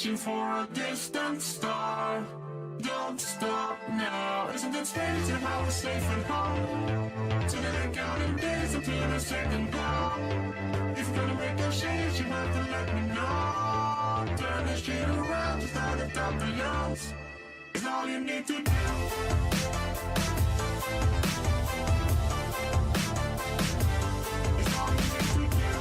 reaching for a distant star. Don't stop now. Isn't it strange how we're safe at home? Sitting and counting days until the second call. If you're gonna make a change, you have to let me know. Turn this shit around, start to top the youngs. It's all you need to do. It's all you need to do.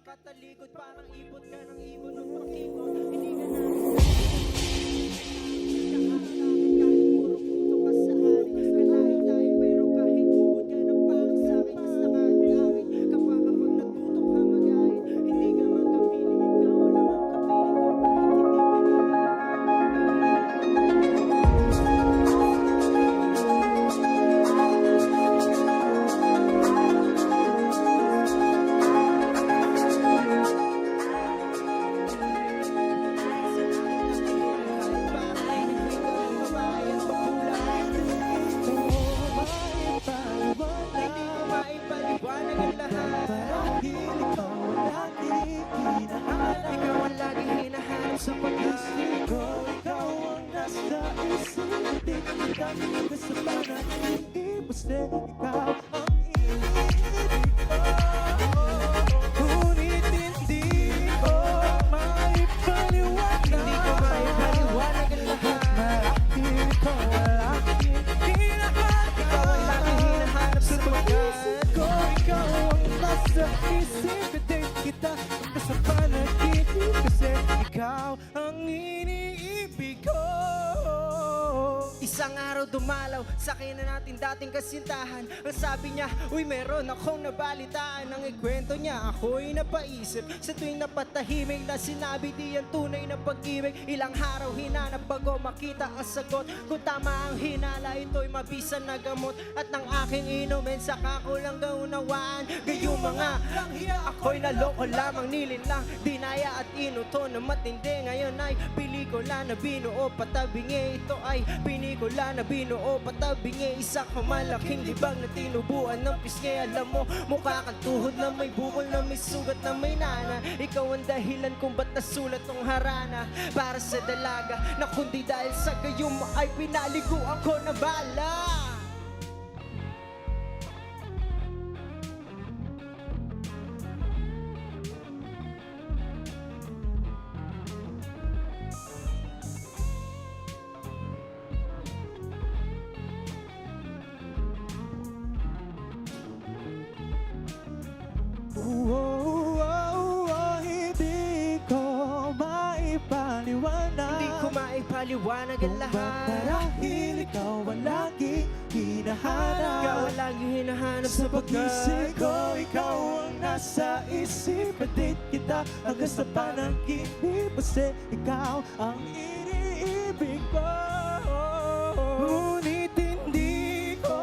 nakatalikod, parang ibon ka ng ibon ng pakikot. Hindi ka na puro puto ka sa akin. Kalayo-layo pero kahit ubod ka ng pangit sa akin. Mas nakakawin ka pa kapag natutok ka magayin. Hindi ka man kapiling, ikaw lang ang kapiling ko. Kahit hindi hinahanap. Ikaw ang lagi hinahanap sa pag-isip ko. Ikaw ang nasa isip. Di kita sa panaginip. Basta ikaw ang iniibig ko. Ngunit hindi ko maipaliwanag. Hindi ko maipaliwanag ang lahat. Marahil ikaw ang laging hinahanap. Ikaw ang lagi hinahanap sa pag-isip ko. Ikaw ang nasa isip. Hindi kita sa panaginip. Kasi ikaw ang iniibig ko. Isang araw dumalaw, sakay na natin dating kasintahan. Ang sabi niya, uy meron akong nabalitaan. Ang ikwento niya, ako'y napaisip. Sa tuwing napatahimik na sinabi di ang tunay na pag-ibig. Ilang araw hinanap bago makita ang sagot. Kung tama ang hinala, ito'y mabisan na gamot. At ng aking inumin, saka ko lang gaunawaan. Gayong mga ako'y naloko lamang, nilin lang dinaya at inuto na matindi. Ngayon ay pelikula na binuo patabingi. Ito ay pelikula na binuo patabingi. Isa kang malaking libag na tinubuan ng pisngi. Alam mo, mukha kang tuhod na may bukol na may sugat na may nana. Ikaw ang dahilan kung ba't nasulat tong harana. Para sa dalaga na kundi dahil sa gayon mo ay pinaliguan ko na bala. Hindi ko maipaliwanag. Hindi ko maipaliwanag ang lahat. Marahil ikaw ang laging hinahanap. Ikaw ang lagi hinahanap sa pag-isip ko. pagkat Ikaw ang nasa isip. Patid kita hanggang sa panaginip. Kasi ikaw ang iniibig ko. Ngunit hindi ko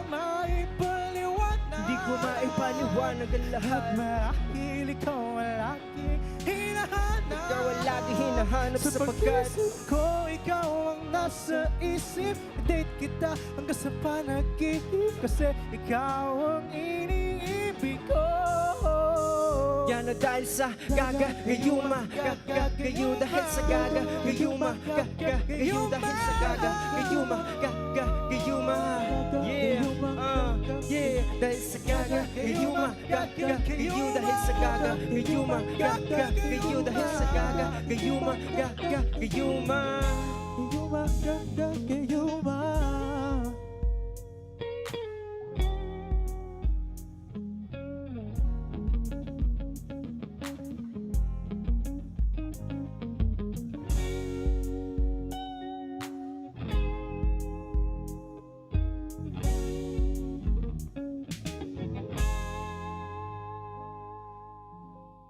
maipaliwanag. Hindi ko maipaliwanag ang lahat. Marahil ikaw ang laging hinahanap. Ikaw ang lagi hinahanap sa pagkat pag-isip ko, ikaw ang nasa isip. Date kita hanggang sa panaginip. Kasi ikaw ang iniibig ko. yan na dahil sa gagayuma. Gagayo dahil sa gagayuma. Gagayo dahil sa gagayuma. Gagayuma. Yeah, yeah. Dahil sa gagayuma. Gagayo dahil sa gagayuma. Gagayo dahil sa gagayuma. Gagayuma. Gayuma, gagayuma.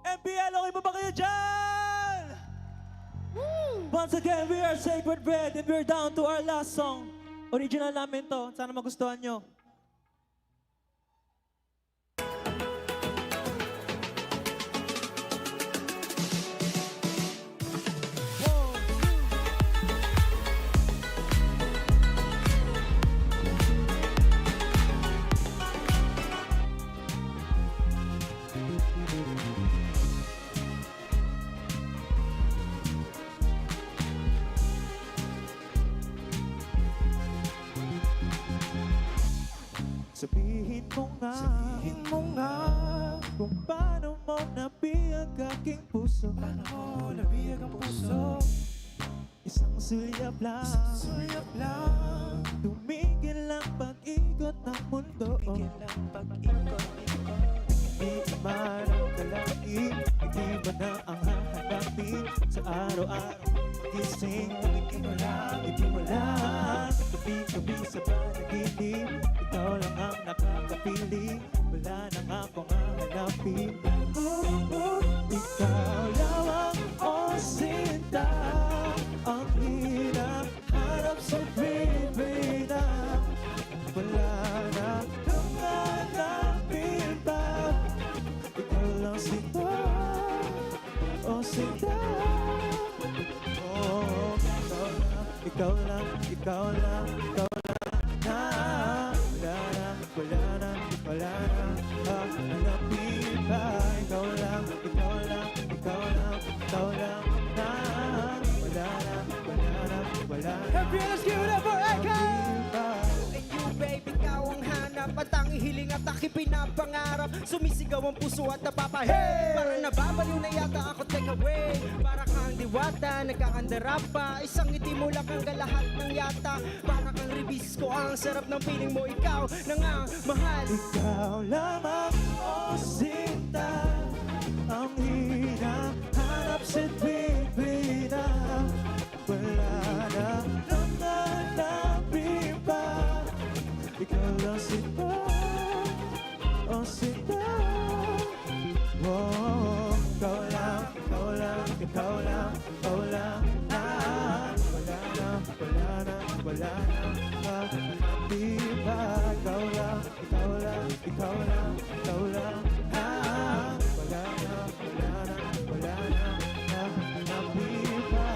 MPL, okay pa ba kayo dyan? Once again, we are Sacred Bread and we're down to our last song. Original namin to. Sana magustuhan nyo. Sabihin mo nga kung paano mo nabiyag aking puso. Paano mo nabiyag ang puso? Isang sulyap lang, tumigil lang pag-ikot ng mundo. Hindi naman ang kalain, hindi ba na ang hahanapin sa araw-araw magising? Hindi mo lang, gabi-gabi sa panaginip. Ikaw lang ang nakakapiling, wala nang akong hahanapin. Ikaw lang ang sinta, ang hinahanap sa baby na wala na kang hanapin pa. Ikaw lang sinta, oh sinta. Oh, ikaw lang na. Wala na, hanapin pa. Ikaw lang, pangarap, sumisigaw ang puso at napapahay. Parang nababaliw na yata ako, take away. Para kang diwata, nagkakandara pa. Isang ngiti mo lang ang lahat ng yata. Para kang ribisco, ang sarap ng piling mo. Ikaw na nga, mahal. Ikaw lamang, o sinta, ang hinahanap sa tuwing na wala na nahanapin pa. Ikaw lang sinta, o sinta. Oh, ikaw lang, ikaw lang, ikaw lang, ikaw lang. Wala na, wala na, wala na nahanapin pa. Ikaw lang, ikaw lang, ikaw lang, ikaw lang. Wala na, wala na, wala na nahanapin pa.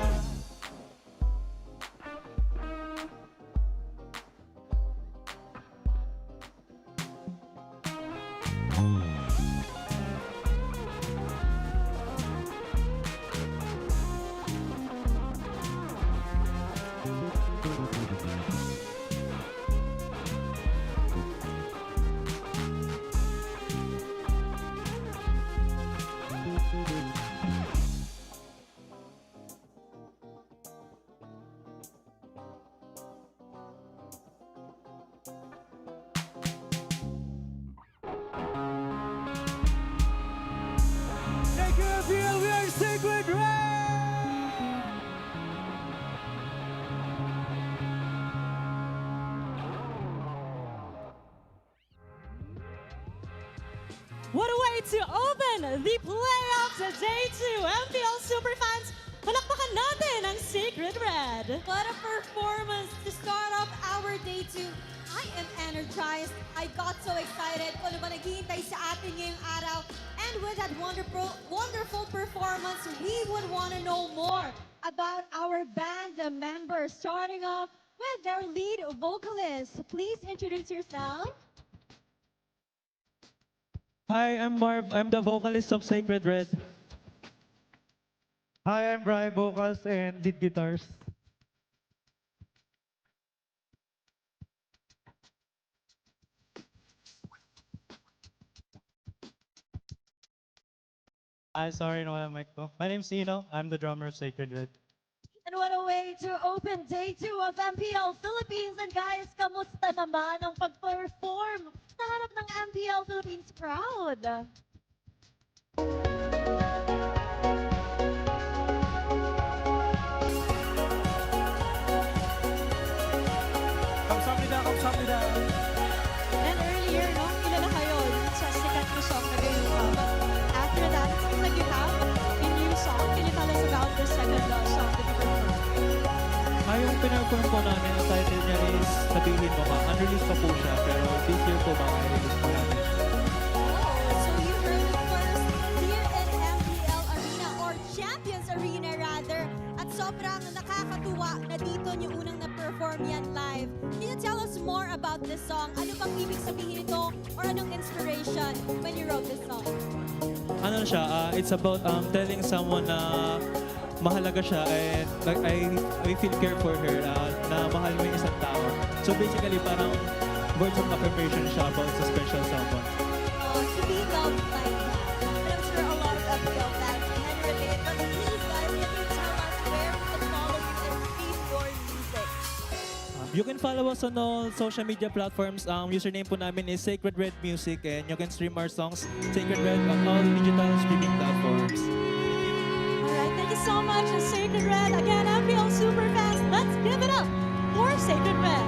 Thank you, FPL, we are Sacred Red! What a way to open the playoffs at Day 2. MPL Superfans, palakpakan natin ang Sacred Red. What a performance to start off our Day 2. I am energized. I got so excited kung ano ba naghihintay sa atin ngayong araw. And with that wonderful performance, we would want to know more about our band members, starting off with their lead vocalist. Please introduce yourself. Hi, I'm Marv. I'm the vocalist of Sacred Red. Hi, I'm Brian, vocals and lead guitars. I'm sorry, no mic ko. My name's Ino. I'm the drummer of Sacred Red. And what a way to open Day 2 of MPL Philippines. And guys, kamusta naman ang pag-perform sa harap ng MPL Philippines crowd? 감사합니다. And earlier, no, kilala kayo sa sikat na song na gayon. But after that, it seems like you have a new song. Can you tell us about the second song that you performed? Yung pinag-perform po namin, ang title niya is Sabihin Mo Ka. Unreleased pa po siya, pero this year po baka i-release po namin. Oh, so you heard it first here in MPL Arena or Champions Arena rather. At sobrang nakakatuwa na dito niyo unang na-perform yan live. Can you tell us more about this song? Ano bang ibig sabihin ito or anong inspiration when you wrote this song? Ano siya, it's about telling someone na mahalaga siya and like I feel care for her na mahal mo yung isang tao. So basically parang words of affirmation siya about sa special someone. To be loved like that. And I'm sure a lot of FPL fans can relate. But please guys, can you tell us where we can follow you and stream your music? You can follow us on all social media platforms. Username po namin is Sacred Red Music and you can stream our songs Sacred Red on all digital streaming platforms. Alright, thank you so much, Sacred Red. Again, MPL Superfans, let's give it up for Sacred Red.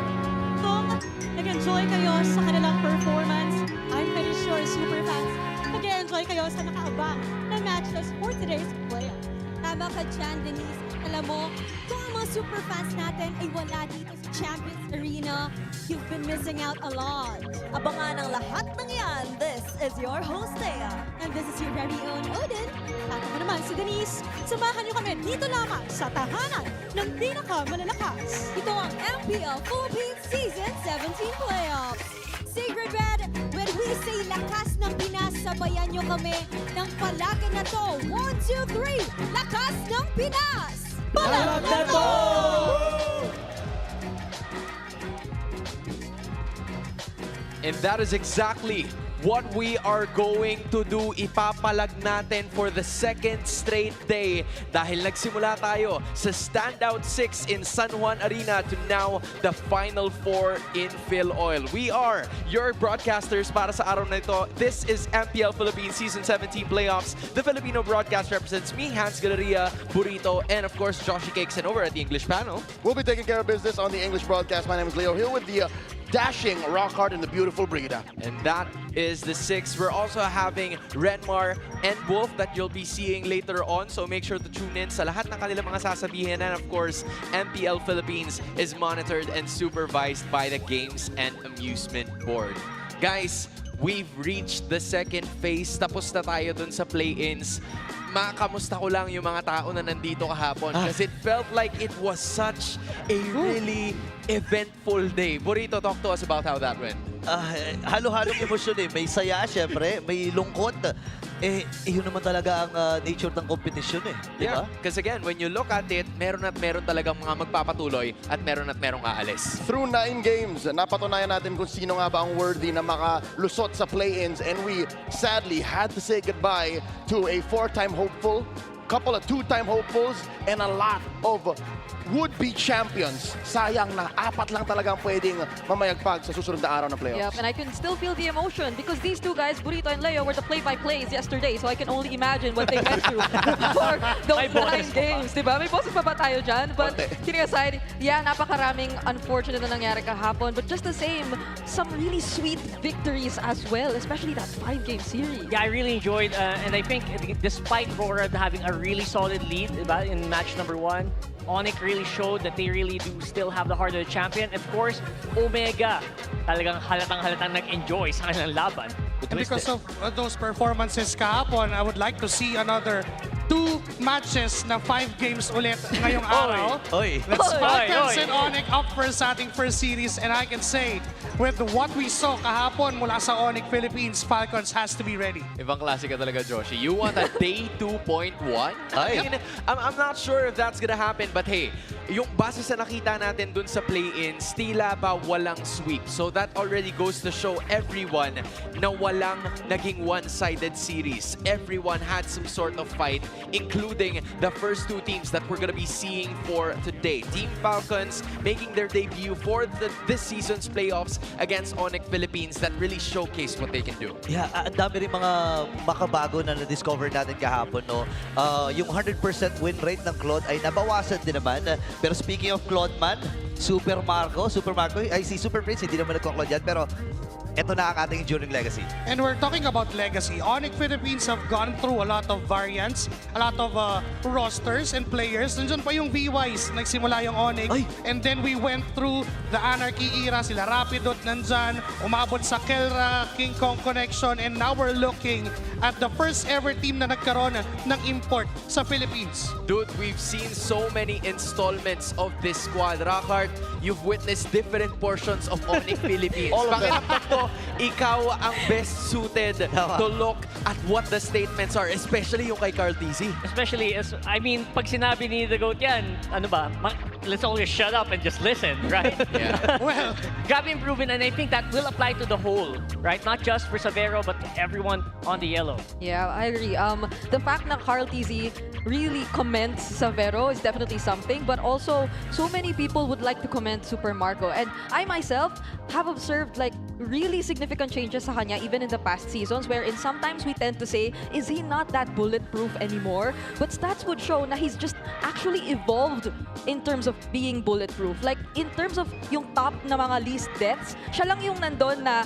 Kung nag-enjoy kayo sa kanilang performance, I'm pretty sure Superfans nag-enjoy kayo sa nakaabang na matches for today's playoff. Tama ka dyan, Denise. Alam mo, kung ang mga superfans natin ay wala dito sa Champions Arena, you've been missing out a lot. Abangan ang lahat ng yan. This is your host, Thea. And this is your very own Odin. At ako naman si Denise, samahan niyo kami dito lamang sa tahanan ng pinakamalalakas. Ito ang MPL Philippines Season 17 Playoffs. Sacred Red, when we say lakas ng Pinas, sabayan nyo kami ng palagan na to. 1, 2, 3, lakas ng Pinas! Palag na to! And that is exactly what we are going to do, ipapalag natin for the second straight day dahil nagsimula tayo sa Standout 6 in San Juan Arena to now the Final 4 in Phil Oil. We are your broadcasters para sa araw na ito. This is MPL Philippines Season 17 Playoffs. The Filipino broadcast represents me, Hans Galleria, Burrito, and of course, Joshi Cakes. And over at the English panel, we'll be taking care of business on the English broadcast. My name is Leo Hill with the dashing Rockhard and the beautiful Brigida. And that is the 6. We're also having Renmar and Wolf that you'll be seeing later on. So make sure to tune in sa lahat ng kanilang mga sasabihin. And of course, MPL Philippines is monitored and supervised by the Games and Amusement Board. Guys, we've reached the second phase. Tapos na tayo dun sa play-ins. Makamusta ko lang yung mga tao na nandito kahapon kasi it felt like it was such a really eventful day. Burrito, talk to us about how that went. Halo-halong emosyon eh. May saya, syempre. May lungkot. Yun naman talaga ang nature ng competition eh. Di ba? Because again, when you look at it, meron at meron talagang mga magpapatuloy at meron merong aalis. Through 9 games, napatunayan natin kung sino nga ba ang worthy na makalusot sa play-ins, and we sadly had to say goodbye to a 4-time hopeful, couple of 2-time hopefuls, and a lot of would-be champions. Sayang na 4 lang talagang pwedeng mamayagpag sa susunod na araw ng playoffs. Yep, and I can still feel the emotion because these two guys, Burrito and Leo, were the play-by-plays yesterday. So I can only imagine what they went through for those 9 games, di ba? May boses pa ba tayo dyan? But kidding aside, yeah, napakaraming unfortunate na nangyari kahapon. But just the same, some really sweet victories as well, especially that 5-game series. Yeah, I really enjoyed, and I think despite Rora having a really solid lead in match number 1, ONIC really showed that they really do still have the heart of the champion. Of course, Omega, talagang halatang-halatang nag-enjoy sa kanilang laban. And because of those performances kahapon, I would like to see another 2 matches na 5 games ulit ngayong araw. Let's FALCONS and ONIC up for sa ating first series. And I can say, with what we saw kahapon mula sa ONIC Philippines, FALCONS has to be ready. Ibang klase ka talaga, Joshi. You want a day 2.1? I mean, I'm not sure if that's gonna happen, but hey, yung base sa nakita natin dun sa play-ins, tila ba walang sweep. So that already goes to show everyone na walang naging one-sided series. Everyone had some sort of fight, including the first 2 teams that we're gonna be seeing for today. Team Falcons making their debut for this season's playoffs against ONIC Philippines that really showcase what they can do. Yeah, ang dami rin mga makabago na na-discover natin kahapon, no? Yung 100% win rate ng Claude ay nabawasan din naman. Pero speaking of Claude man, Super Marco, ay si Super Prince, hindi naman nagko-Claude yan, pero ito na ang ating enduring legacy. And we're talking about legacy. ONIC Philippines have gone through a lot of variants, a lot of rosters and players. Nandiyan pa yung VYs, nagsimula yung ONIC. And then we went through the Anarchy era, sila Rapidot nandyan, umabot sa Kelra, King Kong Connection, and now we're looking at the first ever team na nagkaroon ng import sa Philippines. Dude, we've seen so many installments of this squad. Rockhard, you've witnessed different portions of ONIC Philippines. All of them. Ikaw ang best suited to look at what the statements are, especially yung kay Carl TZ. Especially, I mean, pag sinabi ni The GOAT yan, ano ba, let's all just shut up and just listen, right? Yeah. Well, Grabe improvement, and I think that will apply to the whole, right? Not just for Savero, but everyone on the yellow. Yeah, I agree. The fact that Carl TZ really commends Savero is definitely something, but also so many people would like to commend Super Marco. And I myself have observed like really significant changes sa kanya even in the past seasons, wherein sometimes we tend to say, is he not that bulletproof anymore? But stats would show na he's just actually evolved in terms of being bulletproof. Like in terms of yung top na mga least deaths, siya lang yung nandun na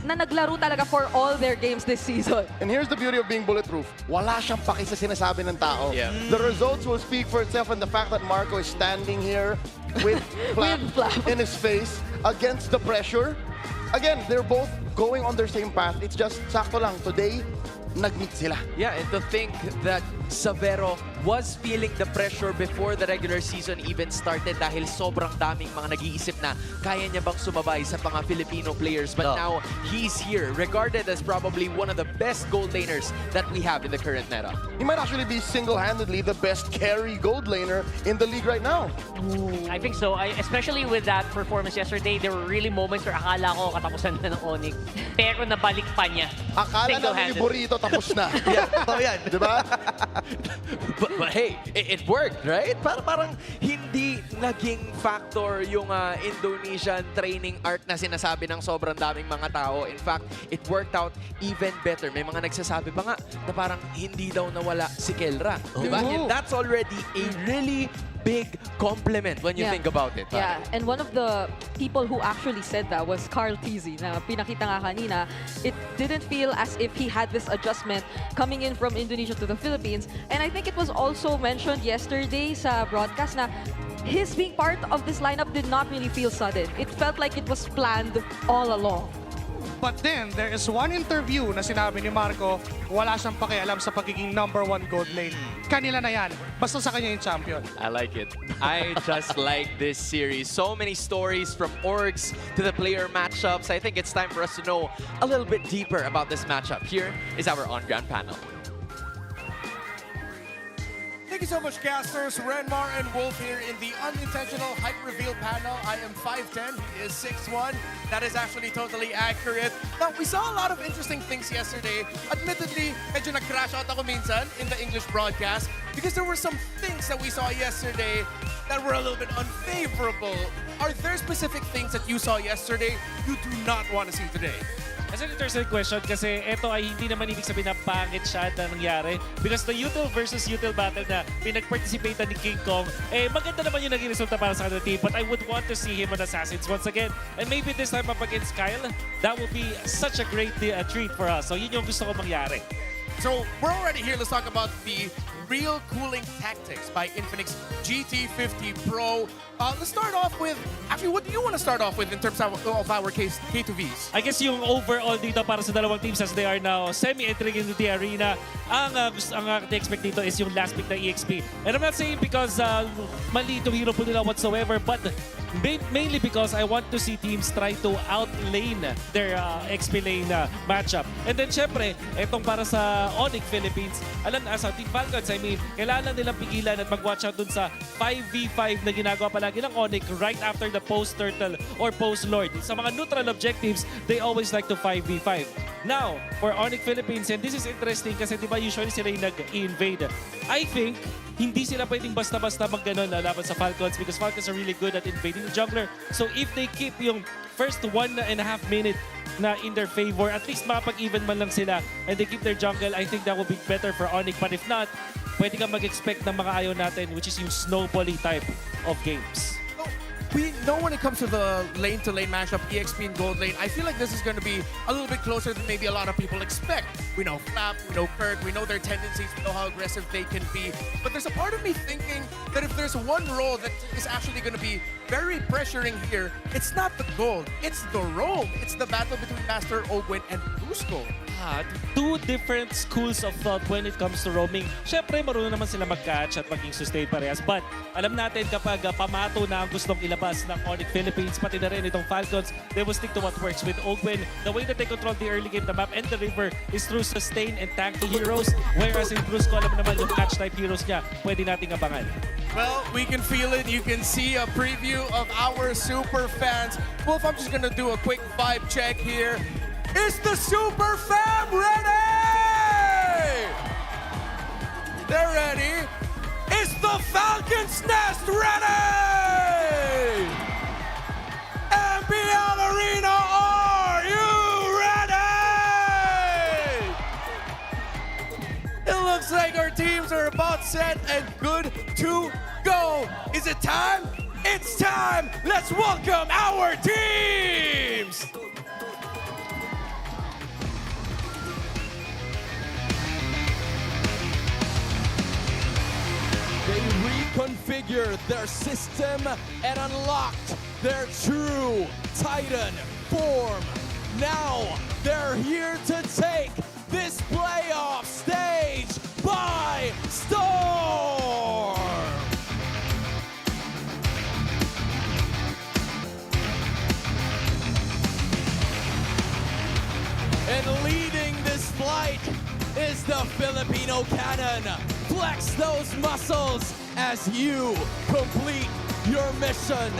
naglaro talaga for all their games this season. And here's the beauty of being bulletproof. Wala siyang paki sa sinasabi ng tao. Yeah. The results will speak for itself, and the fact that Marco is standing here with flap in his face against the pressure. Again, they're both going on their same path. It's just sakto lang. Today, nag-meet sila. Yeah, and to think that Savero was feeling the pressure before the regular season even started dahil sobrang daming mga nag-iisip na kaya niya bang sumabay sa mga Filipino players. But now, he's here, regarded as probably one of the best gold laners that we have in the current meta. He might actually be single-handedly the best carry gold laner in the league right now. I think so. Especially with that performance yesterday, there were really moments where akala ko katapusan na ng ONIC. Pero nabalik pa niya. Akala namin ni Burrito tapos na. Yeah, totoo yan. Diba? But hey, it worked, right? Parang hindi naging factor yung Indonesian training art na sinasabi ng sobrang daming mga tao. In fact, it worked out even better. May mga nagsasabi pa nga na parang hindi daw nawala si Kelra. Diba? And that's already a really big compliment when you think about it. Yeah, and one of the people who actually said that was Carl Tizzy na pinakita nga kanina. It didn't feel as if he had this adjustment coming in from Indonesia to the Philippines. And I think it was also mentioned yesterday sa broadcast na his being part of this lineup did not really feel sudden. It felt like it was planned all along. But then, there is one interview na sinabi ni Marco, wala siyang pakialam sa pagiging #1 gold lane. Kanila na yan. Basta sa kanya yung champion. I like it. I just like this series. So many stories from orgs to the player matchups. I think it's time for us to know a little bit deeper about this matchup. Here is our on-ground panel. Thank you so much, casters. Renmar and Wolf here in the unintentional height reveal panel. I am 5'10", he is 6'1". That is actually totally accurate. Now, we saw a lot of interesting things yesterday. Admittedly, medyo nag-crash out ako minsan in the English broadcast because there were some things that we saw yesterday that were a little bit unfavorable. Are there specific things that you saw yesterday you do not want to see today? As an interesting question kasi ito ay hindi naman ibig sabihin na pangit siya na nangyari because the util versus util battle na pinag-participate ni King Kong, maganda naman yung naging resulta para sa kanilang team, but I would want to see him on Assassins once again. And maybe this time up against Kyle, that would be such a great treat for us. So yun yung gusto ko mangyari. So we're already here. Let's talk about the real cooling tactics by Infinix GT50 Pro. Let's start off with, actually, what do you want to start off with in terms of our K2Vs? I guess yung overall dito para sa dalawang teams as they are now semi-entering into the arena, ang expect dito is yung last pick na EXP. And I'm not saying because mali itong hero pool nila whatsoever, but mainly because I want to see teams try to outlane their XP lane matchup. And then syempre, etong para sa ONIC Philippines, alam na sa Team Falcons, I mean, kailangan nilang pigilan at mag-watch out dun sa 5v5 na ginagawa palagi ng ONIC right after the post-turtle or post-lord. Sa mga neutral objectives, they always like to 5v5. Now, for ONIC Philippines, and this is interesting kasi di ba usually sila yung nag-invade. I think hindi sila pwedeng basta-basta mag-ganon laban sa Falcons because Falcons are really good at invading the jungler. So if they keep yung first 1.5 minute na in their favor, at least makapag-even man lang sila and they keep their jungle, I think that would be better for ONIC. But if not, pwede kang mag-expect ng mga ayaw natin, which is yung snowbally type of games. We know when it comes to the lane-to-lane matchup, EXP and gold lane, I feel like this is going to be a little bit closer than maybe a lot of people expect. We know Flap, we know Kurt, we know their tendencies, we know how aggressive they can be. But there's a part of me thinking that if there's one role that is actually going to be very pressuring here, it's not the gold, it's the roam. It's the battle between Master Ogwen and Brusco. Two different schools of thought when it comes to roaming. Siyempre, marunong naman sila mag-catch at maging sustain parehas. But alam natin kapag pamato na ang gustong ilabas ng ONIC Philippines, pati na rin itong Falcons, they will stick to what works. With Ogwen, the way that they control the early game, the map, and the river is through sustain and tanky heroes. Whereas in Brusco, alam naman yung catch-type heroes niya, pwede nating abangan. Well, we can feel it. You can see a preview of our super fans. Wolf, I'm just going to do a quick vibe check here. Is the Super Fam ready? They're ready. Is the Falcons Nest ready? MPL Arena, are you ready? It looks like our teams are about set and good to go. Is it time? It's time. Let's welcome our teams. They reconfigured their system and unlocked their true Titan form. Now they're here to take this playoff stage by storm! Filipino cannon. Flex those muscles as you complete your mission.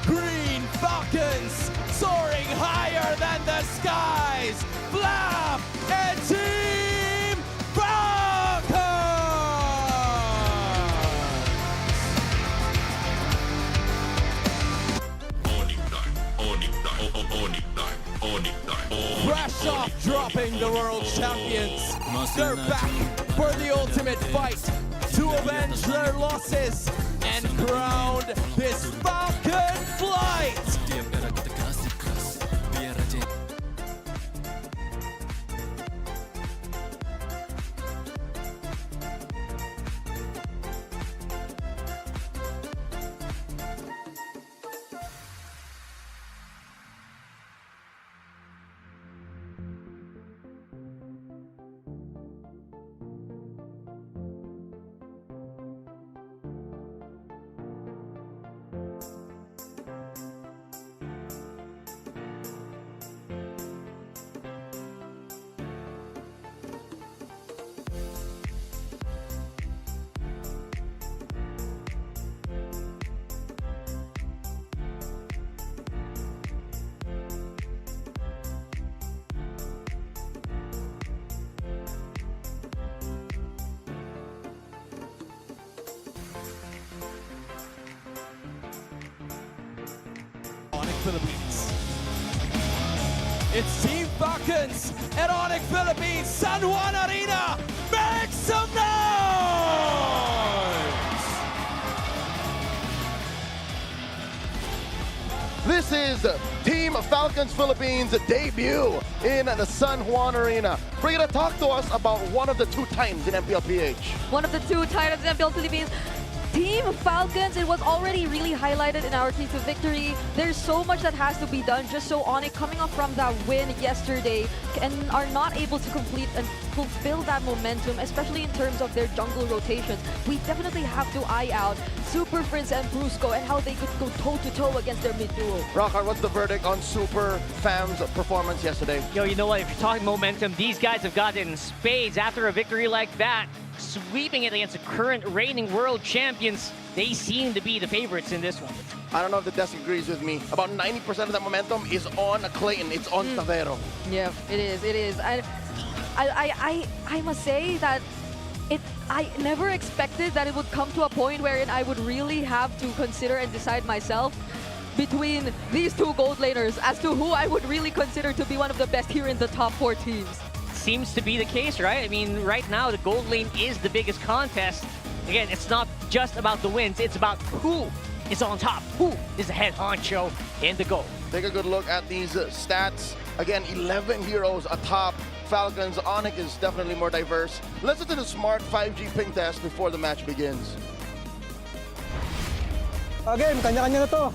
Green Falcons soaring higher than the skies. Flap and Team Falcons! Fresh off dropping the world champions, they're back for the ultimate fight to avenge their losses and crown this Falcon flight. ONIC Philippines. It's Team Falcons at ONIC Philippines San Juan Arena. Make some noise! This is Team Falcons Philippines debut in the San Juan Arena. Frida, talk to us about one of the 2 times in MPL PH. One of the 2 titles in MPL Philippines. Team Falcons, it was already really highlighted in our Keys to Victory. There's so much that has to be done just so ONIC coming off from that win yesterday and are not able to complete and fulfill that momentum, especially in terms of their jungle rotations. We definitely have to eye out Super Prince and Brusco and how they could go toe-to-toe against their mid-duo. Rockhard, what's the verdict on Super Fam's performance yesterday? Yo, you know what? If you're talking momentum, these guys have got it in spades after a victory like that. Sweeping it against the current reigning world champions, they seem to be the favorites in this one. I don't know if the desk agrees with me. About 90% of that momentum is on Clayton. It's on Tavero. Yeah, it is. It is. I must say that I never expected that it would come to a point wherein I would really have to consider and decide myself between these 2 gold laners as to who I would really consider to be one of the best here in the top 4 teams. Seems to be the case, right? I mean, right now, the gold lane is the biggest contest. Again, it's not just about the wins, it's about who is on top, who is the head honcho in the gold. Take a good look at these stats. Again, 11 heroes atop Falcons. ONIC is definitely more diverse. Let's listen to the smart 5G ping test before the match begins. Game, kanya-kanya na to.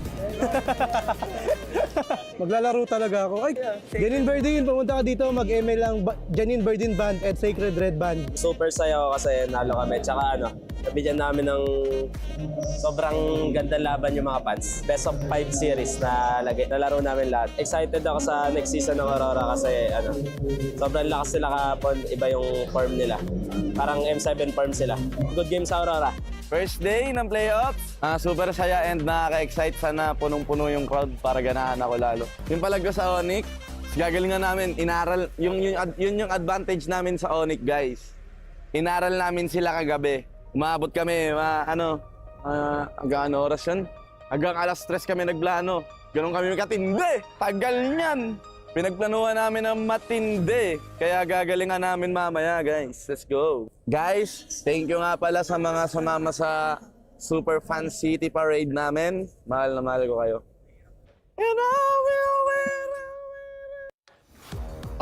Maglalaro talaga ako. Ay, Janine Verdin, pumunta ka dito, mag-ML lang Janine Verdin Band at Sacred Red Band. Super saya ako kasi nalo kami. Tsaka nabigyan namin ng sobrang gandang laban yung mga fans. Best of 5 series na nalaro namin lahat. Excited ako sa next season ng Aurora kasi sobrang lakas sila kahapon. Iba yung form nila. Parang M7 form sila. Good game sa Aurora. First day ng playoffs, super saya and nakaka-excite. Sana punong-puno yung crowd para ganahan ako lalo. Yung palag ko sa ONIC, gagalingan namin, inaral, yun yung advantage namin sa ONIC, guys. Inaral namin sila kagabi. Umabot kami, hanggang oras yun? Hanggang alas 3 kami nagplano. Ganun kami katindi. Tagal niyan. Pinagplanuhan namin ng matindi. Kaya gagalingan namin mamaya, guys. Let's go. Guys, thank you nga pala sa mga sumama sa Super Fan City Parade namin. Mahal na mahal ko kayo. And I will win.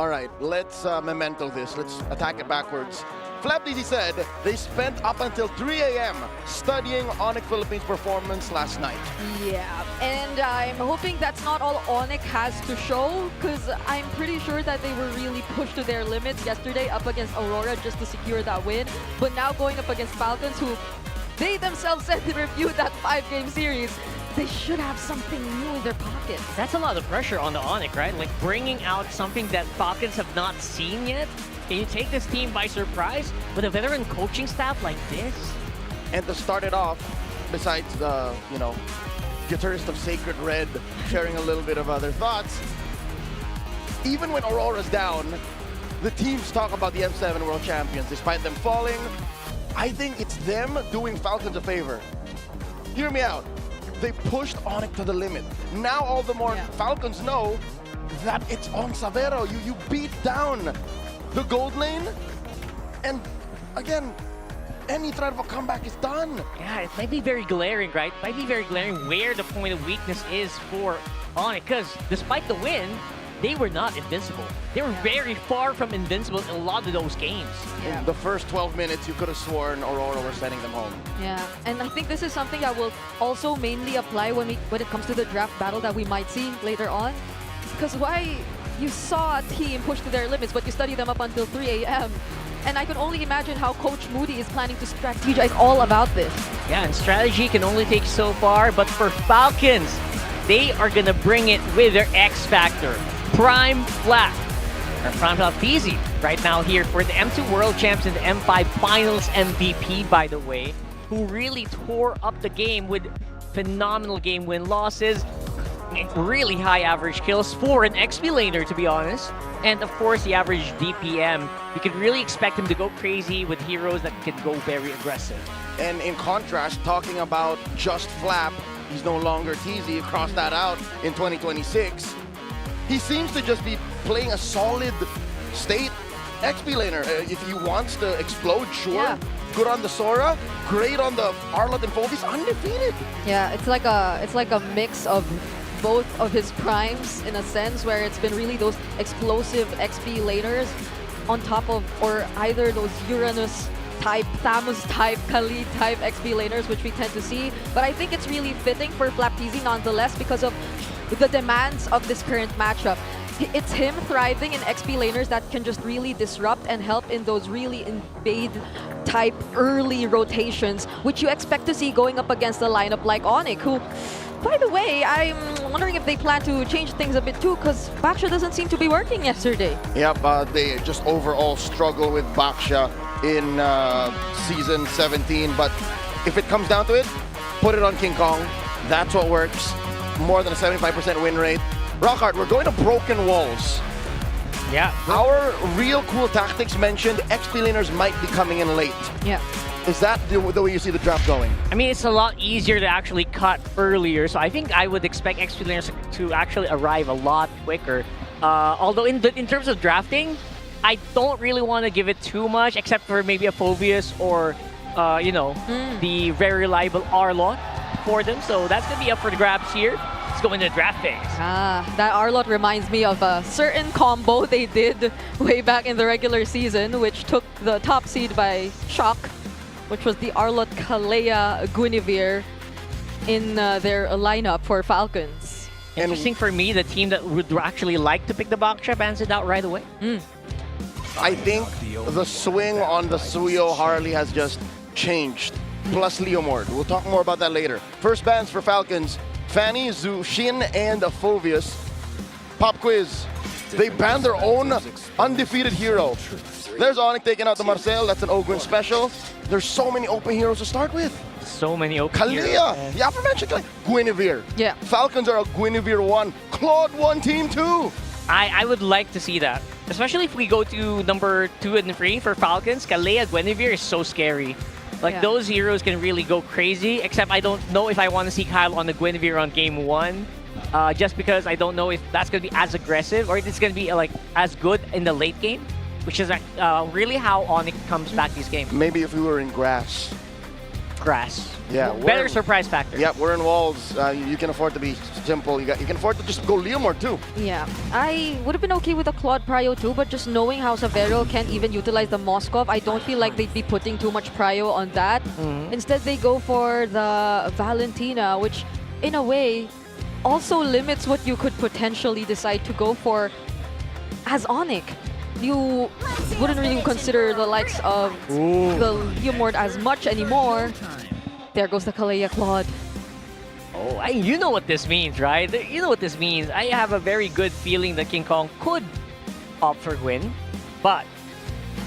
All right, let's memento this. Let's attack it backwards. FlapDZ said they spent up until 3 a.m. studying ONIC Philippines' performance last night. Yeah, and I'm hoping that's not all ONIC has to show, because I'm pretty sure that they were really pushed to their limits yesterday up against Aurora just to secure that win. But now going up against Falcons, who they themselves said they reviewed that 5-game series, they should have something new in their pockets. That's a lot of pressure on the ONIC, right? Like bringing out something that Falcons have not seen yet. Can you take this team by surprise with a veteran coaching staff like this? And to start it off, besides the, guitarist of Sacred Red sharing a little bit of other thoughts, even when Aurora's down, the teams talk about the M7 World Champions. Despite them falling, I think it's them doing Falcons a favor. Hear me out. They pushed ONIC to the limit. Now all the more Falcons know that it's on Savero. You beat down the gold lane, and again, any threat of a comeback is done. Yeah, it might be very glaring, right? It might be very glaring where the point of weakness is for ONIC, because despite the win, they were not invincible. They were very far from invincible in a lot of those games. In the first 12 minutes, you could have sworn Aurora were sending them home. Yeah, and I think this is something that will also mainly apply when it comes to the draft battle that we might see later on. Because why you saw a team push to their limits, but you study them up until 3 a.m. And I can only imagine how Coach Moody is planning to strategize all about this. Yeah, and strategy can only take so far, but for Falcons, they are gonna bring it with their X Factor. Prime Flap. Or Prime Flap Easy right now here for the M2 World Champs and the M5 Finals MVP, by the way, who really tore up the game with phenomenal game win losses, really high average kills for an XP laner, to be honest. And of course, the average DPM. You could really expect him to go crazy with heroes that can go very aggressive. And in contrast, talking about just Flap, he's no longer TZ, cross that out in 2026. He seems to just be playing a solid state XP laner. If he wants to explode, sure. Yeah. Good on the Sora, great on the Arlott and Phovis, undefeated. Yeah, it's like a mix of both of his primes in a sense, where it's been really those explosive XP laners on top of, or either those Uranus type, Thamus type, Khalid type XP laners, which we tend to see. But I think it's really fitting for FlapTZ nonetheless because of the demands of this current matchup. It's him thriving in XP laners that can just really disrupt and help in those really invade type early rotations, which you expect to see going up against a lineup like ONIC, who, by the way, I'm wondering if they plan to change things a bit too, because Baksha doesn't seem to be working yesterday. Yep, they just overall struggle with Baksha in Season 17, but if it comes down to it, put it on King Kong. That's what works. More than a 75% win rate. Rockhart, we're going to broken walls. Yeah. Our real cool tactics mentioned XP laners might be coming in late. Yeah. Is that the way you see the draft going? I mean, it's a lot easier to actually cut earlier, so I think I would expect XP laners to actually arrive a lot quicker. Although in terms of drafting, I don't really want to give it too much, except for maybe a Phobius or, the very reliable Arlott for them. So that's going to be up for the grabs here. Let's go into the draft phase. That Arlott reminds me of a certain combo they did way back in the regular season, which took the top seed by shock, which was the Arlott Kalea Guinevere in their lineup for Falcons. Interesting for me, the team that would actually like to pick the Baksha bans it out right away. I think the swing on the Suyo Harley has just changed. Plus Leomord. We'll talk more about that later. First bans for Falcons. Fanny, Zushin, and Phovius. Pop quiz. They banned their own undefeated hero. There's ONIC taking out the Marcel. That's an Ogwin special. There's so many open heroes to start with. So many open heroes. Kalea, the aforementioned Guinevere. Yeah. Falcons are a Guinevere 1, Claude 1 team 2. I would like to see that. Especially if we go to number 2 and 3 for Falcons. Kalea Guinevere is so scary. Like, those heroes can really go crazy, except I don't know if I want to see Kyle on the Guinevere on game 1. Just because I don't know if that's going to be as aggressive or if it's going to be like as good in the late game, which is really how ONIC comes back these games. Maybe if we were in grass. Grass. Yeah. Better surprise factor. Yep, we're in walls. You can afford to be simple. You can afford to just go Leomord too. Yeah, I would have been okay with a Claude Prio too, but just knowing how Savero can't even utilize the Moskov, I don't feel like they'd be putting too much Prio on that. Instead, they go for the Valentina, which in a way also limits what you could potentially decide to go for as ONIC. You wouldn't really consider the likes of the Leomord as much anymore. There goes the Kalea Claude. Oh, you know what this means, right? You know what this means. I have a very good feeling that King Kong could opt for Gwyn, but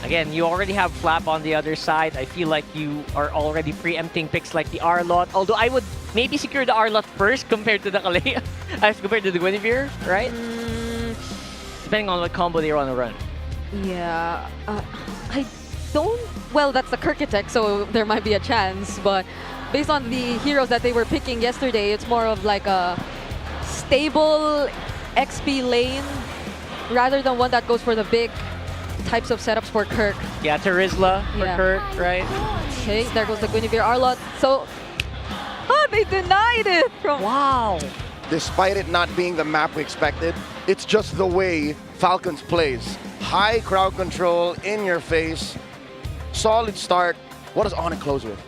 Again, you already have Flap on the other side. I feel like you are already preempting picks like the Arlot. Although I would maybe secure the Arlot first compared to the Kalea, as compared to the Guinevere, right? Depending on what combo they want to run. Yeah, I don't... Well, that's the Kirkitek, so there might be a chance. But based on the heroes that they were picking yesterday, it's more of like a stable XP lane rather than one that goes for the big types of setups for Kirk. Yeah, Terizla for Kirk, right? Okay, there goes the Guinevere Arlot. So, they denied it from... Wow! Despite it not being the map we expected, it's just the way Falcons plays. High crowd control, in your face, solid start. What does ONIC close with?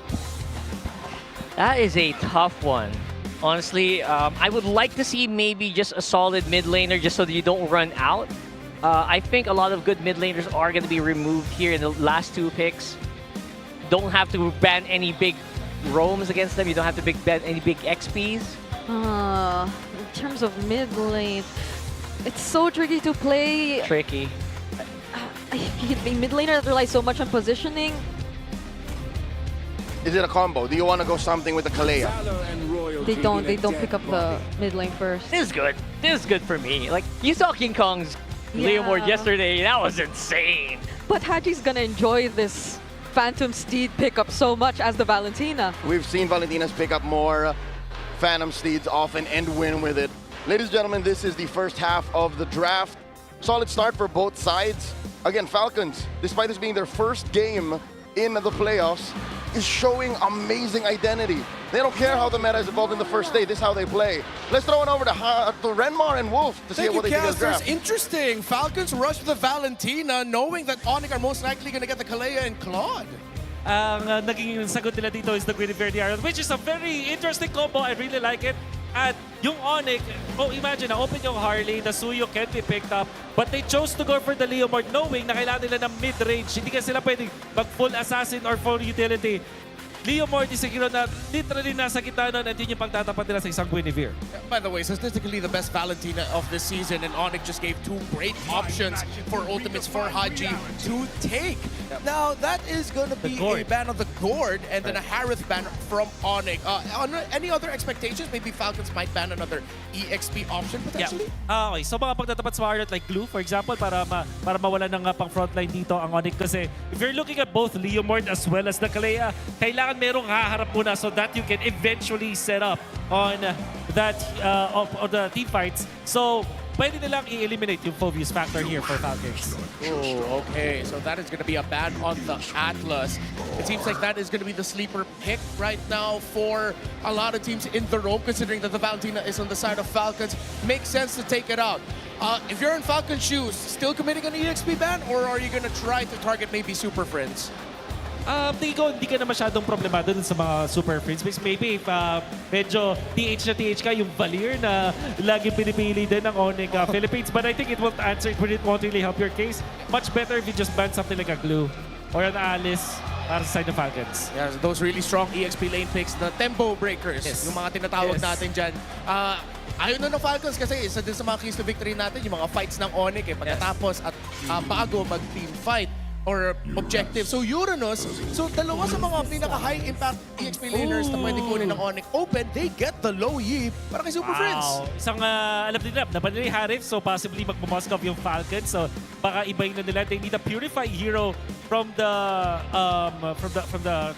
That is a tough one. Honestly, I would like to see maybe just a solid mid laner just so that you don't run out. I think a lot of good mid laners are going to be removed here in the last two picks. Don't have to ban any big roams against them. You don't have to ban any big XPs. In terms of mid lane, it's so tricky to play. Tricky. Mid laner that relies so much on positioning. Is it a combo? Do you want to go something with the Kalea? They don't pick up the mid lane first. This is good. This is good for me. Like, you saw King Kong's Leomord yesterday. That was insane. But Haji's gonna enjoy this Phantom Steed pickup so much as the Valentina. We've seen Valentinas pick up more Phantom Steeds often and win with it. Ladies and gentlemen, this is the first half of the draft. Solid start for both sides. Again, Falcons, despite this being their first game in the playoffs, is showing amazing identity. They don't care how the meta has evolved in the first day. This is how they play. Let's throw it over to Renmar and Wolf to see what they think of the draft. Interesting. Falcons rush with the Valentina knowing that ONIC are most likely going to get the Kalea and Claude. Ang naging sagot nila dito is the Guinevere Diaron, which is a very interesting combo. I really like it. At yung ONIC, imagine, open yung Harley, the Suyo can be picked up, but they chose to go for the Leomord knowing na kailangan nila ng mid-range. Hindi ka sila pwedeng mag-full assassin or full utility. Leomord is a hero na literally nasa gitna nun at yun yung pagtatapat nila sa isang Guinevere. By the way, statistically the best Valentina of this season, and ONIC just gave two great options for ultimates for Haji to take. Now, that is going to be a ban on the Gourd and then a Harith ban from ONIC. Any other expectations? Maybe Falcons might ban another EXP option potentially? Yeah. Okay, so mga pagtatapat sa Harlot like Glue, for example, para mawala ng pang frontline dito ang ONIC kasi if you're looking at both Leomord as well as the Kalea, kailangan merong haharap muna so that you can eventually set up on that on the team fights. So, pwede nilang i-eliminate yung Phobius factor here for Falcons. Oh, okay. So that is going to be a ban on the Atlas. It seems like that is going to be the sleeper pick right now for a lot of teams in the rope, considering that the Valentina is on the side of Falcons. Makes sense to take it out. If you're in Falcon shoes, still committing an EXP ban, or are you going to try to target maybe Super Friends? Tingin ko, hindi ka na masyadong problemado dun sa mga Super Friends. Maybe if medyo TH na TH ka, yung Valier na lagi pinipili din ng ONIC Philippines. But I think it won't answer, it won't really help your case. Much better if you just ban something like a Glue or an Alice para sa side of Falcons. Yeah, those really strong EXP lane picks, the tempo breakers, yung mga tinatawag natin dyan. Ayaw na ng Falcons kasi isa din sa mga keys to victory natin, yung mga fights ng ONIC pagkatapos at bago mag-team fight or objective. So Uranus, so dalawa sa mga pinaka-high impact EXP laners na pwede kunin ng ONIC open, they get the low yi para kay Super Friends. Isang alam nila, naban nila yung Harif, so possibly magpumoskov yung Falcons. So baka ibahin na nila. They need a purify hero from the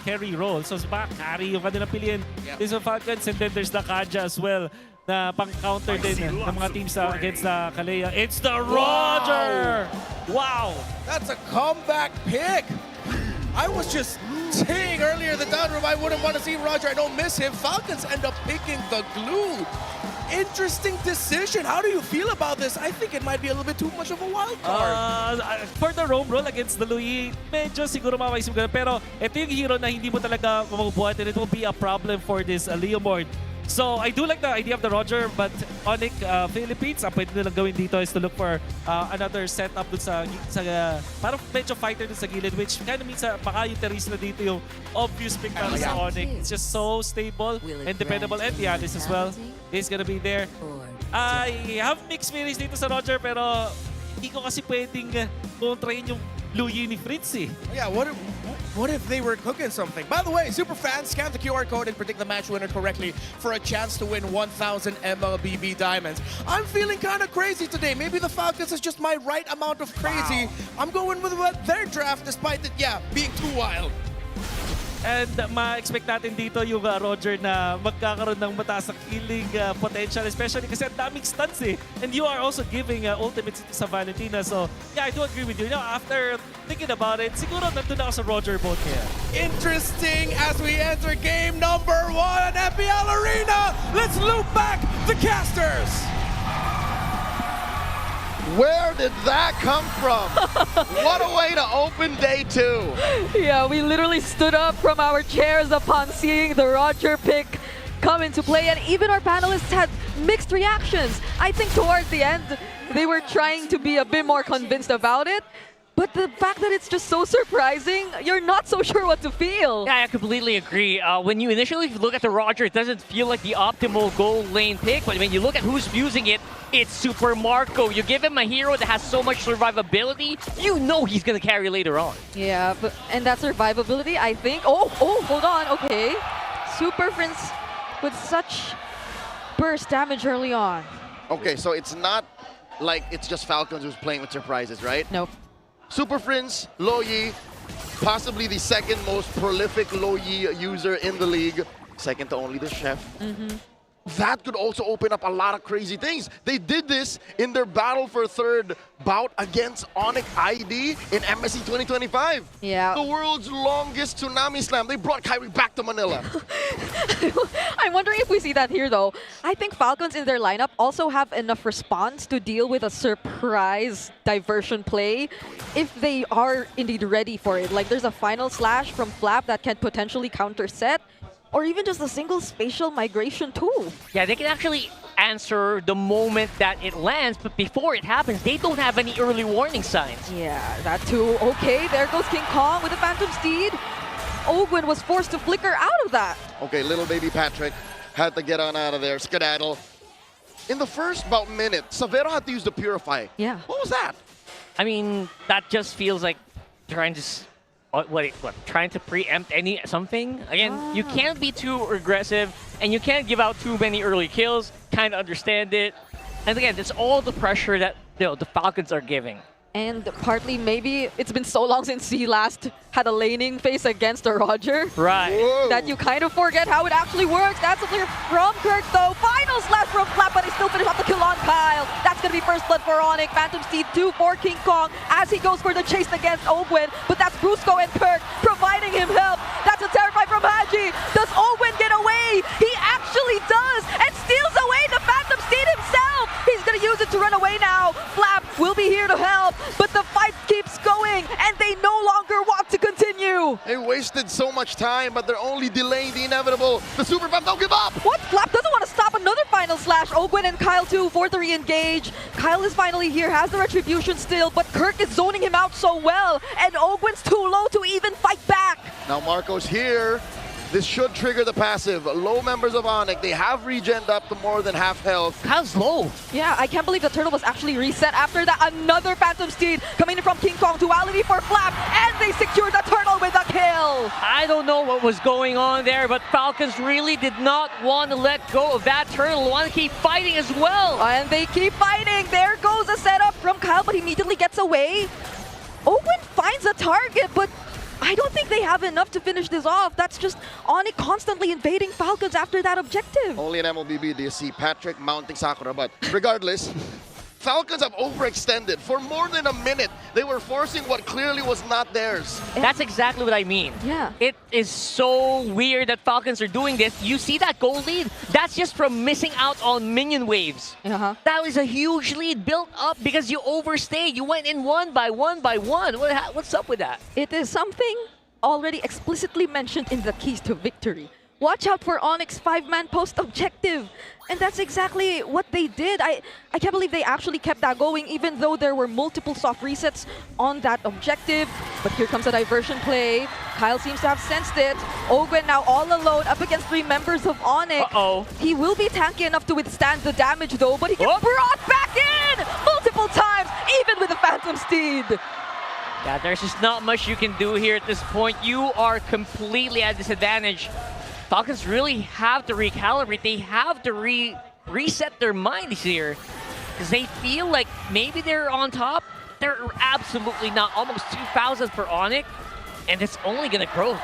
carry role. So baka carry yung kanilang piliin. This is Falcons, and then there's the Kaja as well na pang-counter din ng mga teams against the Kalea. It's the Roger! Wow! That's a comeback pick! I was just saying earlier in the down room I wouldn't want to see Roger. I don't miss him. Falcons end up picking the Glue. Interesting decision. How do you feel about this? I think it might be a little bit too much of a wild card. For the roam roll against the Louis, medyo siguro makaisip ko na. Pero ito yung hero na hindi mo talaga mabubuhat, and it will be a problem for this Leomord. So I do like the idea of the Roger, but ONIC Philippines, ang pwede nilang gawin dito is to look for another setup dun sa parang medyo fighter dun sa gilid, which kind of means baka yung Teris na dito yung obvious pick para sa ONIC. It's just so stable and dependable, and the Alice as well is gonna be there. I have mixed feelings dito sa Roger, pero hindi ko kasi pwedeng kontrahin yung Luyi ni Fritzy. Yeah, what if they were cooking something? By the way, super fans, scan the QR code and predict the match winner correctly for a chance to win 1,000 MLBB diamonds. I'm feeling kind of crazy today. Maybe the Falcons is just my right amount of crazy. I'm going with their draft despite it, yeah, being too wild. And ma-expect natin dito yung Roger na magkakaroon ng mataas na killing potential, especially kasi ang daming stunts eh. And you are also giving ultimates sa Valentina. So yeah, I do agree with you. You know, after thinking about it, siguro nandun ako sa Roger boat kaya. Interesting as we enter game number 1 at MPL Arena. Let's loop back the casters. Where did that come from? What a way to open day 2. Yeah, we literally stood up from our chairs upon seeing the Roger pick come into play, and even our panelists had mixed reactions. I think towards the end, they were trying to be a bit more convinced about it. But the fact that it's just so surprising, you're not so sure what to feel. Yeah, I completely agree. When you initially look at the Roger, it doesn't feel like the optimal goal lane pick. But when you look at who's using it, it's Super Marco. You give him a hero that has so much survivability, you know he's going to carry later on. Yeah, and that survivability, I think... Oh, hold on. Okay. Super Prince with such burst damage early on. Okay, so it's not like it's just Falcons who's playing with surprises, right? Nope. Super Prince, Loyi, possibly the second most prolific Loyi user in the league, second to only the Chef. That could also open up a lot of crazy things. They did this in their battle for third bout against ONIC ID in MSC 2025. Yeah. The world's longest tsunami slam. They brought Kyrie back to Manila. I'm wondering if we see that here, though. I think Falcons in their lineup also have enough response to deal with a surprise diversion play if they are indeed ready for it. Like, there's a final slash from Flap that can potentially counter set, or even just a single spatial migration tool. Yeah, they can actually answer the moment that it lands, but before it happens, they don't have any early warning signs. Yeah, that too. Okay, there goes King Kong with the Phantom Steed. Ogwin was forced to flicker out of that. Okay, little baby Patrick had to get on out of there, skedaddle. In the first about minute, Savero had to use the Purify. Yeah. What was that? I mean, that just feels like trying to... trying to preempt something? Again, you can't be too aggressive, and you can't give out too many early kills. Kind of understand it. And again, it's all the pressure that the Falcons are giving. And partly maybe it's been so long since he last had a laning phase against a Roger. Right. Whoa. That you kind of forget how it actually works. That's a clear from Kirk, though. Final slash from Flap, but he still finished off the kill on Kyle. That's going to be first blood for ONIC. Phantom Steed 2 for King Kong as he goes for the chase against Ogwin. But that's Brusco and Kirk providing him help. That's a terrify from Haji. Does Ogwin get away? He actually does, and steals away the Phantom Steed himself. He's going to use it to run away now. Flap will be here to help, but the fight keeps going, and they no longer want to continue. They wasted so much time, but they're only delaying the inevitable. The Super Fans don't give up. What? Flap doesn't want to stop another final slash. Ogwin and Kyle too for the re-engage. Kyle is finally here, has the retribution still, but Kirk is zoning him out so well, and Ogwin's too low to even fight back. Now Marco's here. This should trigger the passive. Low members of ONIC, they have regened up to more than half health. Kyle's low. Yeah, I can't believe the turtle was actually reset after that. Another Phantom Steed coming in from King Kong. Duality for Flap, and they secured the turtle with a kill. I don't know what was going on there, but Falcons really did not want to let go of that turtle. Want to keep fighting as well. And they keep fighting. There goes a setup from Kyle, but he immediately gets away. Owen finds a target, but I don't think they have enough to finish this off. That's just ONIC constantly invading Falcons after that objective. Only in MLBB do you see Patrick mounting Sakura, but regardless, Falcons have overextended. For more than a minute, they were forcing what clearly was not theirs. That's exactly what I mean. Yeah. It is so weird that Falcons are doing this. You see that goal lead? That's just from missing out on minion waves. That was a huge lead built up because you overstayed. You went in one by one by one. What's up with that? It is something already explicitly mentioned in the keys to victory. Watch out for ONIC's 5-man post objective. And that's exactly what they did. I can't believe they actually kept that going, even though there were multiple soft resets on that objective. But here comes a diversion play. Kyle seems to have sensed it. Ogwin now all alone up against 3 members of ONIC. He will be tanky enough to withstand the damage, though, but he gets brought back in multiple times, even with the Phantom Steed. Yeah, there's just not much you can do here at this point. You are completely at disadvantage. Falcons really have to recalibrate. They have to reset their minds here because they feel like maybe they're on top. They're absolutely not. Almost 2,000 for ONIC, and it's only going to grow.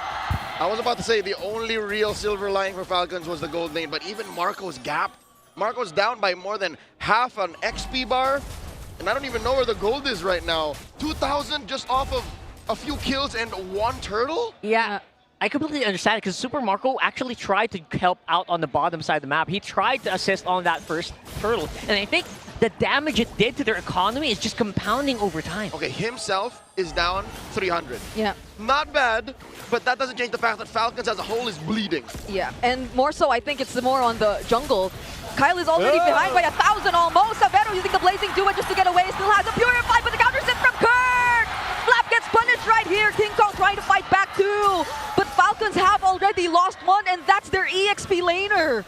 I was about to say the only real silver lining for Falcons was the gold lane, but even Marco's gap. Marco's down by more than half an XP bar, and I don't even know where the gold is right now. 2,000 just off of a few kills and one turtle? Yeah, I completely understand because Super Marco actually tried to help out on the bottom side of the map. He tried to assist on that first turtle, and I think the damage it did to their economy is just compounding over time. Okay, himself is down 300. Yeah. Not bad, but that doesn't change the fact that Falcons as a whole is bleeding. Yeah, and more so, I think it's more on the jungle. Kyle is already behind by 1,000 almost. Savero using the Blazing Duet just to get away. Still has a Purify, but the counter sit from Kirk! Flap gets punished right here. King Kong trying to fight back too. But Falcons have already lost one, and that's their EXP laner.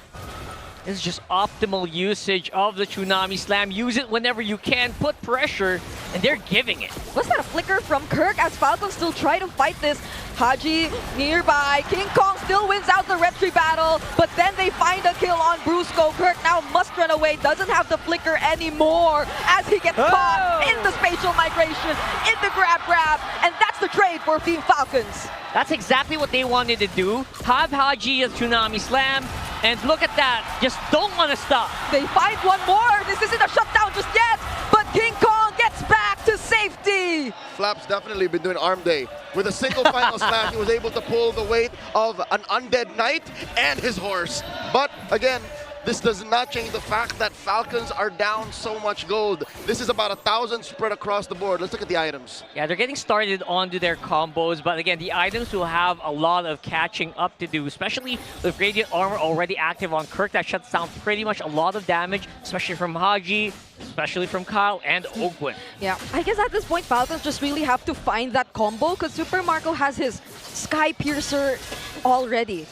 It's just optimal usage of the Tsunami Slam. Use it whenever you can, put pressure, and they're giving it. Was that a flicker from Kirk as Falcons still try to fight this? Haji nearby. King Kong still wins out the retry battle, but then they find a kill on Brusco. Kirk now must run away, doesn't have the flicker anymore as he gets caught in the spatial migration, in the grab, and that's the trade for Team Falcons. That's exactly what they wanted to do. Have Haji a Tsunami Slam, and look at that. Just don't want to stop. They find one more. This isn't a shutdown just yet, but King Kong gets back to safety. Flap's definitely been doing arm day. With a single final slash, he was able to pull the weight of an undead knight and his horse. But again, this does not change the fact that Falcons are down so much gold. This is about 1,000 spread across the board. Let's look at the items. Yeah, they're getting started onto their combos, but again, the items will have a lot of catching up to do, especially with Radiant Armor already active on Kirk. That shuts down pretty much a lot of damage, especially from Haji, especially from Kyle and Ogwin. Yeah, I guess at this point, Falcons just really have to find that combo because Super Marco has his Sky Piercer already.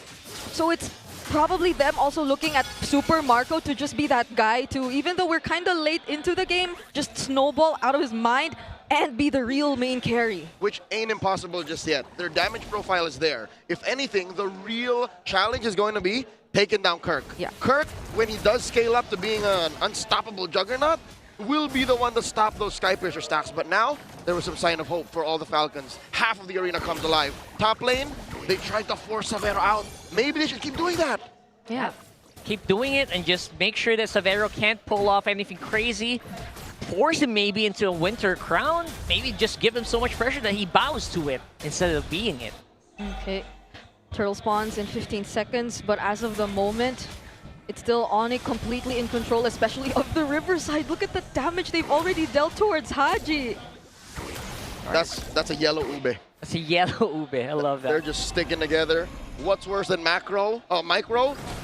So it's probably them also looking at Super Marco to just be that guy to, even though we're kind of late into the game, just snowball out of his mind and be the real main carry. Which ain't impossible just yet. Their damage profile is there. If anything, the real challenge is going to be taking down Kirk. Yeah. Kirk, when he does scale up to being an unstoppable juggernaut, will be the one to stop those Sky Piercer stacks. But now, there was some sign of hope for all the Falcons. Half of the arena comes alive. Top lane, they tried to force Savero out. Maybe they should keep doing that. Yeah. Keep doing it and just make sure that Savero can't pull off anything crazy. Force him maybe into a Winter Crown. Maybe just give him so much pressure that he bows to it instead of being it. Okay. Turtle spawns in 15 seconds, but as of the moment, it's still ONIC completely in control, especially of the Riverside. Look at the damage they've already dealt towards Haji. That's a yellow ube. That's a yellow ube. I love that. They're just sticking together. What's worse than micro?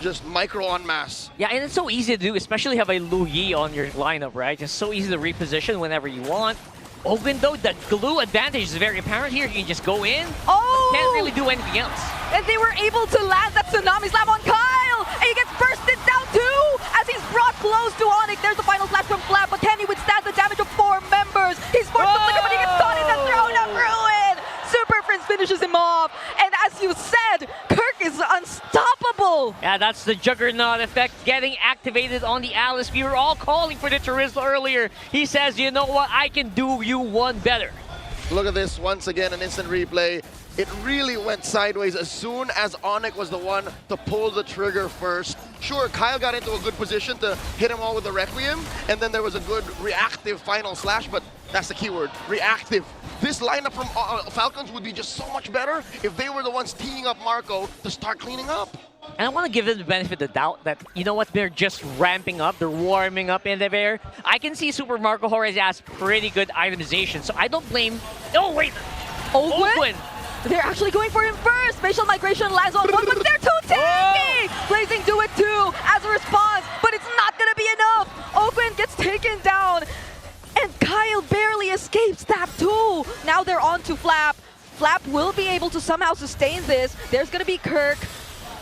Just micro en masse. Yeah, and it's so easy to do, especially have a Lu Yi on your lineup, right? It's so easy to reposition whenever you want. Ogwin, though, the glue advantage is very apparent here. You can just go in. Oh! Can't really do anything else. And they were able to land that Tsunami Slam on Kyle! And he gets bursted down too! As he's brought close to ONIC. There's the final slash from Flap, but can he withstand the damage of 4 members? He's forced to flicker, but he gets caught in the throne of ruin! Super Prince finishes him off. And as you said, Kirk is unstoppable! Yeah, that's the Juggernaut effect getting activated on the Alice. We were all calling for the Charizla earlier. He says, you know what, I can do you one better. Look at this, once again, an instant replay. It really went sideways as soon as ONIC was the one to pull the trigger first. Sure, Kyle got into a good position to hit him all with the Requiem, and then there was a good reactive final slash, but that's the keyword, reactive. This lineup from Falcons would be just so much better if they were the ones teeing up Marco to start cleaning up. And I want to give them the benefit of the doubt that, you know what, they're just ramping up, they're warming up in the air. I can see Super Marco already has pretty good itemization, so I don't blame... Oh, wait! Ogwin? They're actually going for him first! Spatial migration lands on one, but they're too tanky! Blazing do it too as a response, but it's not gonna be enough! Ogwin gets taken down, and Kyle barely escapes that too! Now they're on to Flap. Flap will be able to somehow sustain this. There's gonna be Kirk,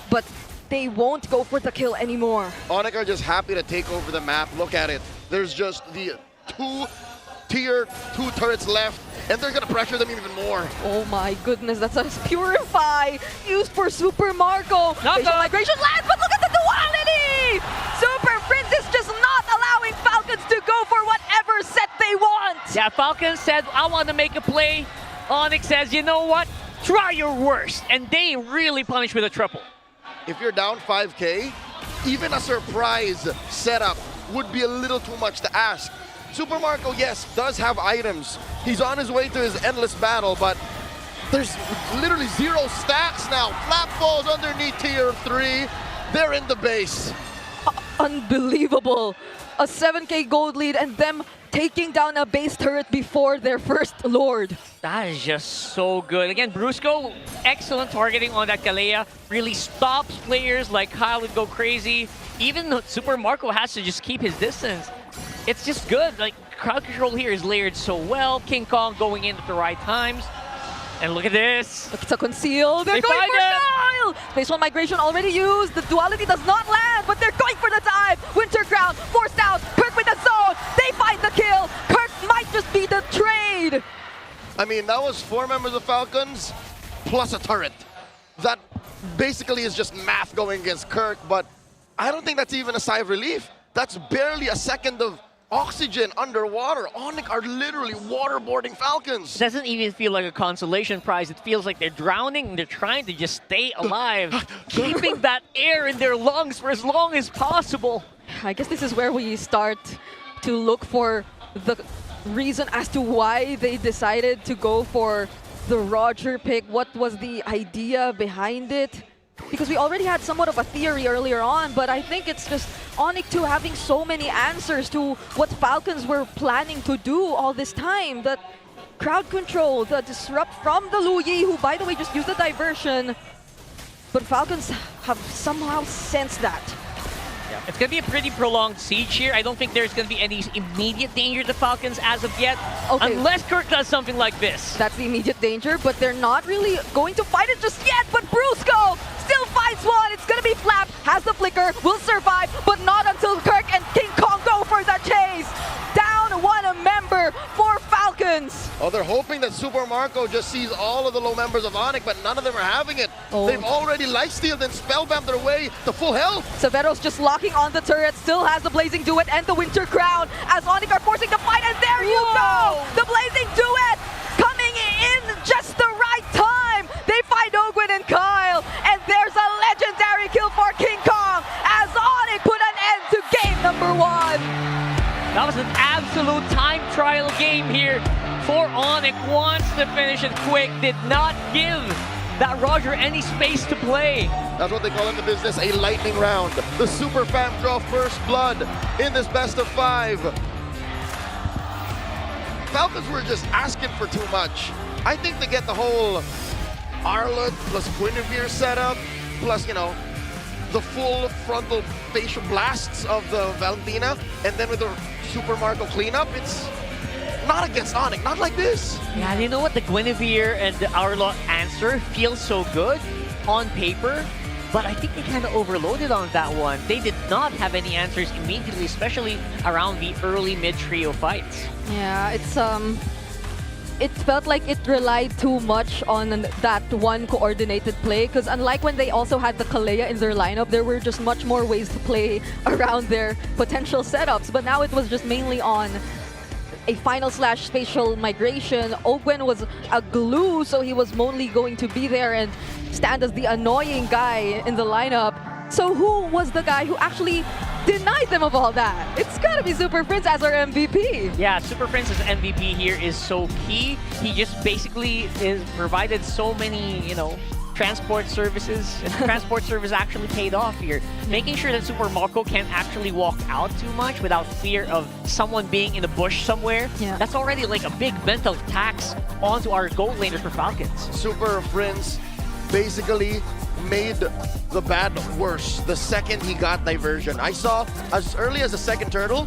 but they won't go for the kill anymore. ONIC are just happy to take over the map. Look at it. There's just the two turrets left, and they're gonna pressure them even more. Oh my goodness, that's a Purify used for Super Marco. Facial migration lands, but look at the duality! Super Prince is just not allowing Falcons to go for whatever set they want. Yeah, Falcons said, I want to make a play. ONIC says, you know what? Try your worst. And they really punish with a triple. If you're down 5K, even a surprise setup would be a little too much to ask. Super Marco, yes, does have items. He's on his way to his endless battle, but there's literally 0 stats now. Flap falls underneath tier 3. They're in the base. Unbelievable. A 7K gold lead and them taking down a base turret before their first Lord. That is just so good. Again, Brusco, excellent targeting on that Kalea. Really stops players like Kyle would go crazy. Even though Super Marco has to just keep his distance. It's just good. Like, crowd control here is layered so well. King Kong going in at the right times. And look at this. It's a conceal. They're going find for Kyle! Spatial migration already used. The duality does not land, but they're going for the dive. Winter Crown forced out. Kirk with the zone. They find the kill. Kirk might just be the trade. I mean, that was 4 members of Falcons plus a turret. That basically is just math going against Kirk, but I don't think that's even a sigh of relief. That's barely a second of oxygen underwater. ONIC are literally waterboarding Falcons. It doesn't even feel like a consolation prize. It feels like they're drowning and they're trying to just stay alive, keeping that air in their lungs for as long as possible. I guess this is where we start to look for the reason as to why they decided to go for the Roger pick. What was the idea behind it? Because we already had somewhat of a theory earlier on, but I think it's just ONIC 2 having so many answers to what Falcons were planning to do all this time. That crowd control, the disrupt from the Luyi, who by the way just used the diversion. But Falcons have somehow sensed that. Yeah. It's going to be a pretty prolonged siege here. I don't think there's going to be any immediate danger to Falcons as of yet, unless Kirk does something like this. That's the immediate danger, but they're not really going to fight it just yet. But Brusco still fights one. It's going to be Flap, has the flicker, will survive, but not until Kirk and King Kong go for the chase. Down 1 member for Falcons. Oh, they're hoping that Super Marco just sees all of the low members of ONIC, but none of them are having it. They've already lifestealed and spellbound their way to full health. Severo's just locking on the turret, still has the Blazing Duet and the Winter Crown as ONIC are forcing the fight, and there you go! The Blazing Duet coming in just the right time. They find Ogwin and Kyle, and there's a legendary kill for King Kong as ONIC put an end to game number 1. That was an absolute time trial game here for ONIC. Wants to finish it quick, did not give that Roger any space to play. That's what they call in the business a lightning round. The Super Fam draw first blood in this best of 5. Falcons were just asking for too much. I think they get the whole Arlott plus Guinevere setup, plus, you know, the full frontal facial blasts of the Valentina, and then with the Super Marco cleanup, it's not against ONIC, not like this. Yeah, you know what? The Guinevere and the Arlott answer feels so good on paper, but I think they kind of overloaded on that one. They did not have any answers immediately, especially around the early mid-trio fights. Yeah, it felt like it relied too much on that one coordinated play, because unlike when they also had the Kalea in their lineup, there were just much more ways to play around their potential setups. But now it was just mainly on a final slash spatial migration. Ogwen was a glue, so he was only going to be there and stand as the annoying guy in the lineup. So who was the guy who actually denied them of all that? It's gotta be Super Prince as our MVP. Yeah, Super Prince's MVP here is so key. He just basically is provided so many, you know, transport services. And transport service actually paid off here. Making sure that Super Marco can't actually walk out too much without fear of someone being in a bush somewhere. Yeah. That's already like a big mental tax onto our gold laners for Falcons. Super Prince basically made the bad worse the second he got diversion. I saw as early as the second turtle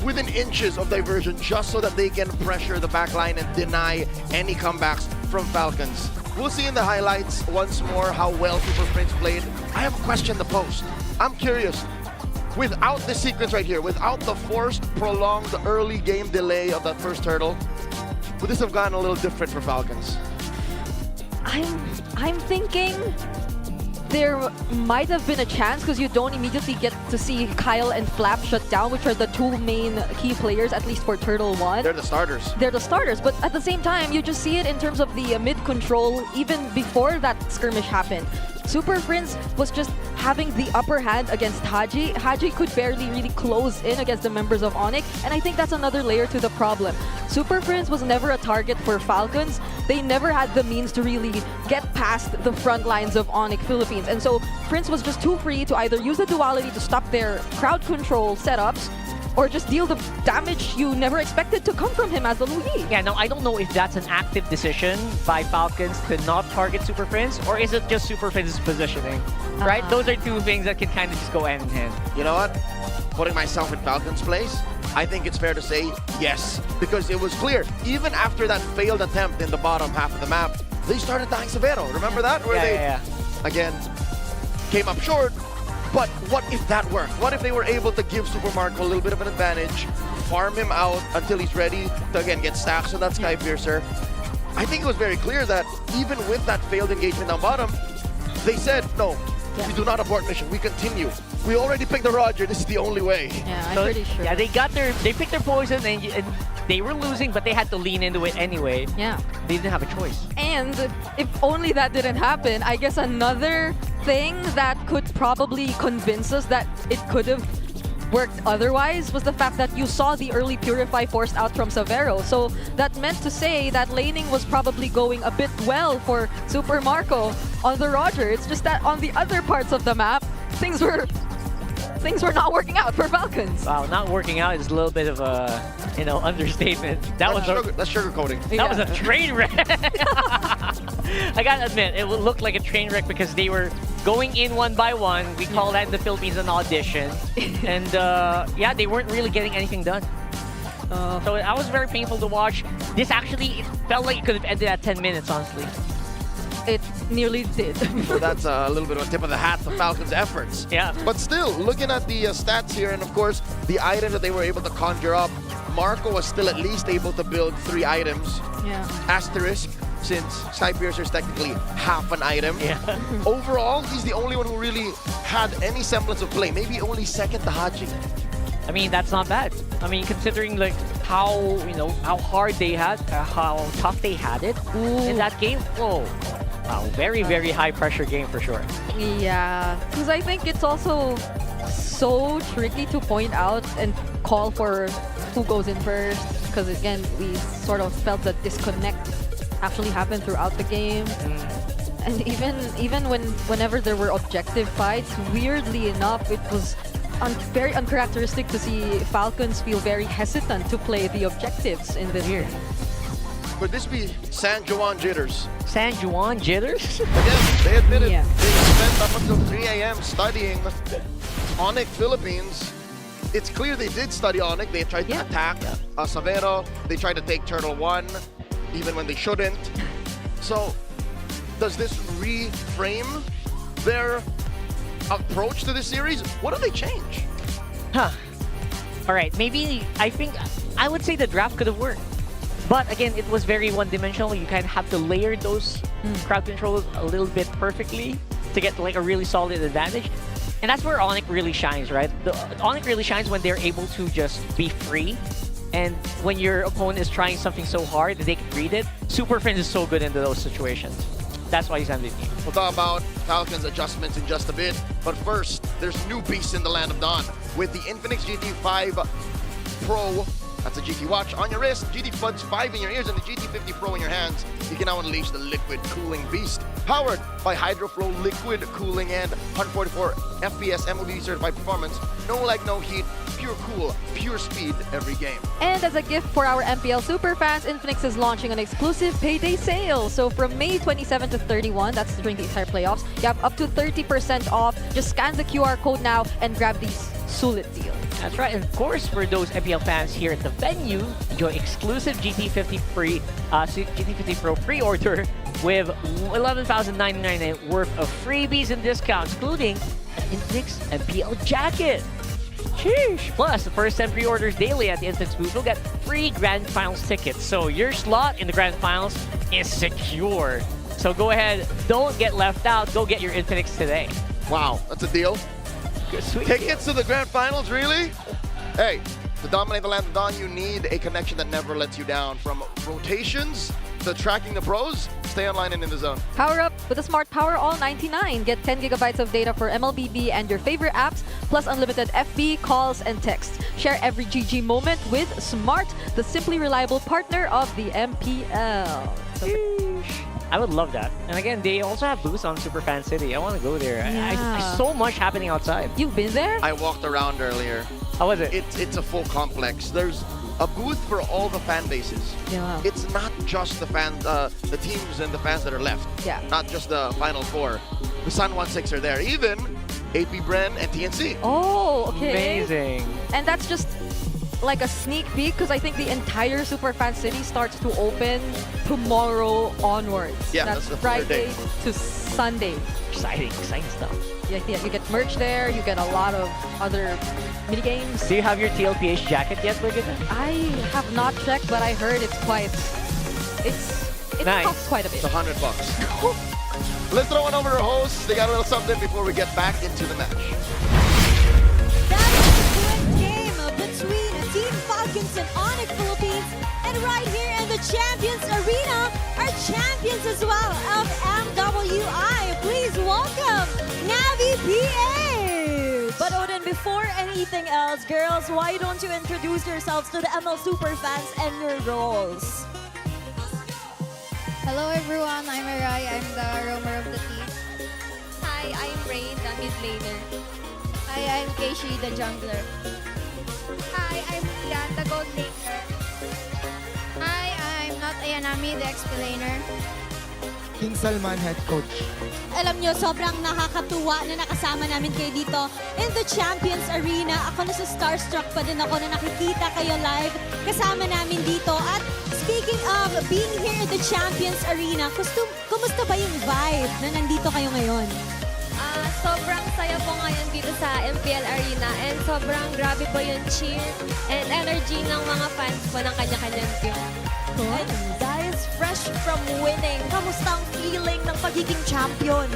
within inches of diversion just so that they can pressure the backline and deny any comebacks from Falcons. We'll see in the highlights once more how well Super Prince played. I have a question to post. I'm curious, without this sequence right here, without the forced, prolonged early game delay of that first turtle, would this have gone a little different for Falcons? I'm thinking there might have been a chance because you don't immediately get to see Kyle and Flap shut down, which are the two main key players, at least for Turtle 1. They're the starters. They're the starters, but at the same time, you just see it in terms of the mid control even before that skirmish happened. Super Prince was just having the upper hand against Haji. Haji could barely really close in against the members of ONIC, and I think that's another layer to the problem. Super Prince was never a target for Falcons. They never had the means to really get past the front lines of ONIC Philippines, and so Prince was just too free to either use the duality to stop their crowd control setups or just deal the damage you never expected to come from him as the Luhi. Yeah, now I don't know if that's an active decision by Falcons to not target Super Prince, or is it just Super Prince's positioning, right? Those are two things that can kind of just go hand in hand. You know what? Putting myself in Falcons' place, I think it's fair to say yes, because it was clear, even after that failed attempt in the bottom half of the map, they started dying Severo. Remember that? Where they, again, came up short. But what if that worked? What if they were able to give Super Marco a little bit of an advantage, farm him out until he's ready to, again, get stacks on that Sky Piercer? I think it was very clear that even with that failed engagement down bottom, they said, no, we do not abort mission, we continue. We already picked the Roger, this is the only way. Yeah, I'm pretty sure. Yeah, they picked their poison and they were losing, but they had to lean into it anyway. Yeah. They didn't have a choice. And if only that didn't happen, I guess another thing that could probably convince us that it could have worked otherwise was the fact that you saw the early Purify forced out from Severo. So that meant to say that laning was probably going a bit well for Super Marco on the Roger. It's just that on the other parts of the map, things were not working out for Falcons. Wow, not working out is a little bit of a, understatement. That's sugarcoating. That was a train wreck. I gotta admit, it looked like a train wreck because they were going in one by one. We call that in the Philippines an audition. And yeah, they weren't really getting anything done. So that was very painful to watch. This actually, it felt like it could have ended at 10 minutes, honestly. It nearly did. So that's a little bit of a tip of the hat to Falcons' efforts. Yeah. But still, looking at the stats here, and of course, the item that they were able to conjure up, Marco was still at least able to build 3 items. Yeah. Asterisk, since Sky Piercer is technically half an item. Yeah. Overall, he's the only one who really had any semblance of play. Maybe only second to Haji. I mean, that's not bad. I mean, considering like how hard they had, how tough they had it in that game. Whoa. Wow, very, very high pressure game for sure. Yeah, because I think it's also so tricky to point out and call for who goes in first. Because again, we sort of felt the disconnect actually happened throughout the game. And even whenever there were objective fights, weirdly enough, it was very uncharacteristic to see Falcons feel very hesitant to play the objectives in this game. Could this be San Juan jitters? San Juan jitters? Again, they admitted they spent up until 3 a.m. studying ONIC Philippines. It's clear they did study ONIC. They tried to attack Severo. They tried to take Turtle 1, even when they shouldn't. So, does this reframe their approach to this series? What do they change? All right, maybe I would say the draft could have worked. But again, it was very one-dimensional. You kind of have to layer those crowd controls a little bit perfectly to get like a really solid advantage. And that's where ONIC really shines, right? ONIC really shines when they're able to just be free. And when your opponent is trying something so hard that they can read it, Super Friends is so good into those situations. That's why he's MVP. We'll talk about Falcons' adjustments in just a bit. But first, there's new beasts in the Land of Dawn with the Infinix GT5 Pro. That's a GT watch on your wrist, GT Buds 5 in your ears, and the GT50 Pro in your hands. You can now unleash the liquid cooling beast, powered by HydroFlow liquid cooling and 144 FPS MOD certified performance. No lag, no heat, pure cool, pure speed every game. And as a gift for our MPL superfans, Infinix is launching an exclusive payday sale. So from May 27 to 31, that's during the entire playoffs, you have up to 30% off. Just scan the QR code now and grab these sulit deals. That's right, and of course, for those MPL fans here at the venue, enjoy exclusive GT50 Pro pre-order with 11,999 worth of freebies and discounts, including an Infinix MPL jacket. Sheesh. Plus, the first 10 pre-orders daily at the Infinix booth will get free Grand Finals tickets. So your slot in the Grand Finals is secure. So go ahead, don't get left out. Go get your Infinix today. Wow, that's a deal. Sweet. Tickets to the grand finals, really? Hey, to dominate the land of Dawn, you need a connection that never lets you down. From rotations to tracking the pros, stay online and in the zone. Power up with the Smart Power All 99. Get 10 gigabytes of data for MLBB and your favorite apps, plus unlimited FB, calls, and texts. Share every GG moment with Smart, the simply reliable partner of the MPL. I would love that. And again, they also have booths on Superfan City. I want to go there. I so much happening outside. You've been there? I walked around earlier. How was it? It's a full complex. There's a booth for all the fan bases. Yeah. It's not just the fans, the teams and the fans that are left. Yeah. Not just the Final Four. The Sun 1-6 are there. Even AP Bren and TNC. Oh, okay. Amazing. And that's just like a sneak peek because I think the entire Superfan City starts to open tomorrow onwards. Yeah, that's that's the third Friday day. to Sunday. Exciting stuff. Yeah, you get merch there. You get a lot of other mini games. Do you have your TLPH jacket yet, Brigitte? I have not checked, but I heard it's it Nice. costs quite a bit. It's $100. Let's throw one over to our hosts. They got a little something before we get back into the match. That was a good game between Team Falcons and ONIC Philippines. And right here in the Champions Arena are champions as well of MWI. Please welcome Navi PH. But Odin, before anything else, girls, why don't you introduce yourselves to the ML Superfans and your roles? Hello everyone, I'm Arai. I'm the roamer of the team. Hi, I'm Ray, the mid laner. Hi, I'm Keishi, the jungler. Hi, I'm Ian, the gold laner. Hi, I'm not Ayanami, the XP laner. King Salman, head coach. Alam nyo, sobrang nakakatuwa na nakasama namin kayo dito in the Champions Arena. Ako na starstruck pa din ako na nakikita kayo live kasama namin dito. At speaking of being here in the Champions Arena, kumusta ba yung vibe na nandito kayo ngayon? Sobrang saya po ngayon dito sa MPL Arena and sobrang grabe po yung cheer and energy ng mga fans po ng kanya-kanyang team. And guys, fresh from winning, kamusta ang feeling ng pagiging champion?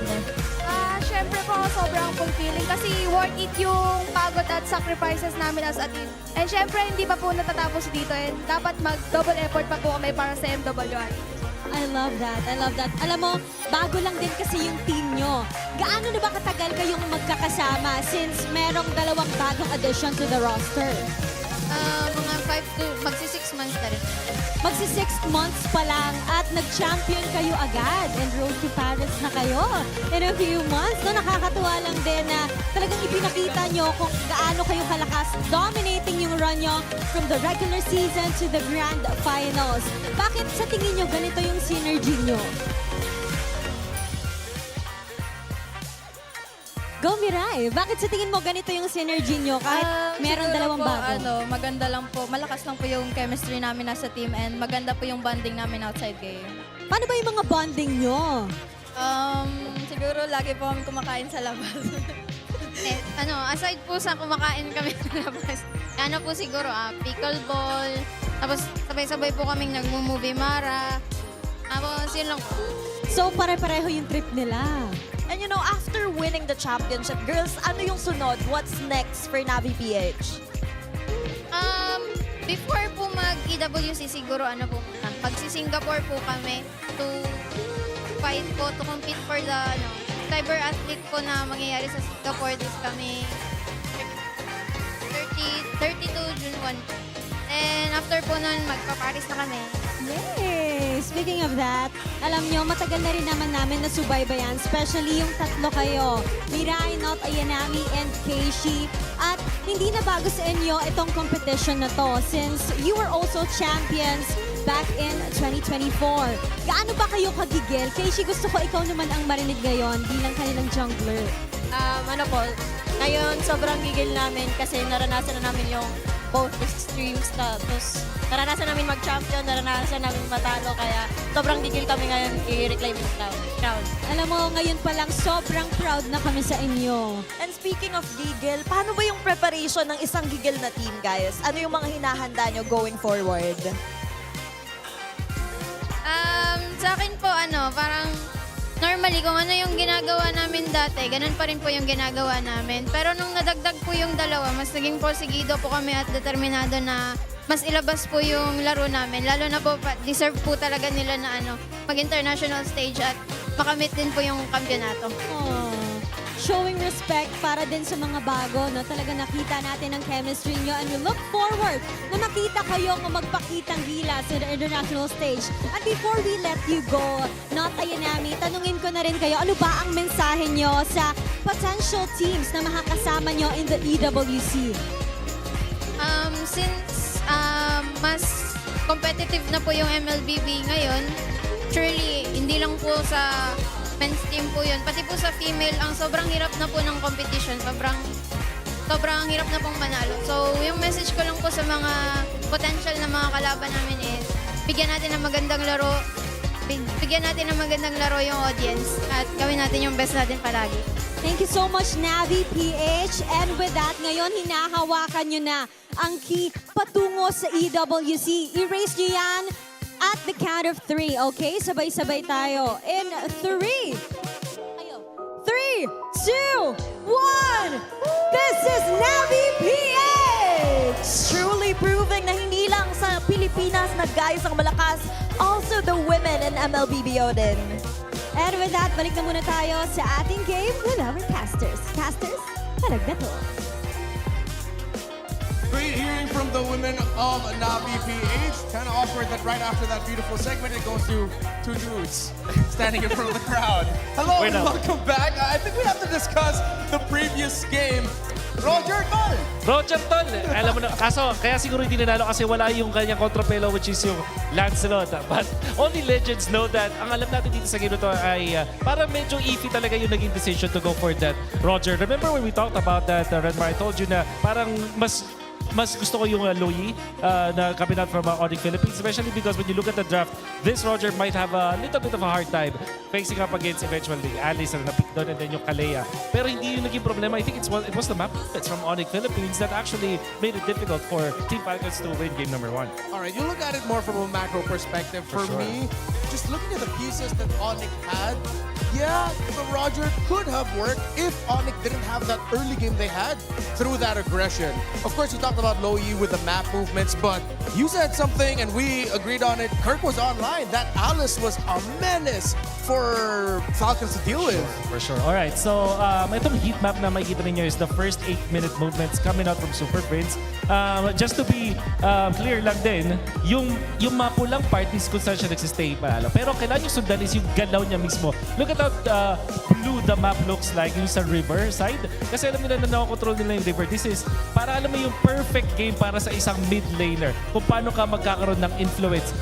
Syempre po, sobrang fulfilling kasi worth it yung pagod at sacrifices namin as a team. And syempre, hindi pa po natatapos dito and dapat mag-double effort pa po kami para sa MWI. I love that. I love that. Alam mo, bago lang din kasi yung team nyo. Gaano na ba katagal kayong magkakasama since merong dalawang bagong addition to the roster? Mga 5 to magsi-6 months na rin. Magsi-6 months pa lang at nag-champion kayo agad and road to Paris na kayo in a few months. No, nakakatuwa lang din na talagang ipinakita nyo kung gaano kayo kalakas dominating yung run nyo from the regular season to the grand finals. Bakit sa tingin nyo ganito yung synergy nyo? Go Mirai! Bakit sa tingin mo ganito yung synergy nyo kahit meron dalawang bago? Maganda lang po. Malakas lang po yung chemistry namin nasa team and maganda po yung bonding namin outside game. Paano ba yung mga bonding nyo? Siguro lagi po kami kumakain sa labas. Aside po sa kumakain kami sa labas, po siguro, pickleball, tapos sabay-sabay po kaming nag-movie mara. Tapos yun lang po. So pare-pareho yung trip nila. And you know, after winning the championship, girls, ano yung sunod? What's next for Navi PH? Before po mag-EWC, siguro magsi-Singapore po kami to fight po, to compete for the cyber athlete po na mangyayari sa Singapore this coming 32 June 1. And after po nun, magpa-Paris na kami. Yay! Speaking of that, alam nyo, matagal na rin naman namin nasubaybayan, especially yung tatlo kayo, Mirai, Not Ayanami, and Keishi. At hindi na bago sa inyo itong competition na to since you were also champions back in 2024. Gaano ba kayo kagigil? Keishi, gusto ko ikaw naman ang marinig ngayon bilang kanilang jungler. Ngayon, sobrang gigil namin kasi naranasan na namin yung both extremes. Tapos naranasan namin mag-champion, naranasan namin matalo. Kaya sobrang gigil kami ngayon i-reclaim yung crown. Alam mo, ngayon pa lang sobrang proud na kami sa inyo. And speaking of gigil, paano ba yung preparation ng isang gigil na team, guys? Ano yung mga hinahanda nyo going forward? Sa akin po, parang normally, kung ano yung ginagawa namin dati, ganun pa rin po yung ginagawa namin. Pero nung nadagdag po yung dalawa, mas naging porsigido po kami at determinado na mas ilabas po yung laro namin. Lalo na po, deserve po talaga nila na mag-international stage at makamit din po yung kampyonato. Showing respect para din sa mga bago, no? Talaga nakita natin ang chemistry nyo and we look forward na makita kayong magpakitang gila sa the international stage. And before we let you go, Not Ayanami, tanungin ko na rin kayo, ano ba ang mensahe nyo sa potential teams na makakasama nyo in the EWC? Since mas competitive na po yung MLBB ngayon, surely hindi lang po sa men's team po yun. Pati po sa female, ang sobrang hirap na po ng competition. Sobrang hirap na pong manalo. So, yung message ko lang po sa mga potential na mga kalaban namin is bigyan natin ng magandang laro. Bigyan natin ng magandang laro yung audience at gawin natin yung best natin palagi. Thank you so much, Navi PH. And with that, ngayon hinahawakan nyo na ang key patungo sa EWC. I-raise nyo yan at the count of 3, okay? Sabay-sabay tayo. In 3, 3, 2, 1! This is Navi PH! Truly proving na hindi lang sa Pilipinas na guys ang malakas, also the women in MLBBO din. And with that, balik na muna tayo sa ating game with our casters. Casters, palag na to. Great hearing from the women of Navi PH. Kind of awkward that right after that beautiful segment, it goes to two dudes standing in front of the crowd. Hello and welcome back. I think we have to discuss the previous game. Roger Tol! Roger Tol! Alam mo na, kaso kaya siguro hindi nanalo kasi wala yung kanyang kontrapelo which is yung Lancelot. But only legends know that ang alam natin dito sa game na to ay parang medyo iffy talaga yung naging decision to go for that, Roger. Remember when we talked about that, Redmar, I told you na parang mas gusto ko yung Loyi na coming out from ONIC Philippines, especially because when you look at the draft, this Roger might have a little bit of a hard time facing up against eventually Alice na napick doon and then yung Kalea. Pero hindi yung naging problema. I think it was the map movements from ONIC Philippines that actually made it difficult for Team Falcons to win game number 1. All right, you look at it more from a macro perspective. For me, just looking at the pieces that ONIC had, yeah, the Roger could have worked if ONIC didn't have that early game they had through that aggression. Of course, you talked about Loyi with the map movements, but you said something and we agreed on it. Kirk was online. That Alice was a menace for Falcons to deal with. For sure. All right, so itong heat map na makikita ninyo is the first 8-minute movements coming out from Super Prince. Just to be clear lang din, yung mapulang part is kung saan siya nagsistay palalo. Pero kailangan yung sundan is yung galaw niya mismo. Look at how blue the map looks like yung sa river side. Kasi alam nila na nakokontrol nila yung river. This is, para alam mo yung perfect game para sa isang mid laner. Kung paano ka magkakaroon ng influence.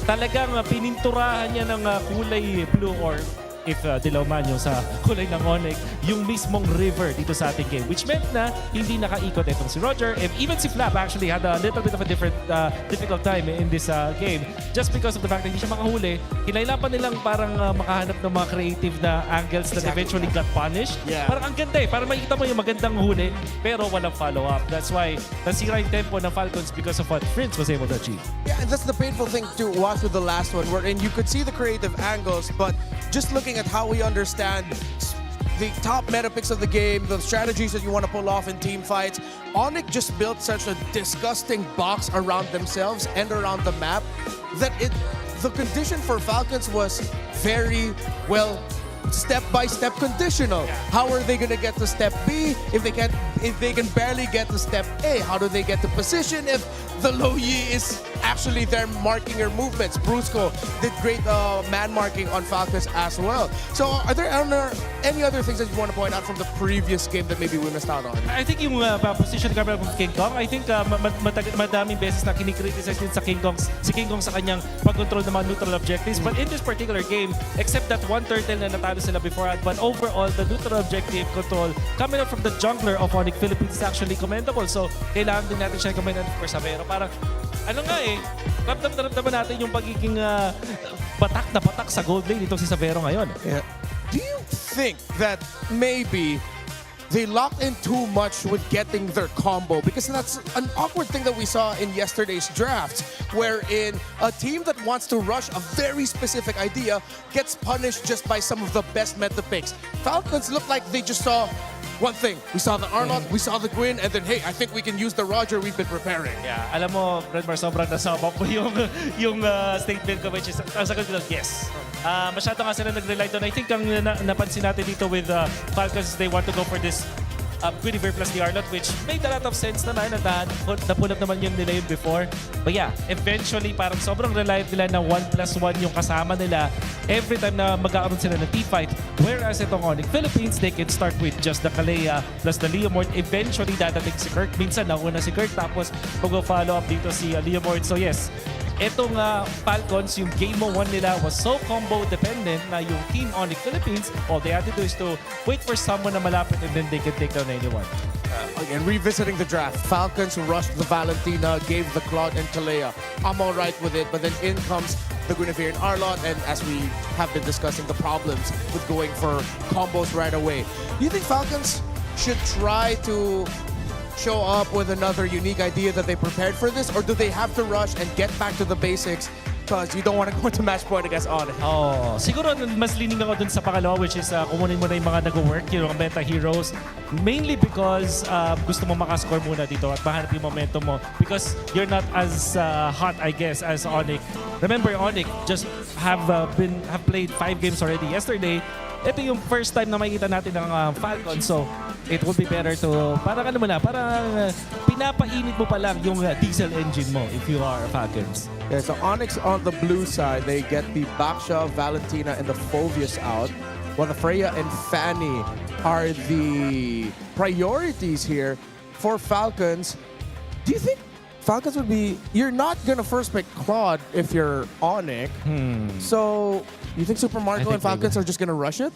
Talagang pininturahan niya ng kulay blue or if dilaw man yung sa kulay ng ONIC, yung mismong river dito sa ating game. Which meant na hindi nakaikot itong si Roger. And even si Flap actually had a little bit of a difficult time in this game. Just because of the fact na hindi siya makahuli, kinailangan nilang parang makahanap ng mga creative na angles that eventually got punished. Yeah. Parang ang ganda eh. Parang makikita mo yung magandang huli, pero walang follow-up. That's why nasira yung tempo ng Falcons because of what Prince was able to achieve. Yeah, and that's the painful thing to watch with the last one, wherein you could see the creative angles, but just looking at how we understand the top meta picks of the game, the strategies that you want to pull off in team fights, ONIC just built such a disgusting box around themselves and around the map that the condition for Falcons was very, well, step-by-step conditional. How are they going to get to step B if they can barely get to step A? How do they get to position if the Loyi is actually there marking your movements. Brusco did great man marking on Falcons as well. So are there any other things that you want to point out from the previous game that maybe we missed out on? I think yung position camera of King Kong, I think madaming beses na kinikriticize din sa King Kong, si King Kong sa kanyang pag-control ng mga neutral objectives. But in this particular game, except that one turtle na natalo sila beforehand, but overall, the neutral objective control coming out from the jungler of ONIC Philippines is actually commendable. So, kailangan din natin siya commend for Savero. Parang, ano nga eh, ramdam natin yung pagiging batak na batak sa gold lane itong si Savero ngayon. Yeah. Do you think that maybe they locked in too much with getting their combo? Because that's an awkward thing that we saw in yesterday's drafts, wherein a team that wants to rush a very specific idea gets punished just by some of the best meta picks. Falcons look like they just saw one thing. We saw the Arnold, we saw the Gwyn, and then, hey, I think we can use the Roger we've been preparing. Yeah, alam mo, Redmar, sobrang nasabak ko yung statement ko, which is, ang sagot ko, yes. Masyado nga sila nag-rely doon. I think ang napansin natin dito with Falcons, they want to go for this Guinevere plus the Arnold, which made a lot of sense naman at na-pull up naman yung nila yun before. But yeah, eventually parang sobrang reliant nila na 1+1 yung kasama nila every time na magkakaroon sila ng teamfight. Whereas itong ONIC Philippines, they can start with just the Kalea plus the Leomord. Eventually dadating si Kirk. Minsan nauna si Kirk tapos mag-follow up dito si Leomord. So yes, itong Falcons, yung game mo 1 nila was so combo dependent na yung team ONIC Philippines, all they had to do is to wait for someone na malapit and then they can take down anyone. Again, revisiting the draft, Falcons rushed the Valentina, gave the Claude and Kalea. I'm all right with it, but then in comes the Guinevere and Arlot, and as we have been discussing, the problems with going for combos right away. Do you think Falcons should try to show up with another unique idea that they prepared for this, or do they have to rush and get back to the basics because you don't want to go to match point against ONIC? Oh, siguro mas leaning ako dun sa pangalawa, which is kumunin mo na yung mga nag-work, yung meta heroes. Mainly because gusto mo makascore muna dito at mahanap yung momentum mo because you're not as hot, I guess, as ONIC. Remember, ONIC just have played 5 games already yesterday. Ito yung first time na makikita natin ng Falcons. So, it would be better to, parang ano mo na, parang pinapainit mo pa lang yung diesel engine mo if you are Falcons. Yeah, so Onyx on the blue side, they get the Baksha, Valentina, and the Phobius out. While the Freya and Fanny are the priorities here for Falcons. Do you think Falcons would be... You're not going to first pick Claude if you're ONIC. So, you think Super Marco and Falcons are just going to rush it?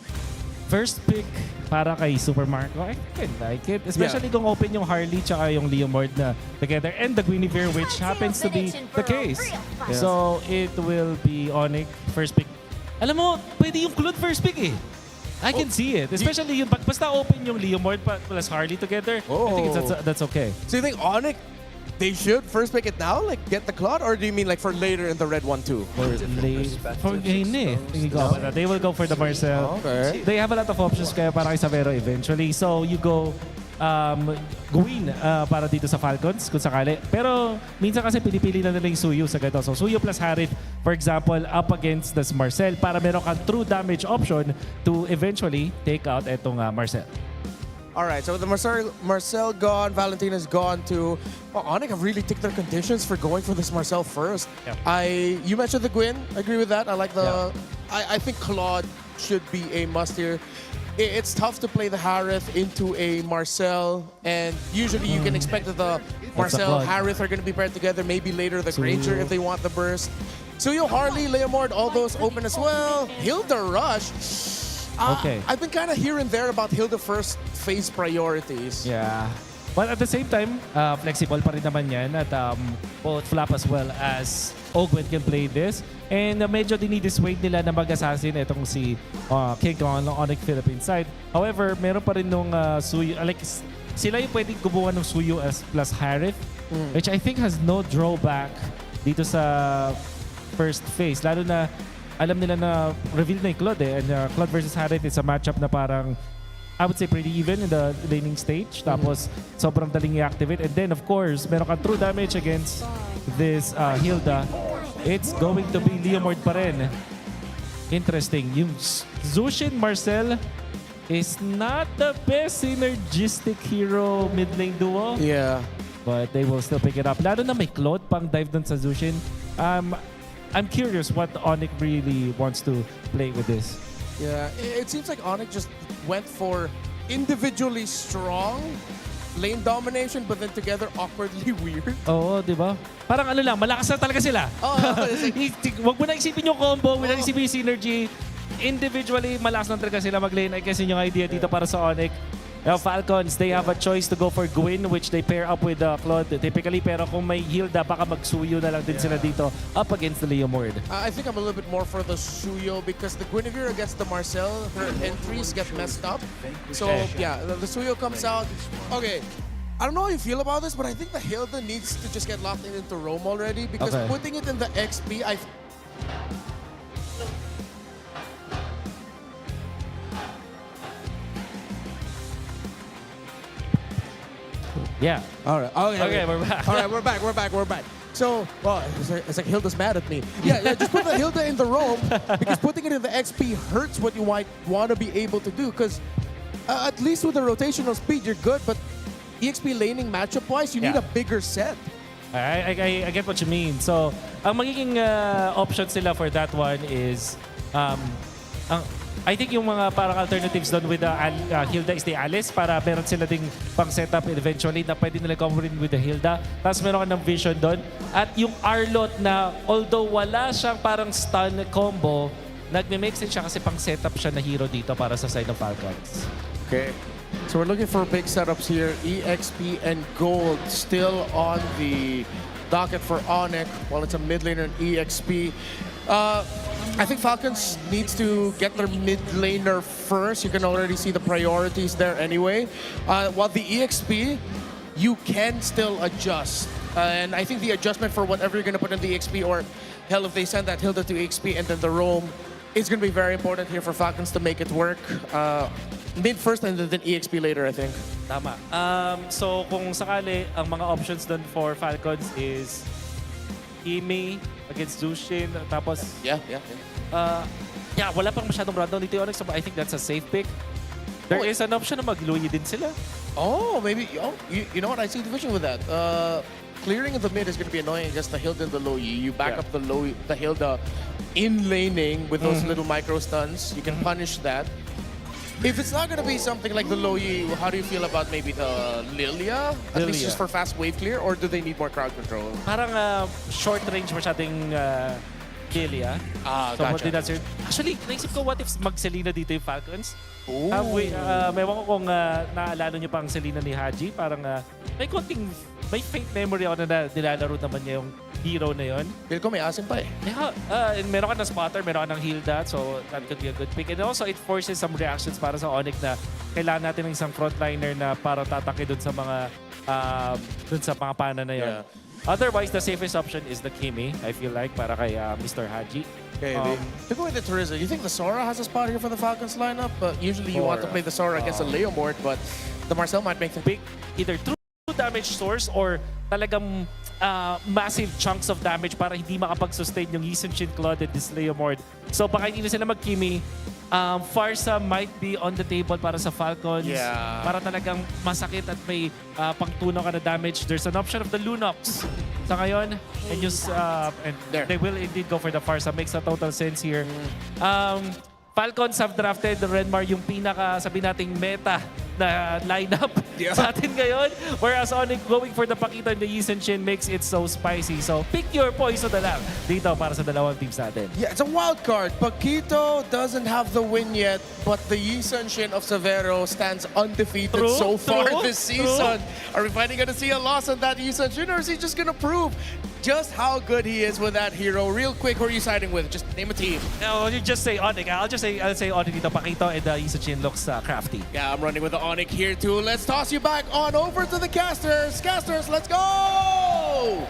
First pick para kay Super Marco, I can like it. Especially kung open yung Harley tsaka yung Leomord na together and the Guinevere, which happens to be the case. Yeah. So, it will be ONIC first pick. Alam mo, pwede yung Claude first pick eh. I can see it. Especially yung basta open yung Leomord plus Harley together. I think that's okay. So you think ONIC, they should first pick it now, like get the Claude, or do you mean like for later in the red one too? They will go for the Marcel. Okay. They have a lot of options kaya para kay Savero eventually. So you go Gwyn para dito sa Falcons kung sakali. Pero minsan kasi pinipili na nila yung Suyu sa ganito. So Suyu plus Harith, for example, up against this Marcel para meron kang true damage option to eventually take out etong Marcel. All right, so the Marcel gone, Valentina's gone too. Well, ONIC have really ticked their conditions for going for this Marcel first. Yep. You mentioned the Gwyn. I agree with that. I like the. I think Claude should be a must here. It's tough to play the Harith into a Marcel, and usually you can expect that the Marcel Harith are going to be paired together. Maybe later the Granger if they want the burst. Suyo, Harley, Leomord, all those open as well. Hilda Rush. Okay. I've been kind of here and there about Hilda first phase priorities. Yeah. But at the same time, flexible pa rin naman yan at both Flap as well as Ogwen can play this. And medyo dinidissuade nila na mag-assassin itong si King Kong ng ONIC Philippines side. However, meron pa rin nung Suyu, like sila yung pwedeng gumawa ng Suyu as plus Harith, which I think has no drawback dito sa first phase. Lalo na alam nila na reveal na yung Claude and Claude versus Harith is a matchup na parang I would say pretty even in the laning stage. Tapos sobrang daling i-activate. And then of course, meron kang true damage against this Hilda. It's going to be Leomord pa rin. Interesting. Yung Zushin Marcel is not the best synergistic hero mid lane duo. Yeah. but they will still pick it up. Lalo na may Claude pang dive dun sa Zushin. I'm curious what ONIC really wants to play with this. Yeah, it seems like ONIC just went for individually strong lane domination, but then together awkwardly weird. Oo, di ba? Parang ano lang, malakas na talaga sila. Huwag mo na isipin yung combo, huwag mo na isipin yung synergy. Individually, malakas na talaga sila mag-lane. I guess yun yung idea dito para sa ONIC. Now, Falcons, they have a choice to go for Gwyn, which they pair up with Claude typically. Pero kung may Hilda, baka mag-suyo na lang din sila dito up against the Leomord. I think I'm a little bit more for the Suyo because the Guinevere against the Marcel, her entries get messed up. So, yeah, the Suyo comes out. Okay, I don't know how you feel about this, but I think the Hilda needs to just get locked into Rome already because putting it in the XP, Yeah. All right. Okay, we're back. All right, we're back. So, well, it's like Hilda's mad at me. Yeah, just put the Hilda in the Rome because putting it in the XP hurts what you might want to be able to do because at least with the rotational speed, you're good, but EXP laning matchup-wise, you need a bigger set. I get what you mean. So, ang magiging option sila for that one is I think yung mga parang alternatives doon with Hilda is the Alice para meron sila ding pang setup eventually na pwede nila combine with the Hilda. Tapos meron ka ng vision doon. At yung Arlot na although wala siyang parang stun combo, nagme-make sense siya kasi pang setup siya na hero dito para sa side ng Falcons. Okay. So we're looking for big setups here. EXP and Gold still on the docket for ONIC while it's a mid laner and EXP. I think Falcons needs to get their mid laner first. You can already see the priorities there anyway. While the EXP, you can still adjust. And I think the adjustment for whatever you're going to put in the EXP, or hell, if they send that Hilda to EXP and then the Roam, is going to be very important here for Falcons to make it work. Mid first and then EXP later, I think. Tama. So kung sakali, ang mga options doon for Falcons is Imi against Zushin, tapos wala pang masyadong rundown dito yung ONIC, so I think that's a safe pick. There is an option na mag-Luyi din sila. Oh, maybe. Oh, you know what? I see the vision with that. Clearing in the mid is going to be annoying against the Hilda and the Luyi. You back up the Hilda in laning with those little micro stuns. You can punish that. If it's not going to be something like the Luyi, how do you feel about maybe the Lilia? At least just for fast wave clear, or do they need more crowd control? Parang short range masyadong Lilia. Gotcha. Actually, naisip ko what if mag-Selena dito yung Falcons? Mewan ko kung naalala niyo pa ang Selena ni Haji. Parang may faint memory ako na nilalaro naman niya yung hero na yon. Feel ko may asim pa eh. Yeah, and meron ka ng spotter, meron ka ng Hilda, so that could be a good pick. And also, it forces some reactions para sa ONIC na kailangan natin ng isang frontliner na para tatake dun sa mga pana na yon. Otherwise, the safest option is the Kimi, I feel like, para kay Mr. Haji. Okay, to go with the Teresa, you think the Sora has a spot here for the Falcons lineup? Usually you want to play the Sora against a Leomord, but the Marcel might make the pick either true damage source or talagang massive chunks of damage para hindi makapag-sustain yung Yi Sun-shin, Claude, and this Leomord. So baka hindi na sila mag-Kimi. Farsa might be on the table para sa Falcons. Para talagang masakit at may pangtunaw ka na damage. There's an option of the Lunox. Sa ngayon, and they will indeed go for the Farsa. Makes a total sense here. Falcons have drafted the Renmar, yung pinaka, sabi nating meta na lineup sa atin ngayon. Whereas ONIC going for the Pakita and the Yi Sun-shin makes it so spicy. So pick your poison na lang dito para sa dalawang teams natin. Yeah, it's a wild card. Pakito doesn't have the win yet, but the Yi Sun-shin of Severo stands undefeated so far this season. Are we finally going to see a loss on that Yi Sun-shin, or is he just going to prove just how good he is with that hero? Real quick, who are you siding with? Just name a team. No, you just say ONIC. I'll say ONIC dito. Pakito and Yi Sun-shin looks crafty. Yeah, I'm running with the ONIC here too. Let's toss you back on over to the casters. Casters, let's go!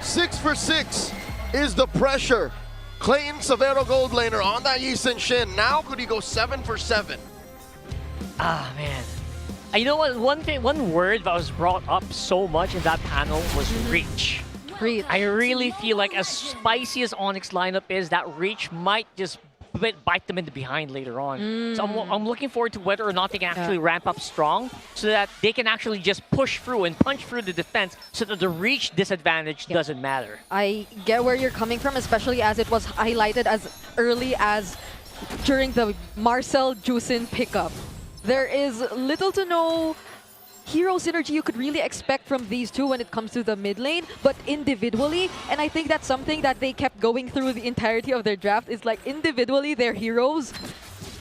6 for 6 is the pressure. Clayton Severo gold laner on that Yi Sun-shin. Now could he go 7 for 7? Ah, man. You know what? One word that was brought up so much in that panel was reach. Reach. I really feel like as spicy as ONIC's lineup is, that reach might just bite them in the behind later on. So I'm looking forward to whether or not they can actually ramp up strong so that they can actually just push through and punch through the defense so that the reach disadvantage doesn't matter. I get where you're coming from, especially as it was highlighted as early as during the Marcel Juicin pickup. There is little to no hero synergy you could really expect from these two when it comes to the mid lane, but individually, and I think that's something that they kept going through the entirety of their draft, is like individually their heroes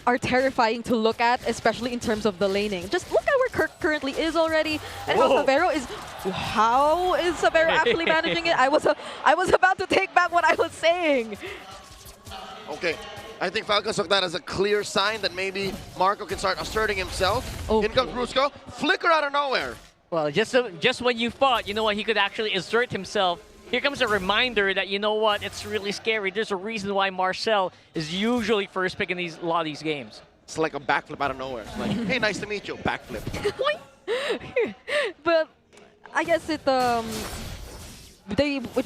are terrifying to look at, especially in terms of the laning. Just look at where Kirk currently is already, and how Savero is. How is Savero actually managing it? I was about to take back what I was saying. Okay. I think Falcons took that as a clear sign that maybe Marco can start asserting himself. In comes Brusco. Flicker out of nowhere. Well, just when you thought, you know what, he could actually assert himself, here comes a reminder that, you know what, it's really scary. There's a reason why Marcel is usually first pick in a lot of these games. It's like a backflip out of nowhere. It's like, hey, nice to meet you. Backflip. But I guess it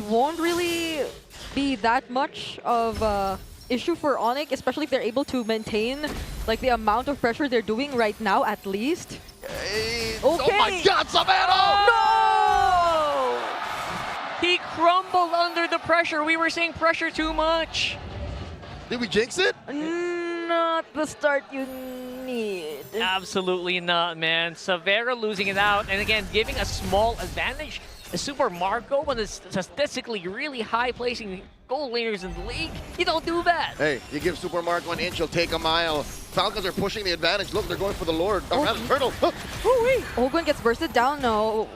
won't really be that much of issue for ONIC, especially if they're able to maintain like the amount of pressure they're doing right now, at least. Okay. Oh my God, Savero! No! He crumbled under the pressure. We were saying pressure too much. Did we jinx it? Not the start you need. Absolutely not, man. Savero losing it out, and again, giving a small advantage. Super Marco, one of the statistically really high placing gold laners in the league. You don't do that. Hey, you give Super Marco an inch, he'll take a mile. Falcons are pushing the advantage. Look, they're going for the Lord. Or rather, Turtle. Ogwen gets bursted down. No.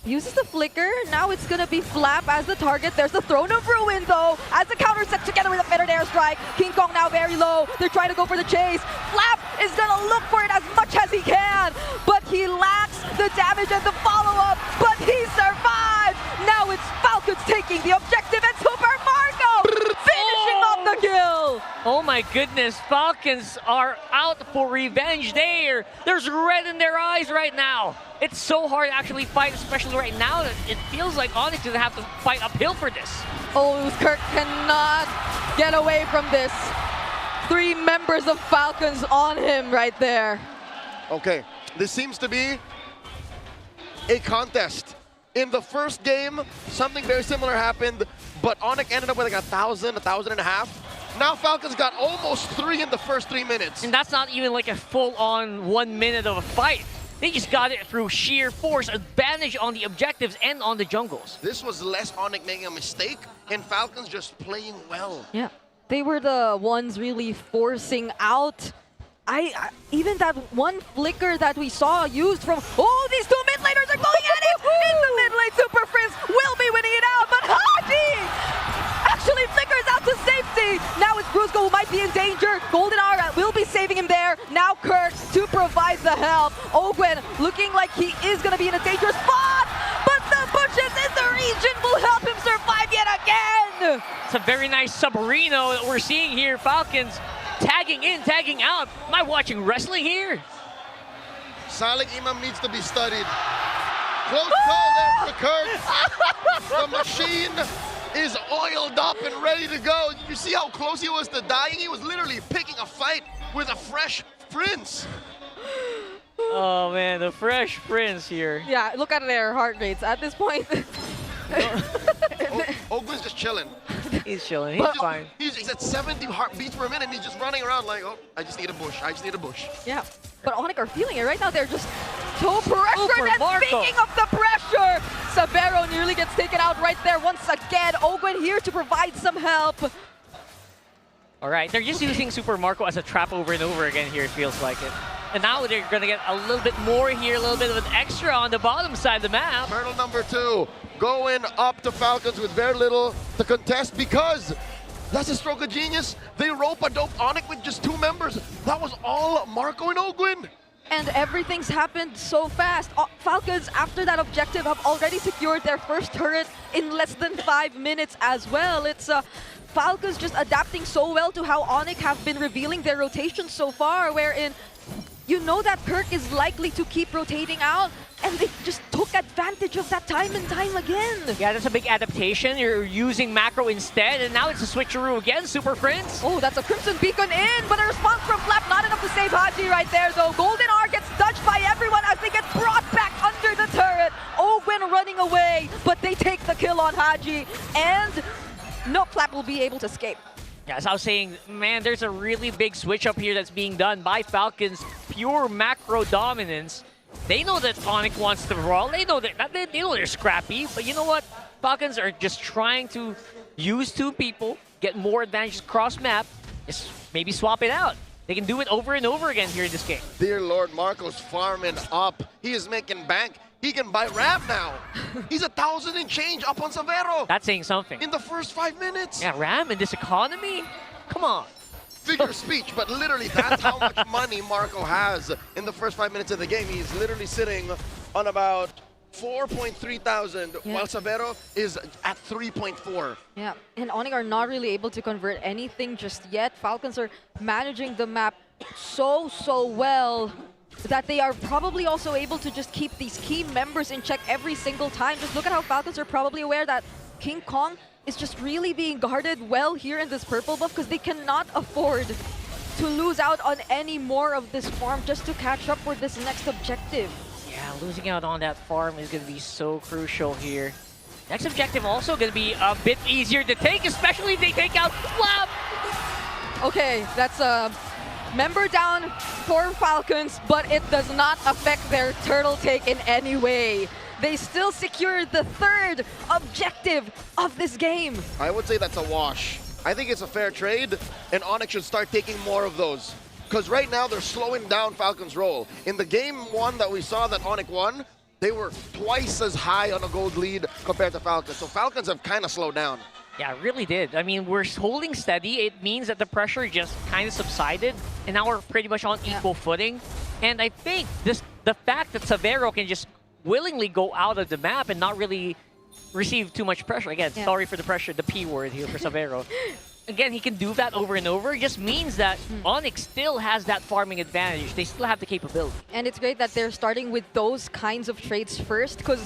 Uses the flicker. Now it's going to be Flap as the target. There's the Throne of Ruin, though, as the counter set together with a fettered airstrike. King Kong now very low. They're trying to go for the chase. Flap is going to look for it as much as he can, but he lacks the damage and the follow-up, but he survived. Now it's Falcons taking the objective, and Super Marco finishing off the kill. Oh my goodness, Falcons are out for revenge there. There's red in their eyes right now. It's so hard to actually fight, especially right now. It feels like ONIC doesn't have to fight uphill for this. Oh, Kirk cannot get away from this. 3 members of Falcons on him right there. Okay, this seems to be a contest. In the first game, something very similar happened, but ONIC ended up with like 1,000, 1,500. Now Falcons got almost 3 in the first 3 minutes. And that's not even like a full-on 1 minute of a fight. They just got it through sheer force, advantage on the objectives and on the jungles. This was less ONIC making a mistake and Falcons just playing well. Yeah, they were the ones really forcing out. Even that one flicker that we saw used from, these 2 mid laners are going at it! In the mid lane, Super Frizz will be winning it out, but Haji actually flickers out to safety. Now it's Brusco who might be in danger. Golden Aura will be saving him there. Now Kirk to provide the help. Ogwen looking like he is going to be in a dangerous spot, but the bushes in the region will help him survive yet again. It's a very nice submarino that we're seeing here. Falcons tagging in, tagging out. Am I watching wrestling here? Salik Imam needs to be studied. Close call there for Kirk. The machine is oiled up and ready to go. You see how close he was to dying? He was literally picking a fight with a fresh prince. Oh man, the fresh prince here. Yeah, look at their heart rates at this point. Ogwen's just chilling. He's chilling, he's fine. He's at 70 heartbeats per minute and he's just running around like, I just need a bush, I just need a bush. Yeah, but ONIC are feeling it right now. They're just so pressured. And Marco. speaking of the pressure, Savero nearly gets taken out right there once again. Ogwen here to provide some help. All right, they're just using Super Marco as a trap over and over again here, it feels like it. And now they're going to get a little bit more here, a little bit of an extra on the bottom side of the map. Turtle number 2 going up to Falcons with very little to contest because that's a stroke of genius. They rope a dope ONIC with just 2 members. That was all Marco and Ogwen. And everything's happened so fast. Falcons, after that objective, have already secured their first turret in less than 5 minutes as well. It's Falcons just adapting so well to how ONIC have been revealing their rotations so far, wherein you know that Kirk is likely to keep rotating out, and they just took advantage of that time and time again. Yeah, that's a big adaptation. You're using macro instead, and now it's a switcheroo again, Super Friends. Oh, that's a Crimson Beacon in, but a response from Flap, not enough to save Haji right there, though. Golden R gets dodged by everyone as they get brought back under the turret. Ogwen running away, but they take the kill on Haji, and no, Flap will be able to escape. Yeah, as I was saying, man, there's a really big switch up here that's being done by Falcons. Pure macro dominance. They know that ONIC wants to brawl. They know that they know they're scrappy, but you know what? Falcons are just trying to use two people, get more advantages cross map, just maybe swap it out. They can do it over and over again here in this game. Dear Lord, Marco's farming up. He is making bank. He can buy Ram now. He's 1,000 and change up on Savero. That's saying something. In the first 5 minutes. Yeah, Ram in this economy? Come on. Figure speech, but literally that's how much money Marco has in the first 5 minutes of the game. He's literally sitting on about 4.3 thousand, while Savero is at 3.4. Yeah, and ONIC are not really able to convert anything just yet. Falcons are managing the map so well that they are probably also able to just keep these key members in check every single time. Just look at how Falcons are probably aware that King Kong is just really being guarded well here in this purple buff because they cannot afford to lose out on any more of this farm just to catch up for this next objective. Yeah, losing out on that farm is going to be so crucial here. Next objective also going to be a bit easier to take, especially if they take out Flap. Okay, that's a member down for Falcons, but it does not affect their turtle take in any way. They still secured the third objective of this game. I would say that's a wash. I think it's a fair trade, and ONIC should start taking more of those. Because right now, they're slowing down Falcons' roll. In the game one that we saw that ONIC won, they were twice as high on a gold lead compared to Falcons. So Falcons have kind of slowed down. Yeah, it really did. I mean, we're holding steady. It means that the pressure just kind of subsided, and now we're pretty much on equal footing. And I think the fact that Savero can just willingly go out of the map and not really receive too much pressure. Again, sorry for the pressure, the P word here for Savero. Again, he can do that over and over. It just means that ONIC still has that farming advantage. They still have the capability. And it's great that they're starting with those kinds of trades first, because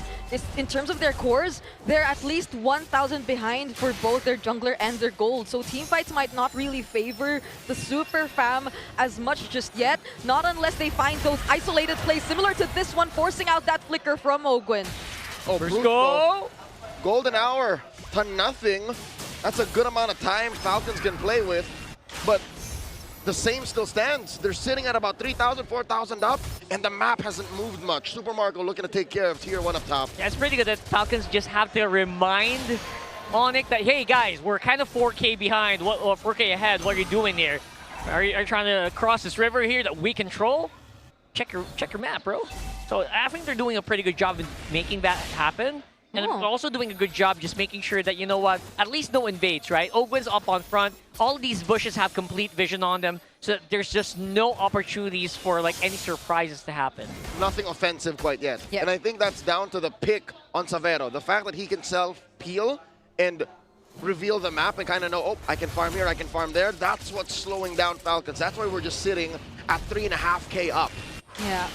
in terms of their cores, they're at least 1,000 behind for both their jungler and their gold. So team fights might not really favor the super fam as much just yet, not unless they find those isolated plays similar to this one, forcing out that flicker from Ogwen. Oh, first goal! Golden hour to nothing. That's a good amount of time Falcons can play with, but the same still stands. They're sitting at about 3,000, 4,000 up, and the map hasn't moved much. Super Marco looking to take care of tier 1 up top. Yeah, it's pretty good that Falcons just have to remind ONIC that, hey guys, we're kind of 4K behind, or 4K ahead. What are you doing there? Are you trying to cross this river here that we control? Check your map, bro. So I think they're doing a pretty good job in making that happen. And they're also doing a good job just making sure that, you know what, at least no invades, right? Ogwen's up on front. All of these bushes have complete vision on them, so that there's just no opportunities for like any surprises to happen. Nothing offensive quite yet. And I think that's down to the pick on Savero. The fact that he can self-peel and reveal the map and kind of know, oh, I can farm here, I can farm there. That's what's slowing down Falcons. That's why we're just sitting at 3.5K up. Yeah.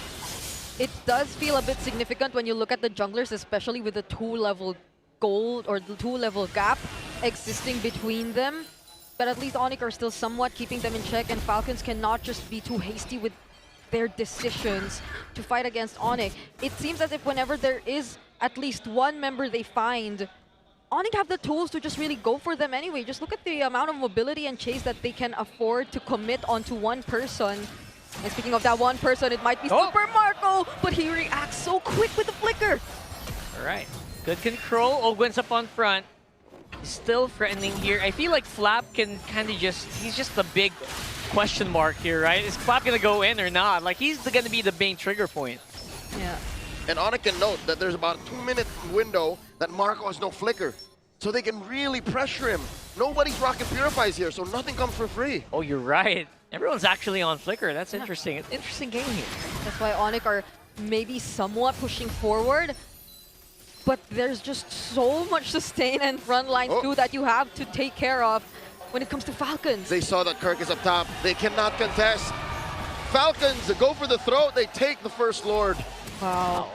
It does feel a bit significant when you look at the junglers, especially with the 2-level gold or the 2-level gap existing between them. But at least ONIC are still somewhat keeping them in check, and Falcons cannot just be too hasty with their decisions to fight against ONIC. It seems as if whenever there is at least one member they find, ONIC have the tools to just really go for them anyway. Just look at the amount of mobility and chase that they can afford to commit onto one person. And speaking of that one person, it might be Super Marco, but he reacts so quick with the flicker. All right, good control. Ogwen's up on front. He's still threatening here. I feel like Flap can kind of he's just a big question mark here, right? Is Flap gonna go in or not? Like, he's gonna be the main trigger point. Yeah. And ONIC can note that there's about a 2-minute window that Marco has no flicker. So they can really pressure him. Nobody's rocking Purifies here, so nothing comes for free. Oh, you're right. Everyone's actually on flicker. That's interesting. It's an interesting game here. That's why ONIC are maybe somewhat pushing forward. But there's just so much sustain and front lines too that you have to take care of when it comes to Falcons. They saw that Kirk is up top. They cannot contest. Falcons go for the throat. They take the first Lord. Wow.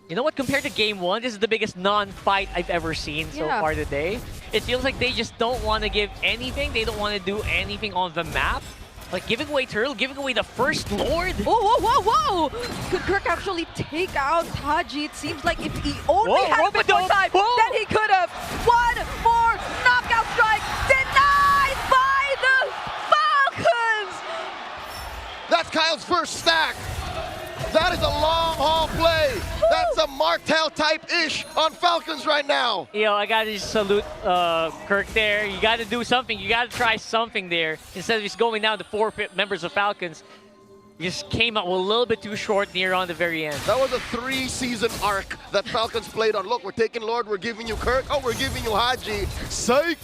You know what? Compared to game one, this is the biggest non-fight I've ever seen so far today. It feels like they just don't want to give anything. They don't want to do anything on the map. Like giving away Turtle, giving away the first Lord. Whoa, whoa, whoa, whoa! Could Kirk actually take out Haji? It seems like if he only had a bit more time, then he could have. One more knockout strike denied by the Falcons! That's Kyle's first stack. That is a long haul play. That's a Martel type-ish on Falcons right now. Yo, I gotta just salute Kirk there. You gotta do something. You gotta try something there. Instead of just going down to 4 members of Falcons, you just came out a little bit too short near on the very end. That was a 3-season arc that Falcons played on. Look, we're taking Lord, we're giving you Kirk. Oh, we're giving you Haji. Psych!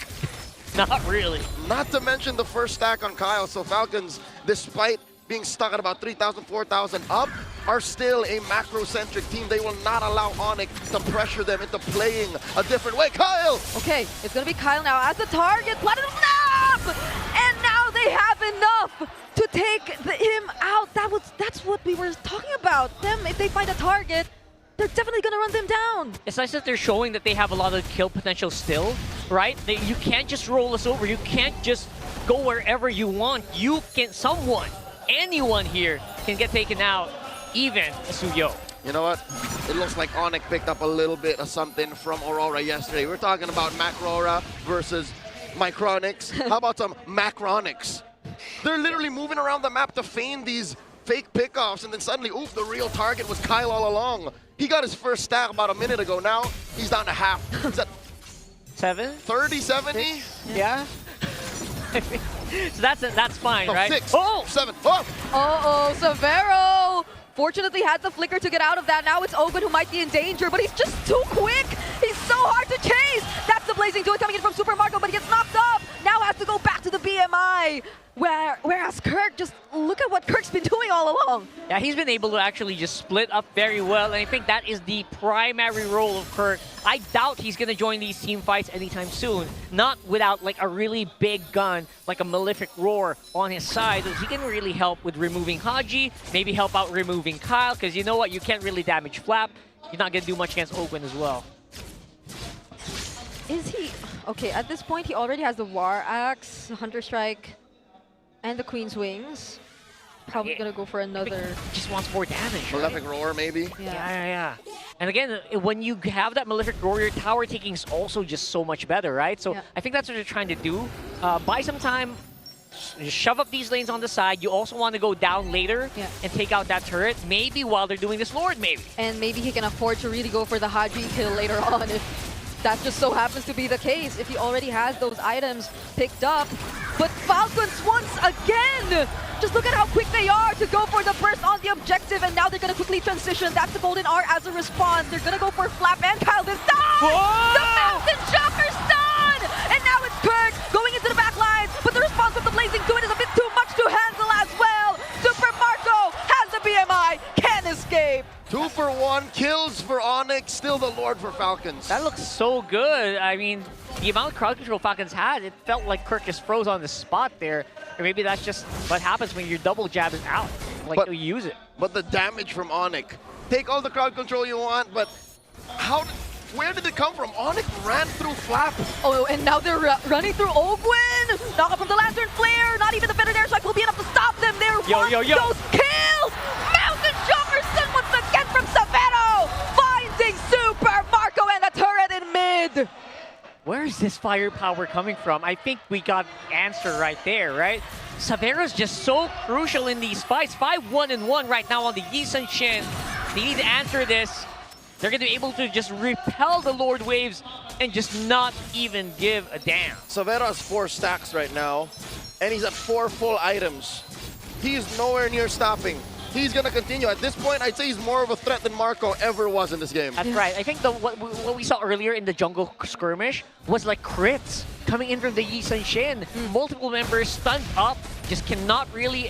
Not really. Not to mention the first stack on Kyle. So Falcons, despite being stuck at about 3,000, 4,000 up, are still a macro-centric team. They will not allow ONIC to pressure them into playing a different way. Kyle! Okay, it's gonna be Kyle now as the target. Platinum snap! And now they have enough to take him out. That's what we were talking about. Them, if they find a target, they're definitely gonna run them down. It's nice that they're showing that they have a lot of kill potential still, right? You can't just roll us over. You can't just go wherever you want. You can, anyone here can get taken out, even Suyo. You know what? It looks like ONIC picked up a little bit of something from Aurora yesterday. We're talking about Macrora versus Micronics. How about some Macronics? They're literally moving around the map to feign these fake pickoffs, and then suddenly, oof, the real target was Kyle all along. He got his first stack about a minute ago. Now he's down to half. He's at 30, 70? Yeah. So that's fine, no, right? 6, oh! 7, oh! Uh-oh, Severo! Fortunately had the flicker to get out of that. Now it's Ogun who might be in danger, but he's just too quick. He's so hard to chase. That's the Blazing Duet coming in from Super Marco, but he gets knocked up. Now has to go back to the BMI. Whereas Kirk, just look at what Kirk's been doing all along. Yeah, he's been able to actually just split up very well, and I think that is the primary role of Kirk. I doubt he's going to join these team fights anytime soon, not without like a really big gun, like a Malefic Roar on his side. He can really help with removing Haji, maybe help out removing Kyle, because you know what, you can't really damage Flap. You're not going to do much against Ogun as well. Is he... Okay, at this point, he already has the War Axe, Hunter Strike, and the Queen's Wings. Probably gonna go for another... Just wants more damage, Malefic Roar, maybe? Yeah. And again, when you have that Malefic Roar, your tower taking is also just so much better, right? So I think that's what they're trying to do. Buy some time, shove up these lanes on the side. You also want to go down later and take out that turret, maybe while they're doing this Lord, maybe. And maybe he can afford to really go for the Haji kill later on if that just so happens to be the case, if he already has those items picked up. But Falcons once again, just look at how quick they are to go for the burst on the objective, and now they're gonna quickly transition. That's the Golden R as a response. They're gonna go for Flap and Kyle this time. The Mountain Shocker's done! And now it's Kirk going into the back lines, but the response of the Blazing Duet is a bit too much to handle as well. Super Marco has the BMI, can't escape. 2 for 1 kills for ONIC, still the Lord for Falcons. That looks so good. I mean, the amount of crowd control Falcons had, it felt like Kirk just froze on the spot there. Or maybe that's just what happens when your double jab is out. Like, you use it. But the damage from ONIC. Take all the crowd control you want, but where did it come from? ONIC ran through Flap. Oh, and now they're running through Ogwin. Knock up from the Lantern Flare. Not even the Veteran Airstrike will be enough to stop them there. Those kills! Mountain Jumperson once again from Severo, finding Super Marco and a turret in mid. Where is this firepower coming from? I think we got the answer right there, right? Severo's just so crucial in these fights. 5-1-1 right now on the Yisun Shin. They need to answer this. They're going to be able to just repel the Lord Waves and just not even give a damn. Severo has 4 stacks right now, and he's at 4 full items. He's nowhere near stopping. He's going to continue. At this point, I'd say he's more of a threat than Marco ever was in this game. That's right. I think what we saw earlier in the jungle skirmish was like crits coming in from the Yisun Shin. Multiple members stunned up, just cannot really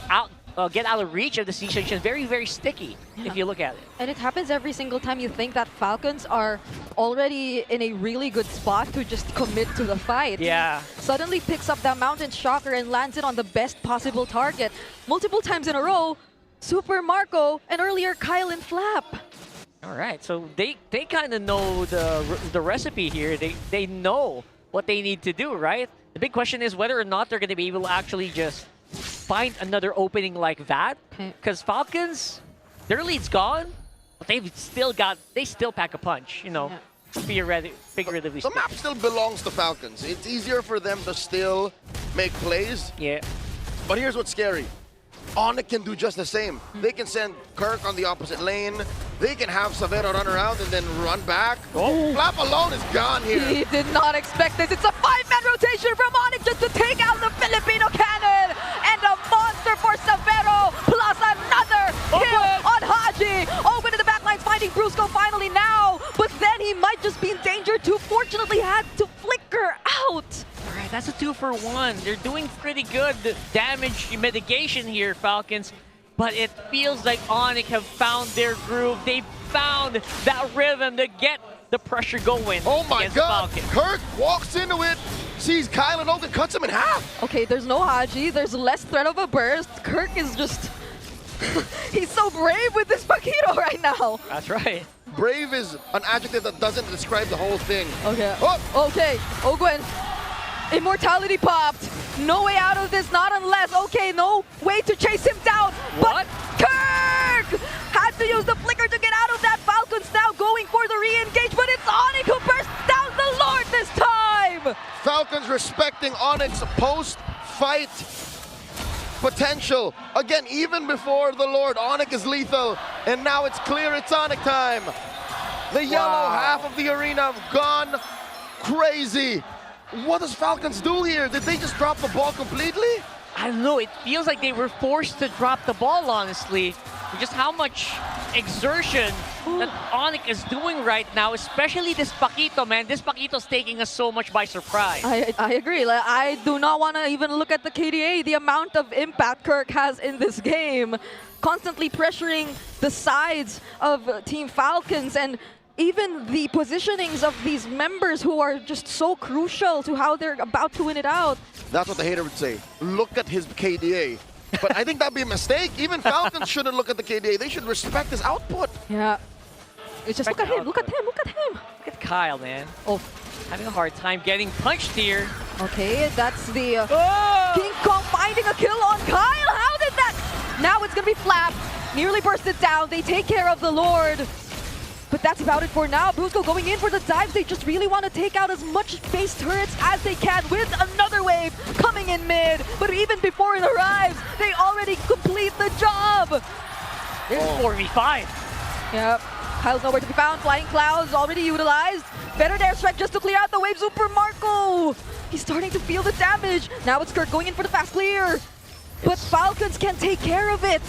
get out of reach of the Yisun Shin. Very, very sticky if you look at it. And it happens every single time you think that Falcons are already in a really good spot to just commit to the fight. Yeah. Suddenly picks up that Mountain Shocker and lands it on the best possible target. Multiple times in a row, Super Marco, and earlier Kyle and Flap. All right, so they kind of know the recipe here. They know what they need to do, right? The big question is whether or not they're going to be able to actually just find another opening like that. Because Falcons, their lead's gone, but they still pack a punch, you know, figuratively. The map still belongs to Falcons. It's easier for them to still make plays. Yeah. But here's what's scary. ONIC can do just the same. They can send Kirk on the opposite lane. They can have Savero run around and then run back. Flap alone is gone here. He did not expect this. It's a 5-man rotation from ONIC just to take out the Filipino cannon. And a monster for Savero, plus another kill on Haji. Open to the back lines, finding Brusco finally now. But then he might just be in danger too. Fortunately, had to flicker out. All right, that's a 2-for-1. They're doing pretty good damage mitigation here, Falcons. But it feels like ONIC have found their groove. They found that rhythm to get the pressure going. Oh my God! Kirk walks into it, sees Kyle and Ogun, cuts him in half. Okay, there's no Haji. There's less threat of a burst. Kirk is just... he's so brave with this Paquito right now. That's right. Brave is an adjective that doesn't describe the whole thing. Okay. Okay, Ogwen. Immortality popped. No way out of this, not unless, okay, no way to chase him down. What? But Kirk had to use the flicker to get out of that. Falcons now going for the re-engage, but it's ONIC who bursts down the Lord this time. Falcons respecting ONIC's post-fight potential. Again, even before the Lord, ONIC is lethal, and now it's clear it's ONIC time. The yellow half of the arena have gone crazy. What does Falcons do here? Did they just drop the ball completely? I don't know. It feels like they were forced to drop the ball, honestly. Just how much exertion that ONIC is doing right now, especially this Paquito, man. This Paquito's taking us so much by surprise. I agree. Like, I do not want to even look at the KDA, the amount of impact Kirk has in this game. Constantly pressuring the sides of Team Falcons, and even the positionings of these members who are just so crucial to how they're about to win it out. That's what the hater would say. Look at his KDA. But I think that'd be a mistake. Even Falcons shouldn't look at the KDA. They should respect his output. Yeah. It's just look at him, look at him, look at him. Look at Kyle, man. Oh, having a hard time getting punched here. Okay, that's the King Kong finding a kill on Kyle. How did that? Now it's going to be Flap. Nearly bursted down. They take care of the Lord. But that's about it for now. Brusco going in for the dives. They just really want to take out as much base turrets as they can with another wave coming in mid. But even before it arrives, they already complete the job. This is 4v5. Yep. Kyle's nowhere to be found. Flying Clouds already utilized. Better airstrike just to clear out the wave. Super Marco. He's starting to feel the damage. Now it's Kirk going in for the fast clear. But Falcons can take care of it.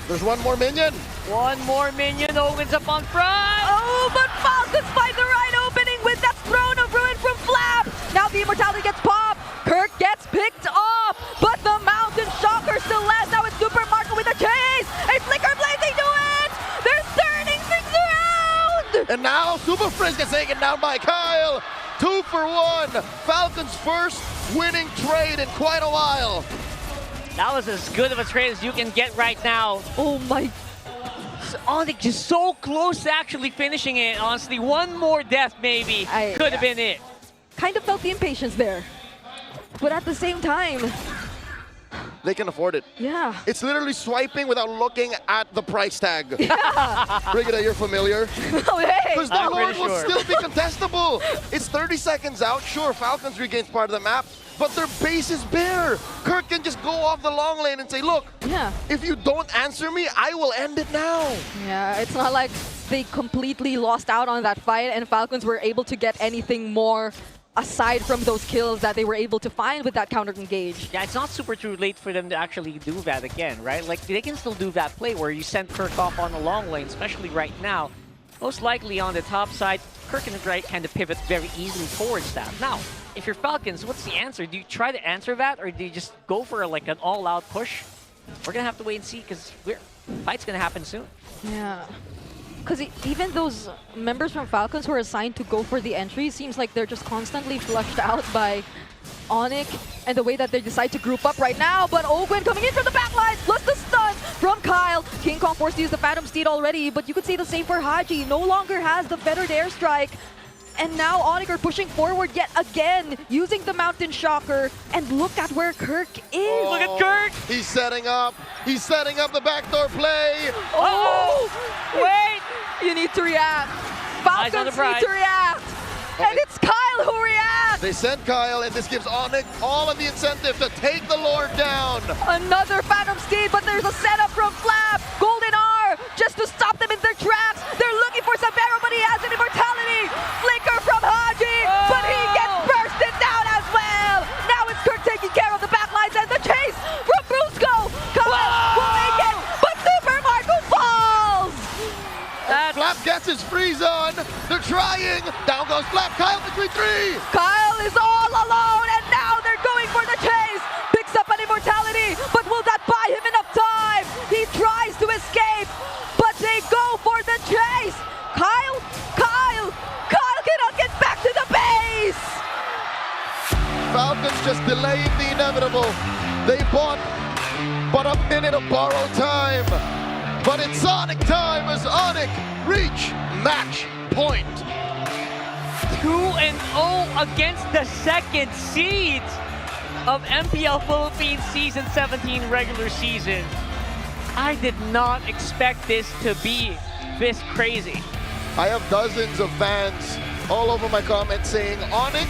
There's one more minion. One more minion opens up on front. Oh, but Falcons find the right opening with that Throne of Ruin from Flap. Now the immortality gets popped. Kirk gets picked off, but the Mountain Shocker still lasts. Now it's Super Marco with a chase. A Flicker Blade, they do it. They're turning things around. And now Super Frizz gets taken down by Kyle. 2-for-1. Falcons' first winning trade in quite a while. That was as good of a trade as you can get right now. Oh my. ONIC just so close to actually finishing it, honestly. One more death maybe could have been it. Kind of felt the impatience there. But at the same time, they can afford it. Yeah. It's literally swiping without looking at the price tag. Yeah. Brigida, you're familiar? Oh, hey. Because the Lord will still be contestable. It's 30 seconds out. Sure, Falcons regains part of the map, but their base is bare. Kirk can just go off the long lane and say, look, if you don't answer me, I will end it now. Yeah, it's not like they completely lost out on that fight and Falcons were able to get anything more aside from those kills that they were able to find with that counter engage. Yeah, it's not super too late for them to actually do that again, right? Like, they can still do that play where you send Kirk off on the long lane, especially right now. Most likely on the top side, Kirk and Wright kind of pivot very easily towards that. Now, if you're Falcons, what's the answer? Do you try to answer that, or do you just go for like an all-out push? We're gonna have to wait and see because fight's gonna happen soon. Yeah. Because even those members from Falcons who are assigned to go for the entry, seems like they're just constantly flushed out by ONIC and the way that they decide to group up right now. But Ogwen coming in from the backline, plus the stun from Kyle. King Kong forced to use the Phantom Steed already, but you could see the same for Haji. No longer has the feathered airstrike. And now ONIC are pushing forward yet again, using the Mountain Shocker. And look at where Kirk is. Look at Kirk. He's setting up. He's setting up the backdoor play. Oh, wait. You need to react. Falcons need to react. And it's Kyle who reacts. They sent Kyle, and this gives ONIC all of the incentive to take the Lord down. Another Phantom Steed, but there's a setup from Flap. Golden R, just to stop them in their tracks. They're looking for Sabero, but he has an immortality. Flicker from Haji, but he gets bursted down as well. Now it's Kirk taking care of the backlines and the chase from Brusco. Kyle will make it, but Super Marco falls. Flap gets his freeze on. They're trying. Down goes Flap. Kyle between 3. Kyle is all alone, and now they're going for the chase. Picks up an immortality, but will that buy him enough time? He tries to escape, but they go for the chase. Kyle cannot get back to the base. Falcons just delaying the inevitable. They bought but a minute of borrowed time. But it's ONIC time as ONIC reach match point. 2-0 against the second seeds of MPL Philippines Season 17 regular season. I did not expect this to be this crazy. I have dozens of fans all over my comments saying ONIC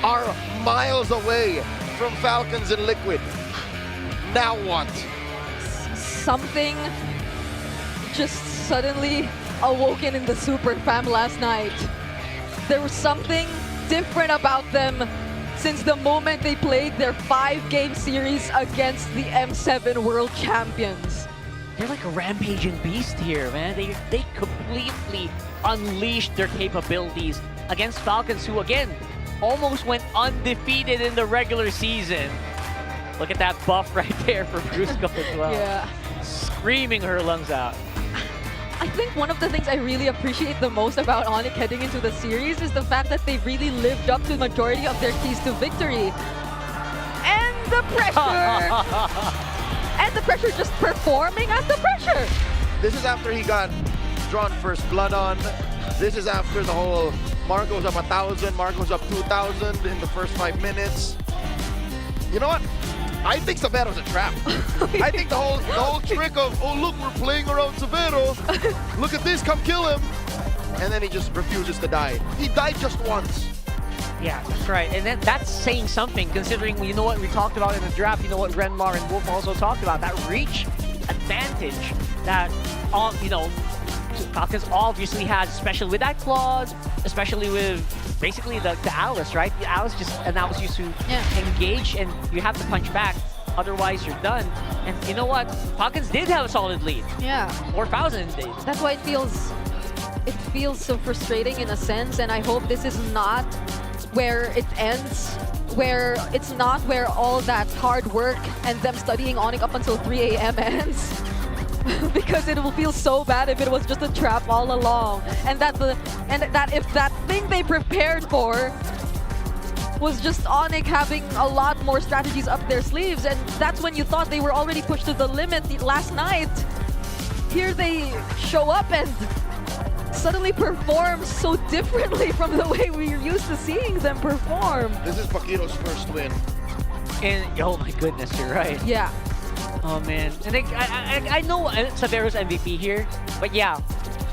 are miles away from Falcons and Liquid. Now what? Something just suddenly awoken in the Super Fam last night. There was something different about them since the moment they played their 5-game series against the M7 World Champions. They're like a rampaging beast here, man. They completely unleashed their capabilities against Falcons, who again almost went undefeated in the regular season. Look at that buff right there for Brusco as well. Yeah. Screaming her lungs out. I think one of the things I really appreciate the most about ONIC heading into the series is the fact that they really lived up to the majority of their keys to victory. And the pressure! And the pressure just performing as the pressure! This is after he got drawn first blood on. This is after the whole Marco's up 1,000, Marco's up 2,000 in the first 5 minutes. You know what? I think Savero's a trap. I think the whole trick of, oh look, we're playing around Severo. Look at this, come kill him. And then he just refuses to die. He died just once. Yeah, that's right. And that's saying something, considering, you know what we talked about in the draft, you know what Renmar and Wolf also talked about, that reach advantage that, you know, Falcons obviously has, especially with that clause, especially with basically the Alice, right? The Alice just allows you to engage and you have to punch back, otherwise you're done. And you know what? Falcons did have a solid lead. Yeah. 4,000 days. That's why it feels so frustrating in a sense, and I hope this is not where it ends, where it's not where all that hard work and them studying ONIC up until 3 a.m. ends. Because it will feel so bad if it was just a trap all along, and that if that thing they prepared for was just ONIC having a lot more strategies up their sleeves, and that's when you thought they were already pushed to the limit last night. Here they show up and suddenly perform so differently from the way we're used to seeing them perform. This is Paquiro's first win. And oh my goodness, you're right. Yeah. Oh man, and I know Savero's MVP here, but yeah,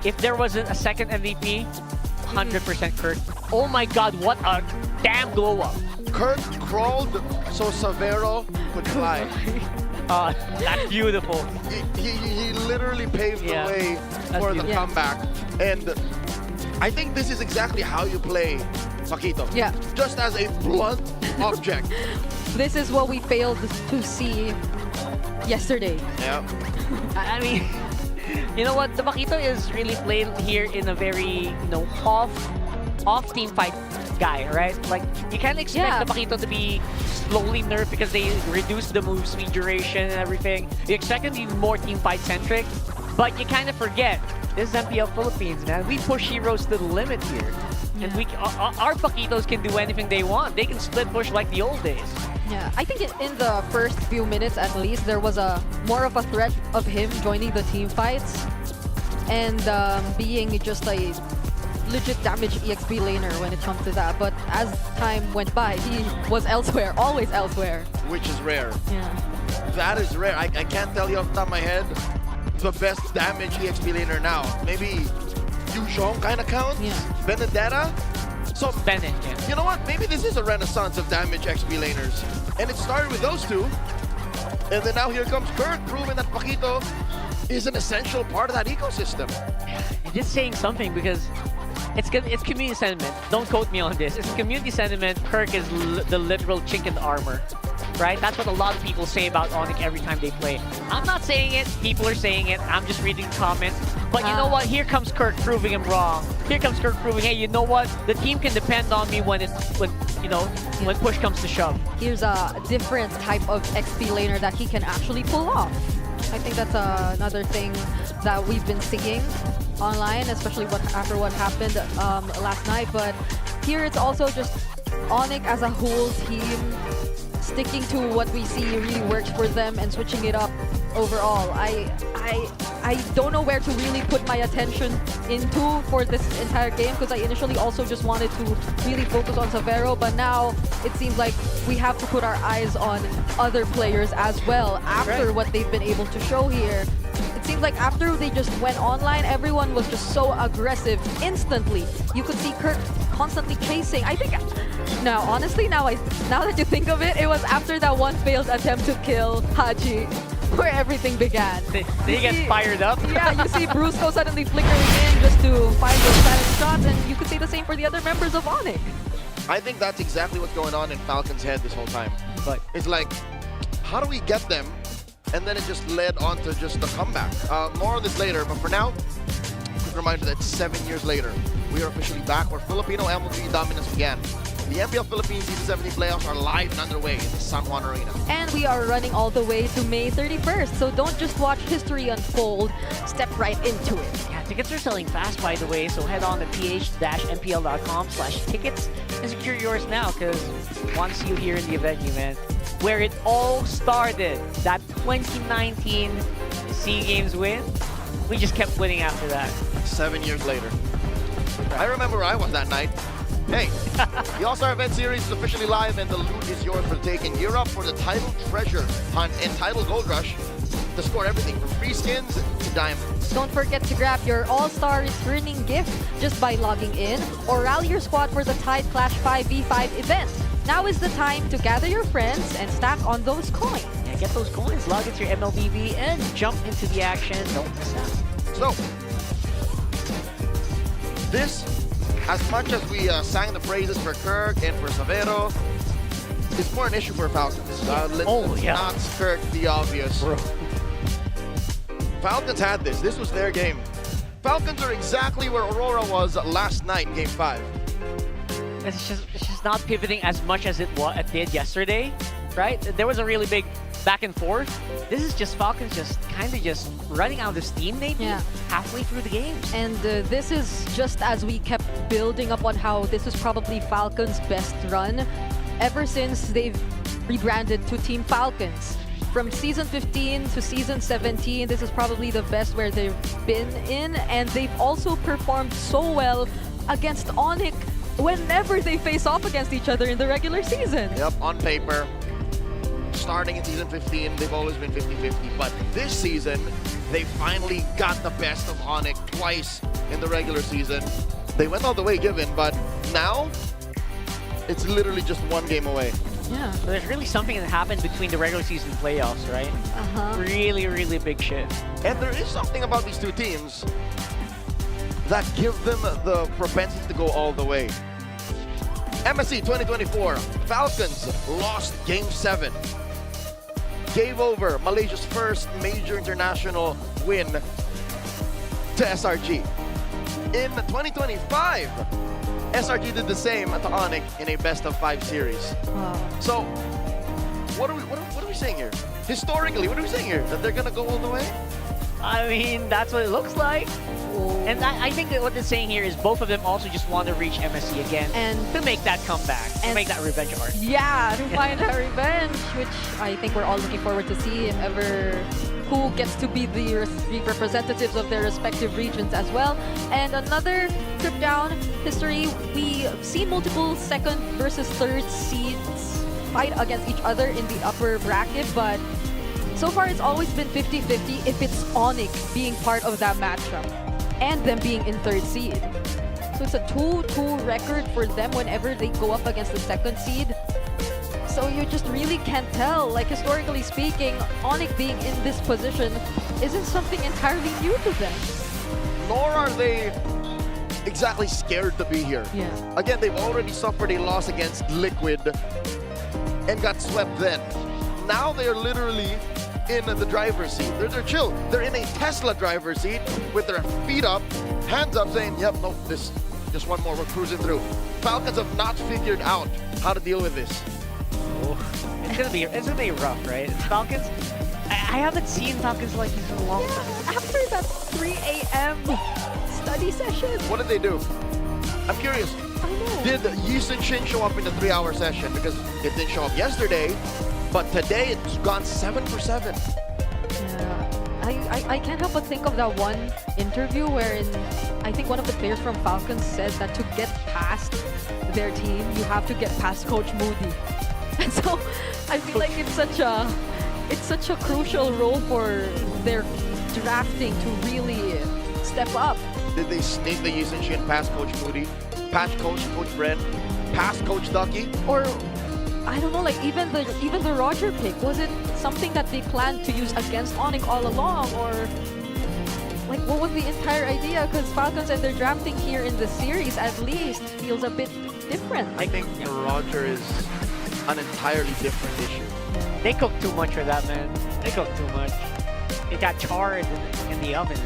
if there wasn't a second MVP, 100% Kirk. Oh my god, what a damn glow up. Kirk crawled so Severo could fly. That's beautiful. He literally paved the way for the comeback. And I think this is exactly how you play Paquito. Yeah. Just as a blunt object. This is what we failed to see yesterday. Yeah. I mean, you know what? The Paquito is really played here in a very, you know, off team fight guy, right? Like, you can't expect the Paquito to be slowly nerfed because they reduced the move speed duration and everything. You expect him to be more team fight centric, but you kind of forget, this is MPL Philippines, man. We push heroes to the limit here. And our Paquitos can do anything they want. They can split push like the old days. Yeah, I think in the first few minutes at least, there was more of a threat of him joining the team fights and being just a legit damage EXP laner when it comes to that. But as time went by, he was elsewhere, always elsewhere. Which is rare. Yeah. That is rare. I can't tell you off the top of my head the best damage EXP laner now. Maybe Yuzhong kind of counts? Yeah. Benedetta? So, Bennett, yeah. You know what? Maybe this is a renaissance of damage XP laners. And it started with those two. And then now here comes Kurt, proving that Paquito is an essential part of that ecosystem. Just saying something because it's community sentiment. Don't quote me on this. It's community sentiment. Kirk is the literal chink in the armor. Right? That's what a lot of people say about ONIC every time they play. I'm not saying it. People are saying it. I'm just reading comments. But you know what? Here comes Kirk proving him wrong. Here comes Kirk proving, hey, you know what? The team can depend on me when push comes to shove. Here's a different type of XP laner that he can actually pull off. I think that's another thing that we've been seeing online, especially after what happened last night. But here it's also just ONIC as a whole team sticking to what we see really works for them and switching it up overall. I don't know where to really put my attention into for this entire game because I initially also just wanted to really focus on Severo, but now it seems like we have to put our eyes on other players as well after what they've been able to show here. It seems like after they just went online, everyone was just so aggressive instantly. You could see Kirk constantly chasing. I think now, honestly, now that you think of it, it was after that one failed attempt to kill Haji where everything began. Did he get fired up? Yeah, you see Brusco suddenly flickering in just to find those silent shots, and you could say the same for the other members of ONIC. I think that's exactly what's going on in Falcon's head this whole time. But it's like, how do we get them? And then it just led on to just the comeback. More on this later, but for now, quick reminder that 7 years later, we are officially back where Filipino MLB dominance began. The MPL Philippines Season 70 playoffs are live and underway in the San Juan Arena. And we are running all the way to May 31st, so don't just watch history unfold, step right into it. Yeah, tickets are selling fast, by the way, so head on to ph-mpl.com/tickets and secure yours now, because I want to see you here in the venue, man. Where it all started, that 2019 SEA Games win, we just kept winning after that. 7 years later. I remember where I was that night. Hey, the All-Star Event Series is officially live and the loot is yours for the taking. Gear up for the Title Treasure Hunt and Title Gold Rush to score everything from free skins to diamonds. Don't forget to grab your All-Star returning gift just by logging in or rally your squad for the Tide Clash 5v5 event. Now is the time to gather your friends and stack on those coins. Yeah, get those coins, log into your MLBB, and jump into the action. Don't miss out. So, this, as much as we sang the praises for Kirk and for Severo, it's more an issue for Falcons. Let's not skirt the obvious. Bro. Falcons had this. This was their game. Falcons are exactly where Aurora was last night in Game 5. It's just not pivoting as much as it did yesterday, right? There was a really big back and forth. This is just Falcons just kind of just running out of steam maybe halfway through the games. And this is just as we kept building up on how this is probably Falcons' best run ever since they've rebranded to Team Falcons. From Season 15 to Season 17, this is probably the best where they've been in, and they've also performed so well against ONIC whenever they face off against each other in the regular season. Yep, on paper. Starting in Season 15, they've always been 50-50, but this season, they finally got the best of ONIC twice in the regular season. They went all the way given, but now, it's literally just one game away. Yeah. So there's really something that happened between the regular season playoffs, right? Really, really big shit. And there is something about these two teams that give them the propensity to go all the way. MSC 2024, Falcons lost Game 7. Gave over Malaysia's first major international win to SRG. In 2025, SRG did the same to ONIC in a best-of-5 series. Wow. So, what are we saying here? Historically, what are we saying here? That they're gonna go all the way? I mean, that's what it looks like. And I think that what it's saying here is both of them also just want to reach MSC again And to make that comeback, to make that revenge arc. Yeah, to find that revenge, which I think we're all looking forward to see if ever who gets to be the representatives of their respective regions as well. And another trip down history, we see multiple second versus third seeds fight against each other in the upper bracket, but so far it's always been 50-50 if it's ONIC being part of that matchup and them being in third seed. So it's a 2-2 record for them whenever they go up against the second seed. So you just really can't tell. Like, historically speaking, ONIC being in this position isn't something entirely new to them. Nor are they exactly scared to be here. Yeah. Again, they've already suffered a loss against Liquid and got swept then. Now they're literally in the driver's seat. They're chill. They're in a Tesla driver's seat with their feet up, hands up, saying, yep, no, this just one more, we're cruising through. Falcons have not figured out how to deal with this. It's gonna be rough, right? Falcons. I haven't seen Falcons like this in a long time. After that 3 a.m. study session. What did they do? I'm curious. I know. Did Yisun Shin show up in the 3-hour session? Because it didn't show up yesterday, but today it's gone 7 for 7. I can't help but think of that one interview wherein I think one of the players from Falcons said that to get past their team, you have to get past Coach Moody. And so I feel like it's such a crucial role for their drafting to really step up. Did they sneak the Yisun Shin past Coach Moody, past Coach Brent, past Coach Ducky? Or I don't know, like even the Roger pick, was it something that they planned to use against ONIC all along, or like what was the entire idea? Because Falcons and their drafting here in the series at least feels a bit different. I think Roger is an entirely different issue. They cooked too much for that, man. They cooked too much. It got charred in the oven.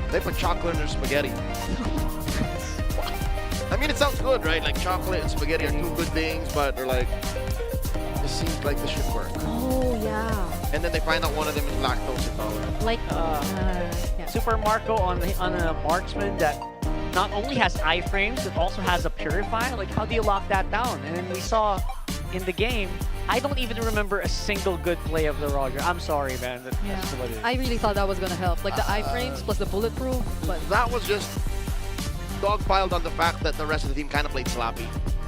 They put chocolate in their spaghetti. I mean, it sounds good, right? Like chocolate and spaghetti are two good things, but they're like, this seems like this should work. Oh, yeah. And then they find out one of them is lactose intolerant. Like, yeah. Super Marco on a marksman that not only has iframes, but also has a purifier. Like, how do you lock that down? And then we saw in the game, I don't even remember a single good play of the Roger. I'm sorry, man. That's what it is. I really thought that was gonna help, like the iframes plus the bulletproof. But that was just dogpiled on the fact that the rest of the team kind of played sloppy,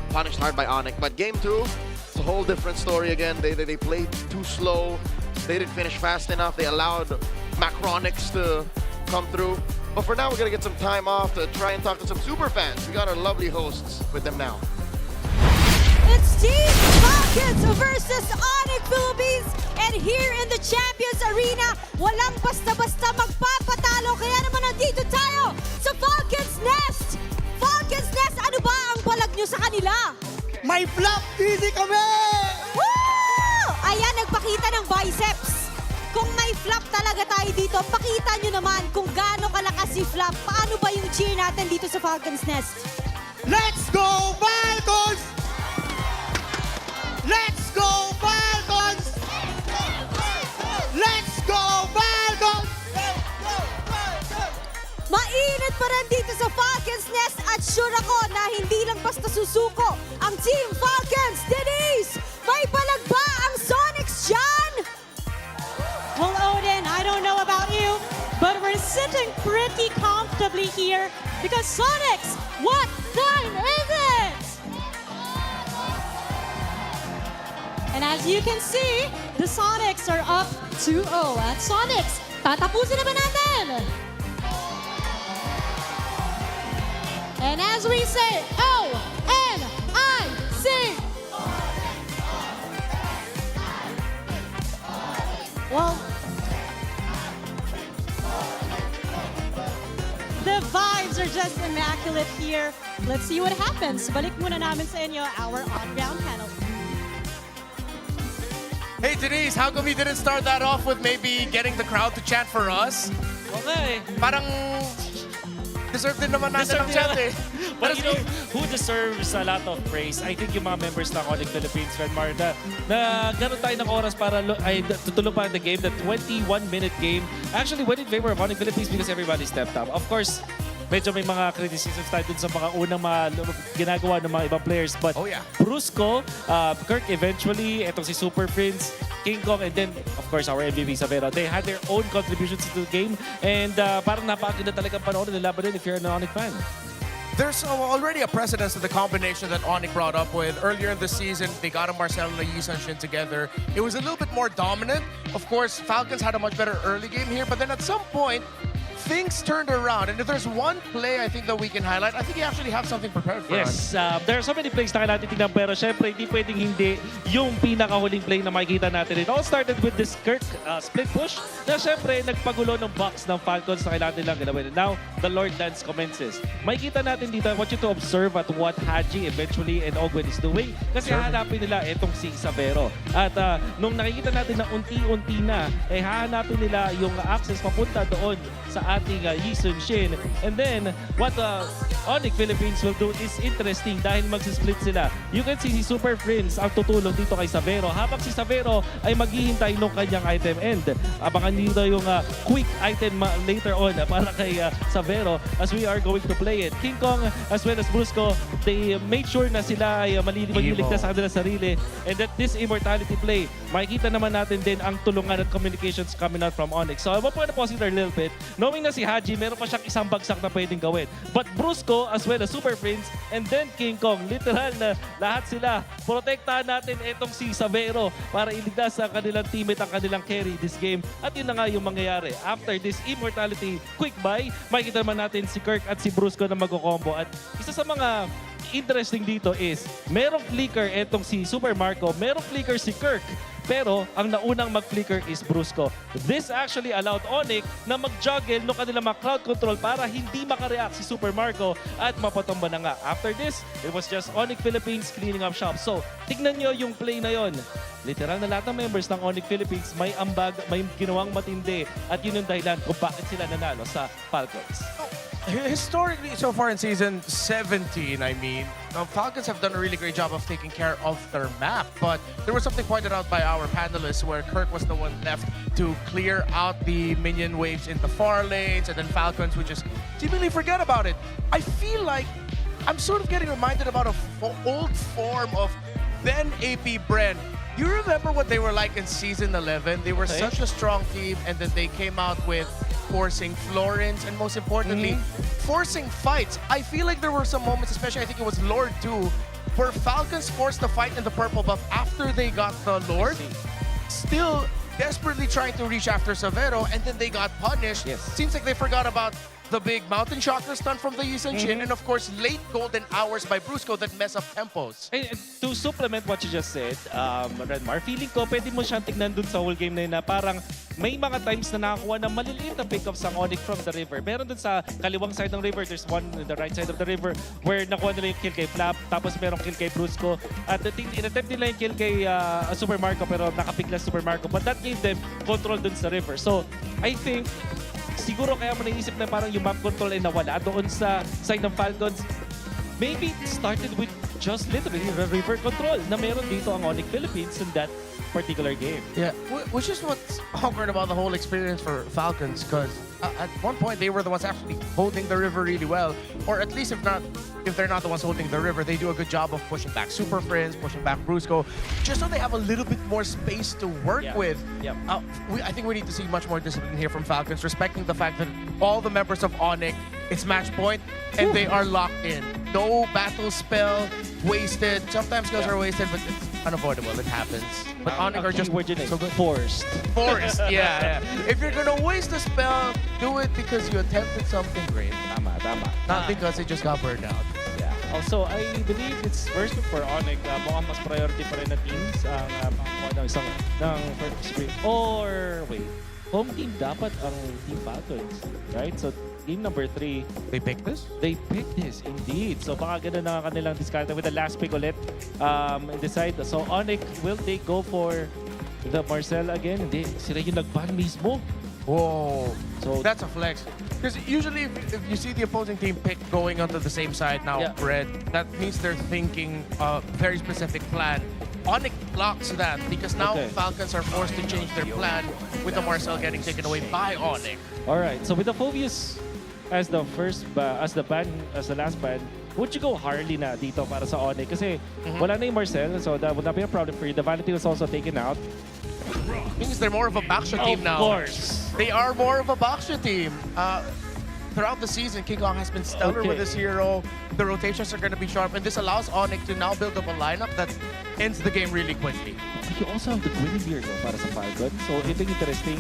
punished hard by ONIC. But game 2, it's a whole different story again. They played too slow. They didn't finish fast enough. They allowed Macronics to come through. But for now, we're gonna get some time off to try and talk to some super fans. We got our lovely hosts with them now. It's Team Falcons versus ONIC Philippines. And here in the Champions Arena, walang basta-basta magpapatalo. Kaya naman nandito tayo sa Falcons Nest. Falcons Nest, ano ba ang palag nyo sa kanila? May flop, easy kami! Woo! Ayan, nagpakita ng biceps. Kung may flop talaga tayo dito, pakita nyo naman kung gaano kalakas si flop. Paano ba yung cheer natin dito sa Falcons Nest? Let's go, Falcons! Let's go, Falcons! Let's go, Falcons! Mainit pa rin dito sa Falcons Nest at sure ako na hindi lang basta susuko ang Team Falcons. Denise, may palag ba ang Sonics dyan? Well, Odin, I don't know about you, but we're sitting pretty comfortably here because Sonics, what time is it? And as you can see, the Sonics are up 2-0. At Sonics, tatapusin naman natin! And as we say, O-N-I-C! Well, the vibes are just immaculate here. Let's see what happens. Balik muna namin sa inyo our on-ground panel. Hey Denise, how come you didn't start that off with maybe getting the crowd to chant for us? Okay. Parang deserve din naman natin ang chat eh. But you know, who deserves a lot of praise? I think yung mga members ng ONIC Philippines, Renmar, na gano'n tayo ng oras para tutulong pa the game, the 21-minute game. Actually, went in favor of ONIC Philippines because everybody stepped up. Of course, medyo may mga criticisms tayo dun sa mga unang mga ginagawa ng mga ibang players. But Brusco, Kirk eventually, etong si Super Prince, King Kong, and then, of course, our MVP Savero. They had their own contributions to the game. And parang napakaganda talagang panoorin ng laban din if you're an ONIC fan. There's already a precedence to the combination that ONIC brought up with. Earlier in the season, they got a Marcelo and a Yi Sun-shin together. It was a little bit more dominant. Of course, Falcons had a much better early game here, but then at some point, things turned around. And if there's one play I think that we can highlight, I think you actually have something prepared for us. Yes, there are so many plays na kailangan titignan, pero syempre hindi pwedeng hindi yung pinakahuling play na makikita natin. It all started with this Kirk split push na syempre nagpagulo ng box ng Falcons na kailangan nilang gawin. And now, the Lord Dance commences. Makikita natin dito, I want you to observe at what Haji eventually and Ogwen is doing. Kasi hahanapin nila itong si Savero. At nung nakikita natin na unti-unti na, hahanapin nila yung access papunta doon sa ating Yi Sun-shin. And then, what ONIC Philippines will do is interesting dahil magsisplit sila. You can see si Super Prince ang tutulong dito kay Savero. Habang si Savero ay maghihintay ng kanyang item end. Abangan dito yung quick item later on para kay Savero as we are going to play it. King Kong as well as Brusco, they made sure na sila ay maliligtas sa kanilang sarili. And that this immortality play, makikita naman natin din ang tulungan at communications coming out from ONIC. So I want to pause it a little bit. Knowing na si Haji, meron pa siyang isang bagsak na pwedeng gawin. But Brusco, as well as Super Prince, and then King Kong, literal na lahat sila. Protektahan natin itong si Savero para iligtas sa kanilang teammate, ang kanilang carry this game. At yun na nga yung mangyayari. After this immortality quick buy, makikita naman natin si Kirk at si Brusco na magko-combo. At isa sa mga interesting dito is, merong flicker itong si Super Marco, merong flicker si Kirk. Pero ang naunang mag-flicker is Brusco. This actually allowed ONIC na mag-juggle no kanilang mga crowd control para hindi makareact si Super Marco at mapatomba na nga. After this, it was just ONIC Philippines cleaning up shop. So, tignan nyo yung play na yon. Literal na lahat ng members ng ONIC Philippines may ambag, may ginawang matindi at yun yung dahilan kung bakit sila nanalo sa Falcons. Historically, so far in season 17, I mean, Falcons have done a really great job of taking care of their map. But there was something pointed out by our panelists where Kirk was the one left to clear out the minion waves in the far lanes, and then Falcons would just seemingly forget about it. I feel like I'm sort of getting reminded about an old form of Ben AP Bren. You remember what they were like in season 11? They were such a strong team, and then they came out with forcing Florence, and most importantly, forcing fights. I feel like there were some moments, especially I think it was Lord 2, where Falcons forced the fight in the purple buff after they got the Lord, still desperately trying to reach after Savero, and then they got punished. Seems like they forgot about the big mountain chakra stun from the Yi Sun-shin, and of course, late golden hours by Brusco that mess up tempos. And to supplement what you just said, Renmar, feeling ko pwede mo siyang tignan dun sa whole game na yun na parang may mga times na nakakuha ng maliliit na pickups ang ONIC from the river. Meron dun sa kaliwang side ng river, there's one on the right side of the river where nakuha nila yung kill kay Flap, tapos merong kill kay Brusco. At in-attempt nila yung kill kay Super Marco pero nakapigla Super Marco. But that gave them control dun sa river. So, I think siguro kaya mo naisip na parang yung map control ay nawala doon sa side ng Falcons. Maybe it started with just literally river control na meron dito ang ONIC Philippines in that particular game. Yeah, which is what's awkward about the whole experience for Falcons, because at one point they were the ones actually holding the river really well, or at least if they're not the ones holding the river, they do a good job of pushing back Super Prince, pushing back Brusco, just so they have a little bit more space to work with. I think we need to see much more discipline here from Falcons, respecting the fact that all the members of ONIC, it's match point, and they are locked in. No battle spell wasted. Sometimes skills are wasted, but it's unavoidable. It happens. But ONIC are just so good. Forced. Forced, yeah. If you're gonna waste a spell, do it because you attempted something great. Tama. Not because it just got burned out. Yeah. Also, I believe it's first for ONIC. Mukhang mas priority pa rin na teams ang isang ng first screen. Or, wait, home team dapat ang Team Falcons, right? So, game number 3. They picked this? They picked this, indeed. So baka ganun na kanilang discard with the last pick ulit. Decide. So ONIC, will they go for the Marcel again? Hindi, sila yung nag-ban mismo. Whoa. So that's a flex. Because usually if you see the opposing team pick going onto the same side now, red, that means they're thinking a very specific plan. ONIC blocks that because now Falcons are forced to change their plan with the Marcel getting taken away by ONIC. All right, so with the Phobius as the last ban, would you go Harley na dito para sa ONIC? Kasi wala na yung Marcel, so that would not be a problem for you. The Vanity was also taken out. Means they're more of a Baksha team now. Of course. They are more of a Baksha team. Throughout the season, King Kong has been stellar with this hero. The rotations are going to be sharp, and this allows ONIC to now build up a lineup that ends the game really quickly. You also have the Guinevere para sa Falcon. So, ito yung interesting.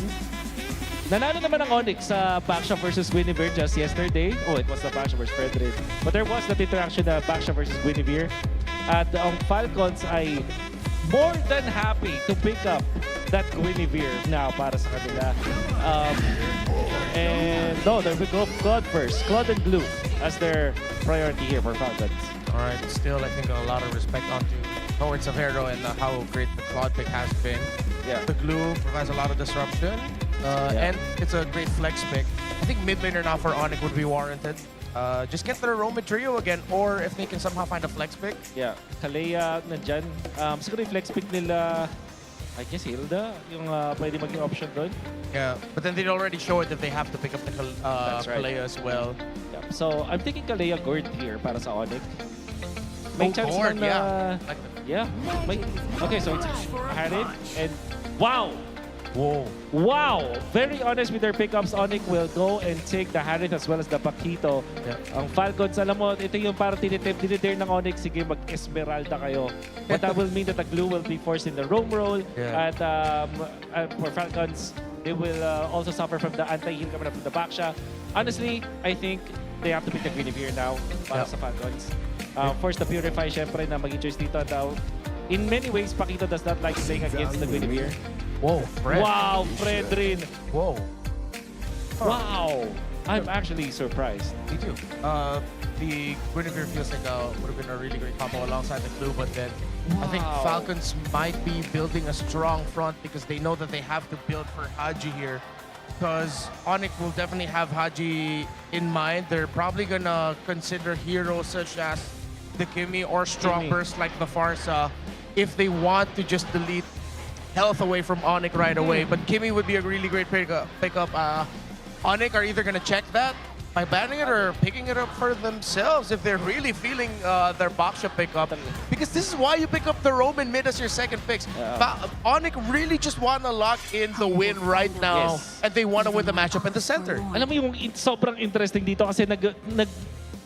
Nanalo naman ang ONIC sa Baksha versus Guinevere just yesterday. Oh, it was the Baksha versus Frederick. But there was that interaction na Baksha versus Guinevere. At ang Falcons ay more than happy to pick up that Guinevere now para sa kanila. And no, they're going to go Claude first. Claude and Blue as their priority here for Falcons. All right, still, I think a lot of respect towards Avero and how great the Claude pick has been. Yeah. The glue provides a lot of disruption, and it's a great flex pick. I think mid laner now for ONIC would be warranted. Just get their Roman trio again, or if they can somehow find a flex pick. Yeah, Kalea nandyan. Siguro yung flex pick nila, I guess Hilda, yung pwede maging option doon. Yeah, but then they'd already show it that they have to pick up the Kalea as well. Yeah. So I'm thinking Kalea Gord here para sa ONIC. May chance Gord, na okay, so it's Harid and wow! Whoa. Wow! Very honest with their pickups. ONIC will go and take the Harith as well as the Paquito. Yeah. Ang Falcons, alam mo, ito yung parang dinidare ng ONIC, sige, mag-Esmeralda kayo. But that will mean that the glue will be forced in the roam roll. Yeah. And for Falcons, they will also suffer from the anti-heal coming up from the Baksha. Honestly, I think they have to pick the Guinevere now para sa Falcons. Force the Purify, syempre, na maging choice dito. In many ways, Paquito does not like playing against the Guinevere. Whoa, Fred. Wow, Fredrin. Whoa. Wow. I'm actually surprised. Me too. The Guinevere feels like would have been a really great combo alongside the glue, but then I think Falcons might be building a strong front because they know that they have to build for Haji here. Because ONIC will definitely have Haji in mind. They're probably gonna consider heroes such as the Kimmy or strong burst like the Farsa if they want to just delete health away from ONIC right away. But Kimmy would be a really great pickup. ONIC are either going to check that by banning it or picking it up for themselves if they're really feeling their Baksha pickup. Because this is why you pick up the Roman mid as your second picks. ONIC really just want to lock in the win right now. And they want to win the matchup in the center. Alam mo yung sobrang interesting dito kasi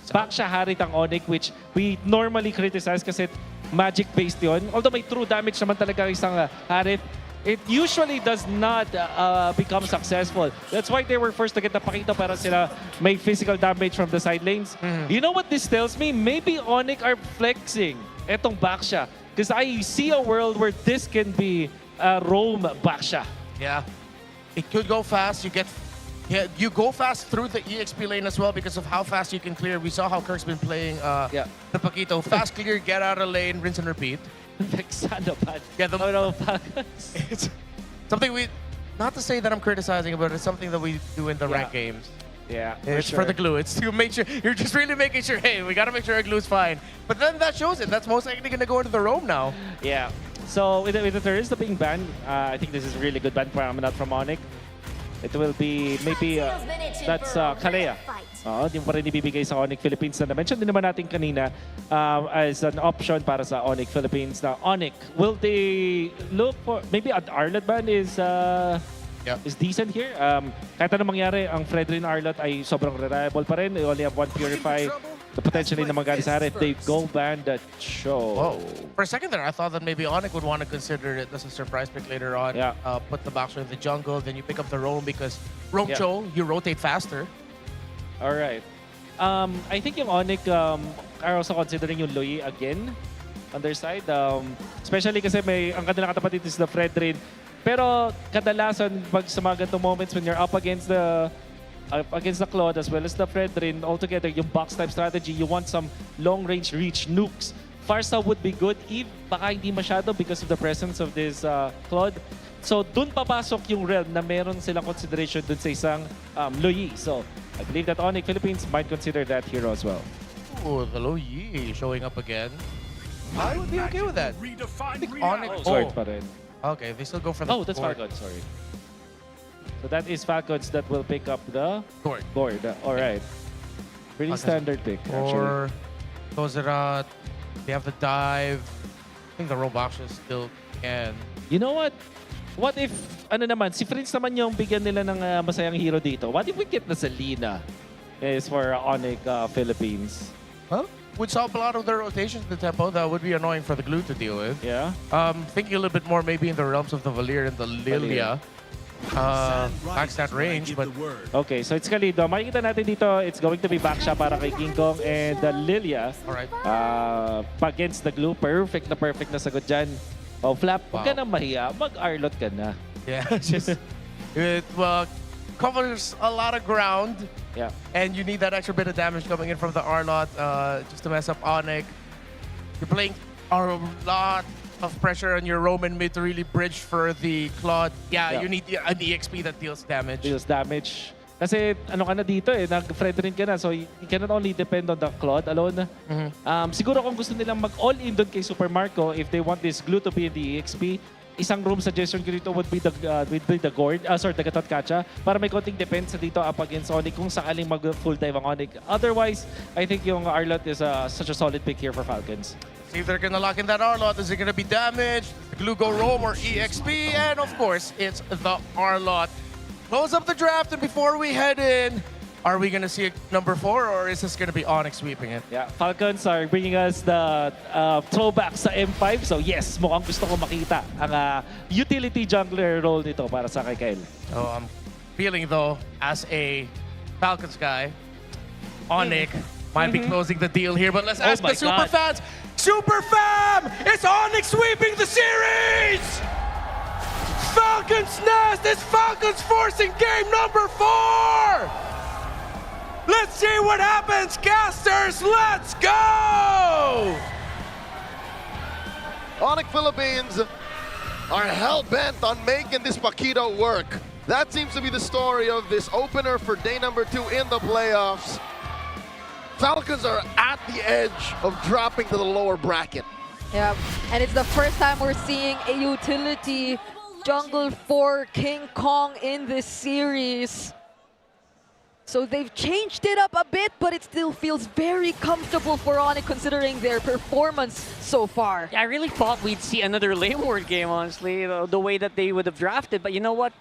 Baksha Harith ang ONIC, which we normally criticize kasi magic-based yun. Although may true damage naman talaga isang Harith, it usually does not become successful. That's why they were forced to get the Paquito para sila may physical damage from the side lanes. You know what this tells me? Maybe ONIC are flexing etong Baksha. Because I see a world where this can be roam Baksha. Yeah. It could go fast. You go fast through the EXP lane as well because of how fast you can clear. We saw how Kirk's been playing the Paquito. Fast clear, get out of lane, rinse and repeat. It's something not to say that I'm criticizing, but it's something that we do in the ranked games. Yeah, it's for the glue. It's to make sure, you're just really making sure, hey, we got to make sure our glue's fine. But then that shows it. That's most likely going to go into the roam now. Yeah. So with the Terrorista being banned, I think this is a really good ban promenade from ONIC. It will be maybe that's Kalea. Di pa rin ibibigay sa ONIC Philippines na na-mention din naman natin kanina as an option para sa ONIC Philippines. Now, ONIC, will they look for maybe an Arlot ban is decent here? Kahit anong mangyari, ang Fredrin Arlot ay sobrang reliable pa rin. They only have one Purify. So potentially na magaling sa Harith, they go ban that show. Whoa. For a second there, I thought that maybe ONIC would want to consider it as a surprise pick later on. Yeah. Put the Baksha in the jungle, then you pick up the roam because roam Cho, you rotate faster. All right. I think yung ONIC are also considering yung Lui again on their side. Especially kasi ang kanilang katapat dito is the Fredrin. Pero kadalasan pag sa mga ganitong moments when you're up against the Claude as well as the Fredrin, altogether yung box type strategy, you want some long range reach nukes. Farsa would be good if baka hindi masyado because of the presence of this Claude. So dun papasok yung realm na meron silang consideration dun sa isang Lui. So I believe that ONIC Philippines might consider that hero as well. Oh, the low Yi showing up again. I would be okay with that. I think ONIC. Sword pa rin. Okay, they still go for the. Oh, that's board. Falcons, sorry. So that is Falcons that will pick up the Board. All right. Pretty standard pick, actually. Or Kozerat. They have the dive. I think the Roblox still can. You know what? What if, ano naman, si Prince naman yung bigyan nila ng masayang hero dito. What if we get na Selena is for ONIC Philippines? Well, would solve a lot of their rotations in the tempo. That would be annoying for the glue to deal with. Yeah. Thinking a little bit more maybe in the realms of the Valir and the Lilia. Backstand range, but... Okay, so it's Kalido. Makikita natin dito, it's going to be backshot para kay King Kong and the Lilia. Alright. Against the glue. Perfect na sagot dyan. Oh, Flap, huwag ka nang mahiya. Mag-Arlot ka na. Yeah, just... It covers a lot of ground. Yeah. And you need that extra bit of damage coming in from the Arlot just to mess up ONIC. You're playing a lot of pressure on your Roman mid to really bridge for the Claude. Yeah, you need an EXP that deals damage. Kasi ano ka na dito nag-friend rin ka na. So you cannot only depend on the Claude alone. Siguro kung gusto nilang mag-all-in doon kay Super Marco, if they want this glue to be in the EXP, isang room suggestion ko dito would be the Gourd, the Gatot Kacha, para may konting defense dito up against ONIC kung sakaling mag-full dive ang ONIC. Otherwise, I think yung Arlot is such a solid pick here for Falcons. See if they're gonna lock in that Arlot. Is it gonna be damaged? The glue go roam or EXP? And of course, it's the Arlot. Close up the draft, and before we head in, are we gonna see a number 4 or is this gonna be ONIC sweeping it? Yeah, Falcons are bringing us the throwback sa M5. So yes, mukhang gusto ko makita ang utility jungler role nito para sa kay Kyle. So I'm feeling though, as a Falcons guy, ONIC might be closing the deal here, but let's ask the super fans. Super fam! It's ONIC sweeping the series! Falcons Nest is Falcons forcing game number 4! Let's see what happens, casters! Let's go! ONIC Philippines are hell-bent on making this Paquito work. That seems to be the story of this opener for day number 2 in the playoffs. Falcons are at the edge of dropping to the lower bracket. Yeah, and it's the first time we're seeing a utility jungle for King Kong in this series. So they've changed it up a bit, but it still feels very comfortable for ONIC considering their performance so far. Yeah, I really thought we'd see another lane ward game, honestly, the way that they would have drafted. But you know what?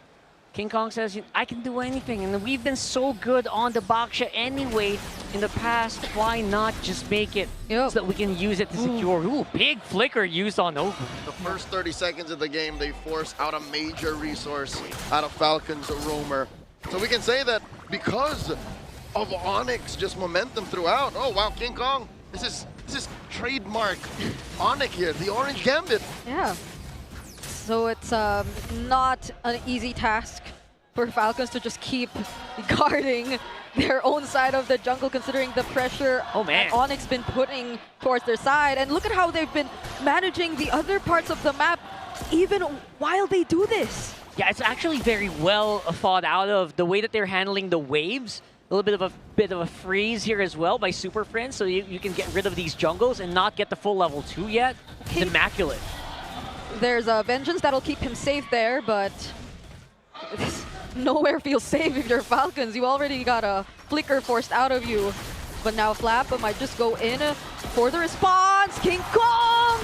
King Kong says, I can do anything. And we've been so good on the Baksha anyway in the past. Why not just make it so that we can use it to secure? Ooh, big flicker used on Ogun. The first 30 seconds of the game, they forced out a major resource out of Falcons Roamer. So we can say that because of ONIC's just momentum throughout. Oh wow, King Kong, this is trademark ONIC here, the orange gambit. Yeah. So it's not an easy task for Falcons to just keep guarding their own side of the jungle, considering the pressure that ONIC's been putting towards their side. And look at how they've been managing the other parts of the map even while they do this. Yeah, it's actually very well thought out of the way that they're handling the waves. A little bit of a freeze here as well by Super Friends, so you can get rid of these jungles and not get the full level 2 yet. It's immaculate. There's a Vengeance that'll keep him safe there, but nowhere feels safe if you're Falcons. You already got a flicker forced out of you. But now Flap might just go in for the response. King Kong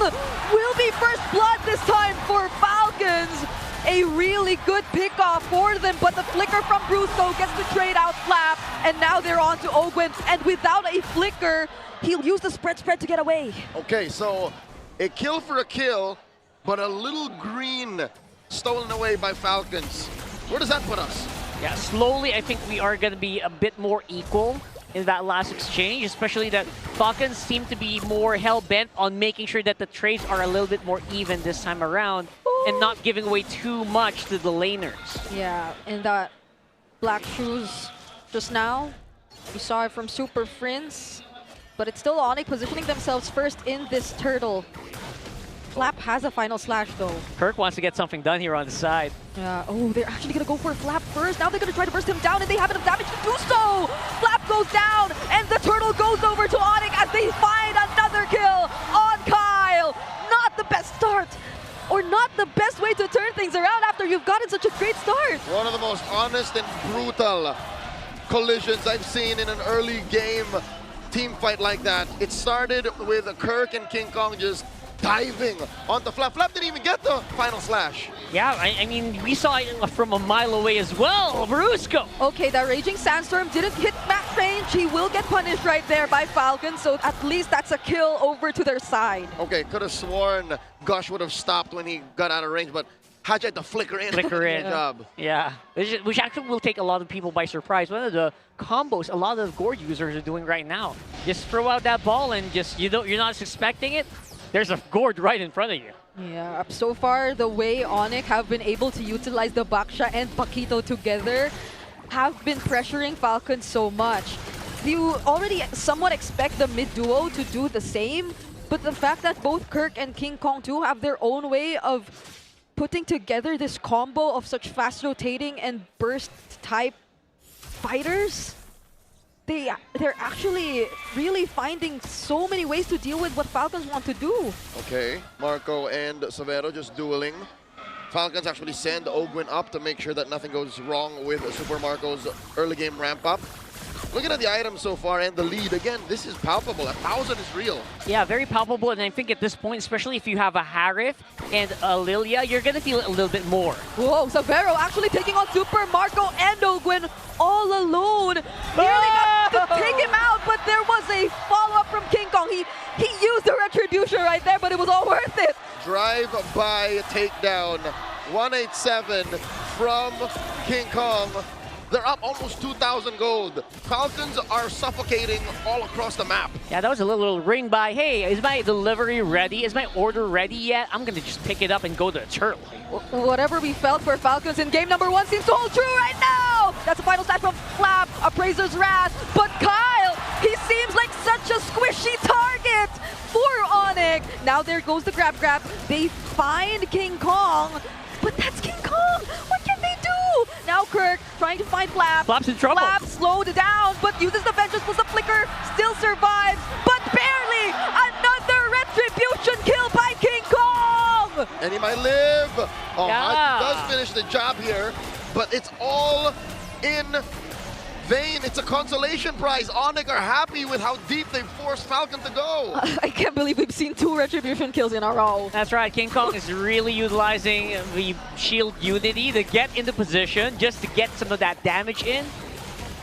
will be first blood this time for Falcons. A really good pickoff for them, but the flicker from Brusco gets to trade out Flap, and now they're on to Ogwen, and without a flicker, he'll use the spread to get away. Okay, so a kill for a kill, but a little green stolen away by Falcons. Where does that put us? Yeah, slowly I think we are going to be a bit more equal in that last exchange, especially that Falcons seem to be more hell-bent on making sure that the trades are a little bit more even this time around and not giving away too much to the laners. Yeah, and that black shoes just now, we saw it from Super Friends, but it's still ONIC positioning themselves first in this turtle. Flap has a final slash though. Kirk wants to get something done here on the side. Yeah, oh, they're actually gonna go for Flap first. Now they're gonna try to burst him down, and they have enough damage to do so! Flap goes down, and the turtle goes over to ONIC as they find another kill on Kyle! Not the best start, or not the best way to turn things around after you've gotten such a great start. One of the most honest and brutal collisions I've seen in an early game team fight like that. It started with Kirk and King Kong just diving onto Flap. Flap didn't even get the final slash. Yeah, I mean, we saw it from a mile away as well. Brusco. Okay, that Raging Sandstorm didn't hit match range. He will get punished right there by Falcon, so at least that's a kill over to their side. Okay, could have sworn Gush would have stopped when he got out of range, but Haji had to flicker in. Flicker in. Good job. Yeah, which actually will take a lot of people by surprise. One of the combos a lot of Gord users are doing right now. Just throw out that ball and just you're not expecting it. There's a Gord right in front of you. Yeah, so far the way ONIC have been able to utilize the Baksha and Paquito together have been pressuring Falcons so much. You already somewhat expect the mid-duo to do the same, but the fact that both Kirk and King Kong too have their own way of putting together this combo of such fast-rotating and burst-type fighters, they're actually really finding so many ways to deal with what Falcons want to do. Okay, Marco and Severo just dueling. Falcons actually send Ogwin up to make sure that nothing goes wrong with Super Marco's early game ramp up. Looking at the items so far and the lead, again, this is palpable. 1,000 is real. Yeah, very palpable, and I think at this point, especially if you have a Harif and a Lilia, you're going to feel it a little bit more. Whoa, Severo actually taking on Super Marco and Ogwin all alone. Nearly got to take him out, but there was a follow-up from King Kong. He used the retribution right there, but it was all worth it. Drive-by takedown. 187 from King Kong. They're up almost 2,000 gold. Falcons are suffocating all across the map. Yeah, that was a little ring by, hey, is my delivery ready? Is my order ready yet? I'm going to just pick it up and go to the turtle. Whatever we felt for Falcons in game number 1 seems to hold true right now. That's a final stat from Flap, Appraiser's Wrath. But Kyle, he seems like such a squishy target for ONIC. Now there goes the grab. They find King Kong, but that's King Kong. What can they do? Now Kirk trying to find Flap. Flap's in trouble. Flap slowed down, but uses the Vengeance plus the flicker. Still survives, but barely. Another retribution kill by King Kong. And he might live. Oh, Yeah. Hut does finish the job here, but it's all in vain. It's a consolation prize. ONIC are happy with how deep they've forced Falcon to go. I can't believe we've seen 2 retribution kills in a row. That's right, King Kong is really utilizing the shield unity to get into position, just to get some of that damage in.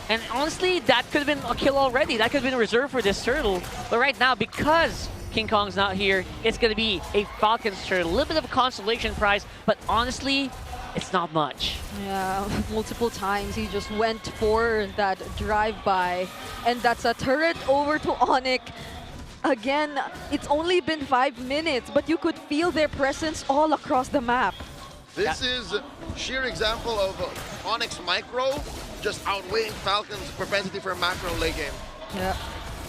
And honestly, that could have been a kill already. That could have been reserved for this turtle. But right now, because King Kong's not here, it's going to be a Falcon's turtle. A little bit of a consolation prize, but honestly, it's not much. Yeah, multiple times he just went for that drive-by. And that's a turret over to ONIC. Again, it's only been 5 minutes, but you could feel their presence all across the map. This is sheer example of ONIC's micro just outweighing Falcon's propensity for macro late game. Yeah,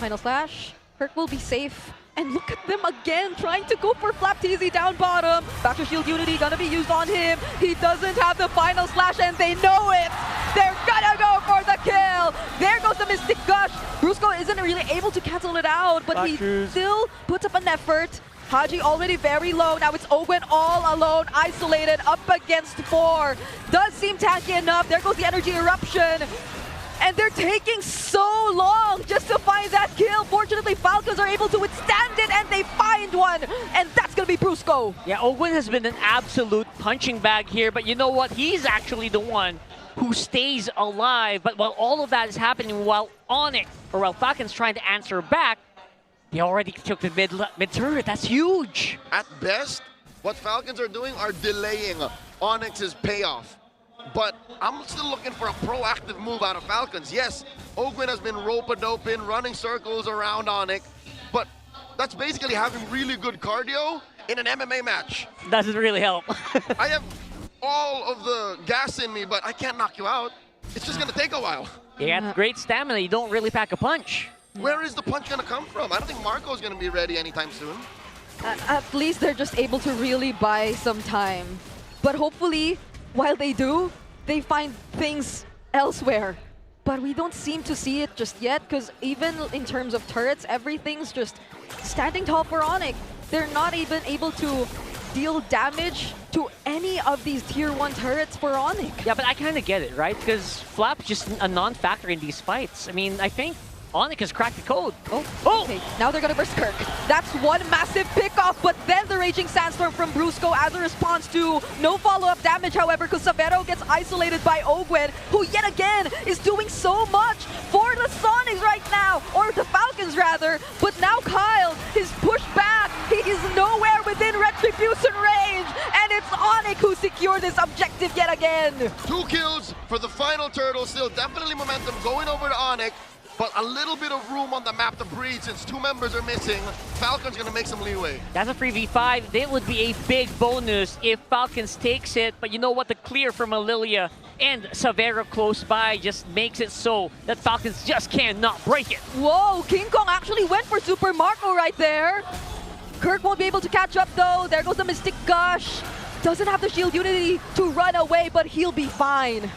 final slash. Kirk will be safe. And look at them again, trying to go for Flap TZ down bottom. Back shield unity gonna be used on him. He doesn't have the final slash and they know it. They're gonna go for the kill. There goes the Mystic Gush. Brusco isn't really able to cancel it out, but he still puts up an effort. Haji already very low. Now it's Ogwin all alone, isolated, up against 4. Does seem tanky enough. There goes the energy eruption. And they're taking so long just to find that kill. Fortunately, Falcons are able to withstand it, and they find one. And that's going to be Brusco. Yeah, Ogwin has been an absolute punching bag here, but you know what? He's actually the one who stays alive. But while all of that is happening, while ONIC, or while Falcon's trying to answer back, they already took the mid turret. That's huge. At best, what Falcons are doing are delaying ONIC's payoff. But I'm still looking for a proactive move out of Falcons. Yes, Ogwin has been rope-a-doping, running circles around ONIC, but that's basically having really good cardio in an MMA match. Doesn't really help. I have all of the gas in me, but I can't knock you out. It's just gonna take a while. You have great stamina, you don't really pack a punch. Where is the punch gonna come from? I don't think Marco's gonna be ready anytime soon. at least they're just able to really buy some time. But hopefully, while they do, they find things elsewhere. But we don't seem to see it just yet, because even in terms of turrets, everything's just standing tall for ONIC. They're not even able to deal damage to any of these tier 1 turrets for ONIC. Yeah, but I kind of get it, right? Because Flap's just a non-factor in these fights. I mean, I think ONIC has cracked the code. Oh! Okay, now they're gonna burst Kirk. That's one massive pickoff, but then the Raging Sandstorm from Brusco as a response to no follow-up damage, however, because Savero gets isolated by Ogwen, who yet again is doing so much for the Sonics right now, or the Falcons rather, but now Kyle is pushed back. He is nowhere within Retribution range, and it's ONIC who secured this objective yet again. 2 kills for the final turtle, still definitely momentum going over to ONIC. But a little bit of room on the map to breathe since 2 members are missing. Falcons gonna make some leeway. That's a 3v5. That would be a big bonus if Falcons takes it. But you know what? The clear from Alilia and Savero close by just makes it so that Falcons just cannot break it. Whoa, King Kong actually went for Super Marco right there. Kirk won't be able to catch up though. There goes the Mystic Gush. Doesn't have the shield unity to run away, but he'll be fine.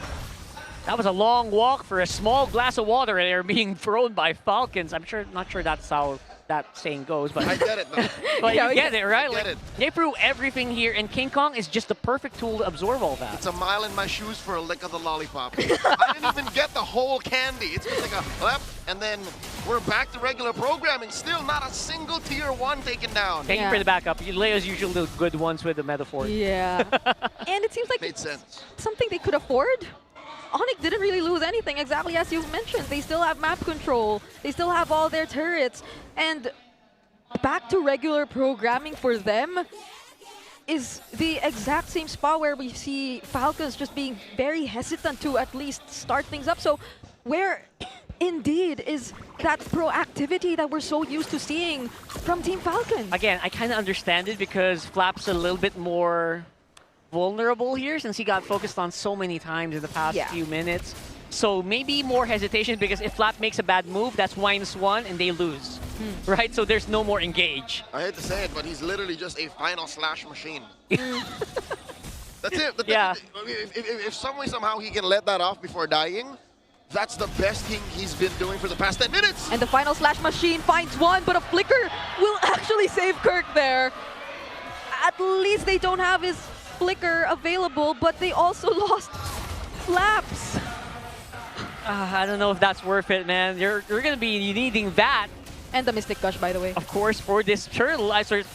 That was a long walk for a small glass of water and they're being thrown by Falcons. Not sure that's how that saying goes, but I get it though. But Yeah, you get it, right? I get it. They threw everything here, and King Kong is just the perfect tool to absorb all that. It's a mile in my shoes for a lick of the lollipop. I didn't even get the whole candy. It's just like a lap, and then we're back to regular programming. Still not a single tier 1 taken down. Thank you for the backup. Leo's usually the good ones with the metaphor. Yeah. And it seems like Made sense. something they could afford. ONIC didn't really lose anything, exactly as you mentioned. They still have map control. They still have all their turrets. And back to regular programming for them is the exact same spot where we see Falcons just being very hesitant to at least start things up. So where indeed is that proactivity that we're so used to seeing from Team Falcon? Again, I kind of understand it because Flap's a little bit more vulnerable here since he got focused on so many times in the past few minutes. So maybe more hesitation because if Flap makes a bad move, that's -1 and they lose. Right? So there's no more engage. I hate to say it, but he's literally just a final slash machine. That's it. Yeah. If some way, somehow he can let that off before dying, that's the best thing he's been doing for the past 10 minutes. And the final slash machine finds one, but a flicker will actually save Kirk there. At least they don't have his flicker available, but they also lost Flaps. I don't know if that's worth it, man. You're going to be needing that. And the Mystic Gush, by the way. Of course, for this turtle,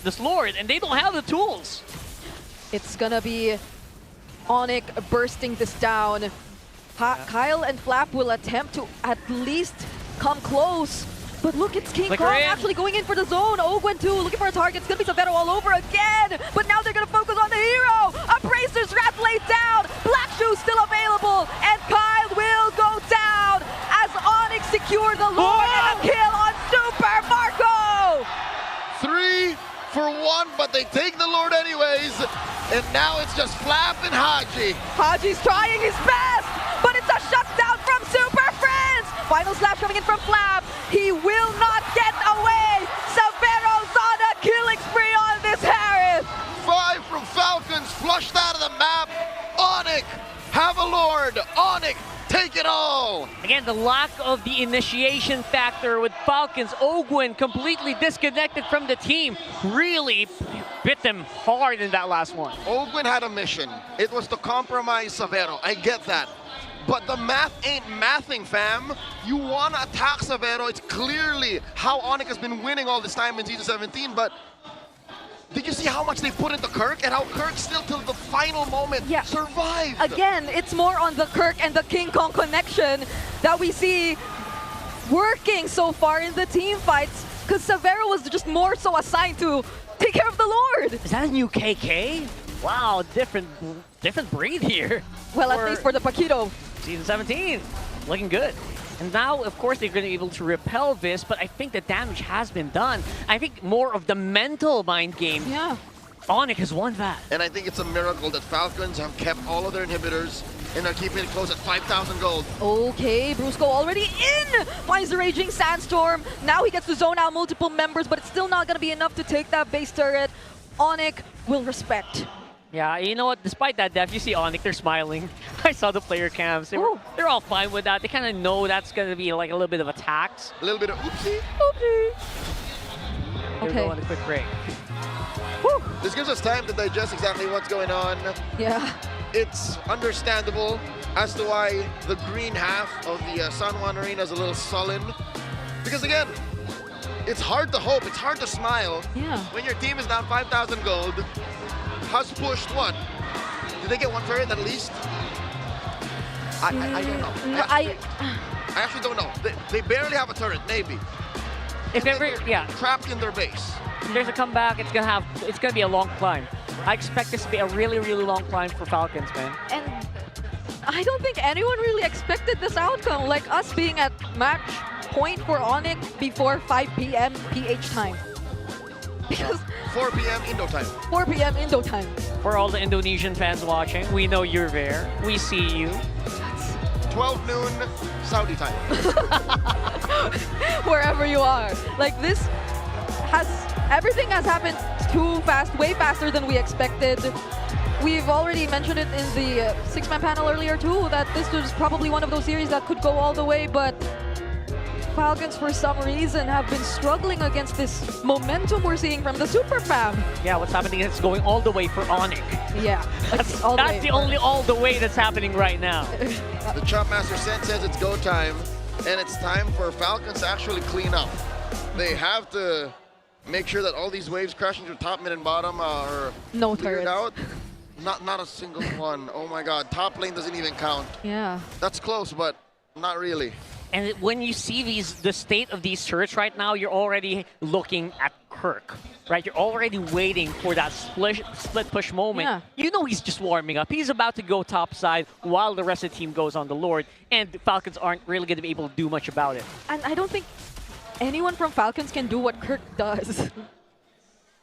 this Lord, and they don't have the tools. It's gonna be ONIC bursting this down. Kyle and Flap will attempt to at least come close. But look, it's King Kong actually going in for the zone. Ogwen too, looking for a target. It's gonna be Savero all over again. But now they're gonna focus on the hero. Abracer's Wrath laid down. Black Shoe still available. And Kyle will go down as ONIC secure the Lord and a kill on Super Marco. 3 for 1, but they take the Lord anyways. And now it's just Flap and Haji. Haji's trying his best, but it's a shutdown from Super Friends. Final slash coming in from Flap. He will not get away. Savero's on a killing spree on this Harris. 5 from Falcons, flushed out of the map. ONIC, have a Lord. ONIC, take it all. Again, the lack of the initiation factor with Falcons. Ogwen completely disconnected from the team. Really bit them hard in that last one. Ogwen had a mission. It was to compromise Savero. I get that. But the math ain't mathing, fam. You want to attack Savero. It's clearly how ONIC has been winning all this time in Season 17, but did you see how much they put into Kirk and how Kirk still till the final moment survived? Again, it's more on the Kirk and the King Kong connection that we see working so far in the team fights, because Savero was just more so assigned to take care of the Lord. Is that a new KK? Wow, different breed here. Well, at least for the Paquito. Season 17, looking good. And now, of course, they're going to be able to repel this, but I think the damage has been done. I think more of the mental mind game. Yeah. ONIC has won that. And I think it's a miracle that Falcons have kept all of their inhibitors And they're keeping it close at 5,000 gold. Okay, Brusco already in! Finds the Raging Sandstorm. Now he gets to zone out multiple members, but it's still not going to be enough to take that base turret. ONIC will respect. Yeah, you know what? Despite that, Def, you see ONIC, they're smiling. I saw the player cams. They're all fine with that. They kind of know that's going to be like a little bit of a tax. A little bit of oopsie. Oopsie. They're Okay. going a quick break. This gives us time to digest exactly what's going on. Yeah. It's understandable as to why the green half of the San Juan Arena is a little sullen. Because again, it's hard to hope, it's hard to smile when your team is down 5,000 gold, has pushed what? Did they get one turret at least? I don't know. I actually don't know. They barely have a turret, maybe. If ever, trapped in their base. If there's a comeback, it's gonna be a long climb. I expect this to be a really, really long climb for Falcons, man. And I don't think anyone really expected this outcome, like us being at match point for ONIC before 5 p.m. PH time. Because 4 p.m. Indo time. 4 p.m. Indo time. For all the Indonesian fans watching, we know you're there. We see you. 12 noon Saudi time. Wherever you are. Like this everything has happened too fast, way faster than we expected. We've already mentioned it in the six-man panel earlier too, that this was probably one of those series that could go all the way, but Falcons for some reason have been struggling against this momentum we're seeing from the Super Fam. Yeah, what's happening is it's going all the way for ONIC. Yeah, that's the only all the way that's happening right now. The Chop Master Sen says it's go time, and it's time for Falcons to actually clean up. They have to make sure that all these waves crashing through top, mid, and bottom are cleared out. Not a single one. Oh my god, top lane doesn't even count. Yeah. That's close, but not really. And when you see the state of these turrets right now, you're already looking at Kirk, right? You're already waiting for that split push moment. Yeah. You know he's just warming up. He's about to go top side while the rest of the team goes on the Lord, and the Falcons aren't really going to be able to do much about it. And I don't think anyone from Falcons can do what Kirk does.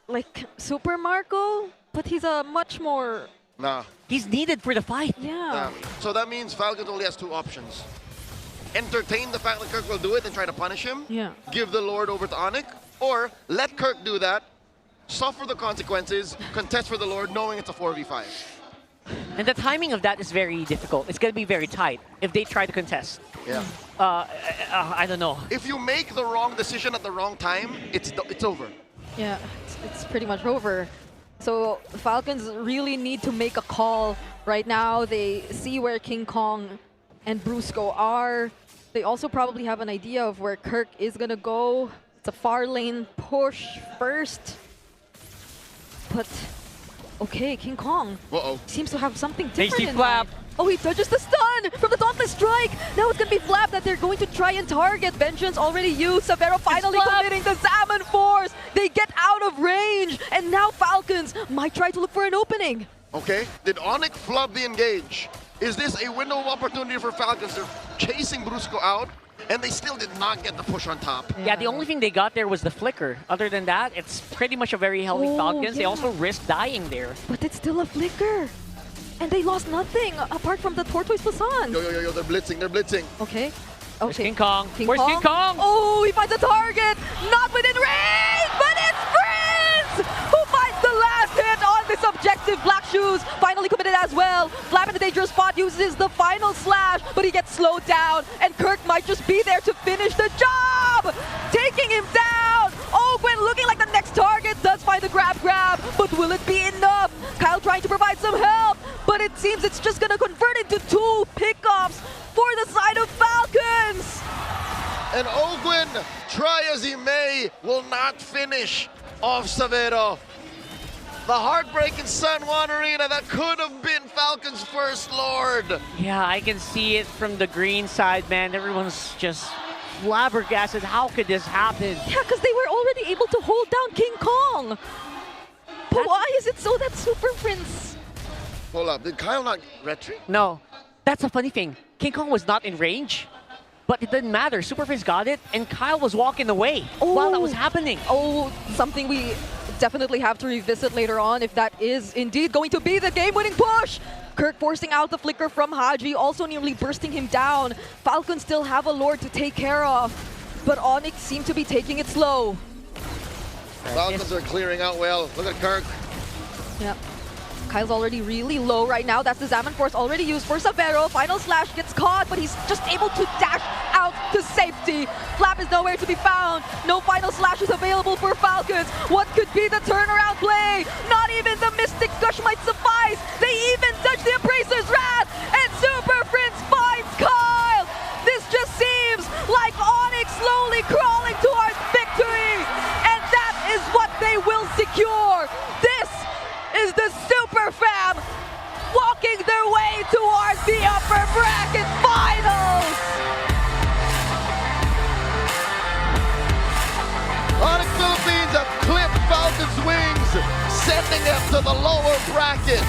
Like Super Marco, but he's a much more... Nah. He's needed for the fight. Yeah. So that means Falcons only has two options. Entertain the fact that Kirk will do it and try to punish him. Yeah. Give the Lord over to ONIC. Or let Kirk do that, suffer the consequences, contest for the Lord, knowing it's a 4v5. And the timing of that is very difficult. It's going to be very tight if they try to contest. Yeah. I don't know. If you make the wrong decision at the wrong time, it's over. Yeah, it's pretty much over. So the Falcons really need to make a call right now. They see where King Kong and Brusco are. They also probably have an idea of where Kirk is going to go. It's a far lane push first. But, okay, King Kong seems to have something different in mind. Oh, he touches the stun from the Dauntless Strike. Now it's going to be Flap that they're going to try and target. Vengeance already used. Severo finally committing the Salmon Force. They get out of range. And now Falcons might try to look for an opening. Okay, did ONIC flub the engage? Is this a window of opportunity for Falcons? They're chasing Brusco out, and they still did not get the push on top. Yeah, the only thing they got there was the flicker. Other than that, it's pretty much a very healthy Falcons. They also risked dying there. But it's still a flicker. And they lost nothing apart from the Tortoise Basan. Yo, they're blitzing. Okay. Where's King Kong? Where's Kong? King Kong? Oh, he finds a target. Not within range, but it's Prince who finds the last hit on this objective. Black Shoes finally committed as well. Flap in the dangerous spot uses the final slash, but he gets slowed down. And Kirk might just be there to finish the job. Taking him down. Ogwin looking like the next target, does find the grab, but will it be enough? Kyle trying to provide some help, but it seems it's just gonna convert into 2 pickups for the side of Falcons. And Ogwin, try as he may, will not finish off Severo. The heartbreak in San Juan Arena, that could have been Falcons' first Lord. Yeah, I can see it from the green side, man. Everyone's just flabbergasted. How could this happen? Yeah, because they were already able to hold down King Kong. But why is it so that Super Prince... Hold up, did Kyle not retreat? No, that's a funny thing. King Kong was not in range, but it didn't matter. Super Prince got it, and Kyle was walking away while that was happening. Oh, something we definitely have to revisit later on if that is indeed going to be the game-winning push. Kirk forcing out the flicker from Haji, also nearly bursting him down. Falcons still have a Lord to take care of, but ONIC seem to be taking it slow. Falcons are clearing out well. Look at Kirk. Yep. Kyle's already really low right now. That's the Zaman Force already used for Savero. Final Slash gets caught, but he's just able to dash out to safety. Flap is nowhere to be found. No Final Slash is available for Falcons. What could be the turnaround play? Not even the Mystic Gush might suffice. They even touch the Appraiser's Wrath, and Super Prince finds Kyle. This just seems like ONIC slowly crawling towards victory, and that is what they will secure. This is the Super Fam walking their way towards the upper bracket finals. ONIC Philippines have clipped Falcons' wings, sending them to the lower bracket.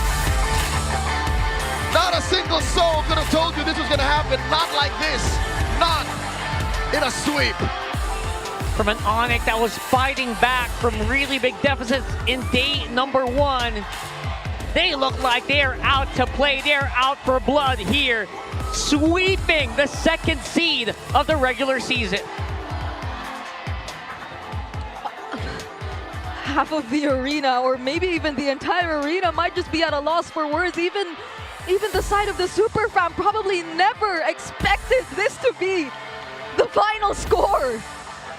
Not a single soul could have told you this was going to happen. Not like this. Not in a sweep. From an ONIC that was fighting back from really big deficits in day number 1. They look like they're out to play. They're out for blood here, sweeping the 2nd seed of the regular season. Half of the arena, or maybe even the entire arena, might just be at a loss for words. Even the side of the Super Fam probably never expected this to be the final score.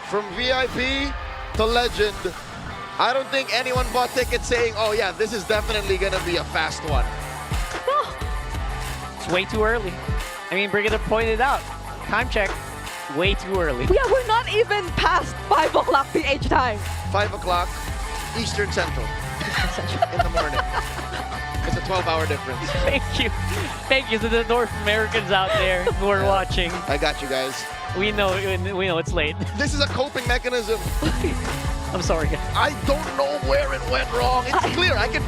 From VIP to legend, I don't think anyone bought tickets saying, oh yeah, this is definitely going to be a fast one. It's way too early. I mean, Brigitte pointed out, time check, way too early. Yeah, we're not even past 5 o'clock PH time. 5 o'clock Eastern Central in the morning. It's a 12-hour difference. Thank you to the North Americans out there who are watching. I got you guys. We know it's late. This is a coping mechanism. I'm sorry, guys. I don't know where it went wrong. It's clear. I can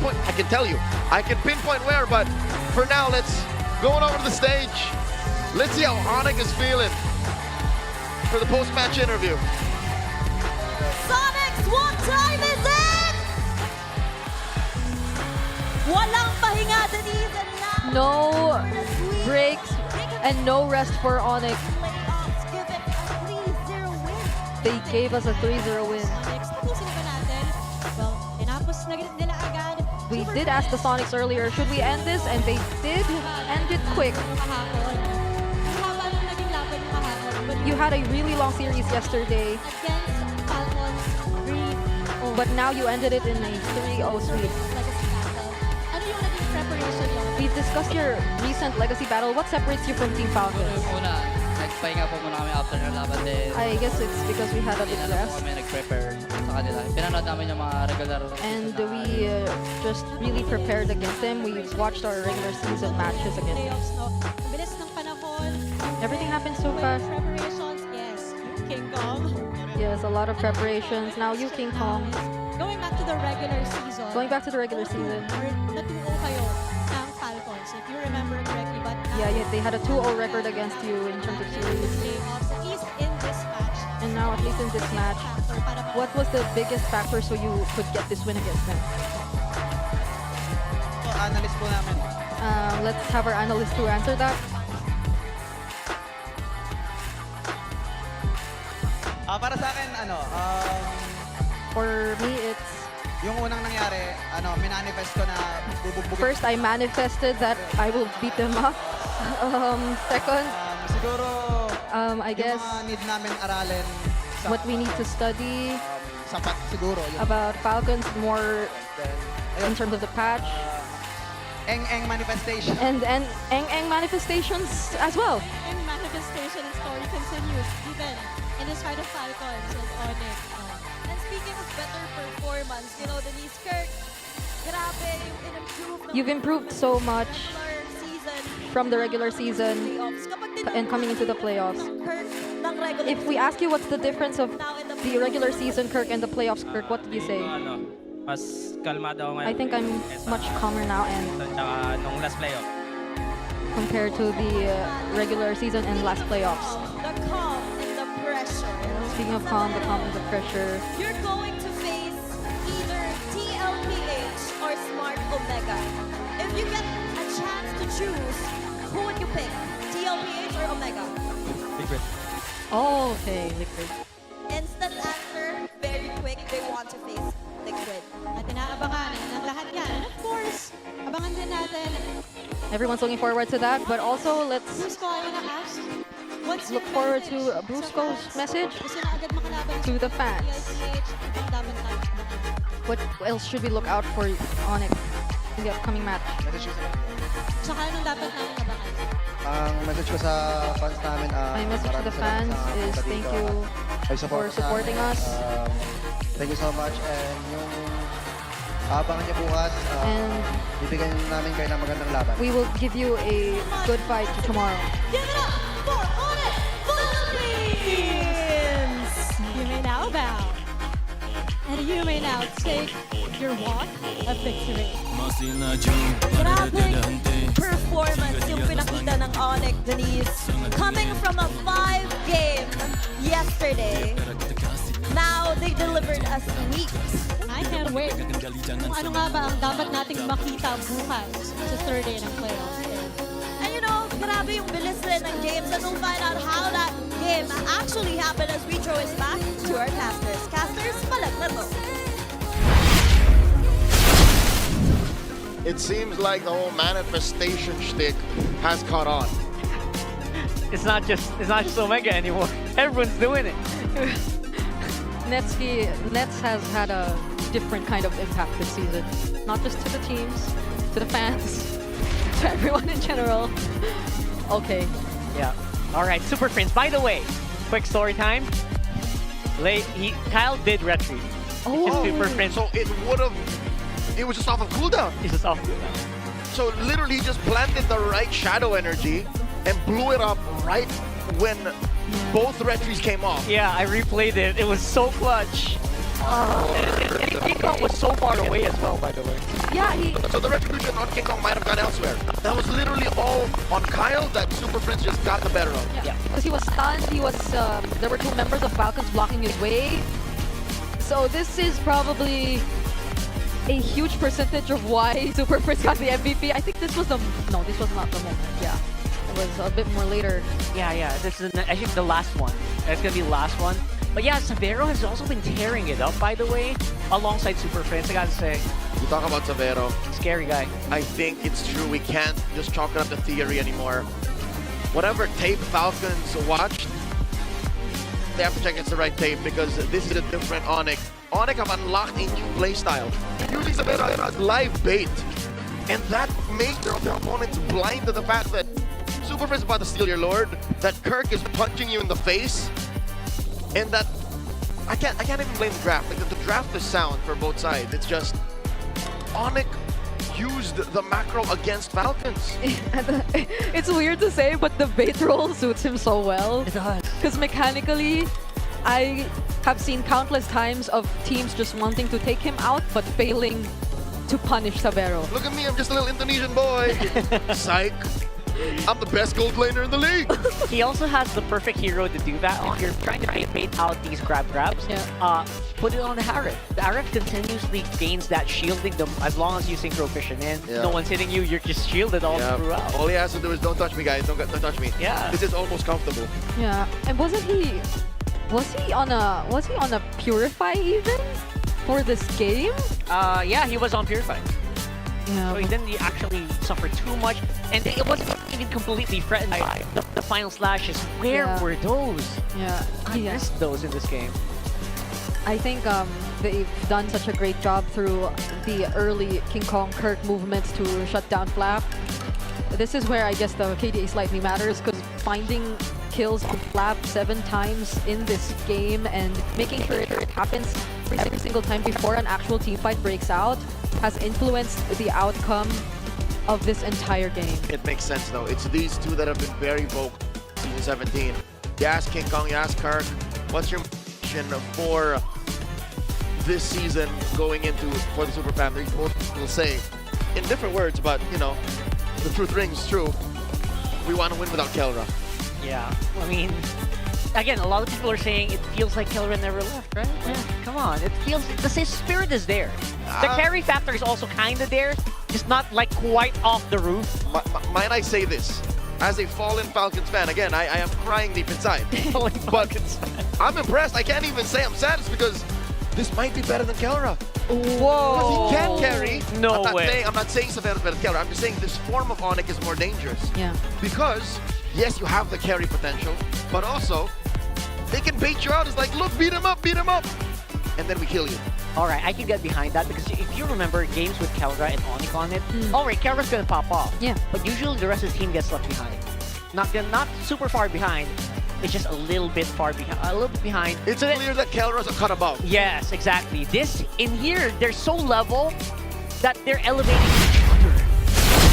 tell you. I can pinpoint where, but for now, let's go on over to the stage. Let's see how ONIC is feeling for the post-match interview. Sonics, what time is it? Walang pahinga, Denise, and now No breaks and no rest for ONIC. They gave us a 3-0 win. We did ask the Sonics earlier, should we end this? And they did end it quick. You had a really long series yesterday, but now you ended it in a 3-0 sweep. We've discussed your recent legacy battle. What separates you from Team Falcons? Nagpahinga po muna kami after ng laban din. I guess it's because we had a bit rest. Kami nag-prepare sa kanila. Pinanood namin yung mga regular. And we just really prepared against them. We watched our regular season matches against them. Bilis ng panahon. Everything happened so fast. Preparations, yes. King Kong. Yes, a lot of preparations. Now you King Kong. Going back to the regular season. Going back to the regular season. Natuo kayo ng Falcons, if you remember correctly. But Yeah, they had a 2-0 record against you in terms of series. at least in this match. And now, at least in this match, what was the biggest factor so you could get this win against them? Analyst po namin. Let's have our analyst to answer that. Para sa akin, For me, it's... yung unang nangyari, minanifest ko na bubugbugin. First, I manifested that I will beat them up. Second, siguro, I guess, yung mga need namin aralin sa, what we need to study sapat siguro. about Falcons more in terms of the patch. Eng manifestation. And eng manifestations as well. And manifestation and story continues even in this fight of Falcons and ONIC. And speaking of better performance, Denise Kirk, grabe yung in-improve. You've improved so much from the regular season and coming into the playoffs. If we ask you what's the difference of the regular season Kirk and the playoffs Kirk, what did you say? Mas kalmado ako ngayon. I think I'm much calmer now and nung last playoff. compared to the regular season and last playoffs. The calm and the pressure. Speaking of calm, the calm and the pressure. You're going to face either TLPH or Smart Omega. If you get a chance to choose, who would you pick? TLPH or Omega? Liquid. Oh, okay, Liquid. Instant answer, very quick. They want to face Liquid. At inaabangan ng lahat yan. And of course, abangan din natin. Everyone's looking forward to that, but also let's Brusco, I wanna ask, what's your look forward message to Brusco's message Gusto na agad makalaban to the fans. TLPH. Ang dapat natin abangan. What else should we look out for ONIC in the upcoming match? Tsaka anong dapat natin abangan? Ang message ko sa fans namin, My message to the fans is thank you for supporting us. Thank you so much. And yung abangan niyo bukas, And bibigyan namin kayo ng magandang laban. we will give you a good fight tomorrow. Give it up for ONIC Philippines! You may now bow. And you may now take your walk of victory. Grabing performance yung pinakita ng ONIC, Denise. Coming from a 5-game yesterday, now they delivered us sweeps. I can't wait. Kung ano nga ba ang dapat nating makita bukas sa third day ng playoffs. And you know, grabe yung bilis rin ng games, and we'll find out how that game actually happened as we throw it back to our casters. Casters, palag na to. It seems like the whole manifestation shtick has caught on. It's not just Omega anymore. Everyone's doing it. Nets has had a different kind of impact this season. Not just to the teams, to the fans, to everyone in general. Okay. Yeah. All right, Super Prince. By the way, quick story time. Kyle did retreat. Oh, Super Prince. So it was just off of cooldown. It's just off cooldown. So literally he just planted the right shadow energy and blew it up right when both retries came off. Yeah, I replayed it. It was so clutch. And King Kong was so far away as well, by the way. Yeah, So the retribution on King Kong might have gone elsewhere. That was literally all on Kyle that Super Prince just got the better of. Yeah, because he was stunned. There were 2 members of Falcons blocking his way. So this is probably a huge percentage of why Super Prince got the MVP. I think this was this was not the moment. Yeah, it was a bit more later. Yeah. This is I think the last one. It's gonna be the last one. But yeah, Severo has also been tearing it up, by the way, alongside Super Prince. I gotta say. You talk about Severo. Scary guy. I think it's true. We can't just chalk it up to theory anymore. Whatever tape Falcons watched, they have to check it's the right tape because this is a different ONIC. ONIC have unlocked a new playstyle. Using Severo as live bait. And that made their opponents blind to the fact that Super Prince is about to steal your Lord, that Kirk is punching you in the face, and that I can't even blame the draft. Like the draft is sound for both sides. It's just ONIC used the macro against Falcons. It's weird to say, but the bait roll suits him so well. It does. Because mechanically, I have seen countless times of teams just wanting to take him out, but failing to punish Severo. Look at me, I'm just a little Indonesian boy. Psych. I'm the best gold laner in the league. He also has the perfect hero to do that. If you're trying to bait out these grabs, put it on the Harith. The Harith continuously gains that shielding as long as you synchro vision in. Yeah. No one's hitting you, you're just shielded all throughout. All he has to do is don't touch me, guys. Don't touch me. Yeah. This is almost comfortable. Yeah, and was he on a Purify even for this game? Yeah, he was on Purify. Yeah. So he didn't actually suffer too much, and it wasn't even completely threatened by the final slashes. Where were those? Yeah, I missed those in this game. I think they've done such a great job through the early King Kong Kirk movements to shut down Flap. This is where I guess the KDA slightly matters, because finding kills on Flap 7 times in this game and making sure it happens every single time before an actual team fight breaks out has influenced the outcome of this entire game. It makes sense though. It's these two that have been very vocal season 17. You ask King Kong, you ask Kirk, what's your mission for this season going into for the Super Family? Both will say in different words, but you know, the truth rings true. We want to win without Kelra. Yeah, I mean, again, a lot of people are saying it feels like Kelra never left, right? Yeah, come on. It feels, the same spirit is there. The carry factor is also kind of there, just not like quite off the roof. Might I say this? As a fallen Falcons fan, again, I am crying deep inside. But I'm impressed. I can't even say I'm sad because this might be better than Kelra. Whoa! He can carry. No way. I'm not saying Savero's better than Kelra. I'm just saying this form of ONIC is more dangerous. Yeah. Because, yes, you have the carry potential, but also, they can bait you out. It's like, look, beat him up. And then we kill you. All right, I can get behind that because if you remember games with Kelra and ONIC on it, all right, Kelra's gonna pop off. Yeah. But usually the rest of the team gets left behind. Not super far behind. It's just a little bit behind. It's clear that Kelra's a cut above. Yes, exactly. This in here, they're so level that they're elevating each other.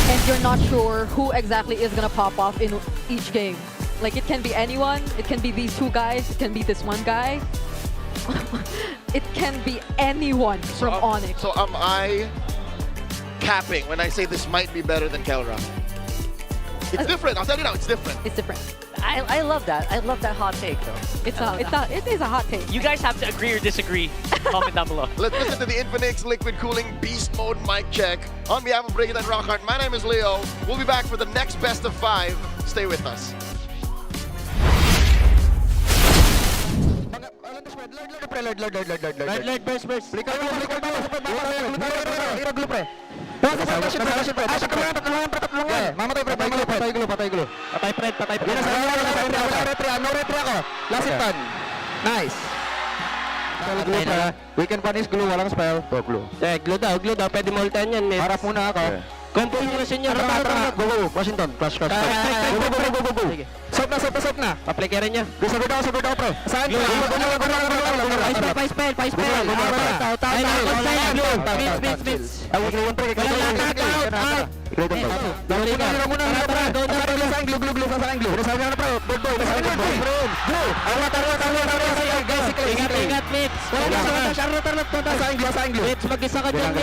And you're not sure who exactly is gonna pop off in each game. Like, it can be anyone, it can be these two guys, it can be this one guy. It can be anyone from ONIC. So am I capping when I say this might be better than Kelra? It's different. I'll tell you now, it's different. It's different. I love that. I love that hot take, though. It is a hot take. You guys have to agree or disagree. Comment down below. Let's listen to the Infinix Liquid Cooling Beast Mode mic check. On behalf of Breaking and Rockhart, my name is Leo. We'll be back for the next best of 5. Stay with us. Lord, burst. Patay glue. No retry ako. Last hit pan. Nice. We can punish glue, walang spell. Glue. Glue daw. Pwede mo ultan yan. Harap muna ako. Combo yung machine nyo. Go. Washington. Crush. Go. Soap na. Apply ka rin niya. Sagot ako, pre. Saan? Pa-spell. Bits. Mag-isa ka dyan,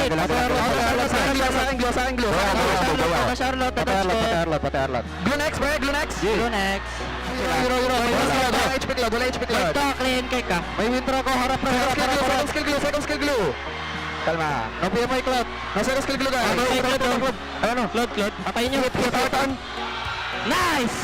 Charlotte. Glue next, pre. Glue next. Euro. Wala HP cloud. Ito, clean cake ka. May wintro ko. Harap. Second skill glue. Kalma. Napiya mo yung cloud. Second skill glue ka. Ano? Cloud. Patayin niyo. Nice!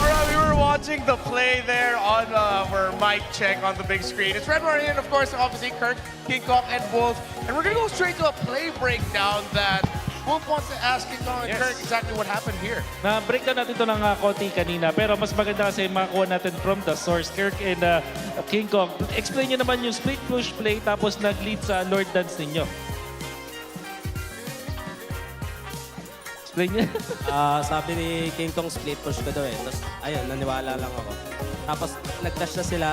Alright, we were watching the play there on our mic check on the big screen. It's Red and of course, obviously Kirk, King Kong, and Wolf. And we're gonna go straight to a play breakdown that Wolf wants to ask King Kong and Kirk exactly what happened here. Na-breakdown natin ito ng konti kanina, pero mas maganda kasi makakuha natin from the source. Kirk and King Kong, explain nyo naman yung split push play tapos nag-lead sa Lord Dance ninyo. Explain niya. Sabi ni King Kong split push ko daw eh. Tapos ayun, naniwala lang ako. Tapos nag-dash na sila.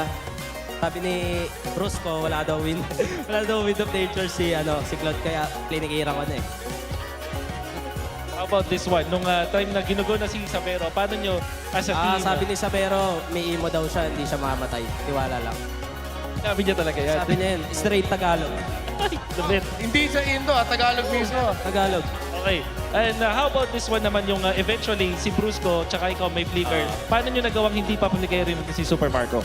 Sabi ni Bruce ko, wala daw win of nature si Cloud, kaya plinigiran ko na eh. How about this one? Nung time na ginugo na si Sabero, paano nyo as a team? Sabi ni Sabero, may imo daw siya, hindi siya mamatay. Tiwala lang. Sabi niya talaga yan? Sabi niya yan, straight Tagalog. Hindi sa Indo, Tagalog mismo. Tagalog. Okay. And how about this one naman yung eventually si Brusco tsaka ikaw may flicker. Paano nyo nagawang hindi papamigay rin si Super Marco?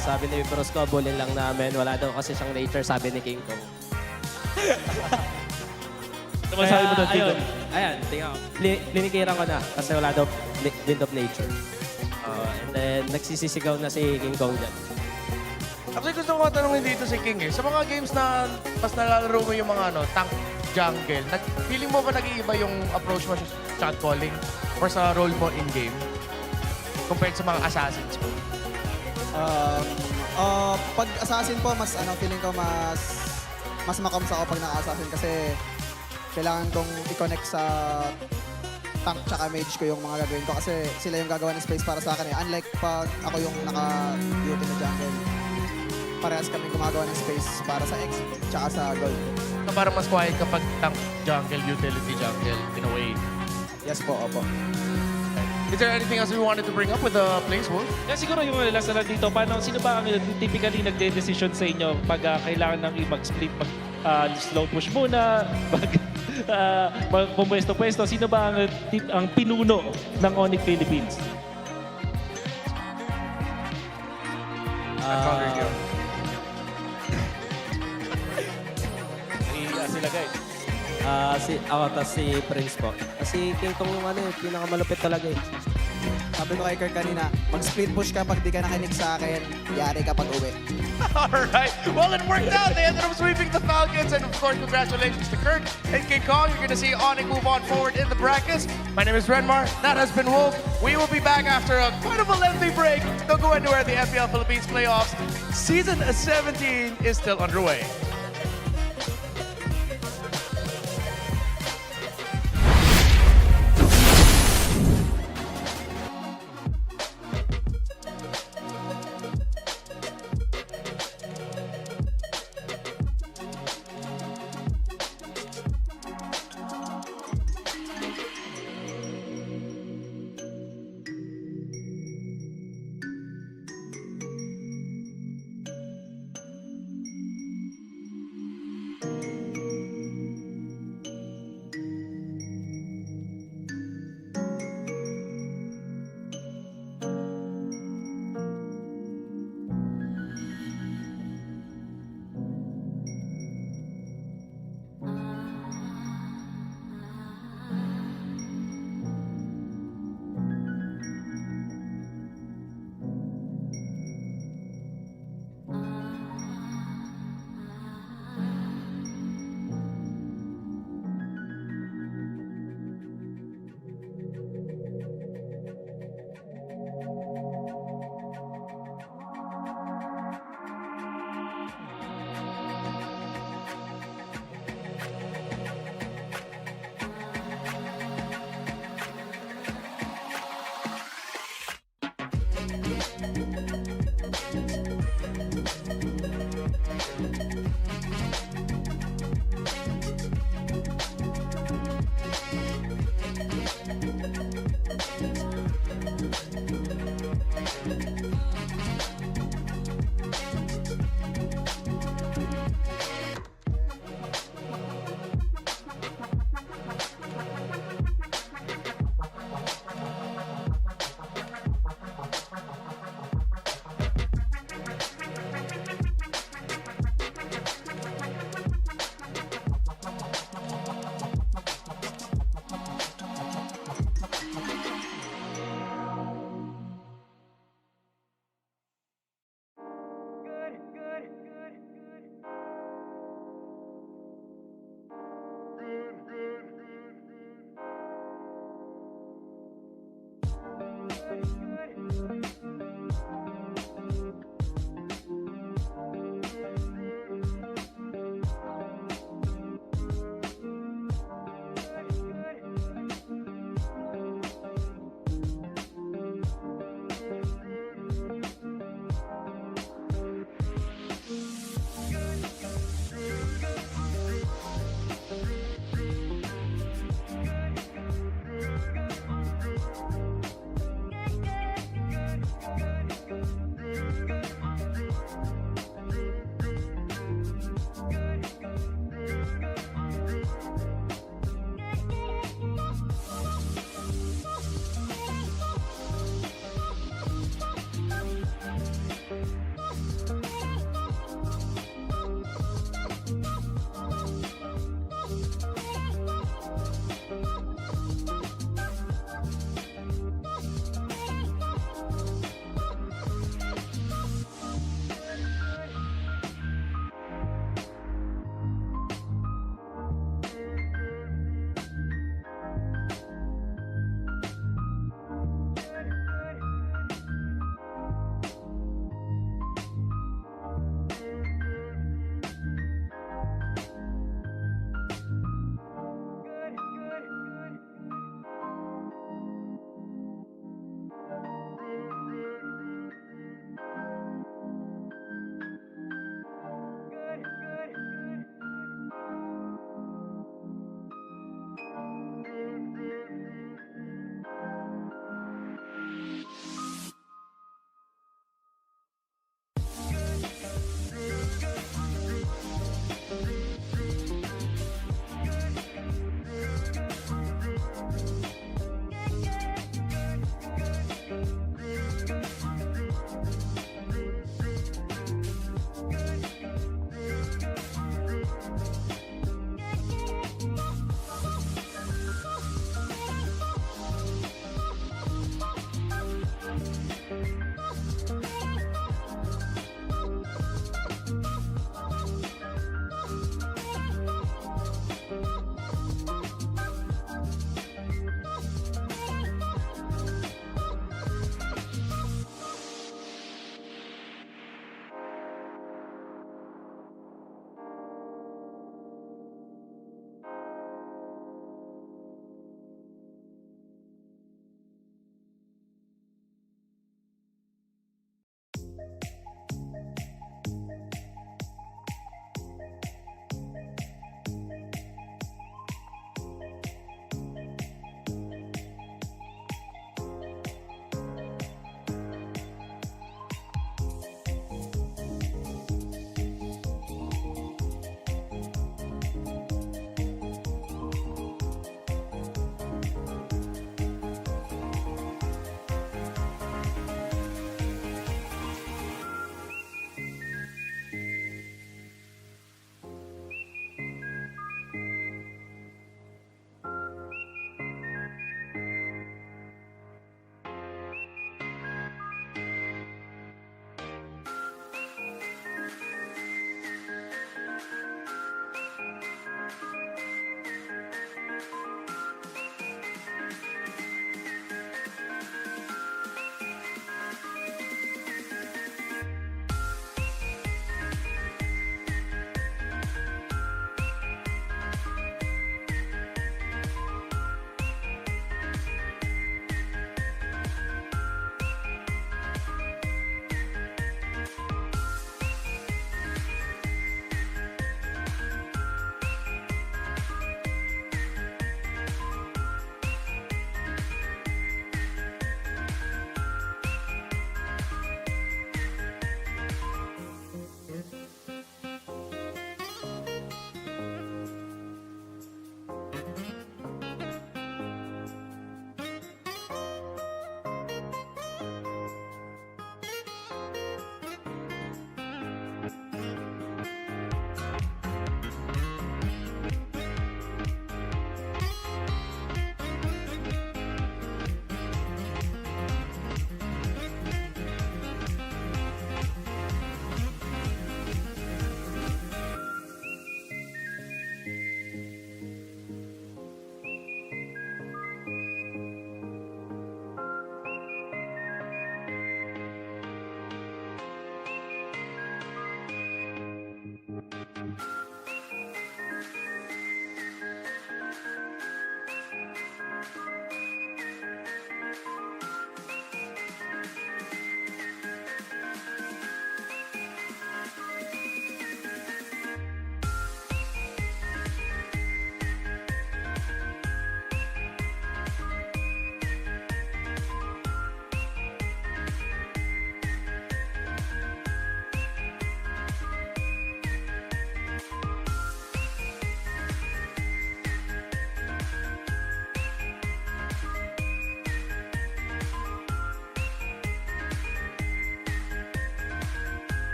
Sabi ni Brusco, bulin lang namin. Wala daw kasi siyang nature, sabi ni King Kong. Ano masabi mo doon, King Kong? Ayan, tingnan ko. Plinigiran ko na kasi wala daw wind of nature. And then nagsisisigaw na si King Kong dyan. Actually, gusto ko tanongin dito si King eh. Sa mga games na mas nalalaro mo yung mga tank jungle, feeling mo ba nag-iiba yung approach mo sa chat calling or sa role mo in-game compared sa mga assassins mo? Pag assassin po, mas feeling ko mas makoms ako pag naka-assassin kasi kailangan kong i-connect sa tank tsaka mage ko yung mga gagawin ko kasi sila yung gagawa ng space para sa akin eh. Unlike pag ako yung naka-duty na jungle, parehas kami gumagawa ng space para sa X tsaka sa gold. So parang mas quiet kapag tank jungle, utility jungle, in a way? Yes po, opo. Is there anything else we wanted to bring up with the plays, Wolf? Yeah, siguro yung last na lang dito, sino ba ang typically nagde-decision sa inyo pag kailangan nang mag-split, slow push muna, pumwesto-pwesto. Sino ba ang pinuno ng ONIC Philippines? Iya sila guys. Ako, tas si Prince po. Si King Tong yung pinakamalupit talaga eh. Sabi ko kay Kirk kanina, mag-split push ka pag di ka nakinig sa akin, yari ka pag uwi. Alright, well it worked out. They ended up sweeping the Falcons, and of course congratulations to Kirk and King Kong. You're going to see ONIC move on forward in the brackets. My name is Renmar, that has been Wolf. We will be back after quite of a lengthy break. Don't go anywhere, the MPL Philippines playoffs. Season 17 is still underway.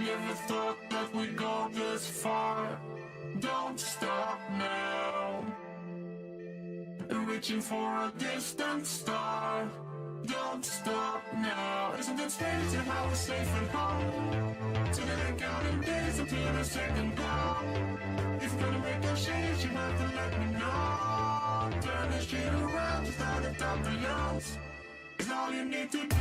Never thought that we'd go this far. Don't stop now. Reaching for a distant star. Don't stop now. Isn't it strange how we're safe and home? Together counting days until the second call. If you're gonna make a change, you have to let me know. Turn this shit around, just start at top the lungs. It's all you need to do.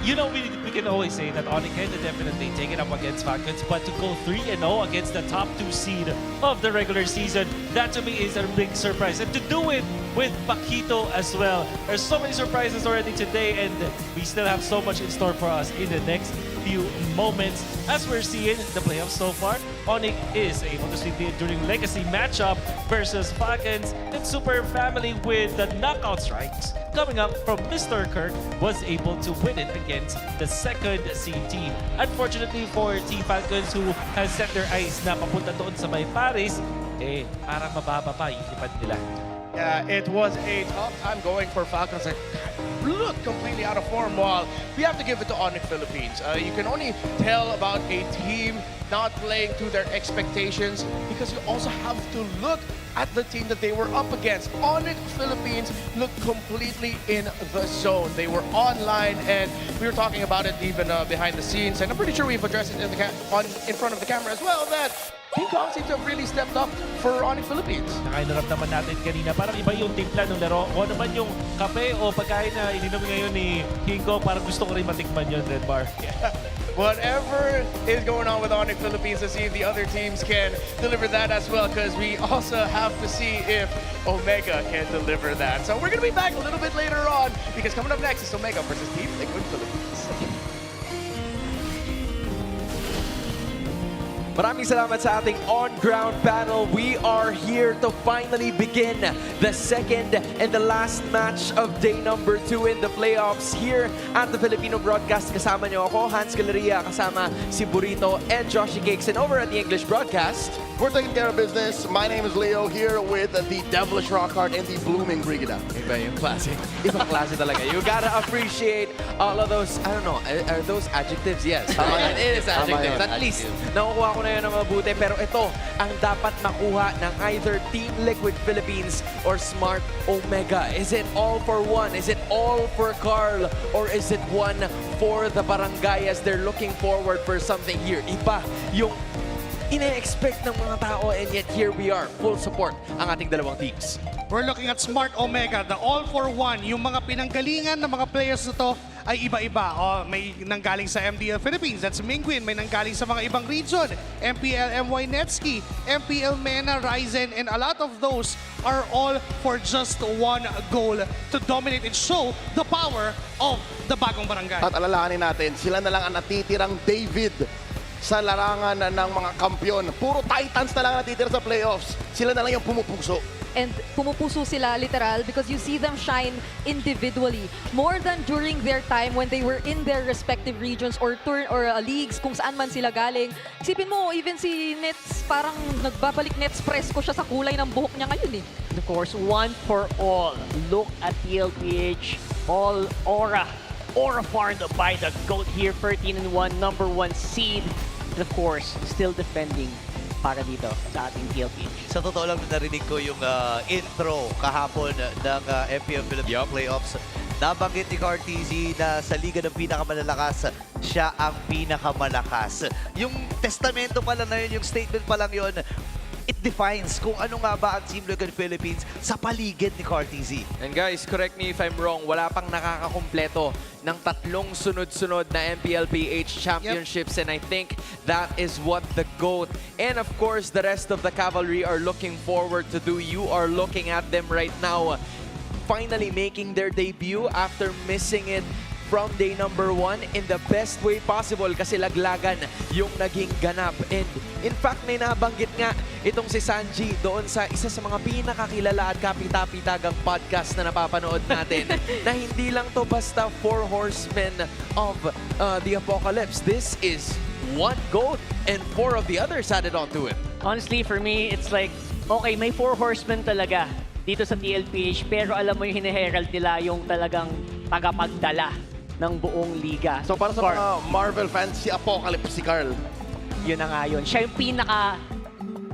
you know, we can always say that ONIC can definitely take it up against Falcons, but to go 3-0 against the top 2 seed of the regular season, that to me is a big surprise. And to do it with Paquito as well. There's so many surprises already today, and we still have so much in store for us in the next few moments. As we're seeing the playoffs so far, ONIC is able to sweep the Enduring Legacy matchup versus Falcons and Super Family with the knockout strikes coming up from Mr. Kirk was able to win it against the second seed team. Unfortunately for Team Falcons, who has set their eyes na papunta doon sa may Paris, parang mababa pa yung lipad nila. Yeah, it was a tough time going for Falcons. They looked completely out of form. While we have to give it to ONIC Philippines. You can only tell about a team not playing to their expectations because you also have to look at the team that they were up against. ONIC Philippines looked completely in the zone. They were online, and we were talking about it even behind the scenes. And I'm pretty sure we've addressed it in front of the camera as well, that King Kong seems to have really stepped up for ONIC Philippines. Nakainarap naman natin kanina, parang iba yung timpla ng laro. O naman yung kape o pagkain na ininom ngayon ni King Kong, parang gusto ko rin matikman yun, Red Bar. Yeah. Whatever is going on with ONIC Philippines, to see if the other teams can deliver that as well, because we also have to see if Omega can deliver that. So we're going to be back a little bit later on, because coming up next is Omega versus Team Liquid Philippines. Maraming salamat sa ating on-ground panel. We are here to finally begin the second and the last match of day number 2 in the playoffs here at the Filipino Broadcast. Kasama niyo ako, Hans Galeria, kasama si Burrito and Joshy Cakes. And over at the English Broadcast, we're taking care of business. My name is Leo, here with the Devilish Rockhard and the Blooming Brigida. Iba yung klase. Ibang klase talaga. You gotta appreciate all of those, I don't know, are those adjectives? Yes. It is adjectives. At least, nakukuha ko na yun ng mabuti. Pero ito, ang dapat makuha ng either Team Liquid Philippines or Smart Omega. Is it all for one? Is it all for Carl? Or is it one for the barangay as they're looking forward for something here? Iba yung ine-expect ng mga tao, and yet here we are, full support ang ating dalawang teams. We're looking at Smart Omega, the all-for-one. Yung mga pinanggalingan ng mga players na to ay iba-iba. May nanggaling sa MDL Philippines, that's Mingwin. May nanggaling sa mga ibang region, MPL MY Netski, MPL MENA, Ryzen, and a lot of those are all for just one goal to dominate and show the power of the bagong barangay. At alalahanin natin, sila na lang ang natitirang David sa larangan ng mga kampyon. Puro Titans na lang natitira sa playoffs. Sila na lang yung pumupuso. And pumupuso sila literal because you see them shine individually more than during their time when they were in their respective regions or leagues kung saan man sila galing. Isipin mo, even si Nets, parang nagbabalik Nets presko siya sa kulay ng buhok niya ngayon eh. Of course, one for all. Look at TLPH, all aura. Aura farmed by the GOAT here, 13-1, number 1 seed. And of course, still defending para dito sa ating TLPH. Sa totoo lang, narinig ko yung intro kahapon ng MPL Philippines Playoffs. Nabanggit ni KRTZ na sa liga ng pinakamalalakas, siya ang pinakamalakas. Yung testamento pa lang na yun, yung statement pa lang yun, it defines kung ano nga ba ang Team Liquid Philippines sa paligid ni KRTZ. And guys, correct me if I'm wrong, wala pang nakakakumpleto ng 3 sunod-sunod na MPL PH championships. And I think that is what the GOAT and of course the rest of the cavalry are looking forward to do. You are looking at them right now, finally making their debut after missing it from day number 1 in the best way possible kasi laglagan yung naging ganap. And in fact, may nabanggit nga itong si Sanji doon sa isa sa mga pinakakilala at kapitapitagang podcast na napapanood natin na hindi lang to basta 4 horsemen of the apocalypse. This is 1 GOAT and 4 of the others added on to it. Honestly, for me, it's like, okay, may 4 horsemen talaga dito sa TLPH, pero alam mo yung hiniherald nila yung talagang tagapagdala ng buong liga. So para sa mga Marvel fans, si Apocalypse, si Carl. Yun na nga yun. Siya yung pinaka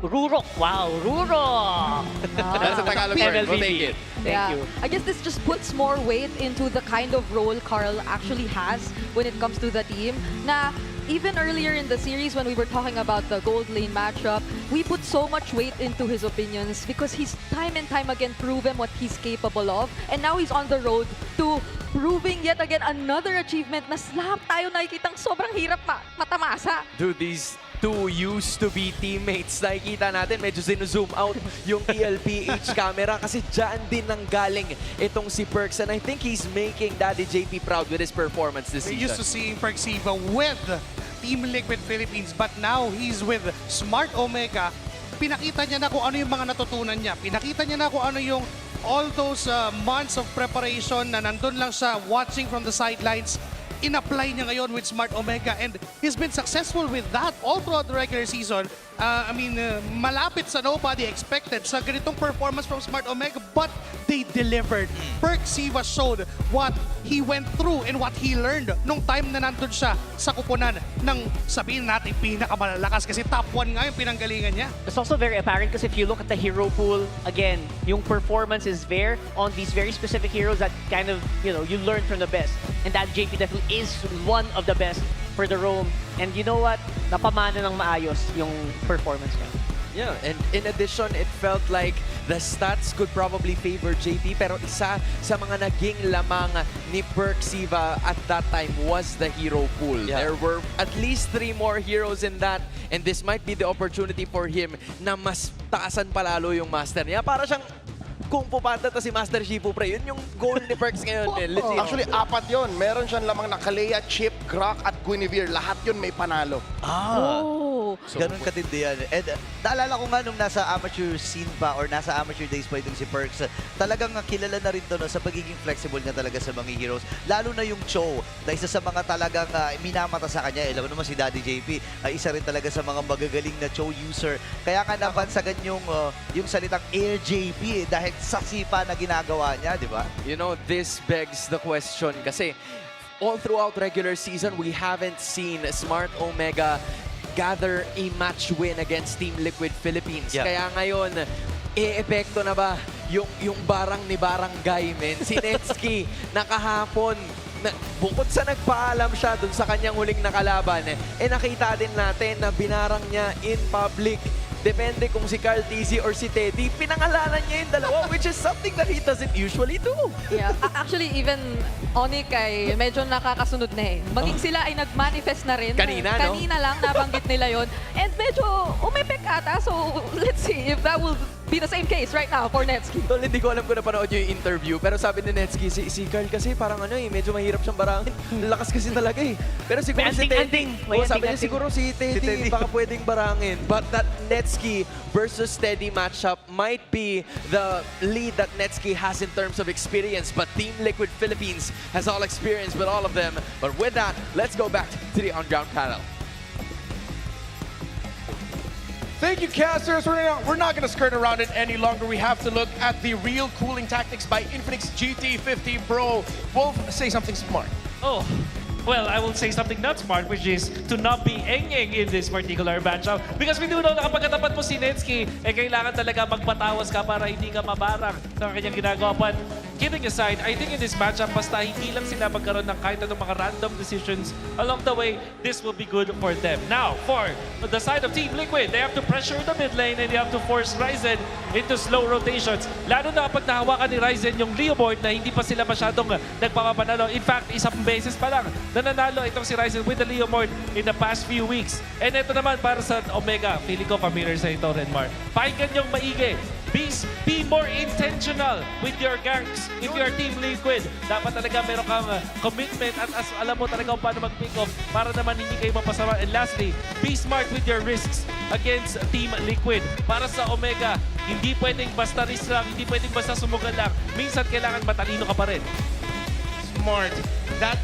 rurok. Wow, rurok! That's a Tagalog word. We'll take it. Thank you. I guess this just puts more weight into the kind of role Carl actually has when it comes to the team. Na even earlier in the series when we were talking about the gold lane matchup, we put so much weight into his opinions because he's time and time again proven what he's capable of. And now he's on the road to proving yet again another achievement na lahat tayo nakikitang sobrang hirap matamasa. Dude, these two used to be teammates. Nakikita natin, medyo zoom out yung MPL PH camera kasi dyan din nanggaling itong si Perks. And I think he's making Daddy JP proud with his performance this We season. used to see Perksiva with Team Liquid Philippines, but now he's with Smart Omega. Pinakita niya na kung ano yung mga natutunan niya. Pinakita niya na kung ano yung all those months of preparation na nandun lang siya watching from the sidelines. In-apply niya ngayon with Smart Omega and he's been successful with that all throughout the regular season. Malapit sa nobody expected sa ganitong performance from Smart Omega, but they delivered. Perksiva showed what he went through and what he learned nung time na nandun siya sa kupunan ng sabihin natin pinakamalalakas kasi top 1 nga yung pinanggalingan niya. It's also very apparent because if you look at the hero pool, again, yung performance is there on these very specific heroes that kind of, you learn from the best. And that JP definitely is one of the best for the roam. And you know what? Napamana ng maayos yung performance niya. Yeah, and in addition, it felt like the stats could probably favor JP, pero isa sa mga naging lamang ni Perksiva at that time was the hero pool. Yeah. There were at least 3 more heroes in that, and this might be the opportunity for him na mas taasan palalo yung master niya. Para siyang kung pupanda to si Master Shifu, pre, yun yung goal ni Perks ngayon. Legit. Actually, 4 yun. Meron siyang lamang na Kalea, Chip, Grok, at Guinevere. Lahat yun may panalo. So, ganun katindi yan. And naalala ko nga nung nasa amateur scene pa or nasa amateur days pa itong si Perks, talagang kilala na rin to sa pagiging flexible niya talaga sa mga heroes. Lalo na yung Cho, na isa sa mga talagang minamata sa kanya. Alam mo naman si Daddy JP, isa rin talaga sa mga magagaling na Cho user. Kaya nga nabansagan yung salitang Air JP dahil sa sipa na ginagawa niya, di ba? You know, this begs the question kasi all throughout regular season, we haven't seen Smart Omega gather a match win against Team Liquid Philippines. Yeah. Kaya ngayon, epekto na ba yung barang ni Barangay, men? Si Netsky, nakahapon, bukod sa nagpaalam siya dun sa kanyang huling nakalaban, nakita din natin na binarang niya in public. Depende kung si Carl TZ or si Teddy, pinangalanan niya yung dalawa, which is something that he doesn't usually do. Yeah, actually even ONIC ay medyo nakakasunod na eh. Maging sila ay nag-manifest na rin. Kanina, no? Kanina lang, nabanggit nila yon. And medyo umepek ata, so let's see if that will be the same case right now for Netsky. Tol, hindi ko alam kung napanood yung interview, pero sabi ni Netsky, si Carl kasi parang medyo mahirap siyang barangin. Lakas kasi talaga eh. Pero siguro si Teddy, sabi niya siguro si Teddy baka pwedeng barangin. But that Netsky versus Teddy matchup might be the lead that Netsky has in terms of experience, but Team Liquid Philippines has all experience with all of them. But with that, let's go back to the on-ground panel. Thank you, casters. We're not going to skirt around it any longer. We have to look at the real cooling tactics by Infinix GT50 Pro. Wolf, say something smart. Oh, well, I will say something not smart, which is to not be engeng in this particular matchup. Because we do know na kapag katapat mo si Netsky, kailangan talaga magpatawas ka para hindi ka mabarang sa kanyang ginagawa. But kidding aside, I think in this matchup, basta hindi lang sila magkaroon ng kahit anong mga random decisions along the way, this will be good for them. Now, for the side of Team Liquid, they have to pressure the mid lane and they have to force Ryzen into slow rotations. Lalo na kapag nahawakan ni Ryzen yung Leo board na hindi pa sila masyadong nagpapapanalo. In fact, isang beses pa lang nananalo itong si Ryzen with the Leo board in the past few weeks. And ito naman para sa Omega, feeling ko familiar sa ito, Renmar. Pakinggan niyong maigi. Be more intentional with your ganks. If you are Team Liquid, dapat talaga meron kang commitment at alam mo talaga kung paano mag-pick off para naman hindi kayo mapasama. And lastly, be smart with your risks against Team Liquid. Para sa Omega, hindi pwedeng basta risk lang, hindi pwedeng basta sumugal lang. Minsan kailangan matalino ka pa rin. Smart. That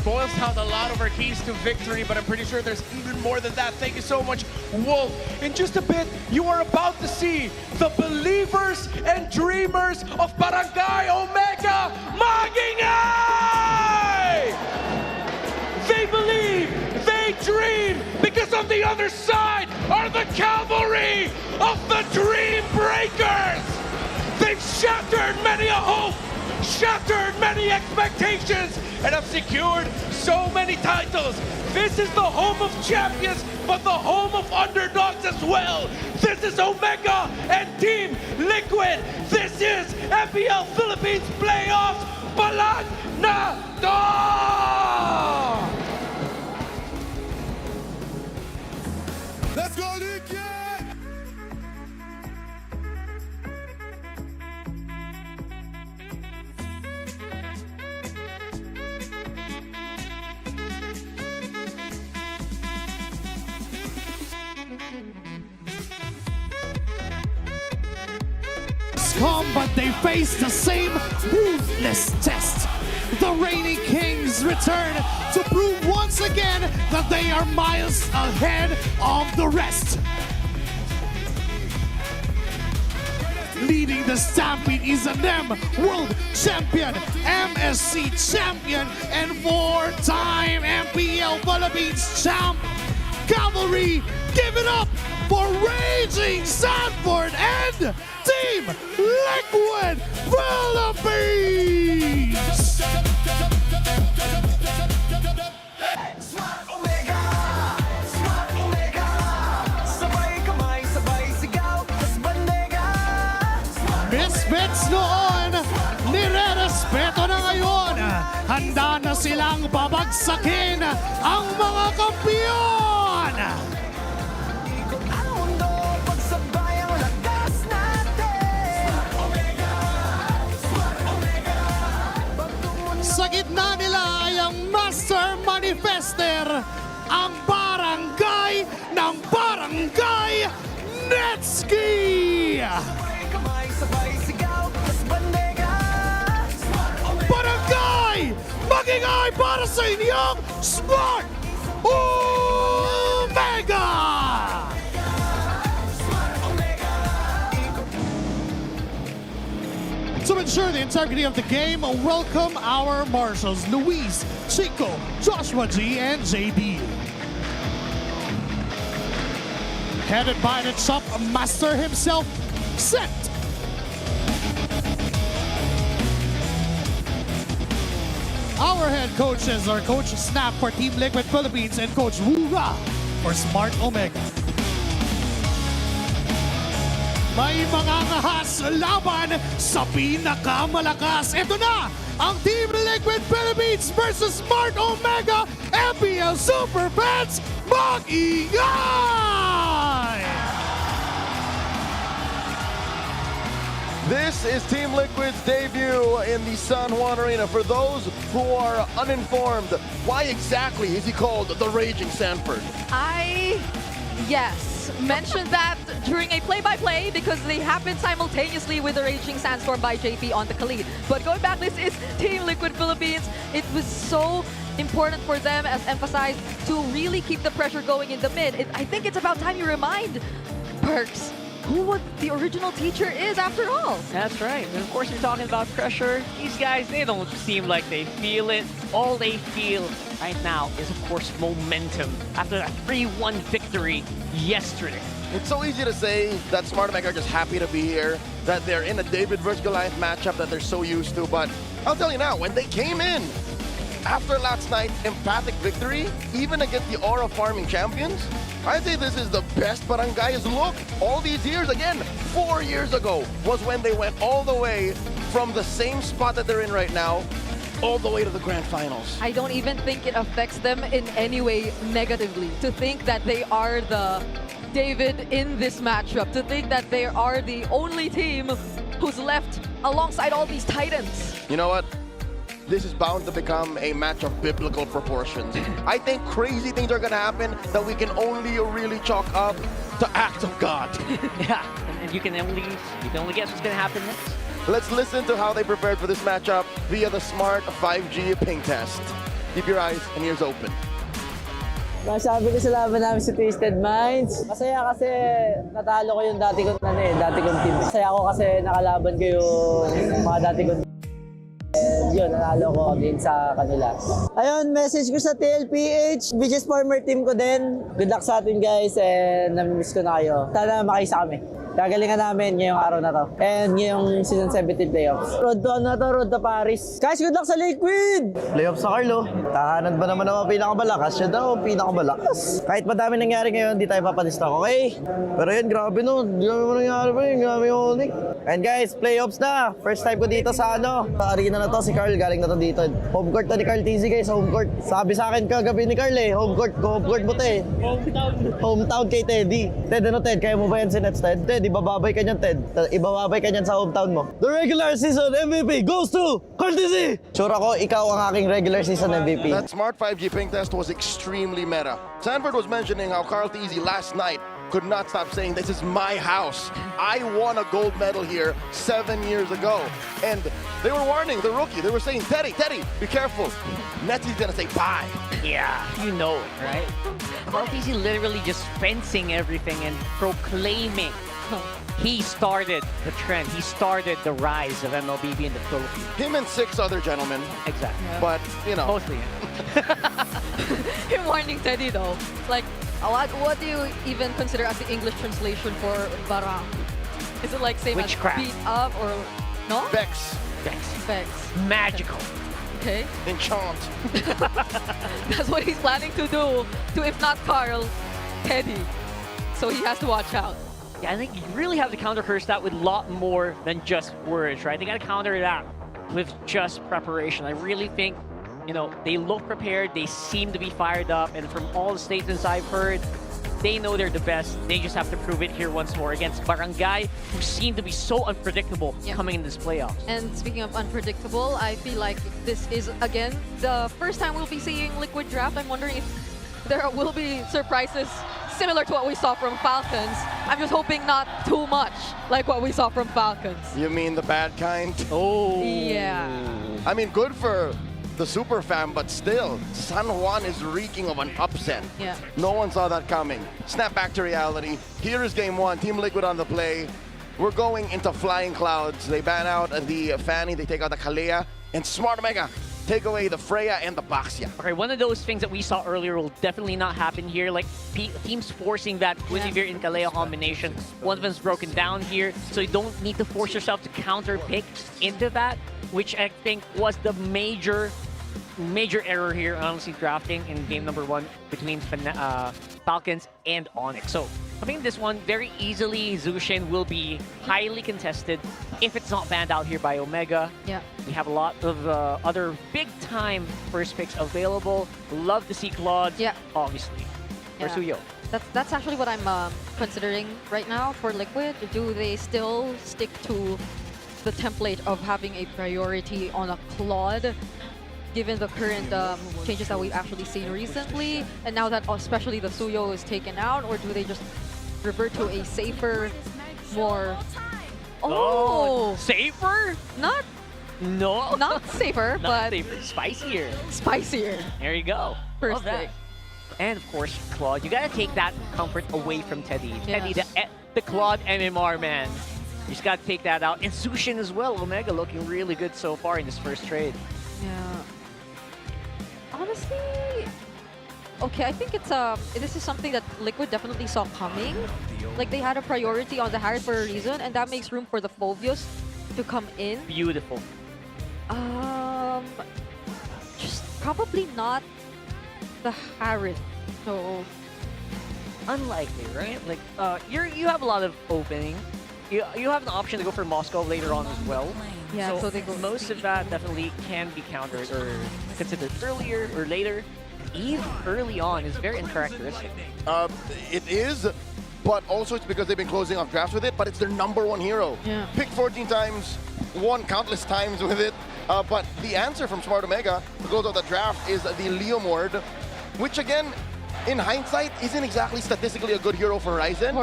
boils down a lot of our keys to victory, but I'm pretty sure there's even more than that. Thank you so much, Wolf. In just a bit, you are about to see the believers and dreamers of Barangay Omega Magingay! They believe, they dream, because on the other side are the cavalry of the Dream Breakers! They've shattered many a hope, shattered many expectations, and have secured so many titles. This is the home of champions, but the home of underdogs as well. This is Omega and Team Liquid. This is MPL Philippines Playoffs. Balag na to! Let's go, Liquid! Come, but they face the same ruthless test. The reigning kings return to prove once again that they are miles ahead of the rest. Leading the Stampede is an World Champion, MSC Champion, and 4-time MPL Philippines Champ. Cavalry, give it up for Raging Sanford and Team Liquid Philippines! Misfits noon, nire-respeto na ngayon. Handa na silang babagsakin ang mga kampiyon! Sa gitna nila ay ang Master Manifester, ang barangay ng Barangay Netski! Barangay! Magingay para sa inyong Smart Omega! To ensure the integrity of the game, welcome our marshals, Luis, Chico, Joshua G, and JB. Headed by the Chop Master himself, Set. Our head coaches are Coach Snap for Team Liquid Philippines and Coach WARGA for Smart Omega. May mga ngahas laban sa pinakamalakas. Ito na ang Team Liquid Philippines versus Smart Omega MPL Superfans. Mag-ingay! This is Team Liquid's debut in the San Juan Arena. For those who are uninformed, why exactly is he called the Raging Sanford? Yes, mentioned that during a play-by-play because they happened simultaneously with the Raging Sandstorm by JP on the Khalid. But going back, this is Team Liquid Philippines. It was so important for them, as emphasized, to really keep the pressure going in the mid. I think it's about time you remind Perks who the original teacher is after all. That's right. And of course, you're talking about pressure. These guys, they don't seem like they feel it. All they feel right now is, of course, momentum after a 3-1 victory yesterday. It's so easy to say that Smart Omega are just happy to be here, that they're in a David versus Goliath matchup that they're so used to, but I'll tell you now, when they came in, after last night's emphatic victory, even against the Aura Farming champions, I'd say this is the best Barangay has looked all these years. Again, 4 years ago was when they went all the way from the same spot that they're in right now, all the way to the grand finals. I don't even think it affects them in any way negatively. To think that they are the David in this matchup, to think that they are the only team who's left alongside all these titans. You know what? This is bound to become a match of biblical proportions. I think crazy things are gonna happen that we can only really chalk up to acts of God. Yeah, and you can only guess what's gonna happen next. Let's listen to how they prepared for this matchup via the Smart 5G ping test. Keep your eyes and ears open. Masabi ko sa laban namin si Twisted Minds. Masaya kasi natalo ko yung dati kong team. Masaya ako kasi nakalaban ko yung mga dati kong team. Yun, nanalo ko din sa kanila. Ayun, message ko sa TLPH, which is former team ko din. Good luck sa atin guys, and namimiss ko na kayo. Sana makaisa kami. Gagalingan namin ngayong araw na to. And ngayong season 17 playoffs. Road to ano to? Road to Paris. Guys, good luck sa Liquid! Playoffs sa Carlo. Tahanan ba naman ang pinakamalakas? Siya daw ang pinakamalakas. Kahit madami nangyari ngayon, hindi tayo papadista, okay? Pero yun, grabe no. Grabe mo nangyari pa yun. Grabe yung ONIC. And guys, playoffs na. First time ko dito sa arena na to. Si Carl, galing na to dito. Home court to ni Carl TZ guys, home court. Sabi sa akin kagabi ni Carl home court mo to eh. Hometown kay Teddy. Ted, ano Ted? Kaya mo ba yan si Nets, Ted? Ted, ibababay ka niyan, Ted. Ibababay ka niyan sa hometown mo. The regular season MVP goes to Carl TZ! Sure ako, ikaw ang aking regular season MVP. That smart 5G ping test was extremely meta. Sanford was mentioning how Carl TZ last night could not stop saying, this is my house. I won a gold medal here 7 years ago. And they were warning the rookie. They were saying, Teddy, be careful. Netsy's gonna say bye. Yeah, you know it, right? RTC literally just fencing everything and proclaiming he started the trend. He started the rise of MLBB in the Philippines. Him and 6 other gentlemen. Exactly. But, you know. Mostly. Him warning Teddy though. Like, what do you even consider as the English translation for barang? Is it like same Witchcraft. as beat up or no? Vex. Vex. Magical. Okay. Enchant. That's what he's planning to do to, if not Carl, Teddy. So he has to watch out. Yeah, I think you really have to counter curse that with a lot more than just words, right? They got to counter that with just preparation. I really think, you know, they look prepared, they seem to be fired up, and from all the statements I've heard, they know they're the best. They just have to prove it here once more against Barangay, who seem to be so unpredictable coming in this playoffs. And speaking of unpredictable, I feel like this is, again, the first time we'll be seeing Liquid Draft. I'm wondering if there will be surprises similar to what we saw from Falcons. I'm just hoping not too much like what we saw from Falcons. You mean the bad kind? Oh. Yeah. I mean, good for the super fan, but still, San Juan is reeking of an upset. Yeah. No one saw that coming. Snap back to reality. Here is game 1. Team Liquid on the play. We're going into flying clouds. They ban out the Fanny, they take out the Kalea, and Smart Omega take away the Freya and the Baxia. Okay, one of those things that we saw earlier will definitely not happen here. Like, teams forcing that Guinevere and Kalea combination. One of them's broken down here, so you don't need to force yourself to counter pick into that, which I think was the major error here, honestly, drafting in game number 1 between Falcons and ONIC. So, coming in this one, very easily, Zushin will be highly contested if it's not banned out here by Omega. Yeah. We have a lot of other big-time first picks available. Love to see Claude, obviously. Or Suyo. That's actually what I'm considering right now for Liquid. Do they still stick to the template of having a priority on a Claude, given the current changes that we've actually seen recently, and now that especially the Suyo is taken out, or do they just revert to a safer, more... Oh! Safer? Not safer, Not but... safer. Spicier. Spicier. There you go. First Love that. pick. And of course, Claude. You gotta take that comfort away from Teddy. Teddy, the Claude MMR man. You just gotta take that out. And Zushin as well. Omega looking really good so far in this first trade. Yeah. Honestly, okay, I think it's this is something that Liquid definitely saw coming. Like, they had a priority on the Harriet for a reason, and that makes room for the Phobios to come in. Beautiful. Just probably not the Harriet. So unlikely, right? Like, you have a lot of opening. You have an option to go for Moscow later on as well. Yeah, so they go most of that definitely can be countered or considered earlier or later. Eve early on is very uncharacteristic. It is, but also it's because they've been closing off drafts with it, but it's their #1 hero. Yeah. Picked 14 times, won countless times with it, but the answer from Smart Omega to close out the draft is the Leomord, which again, in hindsight, isn't exactly statistically a good hero for Ryzen.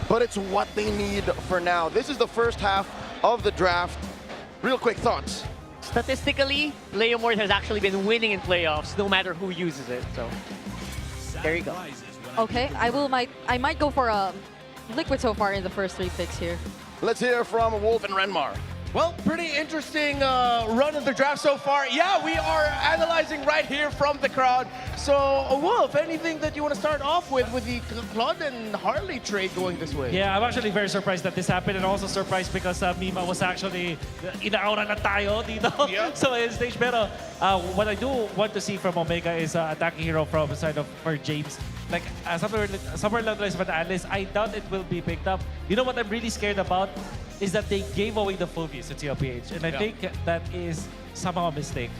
But it's what they need for now. This is the first half of the draft. Real quick thoughts. Statistically, Leomord has actually been winning in playoffs no matter who uses it. So there you go. okay, I might go for a Liquid so far in the first 3 picks here. Let's hear from Wolf and Renmar. Well, pretty interesting run of the draft so far. Yeah, we are analyzing right here from the crowd. So, Wolf, anything that you want to start off with the Claude and Harley trade going this way? Yeah, I'm actually very surprised that this happened, and also surprised because Mima was actually inaaura na tayo dito. Yeah. So in stage, pero what I do want to see from Omega is attacking hero from the side of for James. Like somewhere along the lines of the analyst, I doubt it will be picked up. You know what I'm really scared about is that they gave away the full views to TLPH, and I think that is somehow a mistake.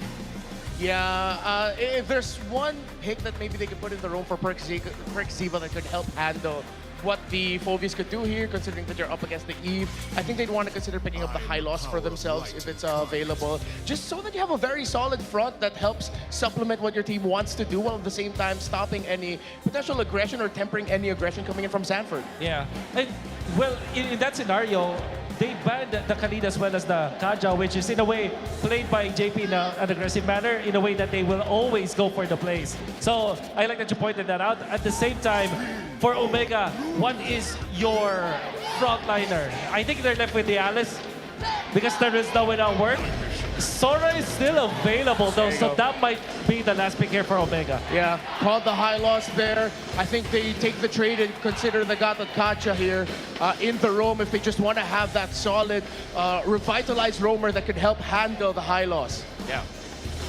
Yeah, if there's one pick that maybe they could put in the room for Perk Ziva that could help handle what the Phobias could do here, considering that you're up against the Eve, I think they'd want to consider picking up the high loss for themselves if it's available, just so that you have a very solid front that helps supplement what your team wants to do, while at the same time stopping any potential aggression or tempering any aggression coming in from Sanford. Yeah, and well, in that scenario, they banned the Khalid as well as the Kaja, which is in a way played by JP in an aggressive manner, in a way that they will always go for the plays. So I like that you pointed that out. At the same time, for Omega, what is your frontliner? I think they're left with the Alice because there is no way to work. Sora is still available though, so that might be the last pick here for Omega. Yeah, called the high loss there. I think they take the trade and consider the Gatot Kacha here in the roam if they just want to have that solid, revitalized roamer that could help handle the high loss. Yeah.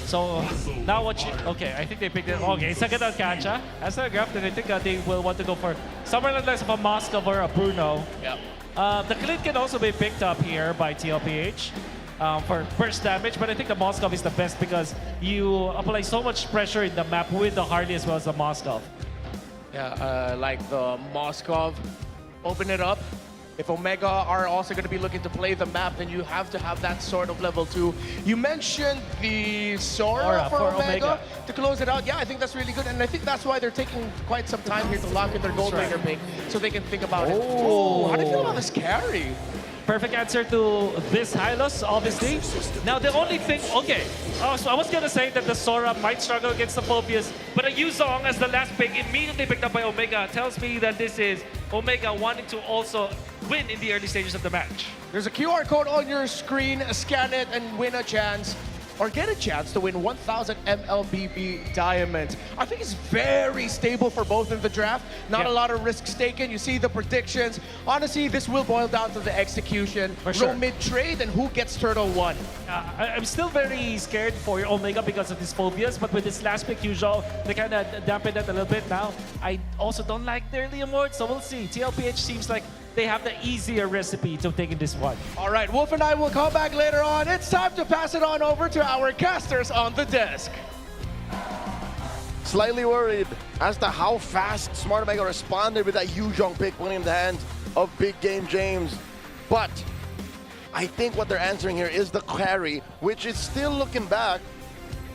So now what okay, I think they picked it. Okay, it's a Gatot Kacha. As a graph, then I think they will want to go for somewhere like less of a Moskov or a Bruno. Yeah. The Clint can also be picked up here by TLPH. For burst damage, but I think the Moskov is the best because you apply so much pressure in the map with the Harley as well as the Moskov. Yeah, like the Moskov, open it up. If Omega are also going to be looking to play the map, then you have to have that sort of level too. You mentioned the Sora for Omega to close it out. Yeah, I think that's really good, and I think that's why they're taking quite some time here to lock in their Gold Laner pick, so they can think about it. Oh, how do you feel about this carry? Perfect answer to this Hylos, obviously. Now, the only thing, okay, so I was going to say that the Sora might struggle against the Phobias, but a Yuzong as the last pick, immediately picked up by Omega, tells me that this is Omega wanting to also win in the early stages of the match. There's a QR code on your screen, scan it and win a chance, or get a chance to win 1,000 MLBB diamonds. I think it's very stable for both in the draft. Not a lot of risks taken. You see the predictions. Honestly, this will boil down to the execution. Sure. Mid-trade and who gets Turtle 1. I'm still very scared for Omega because of these phobias, but with this last pick, Yuzhou, they kind of dampened it a little bit now. I also don't like their Leomord, so we'll see. TLPH seems like they have the easier recipe to taking this one. All right, Wolf and I will come back later on. It's time to pass it on over to our casters on the desk. Slightly worried as to how fast Smart Omega responded with that Yuzhong pick, putting in the hands of Big Game James. But I think what they're answering here is the carry, which is still looking back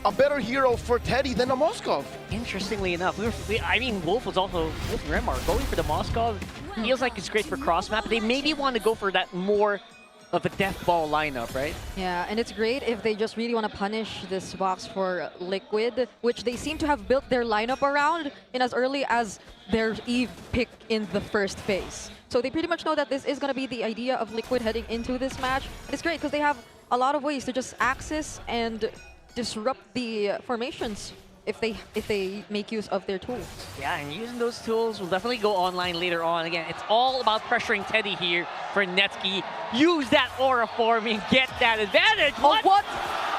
a better hero for Teddy than a Moskov. Interestingly enough, I mean, Wolf was also, Wolf and Remar going for the Moskov. Feels like it's great for cross map. They maybe want to go for that more of a death ball lineup, right? Yeah, and it's great if they just really want to punish this box for Liquid, which they seem to have built their lineup around in as early as their Eve pick in the first phase. So they pretty much know that this is going to be the idea of Liquid heading into this match. And it's great because they have a lot of ways to just access and disrupt the formations if they make use of their tools. Yeah, and using those tools will definitely go online later on. Again, it's all about pressuring Teddy here for Netsky. Use that aura for me, get that advantage. What?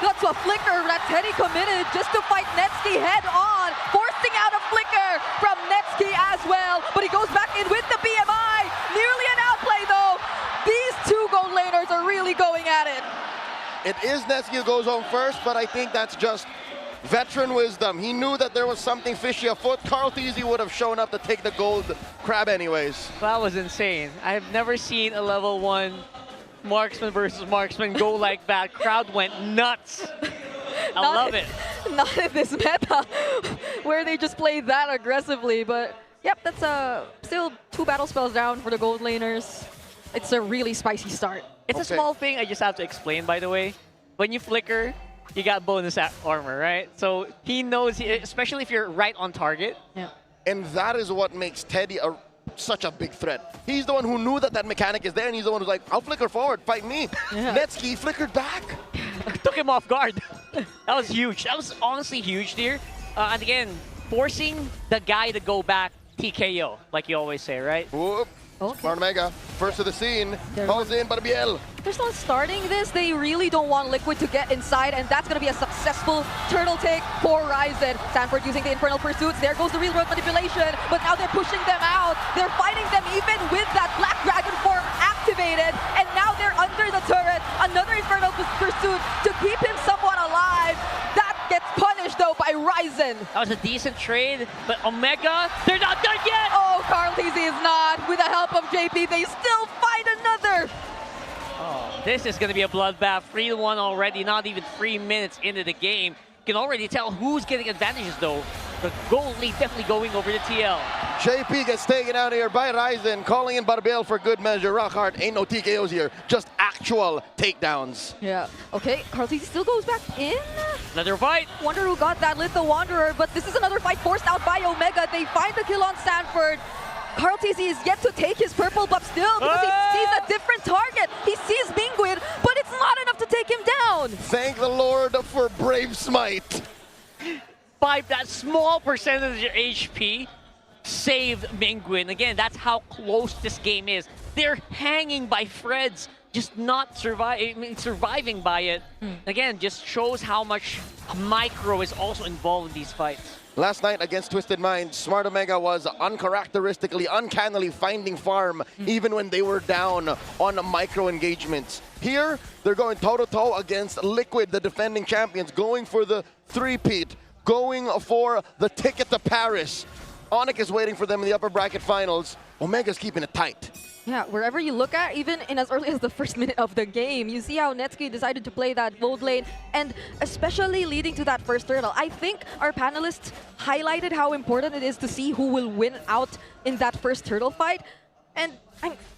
That's a flicker that Teddy committed just to fight Netsky head on, forcing out a flicker from Netsky as well. But he goes back in with the BMI. Nearly an outplay though. These two gold laners are really going at it. It is Netsky who goes home first, but I think that's just veteran wisdom. He knew that there was something fishy afoot. Carl Teasy would have shown up to take the gold crab anyways. That was insane. I have never seen a level 1 marksman versus marksman go like that. Crowd went nuts. I love it. Not in this meta, where they just play that aggressively. But yep, that's still 2 battle spells down for the gold laners. It's a really spicy start. It's a small thing I just have to explain, by the way. When you flicker, you got bonus armor, right? So he knows, especially if you're right on target. Yeah. And that is what makes Teddy a such a big threat. He's the one who knew that that mechanic is there, and he's the one who's like, I'll flicker forward, fight me. Yeah. Netsky flickered back. Took him off guard. That was huge. That was honestly huge there. And again, forcing the guy to go back TKO, like you always say, right? Whoop. Smart Omega, first to the scene, calls in Barbiel. They're still starting this. They really don't want Liquid to get inside, and that's going to be a successful turtle take for Ryzen. Sanford using the Infernal Pursuits. There goes the real world manipulation, but now they're pushing them out. They're fighting them even with that Black Dragon form activated, and now they're under the turret. Another Infernal Pursuit to keep him somewhat alive. That gets punished, though, by Ryzen. That was a decent trade, but Omega, they're not done yet! Oh, Carl TZ is not. With the help of JP, they still find another. Oh, this is going to be a bloodbath. 3-1 already, not even 3 minutes into the game. You can already tell who's getting advantages, though. The goal lead definitely going over to TL. JP gets taken out here by Ryzen, calling in Barbiel for good measure. Rockhart, ain't no TKOs here, just actual takedowns. Yeah, okay, Carl TZ still goes back in. Another fight. Wonder who got that Little Wanderer, but this is another fight forced out by Omega. They find the kill on Sanford. Carl TZ is yet to take his purple buff still because he sees a different target. He sees Mingwin, but it's not enough to take him down. Thank the Lord for Brave Smite. By that small percentage of HP, saved Mingwin. Again, that's how close this game is. They're hanging by threads, just not surviving by it. Again, just shows how much micro is also involved in these fights. Last night against Twisted Minds, Smart Omega was uncharacteristically, uncannily finding farm even when they were down on micro engagements. Here, they're going toe-to-toe against Liquid, the defending champions, going for the three-peat, going for the ticket to Paris. ONIC is waiting for them in the upper bracket finals. Omega's keeping it tight. Yeah, wherever you look at, even in as early as the first minute of the game, you see how Netsky decided to play that gold lane, and especially leading to that first turtle. I think our panelists highlighted how important it is to see who will win out in that first turtle fight. And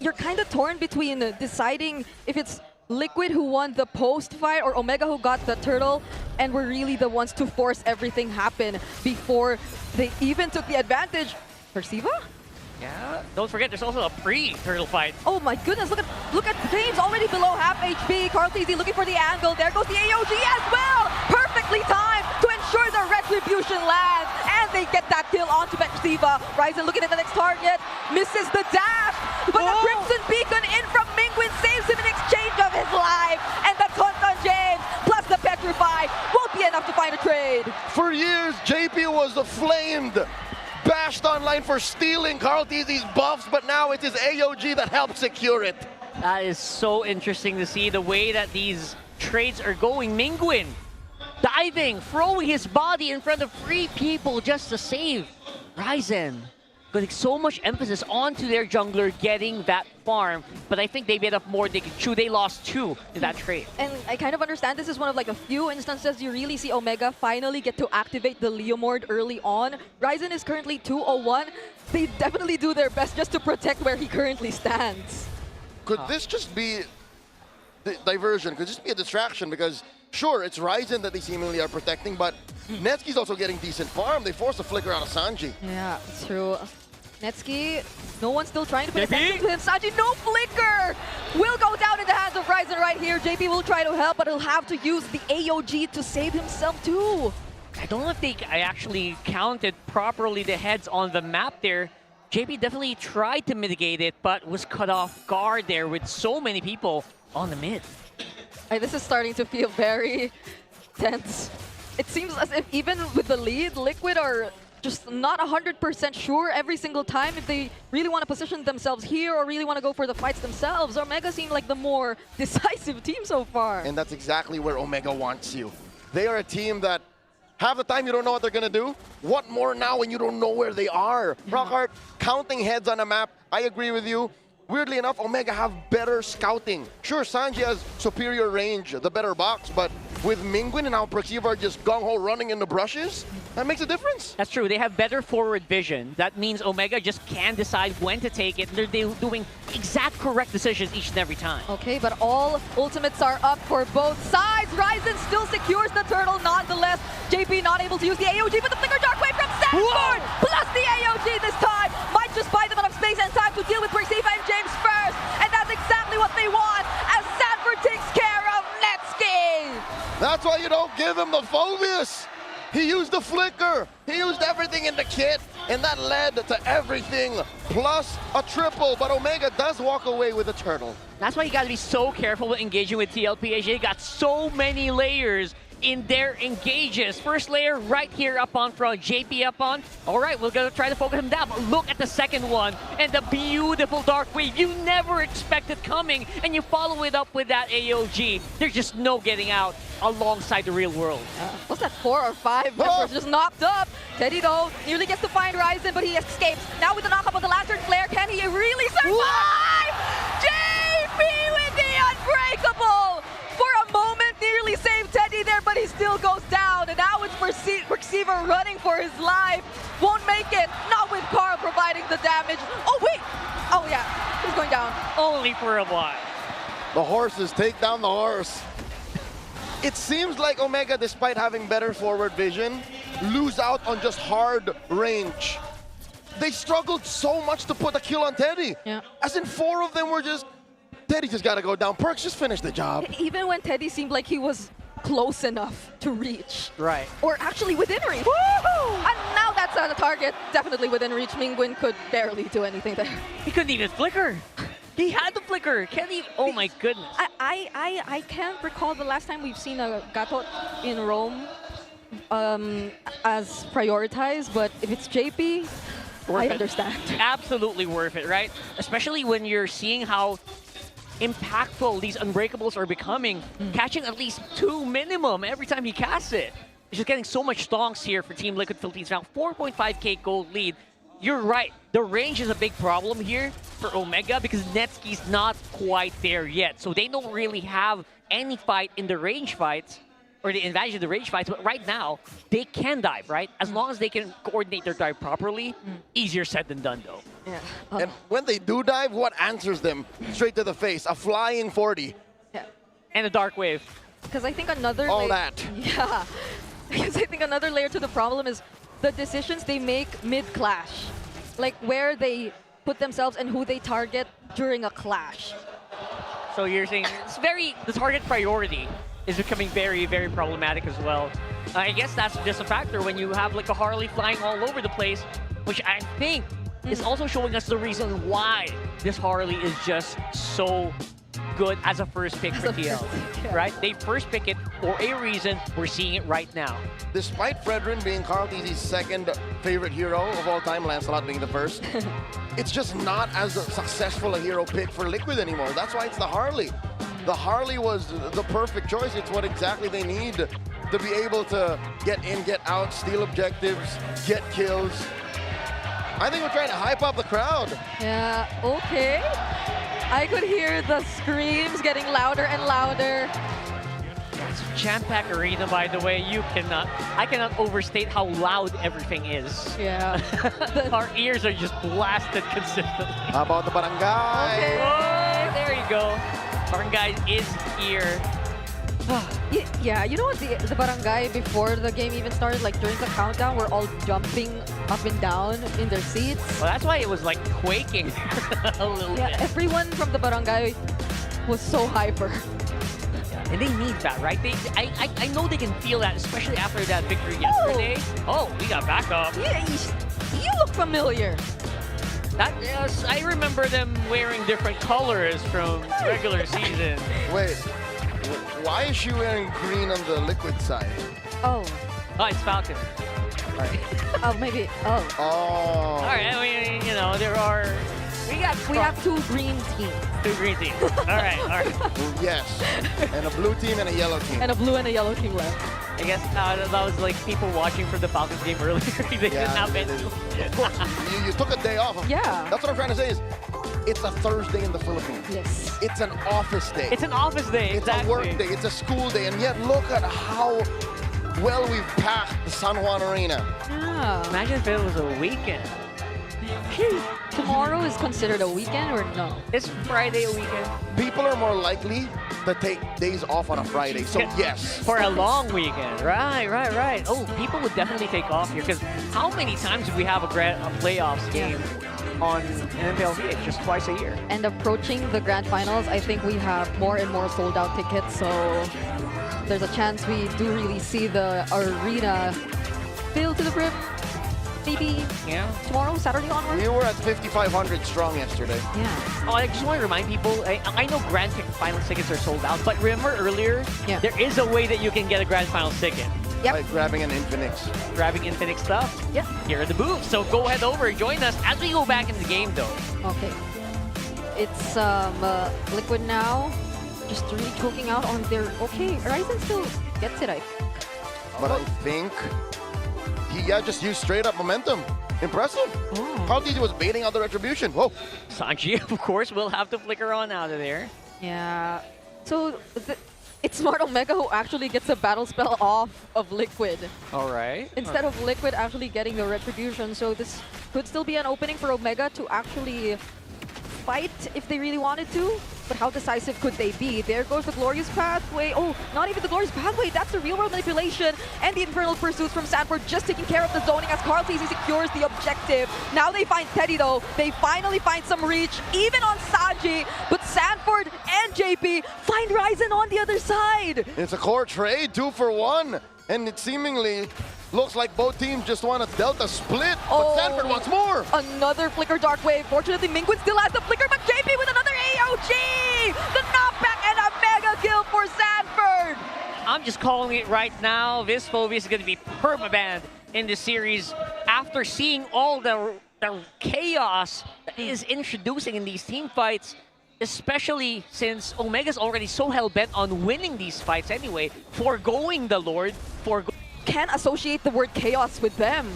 you're kind of torn between deciding if it's Liquid who won the post fight or Omega who got the turtle, and were really the ones to force everything happen before they even took the advantage. Perceiva? Yeah, don't forget there's also a pre-turtle fight. Oh my goodness, look at James already below half HP. Carl TZ looking for the angle. There goes the AOG as well. Perfectly timed to ensure the retribution lands. And they get that kill onto Perceiva. Ryzen looking at the next target. Misses the dash. But the Crimson Beacon in from Mingwin saves him in exchange of his life. And the taunt on James plus the Petrify won't be enough to find a trade. For years, JP was flamed, bashed online for stealing Carl TZ's buffs, but now it is AOG that helped secure it. That is so interesting to see the way that these trades are going. Mingwin diving, throwing his body in front of 3 people just to save Ryzen. Putting so much emphasis onto their jungler getting that farm, but I think they made up more they could chew. They lost 2 in that trade. And I kind of understand this is one of like a few instances you really see Omega finally get to activate the Leomord early on. Ryzen is currently 2-0-1. They definitely do their best just to protect where he currently stands. Could this just be the diversion? Could this be a distraction? Because sure, it's Ryzen that they seemingly are protecting, but Netsky's also getting decent farm. They forced a flicker out of Sanji. Yeah, it's true. Netsky, no one's still trying to put attention to him. Sanji, no flicker! Will go down in the hands of Ryzen right here. JP will try to help, but he'll have to use the AOG to save himself too. I don't know if I actually counted properly the heads on the map there. JP definitely tried to mitigate it, but was cut off guard there with so many people on the mid. This is starting to feel very tense. It seems as if even with the lead, Liquid are just not 100% sure every single time if they really want to position themselves here or really want to go for the fights themselves. Omega seem like the more decisive team so far. And that's exactly where Omega wants you. They are a team that half the time you don't know what they're going to do. What more now when you don't know where they are? Rockhart, counting heads on a map, I agree with you. Weirdly enough, Omega have better scouting. Sure, Sanji has superior range, the better box, but with Mingwin and how Perceiver are just gung-ho running in the brushes, that makes a difference. That's true. They have better forward vision. That means Omega just can decide when to take it. They're doing exact correct decisions each and every time. Okay, but all ultimates are up for both sides. Ryzen still secures the turtle nonetheless. JP not able to use the AOG, but the flicker dark wave from Sanford plus the AOG this time might just buy them enough space space and time to deal with Persifa and James first. And that's exactly what they want as Sanford takes care of Netsky. That's why you don't give him the Phobius. He used the flicker. He used everything in the kit, and that led to everything, plus a triple. But Omega does walk away with a turtle. That's why you gotta be so careful with engaging with TLPH. They got so many layers in their engages. First layer right here up on front, JP up on. All right, we're gonna try to focus him down, but look at the second one and the beautiful dark wave. You never expected coming, and you follow it up with that AOG. There's just no getting out alongside the real world. What's that, 4 or 5? Members just knocked up. Teddy though nearly gets to find Ryzen, but he escapes. Now with the knockup of the Lantern Flare, can he really survive? JP with the unbreakable! For a moment, nearly saved Teddy there, but he still goes down. And now it's Receiver running for his life. Won't make it. Not with Carl providing the damage. Oh, wait. Oh, yeah. He's going down. Only for a while. The horses take down the horse. It seems like Omega, despite having better forward vision, lose out on just hard range. They struggled so much to put a kill on Teddy. Yeah. As in 4 of them were just, Teddy just got to go down. Perks just finished the job. Even when Teddy seemed like he was close enough to reach. Right. Or actually within reach. Woohoo! And now that's a target definitely within reach. Mingwin could barely do anything there. He couldn't even flicker. He had the flicker. Can't even, oh my goodness. I can't recall the last time we've seen a Gatot in Rome as prioritized, but if it's JP, I understand. Absolutely worth it, right? Especially when you're seeing how impactful these unbreakables are becoming, catching at least 2 minimum every time he casts it. He's just getting so much stonks here for Team Liquid Philippines now. 4.5k gold lead. You're right, the range is a big problem here for Omega because Netsky's not quite there yet. So they don't really have any fight in the range fights, or the advantage of the range fights, but right now, they can dive, right? As long as they can coordinate their dive properly, easier said than done, though. Yeah. And when they do dive, what answers them straight to the face? A flying 40. Yeah. And a dark wave. Because I think another All that. Yeah. Because I think another layer to the problem is the decisions they make mid-clash. Like where they put themselves and who they target during a clash. So you're saying it's the target priority is becoming very, very problematic as well. I guess that's just a factor when you have like a Harley flying all over the place, which I think is also showing us the reason why this Harley is just so good as a first pick for TL, right? They first pick it for a reason. We're seeing it right now. Despite Fredrin being Carl TZ's second favorite hero of all time, Lancelot being the first, it's just not as successful a hero pick for Liquid anymore. That's why it's the Harley. The Harley was the perfect choice. It's what exactly they need to be able to get in, get out, steal objectives, get kills. I think we're trying to hype up the crowd. Yeah, okay. I could hear the screams getting louder and louder. It's Jam-pack arena, by the way. I cannot overstate how loud everything is. Yeah. Our ears are just blasted consistently. How about the barangay? Okay. Oh, there you go. Barangay is here. Yeah, you know what, the barangay before the game even started, like during the countdown, we're all jumping up and down in their seats. Well, that's why it was like quaking a little bit. Everyone from the barangay was so hyper. And they need that, right? I know they can feel that, especially after that victory yesterday. Oh, we got back up. Yeah, you look familiar. Yes, I remember them wearing different colors from regular season. Wait, why is she wearing green on the Liquid side? Oh, it's Falcon. All right. Oh, maybe. Oh. Oh. All right. I mean, you know, We have 2 green teams. 2 green teams. All right. All right. Yes. And a blue team and a yellow team. And a blue and a yellow team left. I guess that was like people watching from the Falcons game earlier. They didn't have any. Of course, you took a day off. Yeah. That's what I'm trying to say is, it's a Thursday in the Philippines. Yes. It's an office day. It's an office day, It's a work day. It's a school day. And yet look at how well we've packed the San Juan Arena. Yeah. Imagine if it was a weekend. Tomorrow is considered a weekend or no? It's Friday a weekend. People are more likely to take days off on a Friday, so yes. For a long weekend. Right. Oh, people would definitely take off here because how many times do we have a playoffs game on MPL PH just twice a year. And approaching the grand finals, I think we have more and more sold out tickets, so there's a chance we do really see the arena filled to the brim. Maybe tomorrow, Saturday onward? We were at 5,500 strong yesterday. Yeah. Oh, I just want to remind people, I know grand finals tickets are sold out, but remember earlier, there is a way that you can get a grand finals ticket. By grabbing an Infinix. Grabbing Infinix stuff? Yeah. Here are the booths. So go ahead over, join us as we go back in the game though. Okay. It's Liquid now, just really choking out on their... Okay, Ryzen still gets it, I think. But I think he just used straight up momentum. Impressive. How did he was baiting out the retribution. Whoa. Sanji, of course, will have to flicker on out of there. Yeah. So it's Smart Omega who actually gets a battle spell off of Liquid. All right. Instead of Liquid actually getting the retribution. So this could still be an opening for Omega to actually fight if they really wanted to. But how decisive could they be? There goes the Glorious Pathway. Oh, not even the Glorious Pathway. That's the real-world manipulation. And the Infernal Pursuits from Sanford just taking care of the zoning as Carl TZ secures the objective. Now they find Teddy, though. They finally find some reach, even on Sanji. But Sanford and JP find Ryzen on the other side. It's a core trade, 2 for 1. And it seemingly looks like both teams just want a Delta split. But Sanford wants more. Another Flicker Dark Wave. Fortunately, Mingwin still has the Flicker, but JP with another AOG! The knockback and a mega kill for Sanford! I'm just calling it right now. This Phobius is going to be permabanned in this series after seeing all the chaos that is introducing in these team fights, especially since Omega's already so hell-bent on winning these fights anyway, foregoing the Lord, Can't associate the word chaos with them.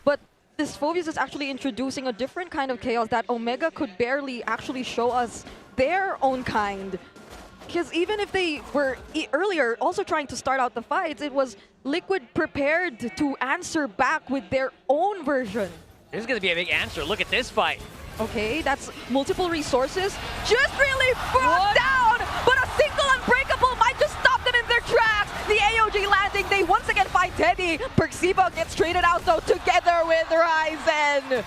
But this Phobius is actually introducing a different kind of chaos that Omega could barely actually show us their own kind. Because even if they were earlier also trying to start out the fights, it was Liquid prepared to answer back with their own version. This is going to be a big answer. Look at this fight. Okay, that's multiple resources. Just really brought down, but a single unbreakable might just stop them in their tracks. The AOG landing, they once again find Teddy. Perxivo gets traded out though together with Ryzen.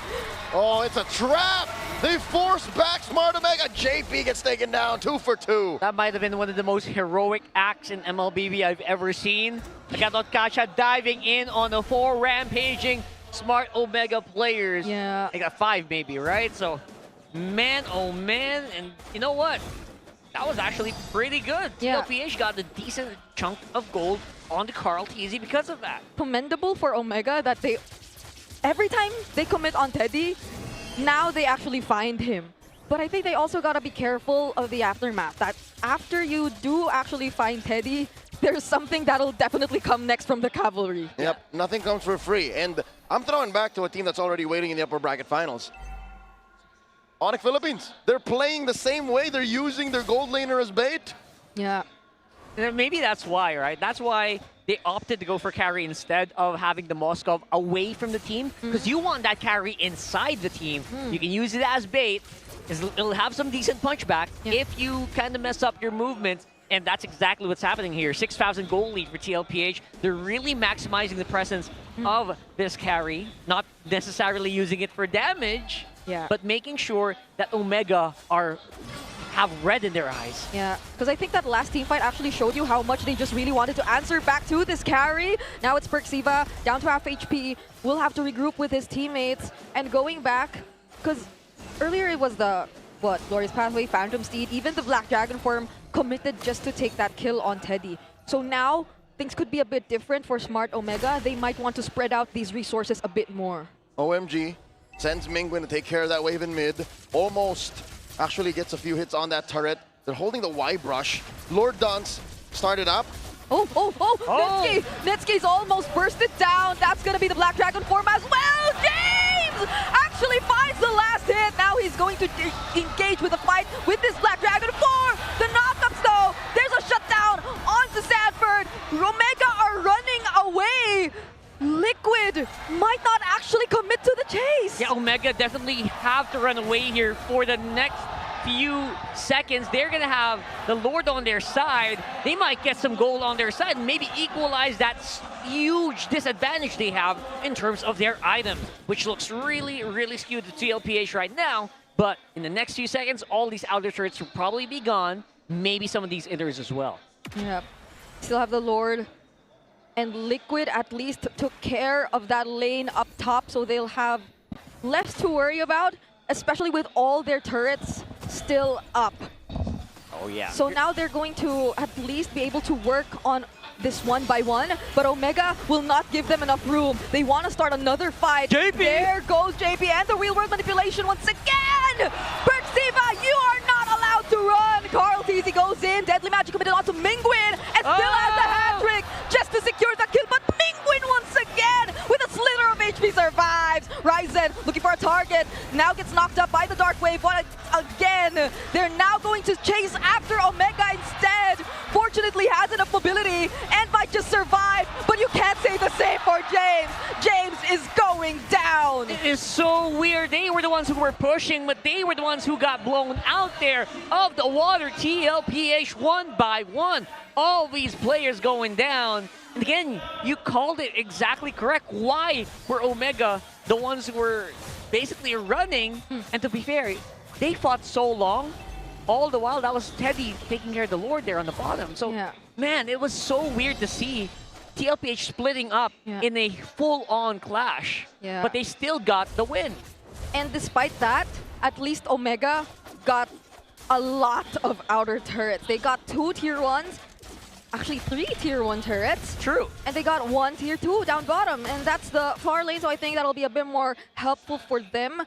Oh, it's a trap. They force back Smart Omega. JP gets taken down, 2 for 2. That might have been one of the most heroic acts in MLBB I've ever seen. Agatot Kacha diving in on the 4 rampaging Smart Omega players. Yeah. They got 5 maybe, right? So, man, oh man. And you know what? That was actually pretty good. Yeah. TLPH got a decent chunk of gold on the Carl TZ because of that. Commendable for Omega that they, every time they commit on Teddy, now they actually find him. But I think they also gotta be careful of the aftermath. That after you do actually find Teddy, there's something that'll definitely come next from the Cavalry. Yep, nothing comes for free. And I'm throwing back to a team that's already waiting in the upper bracket finals. ONIC Philippines, they're playing the same way. They're using their gold laner as bait. Yeah. And maybe that's why, right? That's why they opted to go for carry instead of having the Moskov away from the team. Because you want that carry inside the team. You can use it as bait. It'll have some decent punchback if you kind of mess up your movements. And that's exactly what's happening here. 6,000 goal lead for TLPH. They're really maximizing the presence of this carry. Not necessarily using it for damage, but making sure that Omega have red in their eyes. Yeah, because I think that last team fight actually showed you how much they just really wanted to answer back to this carry. Now it's Perxiva down to half HP. Will have to regroup with his teammates. And going back, because earlier it was the, Glorious Pathway, Phantom Steed, even the Black Dragon form committed just to take that kill on Teddy. So now, things could be a bit different for Smart Omega. They might want to spread out these resources a bit more. OMG sends Mingwin to take care of that wave in mid. Almost actually gets a few hits on that turret. They're holding the Y brush. Lord Dance started up. Netsky! Netsky's almost bursted down. That's gonna be the Black Dragon form as well. James actually finds the last hit. Now he's going to engage with the fight with this Black Dragon form. The knockups though, there's a shutdown onto Sanford. Omega are running away. Liquid might not actually commit to the chase. Yeah, Omega definitely have to run away here for the next few seconds, they're going to have the Lord on their side. They might get some gold on their side and maybe equalize that huge disadvantage they have in terms of their items, which looks really, really skewed to TLPH right now. But in the next few seconds, all these outer turrets will probably be gone. Maybe some of these inners as well. Yeah. Still have the Lord. And Liquid at least took care of that lane up top, so they'll have less to worry about, especially with all their turrets still up. Oh, yeah. So now they're going to at least be able to work on this 1-by-1, but Omega will not give them enough room. They want to start another fight. JP! There goes JP and the real world manipulation once again! Perxiva, you are not allowed to run! Carl TZ goes in, deadly magic committed onto Mingwin, and still has the hat-trick just to secure the kill, but Mingwin once again with a slither of HP survives. Ryzen looking for a target, now gets knocked up by the Dark Wave, but again, they're now going to chase after Omega instead. Fortunately has enough mobility and might just survive, but you can't say the same for James. James is going down. It is so weird. They were the ones who were pushing, but they were the ones who got blown out there of the water. TLPH 1-by-1. All these players going down. And again, you called it exactly correct. Why were Omega the ones who were basically running? And to be fair, they fought so long. All the while, that was Teddy taking care of the Lord there on the bottom. So, man, it was so weird to see TLPH splitting up in a full-on clash. Yeah. But they still got the win. And despite that, at least Omega got a lot of outer turrets. They got 2 tier 1s, actually 3 tier 1 turrets. True. And they got 1 tier 2 down bottom. And that's the far lane, so I think that'll be a bit more helpful for them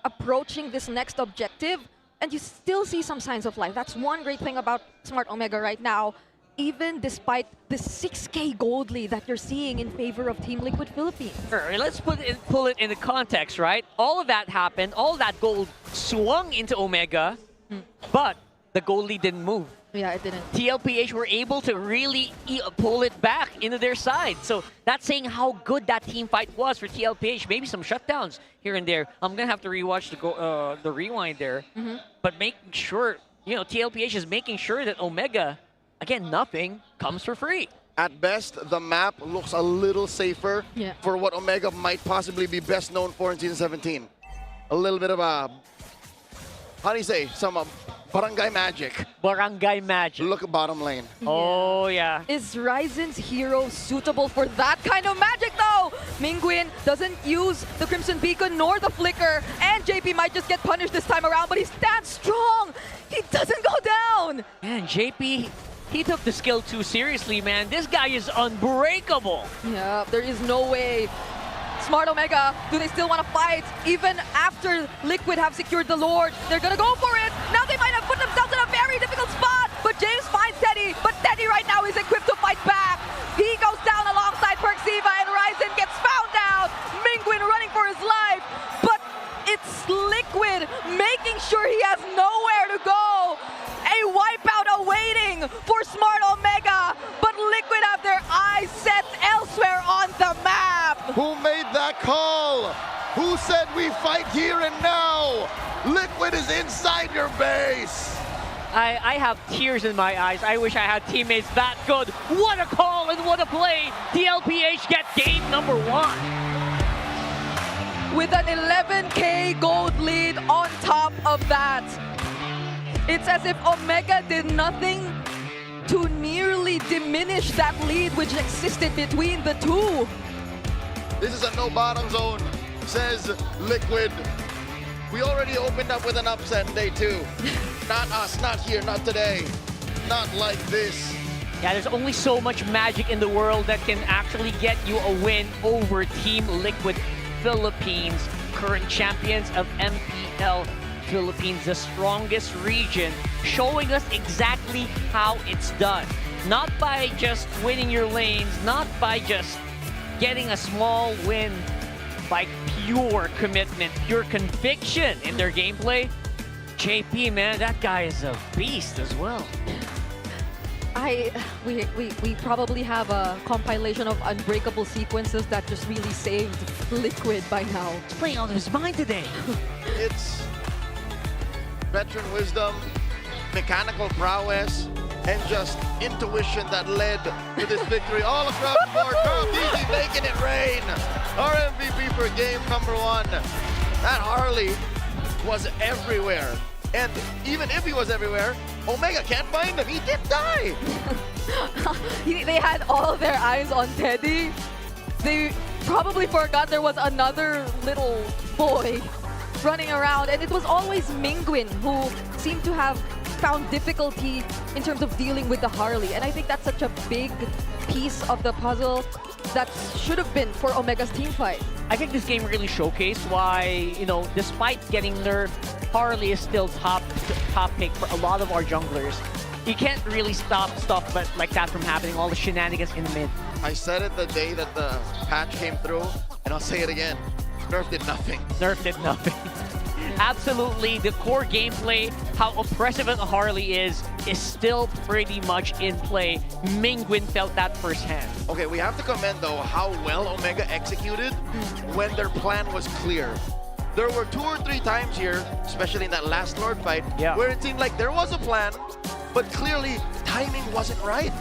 approaching this next objective. And you still see some signs of life. That's one great thing about Smart Omega right now, even despite the 6K gold lead that you're seeing in favor of Team Liquid Philippines. Sure, let's pull it into context, right? All of that happened, all that gold swung into Omega, but the gold lead didn't move. Yeah, it didn't. TLPH were able to really pull it back into their side. So that's saying how good that team fight was for TLPH. Maybe some shutdowns here and there. I'm going to have to rewatch the rewind there. But making sure, you know, TLPH is making sure that Omega, again, nothing comes for free. At best, the map looks a little safer for what Omega might possibly be best known for in Season 17. A little bit of a, how do you say, some barangay magic. Barangay magic. Look at bottom lane. Oh, yeah. Is Ryzen's hero suitable for that kind of magic, though? Mingwin doesn't use the Crimson Beacon nor the Flicker, and JP might just get punished this time around, but he stands strong. He doesn't go down. Man, JP, he took the skill too seriously, man. This guy is unbreakable. Yeah, there is no way. Smart Omega, do they still want to fight? Even after Liquid have secured the Lord, they're going to go for it. Now they might have put themselves in a very difficult spot, but James finds Teddy, but Teddy right now is equipped to fight back. He goes down alongside Perxiva, and Ryzen gets found out. Mingwin running for his life, but it's Liquid making sure he has nowhere to go. A wipeout awaiting for Smart Omega, but Liquid have their eyes set elsewhere on the map. Who made that call? Who said we fight here and now? Liquid is inside your base. I have tears in my eyes. I wish I had teammates that good. What a call and what a play. TLPH get game number 1. With an 11K gold lead on top of that. It's as if Omega did nothing to nearly diminish that lead which existed between the two. This is a no bottom zone, says Liquid. We already opened up with an upset day 2. Not us, not here, not today. Not like this. Yeah, there's only so much magic in the world that can actually get you a win over Team Liquid Philippines, current champions of MPL Philippines, the strongest region, showing us exactly how it's done. Not by just winning your lanes, not by just getting a small win, by pure commitment, pure conviction in their gameplay. JP, man, that guy is a beast as well. We probably have a compilation of unbreakable sequences that just really saved Liquid by now. It's playing on his mind today. veteran wisdom, mechanical prowess, and just intuition that led to this victory all across the board. Carl TZ making it rain. Our MVP for game number 1. That Harley was everywhere. And even if he was everywhere, Omega can't find him. He did die. They had all their eyes on Teddy. They probably forgot there was another little boy running around, and it was always Mingwin who seemed to have found difficulty in terms of dealing with the Harley. And I think that's such a big piece of the puzzle that should have been for Omega's team fight. I think this game really showcased why, you know, despite getting nerfed, Harley is still top pick for a lot of our junglers. You can't really stop stuff like that from happening, all the shenanigans in the mid. I said it the day that the patch came through, and I'll say it again. Nerf did nothing. Nerf did nothing. Absolutely, the core gameplay, how oppressive a Harley is still pretty much in play. Mingwin felt that firsthand. Okay, we have to commend, though, how well Omega executed when their plan was clear. There were 2 or 3 times here, especially in that last Lord fight, where it seemed like there was a plan, but clearly timing wasn't right.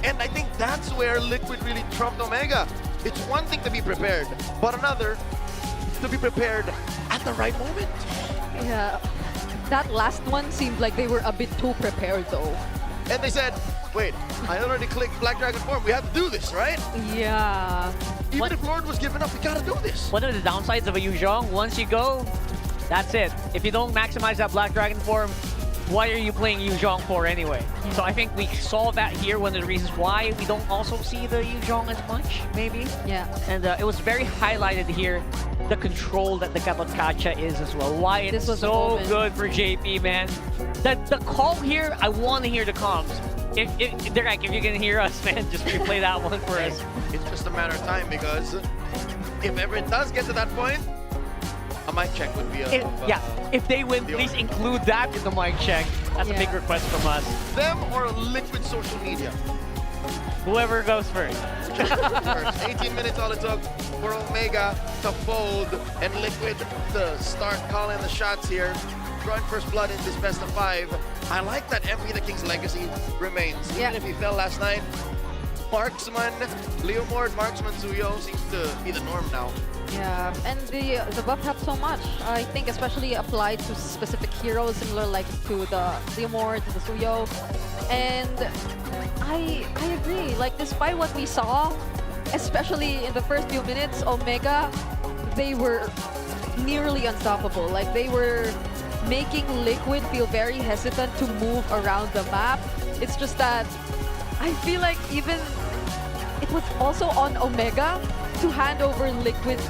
And I think that's where Liquid really trumped Omega. It's one thing to be prepared, but another to be prepared at the right moment. Yeah, that last one seemed like they were a bit too prepared though. And they said, wait, I already clicked Black Dragon form. We have to do this, right? Yeah. Even if Lord was giving up, we gotta do this. One of the downsides of a Yuzhong, once you go, that's it. If you don't maximize that Black Dragon form, what are you playing Yuzhong for anyway? So I think we saw that here, one of the reasons why we don't also see the Yuzhong as much, maybe. Yeah. And it was very highlighted here, the control that the Kapotkacha is as well. Why it's so good for JP, man. The call here, I want to hear the comms. If Derek, if you can hear us, man, just replay that one for us. It's just a matter of time, because if ever it does get to that point, a mic check would be yeah, if they win, please include that in the mic check. That's a big request from us. Them or Liquid social media? Whoever goes first. First. 18 minutes all it took for Omega to fold and Liquid to start calling the shots here. Drawing first blood in this best of 5. I like that MP the King's legacy remains. Even if he fell last night, Marksman, Leo Mord, Marksman Suyo seems to be the norm now. Yeah, and the buff helps so much. I think especially applied to specific heroes, similar like to the Leomord, to the Suyo. And I agree. Like, despite what we saw, especially in the first few minutes, Omega, they were nearly unstoppable. Like, they were making Liquid feel very hesitant to move around the map. It's just that I feel like even it was also on Omega to hand over Liquid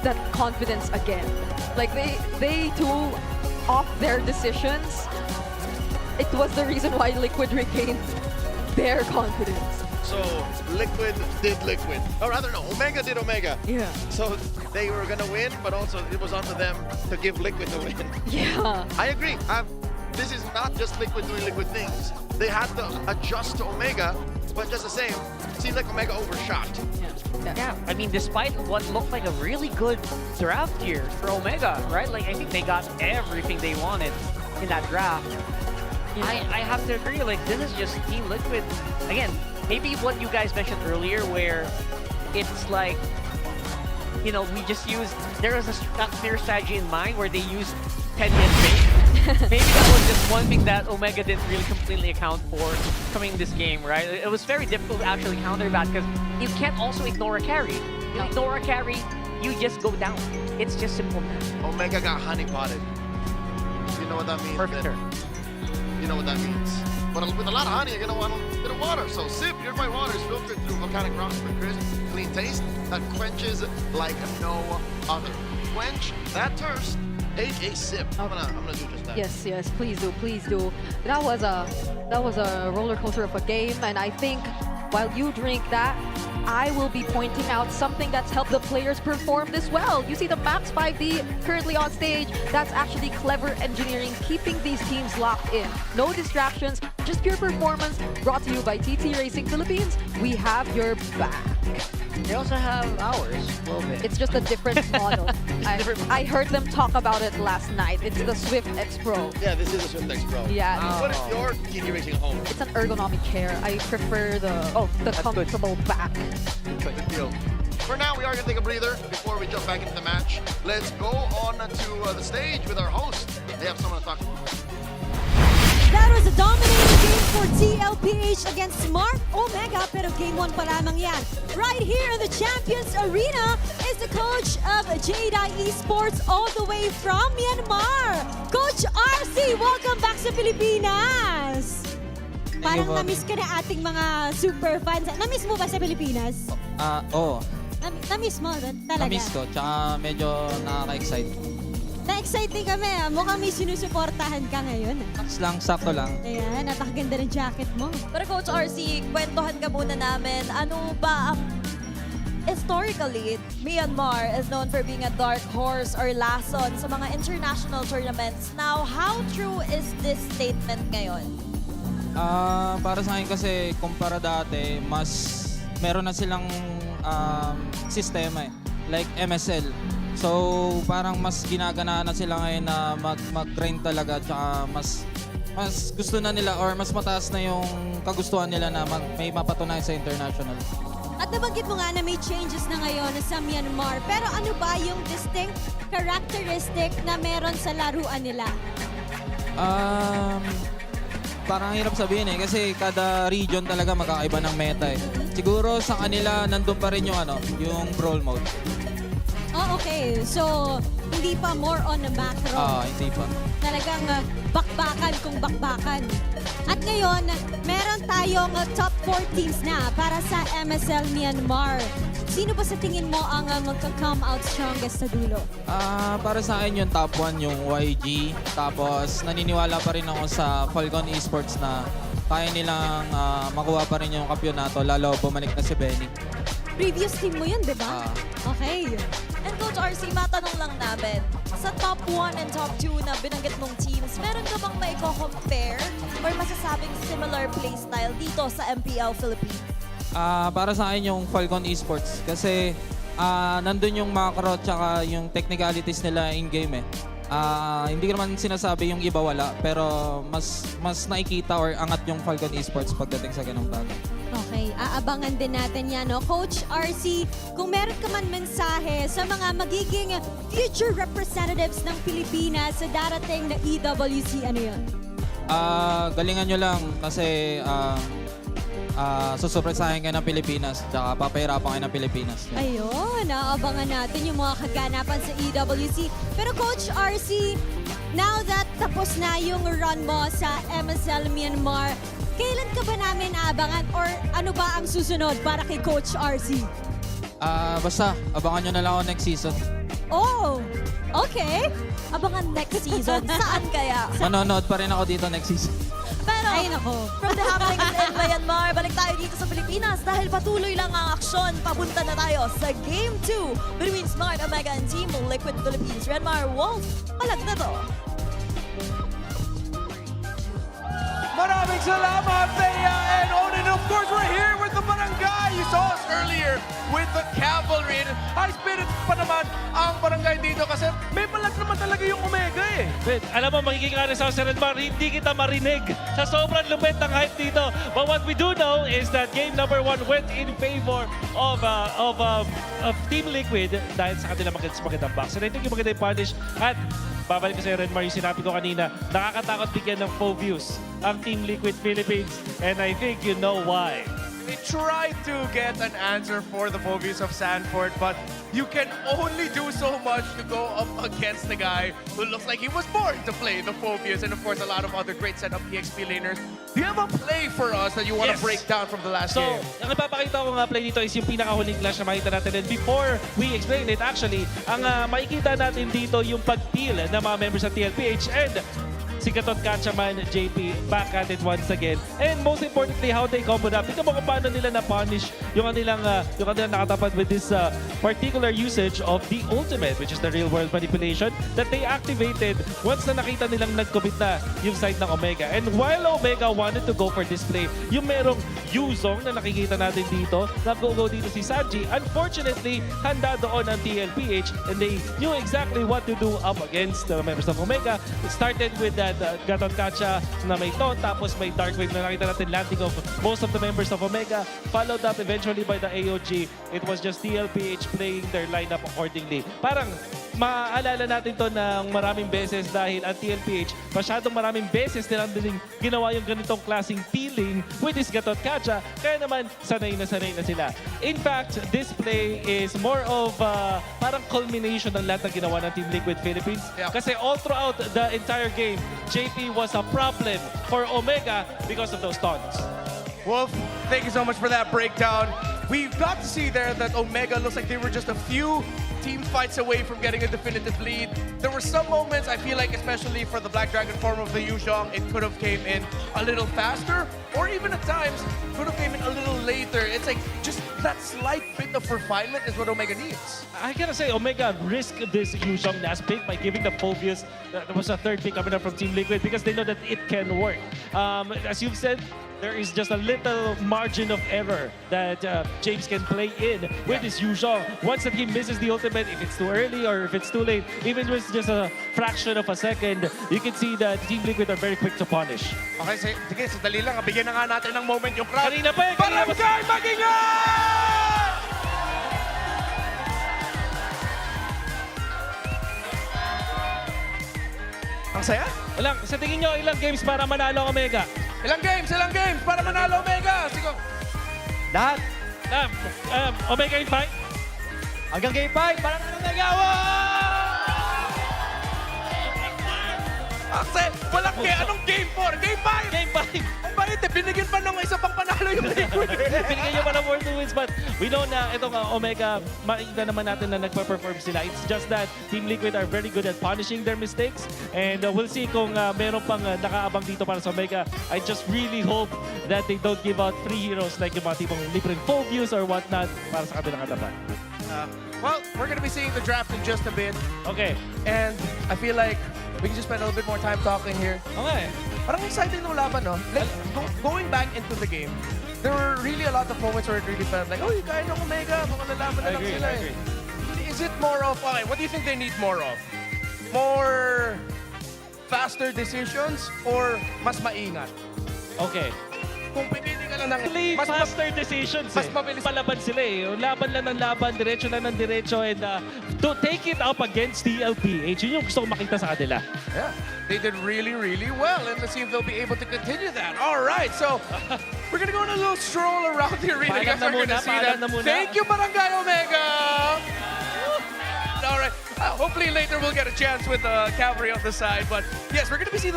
that confidence again. Like they too, off their decisions, it was the reason why Liquid regained their confidence. So Liquid did Liquid. Or rather, no, Omega did Omega. Yeah. So they were gonna win, but also it was onto them to give Liquid the win. Yeah. I agree. This is not just Liquid doing Liquid things. They had to adjust to Omega, but just the same, it seems like Omega overshot. Yeah, I mean, despite what looked like a really good draft here for Omega, right? Like, I think they got everything they wanted in that draft. Yeah. I have to agree, like, this is just Team Liquid. Again, maybe what you guys mentioned earlier, where it's like, you know, we just used, there was a clear strategy in mind where they used Teddy and Fake. Maybe that was just one thing that Omega didn't really completely account for coming in this game, right? It was very difficult to actually counter that because you can't also ignore a carry. You ignore a carry, you just go down. It's just simple math. Omega got honey potted. You know what that means? Perfect term. You know what that means. But with a lot of honey, you're gonna want a bit of water. So sip, purified water is filtered through volcanic rocks for crisp, clean taste that quenches like no other. Quench that thirst. Take a sip. I'm gonna do just that. Yes, please do, please do. That was a roller coaster of a game, and I think while you drink that, I will be pointing out something that's helped the players perform this well. You see the Max 5D currently on stage. That's actually clever engineering, keeping these teams locked in. No distractions, just pure performance. Brought to you by TT Racing Philippines. We have your back. They also have ours, a little bit. It's just a different model. I heard them talk about it last night. It's the Swift X Pro. Yeah, this is a Swift X Pro. Yeah. What is your TD racing home? It's an ergonomic chair. I prefer the comfortable back. Good deal. For now, we are going to take a breather before we jump back into the match. Let's go on to the stage with our host. They have someone to talk to. That was a dominating game for TLPH against Smart Omega, pero game 1 pa lamang yan. Right here in the Champions Arena is the coach of JADWAL Esports all the way from Myanmar. Coach RC, welcome back sa Pilipinas! Parang na-miss ka na ating mga super fans. Na-miss mo ba sa Pilipinas? Oo. Na-miss mo talaga? Na-miss ko, tsaka medyo nakaka-excite. Na-exciting kami. Mukhang may sinusuportahan ka ngayon. Sakto lang. Ayan, napakaganda ng jacket mo. Pero Coach RC, kwentuhan ka muna namin. Ano ba ang... Historically, Myanmar is known for being a dark horse or lason sa mga international tournaments. Now, how true is this statement ngayon? Para sa akin kasi, kumpara dati, mas meron na silang sistema eh. Like MSL. So, parang mas ginaganaan na sila ngayon na mag-grind talaga, tsaka mas gusto na nila or mas mataas na yung kagustuhan nila na may mapatunayan sa international. At nabanggit mo nga na may changes na ngayon sa Myanmar. Pero ano ba yung distinct characteristic na meron sa laruan nila? Parang hirap sabihin eh, kasi kada region talaga magkakaiba ng meta eh. Siguro sa kanila, nandun pa rin yung yung brawl mode. Oh, okay. So, hindi pa more on the macro. Hindi pa. Talagang bakbakan kung bakbakan. At ngayon, meron tayong top 4 teams na para sa MSL Myanmar. Sino ba sa tingin mo ang magka-come out strongest sa dulo? Para sa akin yung top 1 yung YG. Tapos naniniwala pa rin ako sa FALCONS Esports na kaya nilang makuha pa rin yung kampyonato lalo bumalik na si Benny. Previous team mo yun, di ba? Okay. And Coach RC, matanong lang namin, sa top 1 and top 2 na binanggit mong teams, meron ka bang maiko-compare or masasabing similar playstyle dito sa MPL Philippines? Para sa akin yung FALCONS Esports kasi nandun yung macro tsaka yung technicalities nila in-game eh. Hindi ko naman sinasabi yung iba wala pero mas nakikita or angat yung FALCONS Esports pagdating sa ganung bagay. Okay, aabangan din natin yan. No? Coach RC, kung meron ka man mensahe sa mga magiging future representatives ng Pilipinas sa darating na EWC, ano yun? Galingan nyo lang kasi susurpresahin kayo ng Pilipinas tsaka papahirapan kayo ng Pilipinas. Ayun, aabangan natin yung mga kaganapan sa EWC. Pero Coach RC, now that tapos na yung run mo sa MSL Myanmar, kailan ka ba namin aabangan or ano ba ang susunod para kay Coach RC? Basta, abangan nyo na lang ako next season. Oh, okay. Abangan next season. Saan kaya? Manonood pa rin ako dito next season. Pero, ay nako. From the happenings in Myanmar, balik tayo dito sa Pilipinas dahil patuloy lang ang aksyon. Papunta na tayo sa Game 2 between Smart Omega and Team Liquid Philippines. Renmar Wolf, palag na to. Maraming salamat, Thea and Onin. Of course, we're here with the barangay. You saw us earlier with the cavalry. High spirits pa naman ang barangay dito kasi may palag naman talaga yung Omega eh. Alam mo, magiging honest ako sa Redmar, hindi kita marinig sa sobrang lupit ng hype dito. But what we do know is that game number 1 went in favor of Team Liquid dahil sa kanila magandang box. And I think yung maganda yung punish at babalik ko sa Redmar yung sinabi ko kanina, nakakatakot bigyan ng Phobius ang Team Liquid Philippines. And I think you know why. They tried to get an answer for the Phobius of Sanford, but you can only do so much to go up against the guy who looks like he was born to play the Phobius, and of course a lot of other great setup EXP laners. Do you have a play for us that you want to break down from the last game? So, ang ipapakita ko nga play dito is yung pinakahuling clash na makita natin. And before we explain it, actually, ang makikita natin dito yung pag-peel ng mga members ng TLPH and si Gatot Kachaman, JP, back at it once again. And most importantly, how they comboed up. Tingnan mo kung paano nila na-punish yung kanilang nakatapat with this particular usage of the ultimate, which is the real-world manipulation that they activated once na nakita nilang nag-commit na yung side ng Omega. And while Omega wanted to go for this play, yung merong Yuzong na nakikita natin dito, nag-go dito si Sanji. Unfortunately, handa doon ang TLPH and they knew exactly what to do up against the members of Omega. It started with that Gatot Kacha na may taunt, tapos may Dark Wave na nakita natin landing of most of the members of Omega, followed up eventually by the AOG. It was just TLPH playing their lineup accordingly. Parang maaalala natin to ng maraming beses dahil ang TLPH, masyadong maraming beses nilang din ginawa yung ganitong klaseng feeling with this Gatot Kacha. Kaya naman, sanay na sila. In fact, this play is more of parang culmination ng lahat ng ginawa ng Team Liquid Philippines. Kasi all throughout the entire game, JP was a problem for Omega because of those taunts. Wolf, thank you so much for that breakdown. We've got to see there that Omega looks like they were just a few team fights away from getting a definitive lead. There were some moments, I feel like, especially for the Black Dragon form of the Yuzhong, it could have came in a little faster, or even at times, could have came in a little later. It's like, just that slight bit of refinement is what Omega needs. I gotta say, Omega risked this Yuzhong last pick by giving the Phobius. That was a third pick coming up from Team Liquid because they know that it can work. As you've said, there is just a little margin of error that James can play in with his Yuzhong. Once that he misses the ultimate, if it's too early or if it's too late, even if it's just a fraction of a second, you can see that Team Liquid are very quick to punish. Okay, sige, sandali lang. Bigyan na nga natin ng moment yung crowd. Kanina pa eh! Barangay Mag-ingat! Ang saya? Sa tingin nyo, ilang games para manalo ang Omega? Ilang games para manalo Omega? Sigo. Lahat. Omega in 5? Hanggang game 5, para na Omega. Kasi walang anong game 4? Game 5! Game 5! Ay, bakit? Binigyan pa ng isa pang panalo yung Liquid. Binigyan nyo pa ng 4 wins, but we know na itong Omega, makikita naman natin na nagpa-perform sila. It's just that Team Liquid are very good at punishing their mistakes, and we'll see kung meron pang nakaabang dito para sa Omega. I just really hope that they don't give out free heroes like yung mga tipong libreng Phobius or whatnot para sa kanilang katapat. Well, we're going to be seeing the draft in just a bit. Okay. And I feel like we can just spend a little bit more time talking here. Okay. Parang exciting ng laban, no? Like, going back into the game, there were really a lot of moments where it really felt like, oh, you kaya ng Omega, baka nalaban na lang sila. I agree. Is it more of, okay, what do you think they need more of? More faster decisions or mas maingat? Okay. Kung pipili ka lang ng... Play faster decisions mas mabilis. Palaban sila eh. Laban lang ng laban, diretso lang ng diretso, and to take it up against TLPH, yun yung gusto kong makita sa kanila. Yeah, they did really, really well, and let's see if they'll be able to continue that. All right, so we're gonna go on a little stroll around the arena. Paalam na We're muna, gonna see that. Thank you, Barangay Omega! All right. Hopefully later we'll get a chance with the cavalry on the side. But yes, we're going to be seeing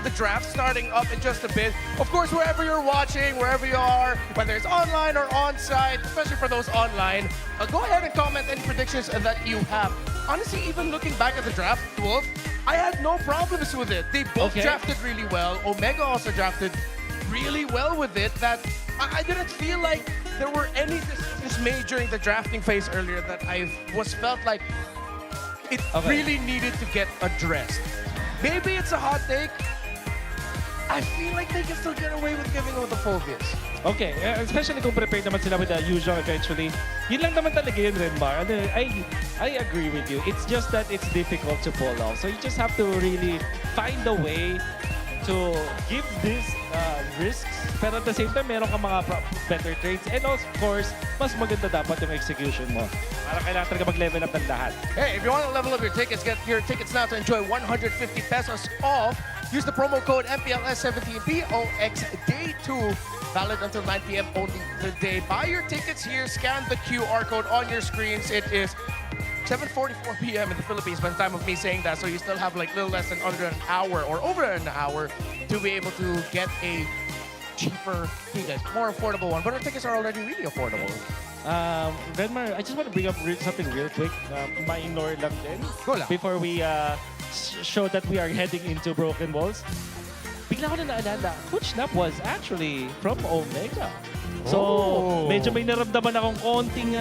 the draft starting up in just a bit. Of course, wherever you're watching, wherever you are, whether it's online or on-site, especially for those online, go ahead and comment any predictions that you have. Honestly, even looking back at the draft, Wolf, I had no problems with it. They both drafted really well. Omega also drafted really well with it. That I didn't feel like there were any decisions made during the drafting phase earlier that I felt like it really needed to get addressed. Maybe it's a hot take. I feel like they can still get away with giving away the Phobius. Okay, especially kung prepared naman sila with the Yuzhong eventually. Yun lang naman talaga yun, Renmar. I agree with you. It's just that it's difficult to pull off. So you just have to really find a way to give these risks, pero at the same time, meron kang mga better trades. And of course, mas maganda dapat yung execution mo. Para kailangan talaga mag-level up ng lahat. Hey, if you want to level up your tickets, get your tickets now to enjoy 150 pesos off. Use the promo code MPLS17POX Day 2. Valid until 9 p.m. only today. Buy your tickets here. Scan the QR code on your screens. It is 7:44 p.m. in the Philippines by the time of me saying that, so you still have like little less than under an hour or over an hour to be able to get a cheaper, more affordable one. But our tickets are already really affordable. Renmar, I just want to bring up something real quick. Minor lang din. Go lang. Before we showed that we are heading into broken walls, bigla ko na naalala, Coach Snap was actually from Omega. So, medyo may naramdaman akong konting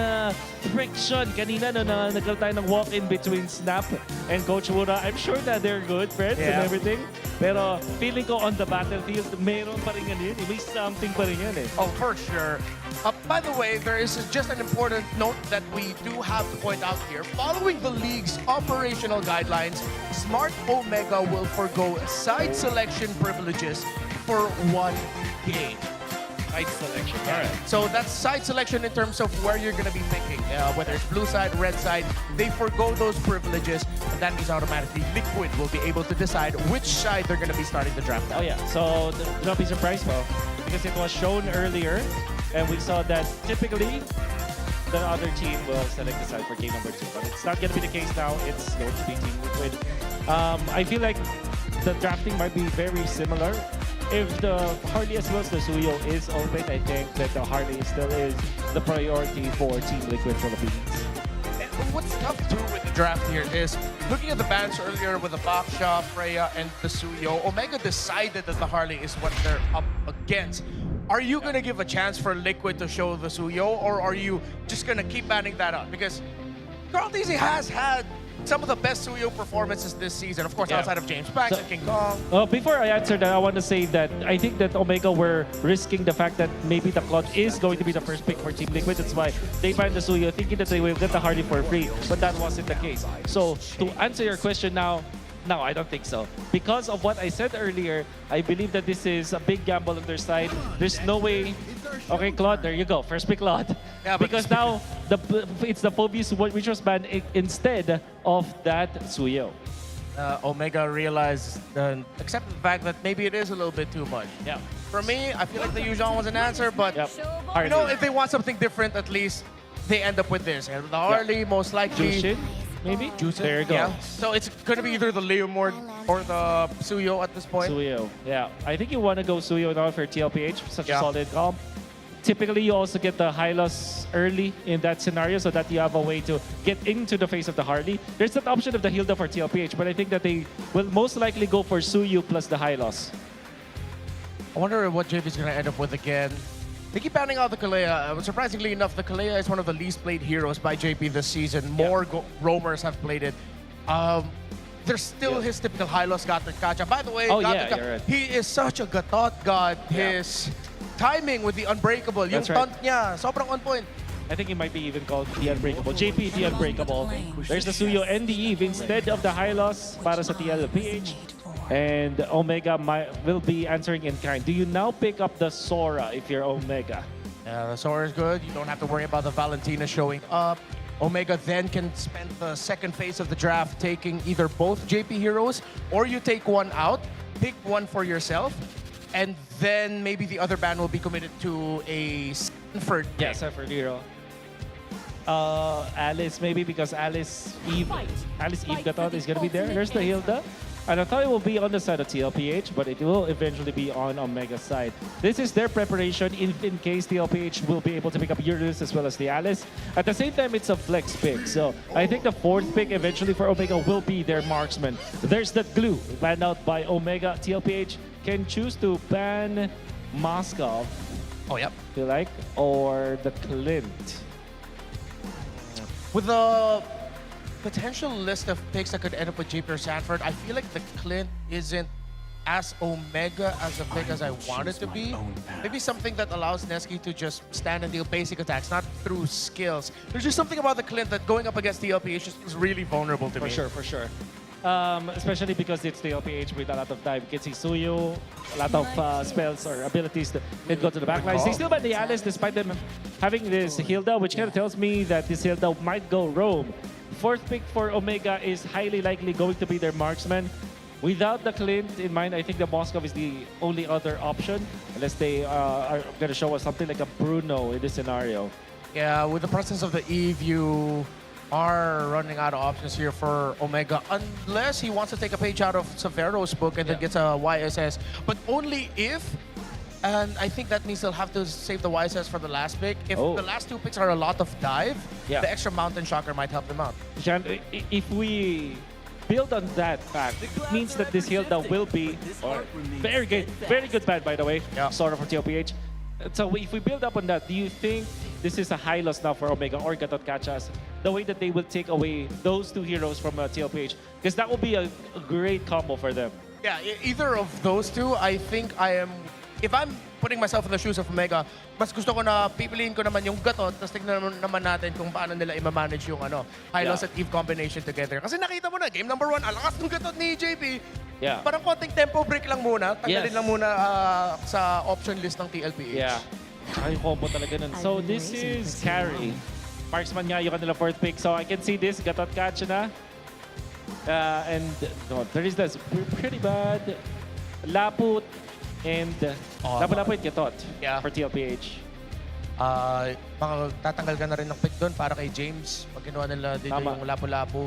friction kanina no, na nagkaroon tayo ng walk-in between Snap and Coach Wura. I'm sure that they're good friends and everything. Pero feeling ko on the battlefield, meron pa rin yan yun. May something pa rin yan eh. Oh, for sure. By the way, there is just an important note that we do have to point out here. Following the league's operational guidelines, Smart Omega will forgo side selection privileges for 1 game. Side selection. All right. So that's side selection in terms of where you're going to be picking. Whether it's blue side, red side, they forgo those privileges, and that means automatically Liquid will be able to decide which side they're going to be starting the draft Oh on. yeah, so do not be surprised, well, because it was shown earlier, and we saw that typically the other team will select the side for game number 2, but it's not going to be the case now. It's going to be Team Liquid. I feel like the drafting might be very similar. If the Harley as well as the Suyo is open, I think that the Harley still is the priority for Team Liquid Philippines. And what's tough too with the draft here is looking at the bans earlier with the Baksha, Freya, and the Suyo, Omega decided that the Harley is what they're up against. Are you going to give a chance for Liquid to show the Suyo, or are you just going to keep banning that out? Because Carl TZ has had some of the best Suyo performances this season, of course, outside of James Pax and King Kong. Before I answer that, I want to say that I think that Omega were risking the fact that maybe the Cloud is going to be the first pick for Team Liquid. That's why they banned the Suyo, thinking that they will get the Harley for free, but that wasn't the case. So to answer your question now, no, I don't think so. Because of what I said earlier, I believe that this is a big gamble on their side. There's no way. Okay, Claude, there you go. First pick, Claude. Yeah, because now it's the Phobius which was banned instead of that Suyo. Omega realized, accepted the fact that maybe it is a little bit too much. Yeah. For me, I feel like the Yuuzhan was an answer, but you know, if they want something different, at least they end up with this. And the Harley, most likely. Jushin, maybe? There you go. Yeah. So it's going to be either the Leomord or the Suyo at this point. Suyo, yeah. I think you want to go Suyo now for TLPH, such a solid comp. Typically, you also get the Hylos early in that scenario so that you have a way to get into the face of the Harley. There's that option of the Hilda for TLPH, but I think that they will most likely go for Suyu plus the Hylos. I wonder what JP's going to end up with again. They keep banning out the Kalea. Surprisingly enough, the Kalea is one of the least played heroes by JP this season. More roamers have played it. There's still his typical Hylos Gacha. By the way, right. He is such a Gatot god. His timing with the Unbreakable, yung taunt niya, sobrang on point. I think he might be even called the Unbreakable. JP, the Unbreakable. There's the Suyo and the Eve instead of the Hylos para sa TLPH. And Omega will be answering in kind. Do you now pick up the Sora if you're Omega? Yeah, the Sora is good. You don't have to worry about the Valentina showing up. Omega then can spend the second phase of the draft taking either both JP heroes, or you take one out, pick one for yourself, and then maybe the other band will be committed to a Sanford. Yeah, Sanford hero. Alice maybe, because Alice Eve Gatot is gonna be there. There's the Hilda. And I thought it will be on the side of TLPH, but it will eventually be on Omega's side. This is their preparation in case TLPH will be able to pick up Uranus as well as the Alice. At the same time, it's a flex pick. So I think the fourth pick eventually for Omega will be their marksman. There's that glue banned out by Omega. TLPH can choose to ban Moskov. Oh, yep. If you like, or the Clint. With the potential list of picks that could end up with JP or Sanford, I feel like the Clint isn't as Omega as a pick as I want it to be. Maybe something that allows Neski to just stand and deal basic attacks, not through skills. There's just something about the Clint that going up against TLPH is really vulnerable to me. For sure. Especially because it's TLPH with a lot of time. You can see Suyo, a lot of spells or abilities that go to the backlines. They still ban the Alice despite them having this Hilda, which kind of tells me that this Hilda might go roam. Fourth pick for Omega is highly likely going to be their marksman. Without the Clint in mind, I think the Moskov is the only other option, unless they are going to show us something like a Bruno in this scenario. Yeah, with the presence of the Eve, you are running out of options here for Omega, unless he wants to take a page out of Severo's book and then gets a YSS, but only if. And I think that means they'll have to save the YSS for the last pick. If the last two picks are a lot of dive, the extra Mountain Shocker might help them out. If we build on that fact means that this Hilda will be very good ban, by the way, sort of for TLPH. So if we build up on that, do you think this is a high loss now for Omega or Gatot Kachas? The way that they will take away those two heroes from TLPH? Because that will be a great combo for them. Yeah, either of those two, I think if I'm putting myself in the shoes of Omega, mas gusto ko na pipiliin ko naman yung Gatot, tapos tignan naman natin kung paano nila i-manage yung high loss at Eve combination together. Kasi nakita mo na, game number 1, alakas ng Gatot ni JP. Yeah. Parang konting tempo break lang muna, tanggalin lang muna sa option list ng TLPH. Yeah. Ay, combo talaga nun. So this is carry. Marksman nga yung kanila fourth pick. So I can see this, Gatot catch na. And no, there is this pretty bad. Laput and Laput Gatot for TLPH. Tatanggal ka na rin ng pick doon para kay James. Pag kinuha nila dito yung Lapu-Lapu.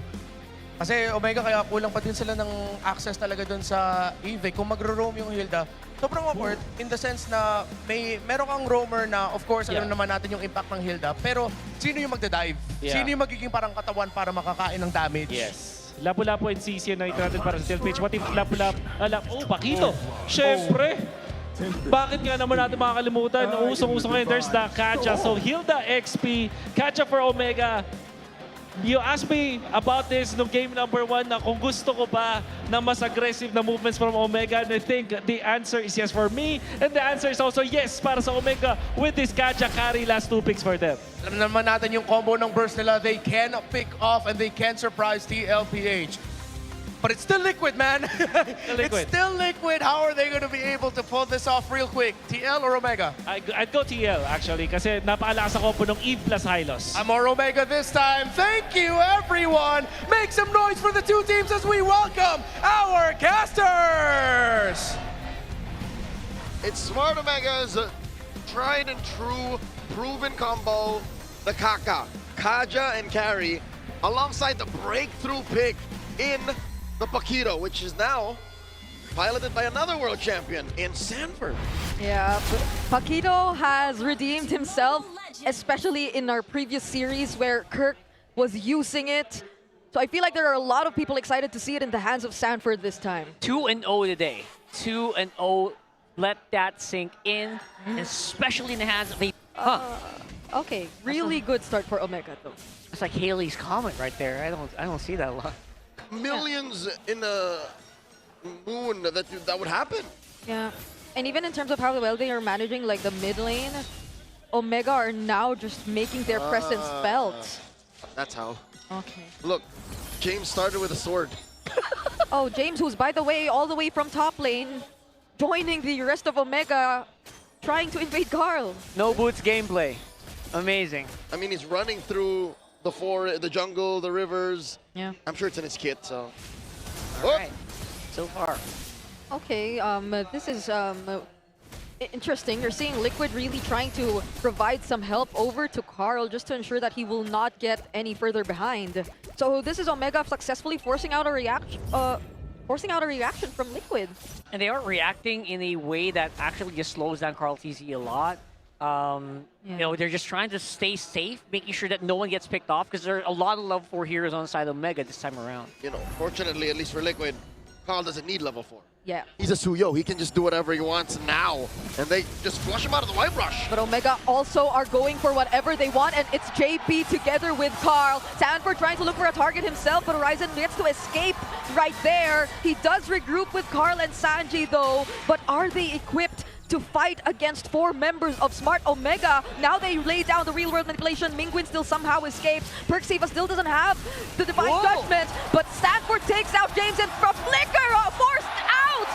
Kasi Omega, kaya kulang pa din sila ng access talaga doon sa Eve. Kung magro-roam yung Hilda, sobrang awkward in the sense na meron kang roamer na, of course, alam naman natin yung impact ng Hilda. Pero sino yung magda-dive? Sino yung magiging parang katawan para makakain ng damage? Yes. Lapu-Lapu and CC na natin para sa TLPH. What if Lapu-Lapu? Pakito! Siyempre! Bakit nga naman natin makakalimutan? Usong-usong ngayon, there's the Kacha. So Hilda XP, Kacha for Omega. You asked me about this no game number 1 na kung gusto ko ba na mas aggressive na movements from Omega, and I think the answer is yes for me, and the answer is also yes para sa Omega with this Kacha carry last 2 picks for them. Alam naman natin yung combo ng burst nila, they can pick off and they can surprise TLPH. But it's still liquid, man. It's still liquid. How are they going to be able to pull this off real quick? TL or Omega? I'd go TL, actually, kasi napakalakas ang combo ng Eve plus Hylos. I'm more Omega this time. Thank you, everyone. Make some noise for the two teams as we welcome our casters. It's Smart Omega's tried and true, proven combo, the Kaja and carry, alongside the breakthrough pick in the Pakito, which is now piloted by another world champion in Sanford. Yeah, Pakito has redeemed himself, especially in our previous series where Kirk was using it. So I feel like there are a lot of people excited to see it in the hands of Sanford this time. 2-0 today. 2-0. Let that sink in, especially in the hands of the... Okay, really good start for Omega though. It's like Haley's comment right there. I don't see that a lot. Millions in a moon that would happen. Yeah, and even in terms of how well they are managing like the mid lane, Omega are now just making their presence felt. That's how. Okay. Look, James started with a sword. Oh, James, who's by the way all the way from top lane, joining the rest of Omega, trying to invade Carl. No boots gameplay. Amazing. I mean, he's running through the jungle, the rivers. Yeah. I'm sure it's in his kit, so. All right. So far. Okay, this is interesting. You're seeing Liquid really trying to provide some help over to Carl just to ensure that he will not get any further behind. So this is Omega successfully forcing out a reaction from Liquid. And they are reacting in a way that actually just slows down Carl TZ a lot. You know, they're just trying to stay safe, making sure that no one gets picked off, because there are a lot of level 4 heroes on the side of Omega this time around. You know, fortunately, at least for Liquid, Carl doesn't need level 4. Yeah. He's a Suyo. He can just do whatever he wants now. And they just flush him out of the White Rush. But Omega also are going for whatever they want, and it's JP together with Carl. Sanford trying to look for a target himself, but Horizon gets to escape right there. He does regroup with Carl and Sanji though, but are they equipped to fight against 4 members of Smart Omega? Now they lay down the real-world manipulation. Mingguin still somehow escapes. Perksiva still doesn't have the Divine Judgment, but Sanford takes out James, and from Flicker forced out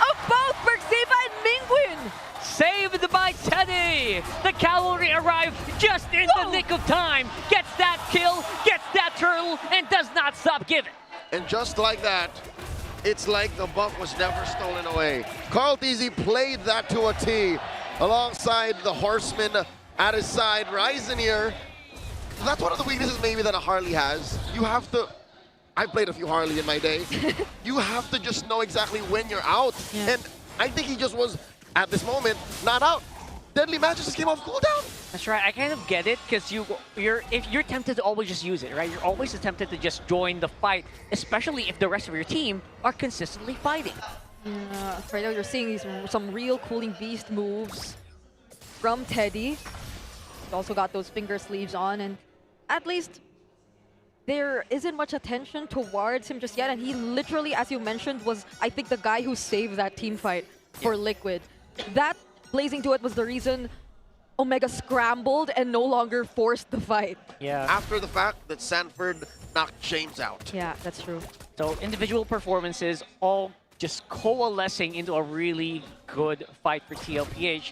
of both Perksiva and Mingguin. Saved by Teddy! The cavalry arrive just in the nick of time. Gets that kill, gets that turtle, and does not stop giving. And just like that, it's like the buck was never stolen away. Carl TZ played that to a T alongside the Horseman at his side. Ryzen here, that's one of the weaknesses maybe that a Harley has. You have to, I played a few Harley in my day. You have to just know exactly when you're out. And I think he just was, at this moment, not out. Deadly Matches just came off cooldown. That's right. I kind of get it because if you're tempted to always just use it, right? You're always tempted to just join the fight, especially if the rest of your team are consistently fighting. Yeah, right now you're seeing some real cooling beast moves from Teddy. He's also got those finger sleeves on, and at least there isn't much attention towards him just yet. And he literally, as you mentioned, was, I think, the guy who saved that team fight for Liquid. That Blazing Duet was the reason Omega scrambled and no longer forced the fight. Yeah. After the fact that Sanford knocked James out. Yeah, that's true. So individual performances all just coalescing into a really good fight for TLPH.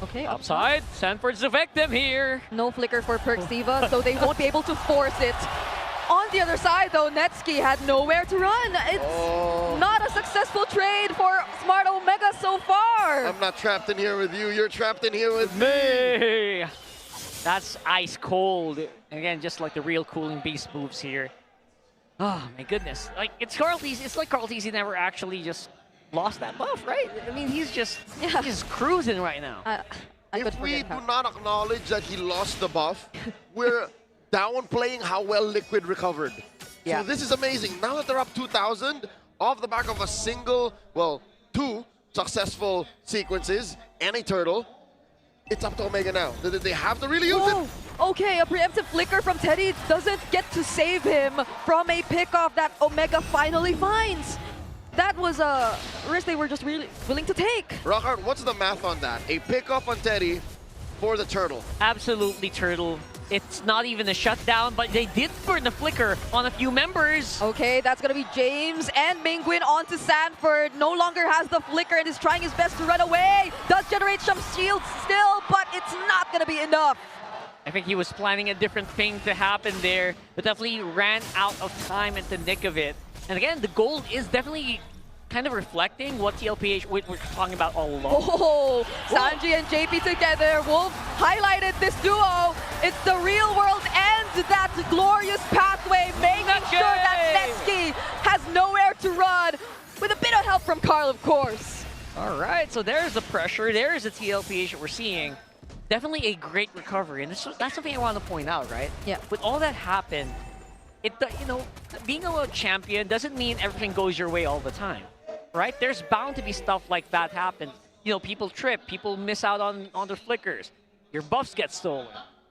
Okay, upside. Sanford's the victim here. No flicker for Perxiva, so they won't be able to force it. On the other side, though, Netsky had nowhere to run. It's not a successful trade for Smart Omega so far. I'm not trapped in here with you. You're trapped in here with me. That's ice cold. Again, just like the real cooling beast moves here. Oh my goodness! Like it's like Carl TZ never actually just lost that buff, right? I mean, he's just cruising right now. If we do not acknowledge that he lost the buff, we're downplaying how well Liquid recovered. Yeah. So this is amazing. Now that they're up 2,000, off the back of a single, well, 2 successful sequences and a turtle, it's up to Omega now. They have to really use it. Okay, a preemptive flicker from Teddy doesn't get to save him from a pickoff that Omega finally finds. That was a risk they were just really willing to take. Rockhart, what's the math on that? A pickoff on Teddy for the turtle. Absolutely, turtle. It's not even a shutdown, but they did burn the flicker on a few members. Okay, that's gonna be James and Mingwin onto Sanford. No longer has the flicker and is trying his best to run away. Does generate some shields still, but it's not gonna be enough. I think he was planning a different thing to happen there, but definitely ran out of time at the nick of it. And again, the gold is definitely kind of reflecting what TLPH we're talking about all along. Oh, Sanji and JP together. Wolf highlighted this duo. It's the real world and that glorious pathway, making sure that Netsky has nowhere to run, with a bit of help from Carl, of course. All right, so there's the pressure. There's the TLPH that we're seeing. Definitely a great recovery, and that's something I want to point out, right? Yeah. With all that happened, being a champion doesn't mean everything goes your way all the time, right? There's bound to be stuff like that happen. People trip, people miss out on their flickers, your buffs get stolen.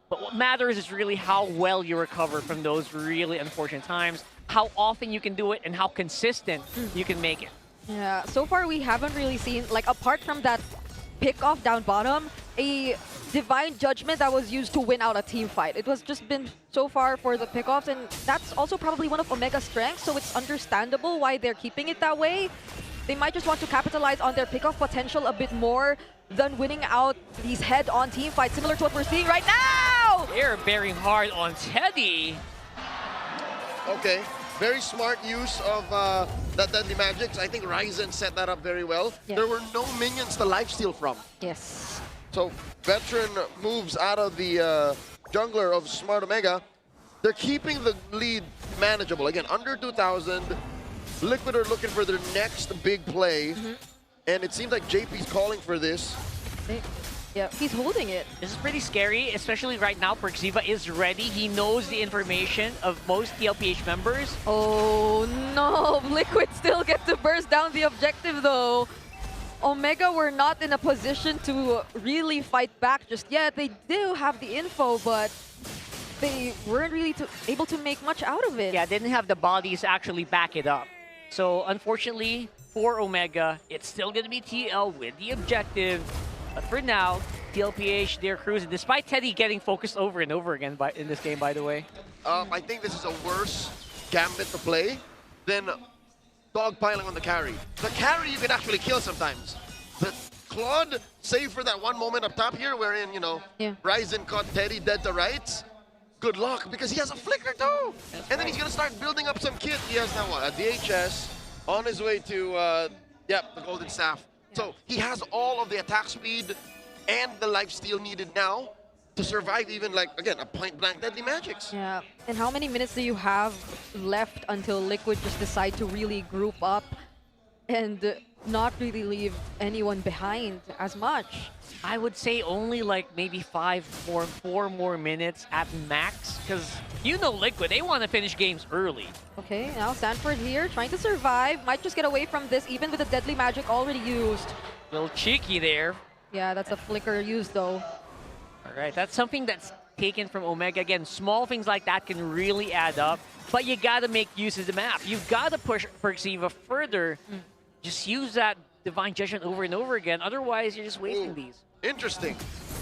But what matters is really how well you recover from those really unfortunate times, how often you can do it, and how consistent you can make it. Yeah, so far we haven't really seen, like, apart from that pick-off down bottom, a divine judgment that was used to win out a team fight. It was just been so far for the pickoffs, and that's also probably one of Omega's strengths, so it's understandable why they're keeping it that way. They might just want to capitalize on their pickoff potential a bit more than winning out these head-on team fights, similar to what we're seeing right now! They're bearing hard on Teddy. Okay, very smart use of that Deadly Magics. I think Ryzen set that up very well. Yeah. There were no minions to lifesteal from. Yes. So veteran moves out of the jungler of Smart Omega. They're keeping the lead manageable. Again, under 2,000. Liquid are looking for their next big play. And it seems like JP's calling for this. Yeah, he's holding it. This is pretty scary, especially right now. Perxiva is ready. He knows the information of most TLPH members. Oh no, Liquid still get to burst down the objective though. Omega were not in a position to really fight back just yet. They do have the info, but they weren't really able to make much out of it. Yeah, didn't have the bodies to actually back it up. So unfortunately for Omega, it's still going to be TL with the objective. But for now, TLPH, they're cruising, despite Teddy getting focused over and over again in this game, by the way. I think this is a worse gambit to play than dogpiling on the carry. The carry you can actually kill sometimes. But Claude, save for that one moment up top here wherein, Ryzen caught Teddy dead to rights. Good luck, because he has a flicker too. And then he's going to start building up some kit. He has now what, a DHS on his way to, the Golden Staff. So he has all of the attack speed and the lifesteal needed now to survive even, like, again, a point-blank Deadly Magics. Yeah, and how many minutes do you have left until Liquid just decide to really group up and not really leave anyone behind as much. I would say only like maybe 4 more minutes at max, because you know Liquid, they want to finish games early. Okay, now Sanford here trying to survive. Might just get away from this, even with the deadly magic already used. Little cheeky there. Yeah, that's a flicker used though. All right, that's something that's taken from Omega. Again, small things like that can really add up, but you gotta make use of the map. You've gotta push Perxiva further. Just use that Divine Judgment over and over again. Otherwise, you're just wasting these. Interesting.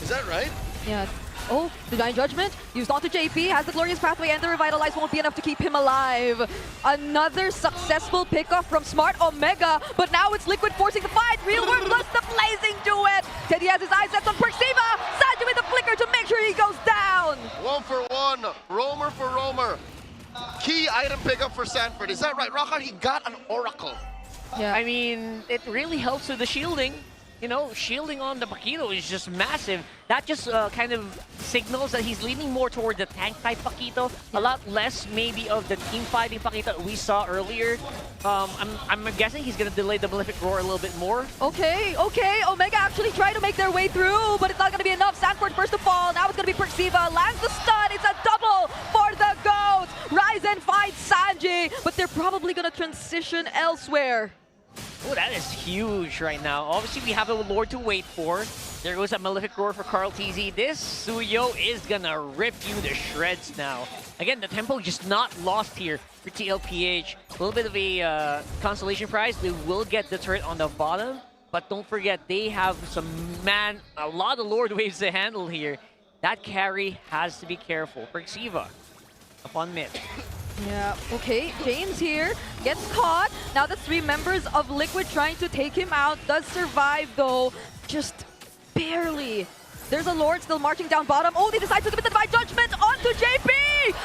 Is that right? Yeah. Oh, Divine Judgment used onto JP, has the Glorious Pathway, and the Revitalize won't be enough to keep him alive. Another successful pickoff from Smart Omega, but now it's Liquid forcing the fight. Real World plus the Blazing Duet. Teddy has his eyes set on Perxiva. Sanji with the flicker to make sure he goes down. 1 for 1. Roamer for Roamer. Key item pickup for Sanford. Is that right? Rockard, he got an Oracle. Yeah. I mean, it really helps with the shielding. You know, shielding on the Paquito is just massive. That just kind of signals that he's leaning more toward the tank-type Paquito, a lot less maybe of the team-fighting Paquito we saw earlier. I'm guessing he's going to delay the Malefic Roar a little bit more. Okay, Omega actually trying to make their way through, but it's not going to be enough. Sanford first to fall, now it's going to be Perxiva. Lands the stun, it's a double for the Goats. Ryzen finds Sanji, but they're probably going to transition elsewhere. Oh, that is huge right now. Obviously, we have a Lord to wait for. There goes that Malefic Roar for Carl TZ. This Suyo is gonna rip you to shreds now. Again, the tempo just not lost here for TLPH. A little bit of a consolation prize. They will get the turret on the bottom, but don't forget, they have a lot of Lord waves to handle here. That carry has to be careful. Perxiva up on mid. Yeah, okay, James here gets caught. Now the 3 members of Liquid trying to take him out. Does survive though, just barely. There's a Lord still marching down bottom. Oh, they decide to commit the Divine Judgment onto JP!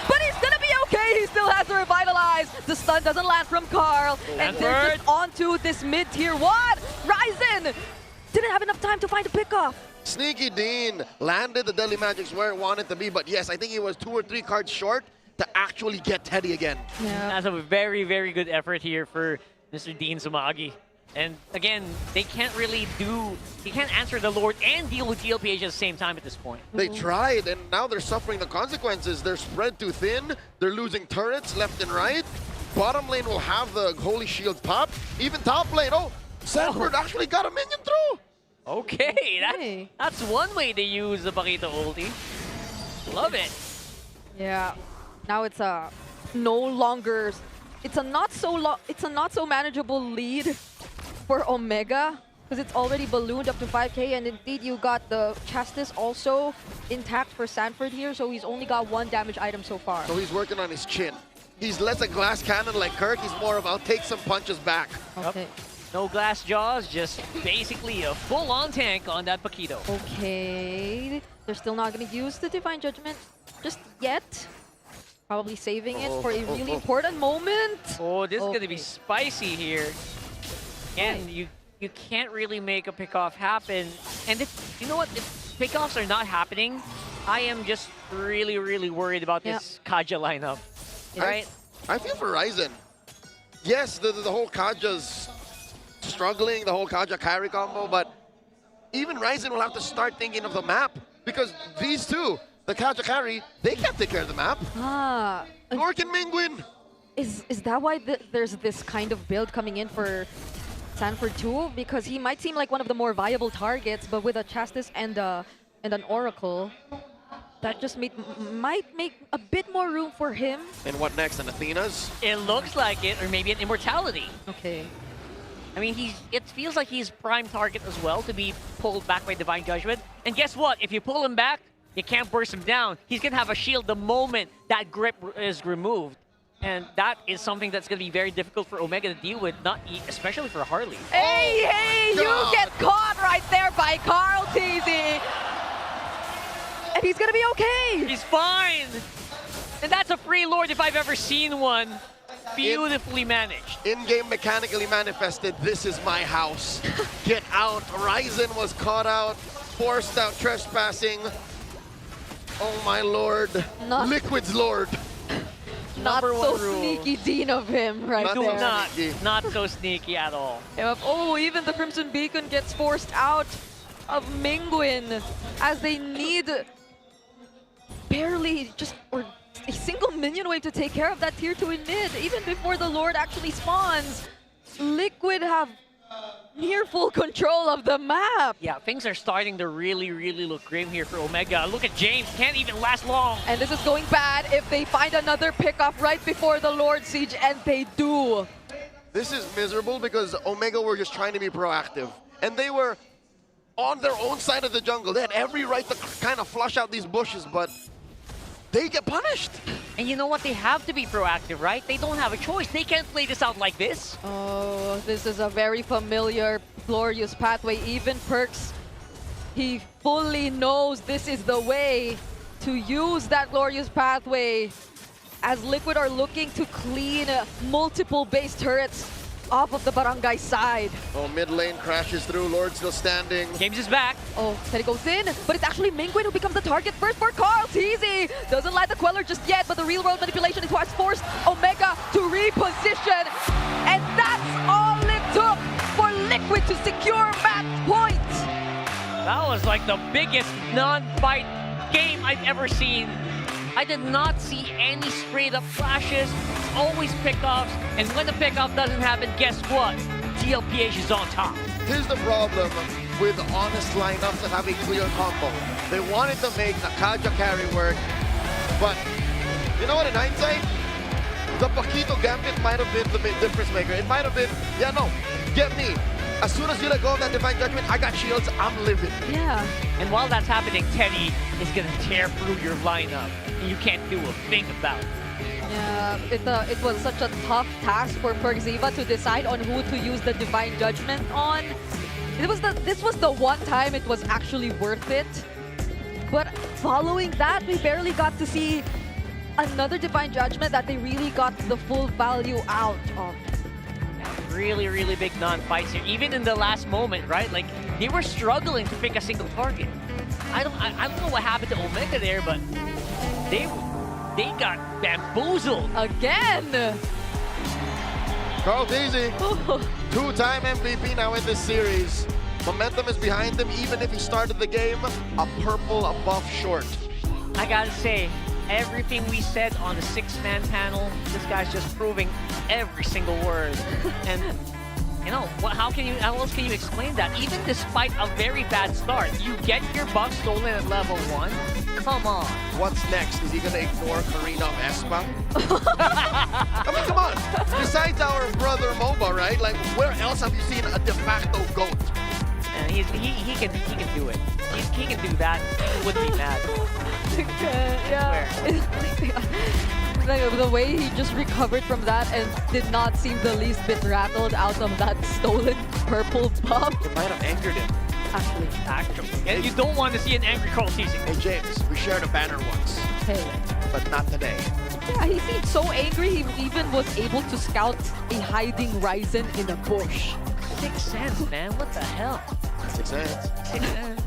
But he's gonna be okay, he still has to Revitalize. The stun doesn't land from Carl. And they're just onto this mid-tier 1. Ryzen didn't have enough time to find a pickoff. Sneaky Dean landed the Deadly Magics where it wanted to be, but yes, I think he was 2 or 3 cards short to actually get Teddy again. Yeah. That's a very, very good effort here for Mr. Dean Sumagi. And again, they can't answer the Lord and deal with TLPH at the same time at this point. They tried, and now they're suffering the consequences. They're spread too thin. They're losing turrets left and right. Bottom lane will have the Holy Shield pop. Even top lane, Sanford actually got a minion through. Okay, that's one way to use the Paquito ulti. Love it. Yeah. Now it's a it's a not so manageable lead for Omega, because it's already ballooned up to 5k, and indeed you got the Chastis also intact for Sanford here, so he's only got 1 damage item so far. So he's working on his chin. He's less a glass cannon like Kirk, he's more of I'll take some punches back. Okay. Yep. No glass jaws, just basically a full-on tank on that Paquito. Okay, they're still not going to use the Divine Judgment just yet. Probably saving it for a really important moment. Oh, this is going to be spicy here. And you can't really make a pickoff happen. And if you know what, if pickoffs are not happening, I am just really, really worried about this Kaja lineup. Right? I feel for Ryzen. Yes, the whole Kaja's struggling, the whole Kaja carry combo, but even Ryzen will have to start thinking of the map, because these two, the Kaja carry, they can't take care of the map. Nor can Mingwin. Is that why there's this kind of build coming in for Sanford too? Because he might seem like one of the more viable targets, but with a Chastis and an Oracle, that just might make a bit more room for him. And what next, an Athena's? It looks like it, or maybe an Immortality. Okay. I mean, it feels like he's prime target as well to be pulled back by Divine Judgment. And guess what? If you pull him back, you can't burst him down. He's going to have a shield the moment that grip is removed. And that is something that's going to be very difficult for Omega to deal with, especially for Harley. Hey, you get caught right there by Carl TZ. And he's going to be okay. He's fine. And that's a free Lord if I've ever seen one. Beautifully managed. In-game mechanically manifested, this is my house. Get out. Ryzen was caught out, forced out trespassing. Oh my lord. Liquid's lord. not Number so one rule. sneaky Dean of him right Do there. not so sneaky at all. Yep. Oh, even the Crimson Beacon gets forced out of Mingwin as they need barely just or a single minion wave to take care of that tier 2 in mid. Even before the Lord actually spawns, Liquid have near full control of the map. Yeah, things are starting to really look grim here for Omega. Look at James, can't even last long. And this is going bad if they find another pickoff right before the Lord Siege, and they do. This is miserable because Omega were just trying to be proactive. And they were on their own side of the jungle. They had every right to kind of flush out these bushes, but they get punished. And you know what? They have to be proactive, right? They don't have a choice. They can't play this out like this. Oh, this is a very familiar glorious pathway. Even Perks, he fully knows this is the way to use that glorious pathway as Liquid are looking to clean multiple base turrets off of the barangay side. Oh, mid lane crashes through. Lord still standing. James is back. Oh, Teddy goes in, but it's actually Mingwin who becomes the target first for Carl. Teasy doesn't light the Queller just yet, but the real world manipulation is what's forced Omega to reposition. And that's all it took for Liquid to secure match point. That was like the biggest non-fight game I've ever seen. I did not see any straight-up flashes. It's always pickoffs, and when the pickoff doesn't happen, guess what? TLPH is on top. Here's the problem with honest lineups that have a clear combo. They wanted to make the Kaja carry work, but you know what, in hindsight, the Paquito Gambit might have been the big difference maker. It might have been, yeah, no, get me. As soon as you let go of that Divine Judgment, I got shields, I'm living. Yeah. And while that's happening, Teddy is going to tear through your lineup. And you can't do a thing about it. Yeah, it was such a tough task for Perxiva to decide on who to use the Divine Judgment on. This was the one time it was actually worth it. But following that, we barely got to see another Divine Judgment that they really got the full value out of. Really big non-fights here. Even in the last moment, right? Like, they were struggling to pick a single target. I don't know what happened to Omega there, but they got bamboozled. Again! Carl Daisy, two-time MVP now in this series. Momentum is behind him, even if he started the game a purple, a buff short. I gotta say, everything we said on the 6-man panel, this guy's just proving every single word. And you know, how else can you explain that? Even despite a very bad start, you get your buff stolen at level 1. Come on. What's next? Is he gonna ignore Karina of Espa? I mean, come on. Besides our brother MOBA, right? Like, where else have you seen a de facto GOAT? And he can do it. He can do that. He wouldn't be mad. Like, the way he just recovered from that and did not seem the least bit rattled out of that stolen purple buff. It might have angered him. Actually. And you don't want to see an angry Carl teasing. Hey, James, we shared a banner once. Hey. But not today. Yeah, he seemed so angry he even was able to scout a hiding Ryzen in a bush. 6 cents, man. What the hell? 6 cents. 6 cents.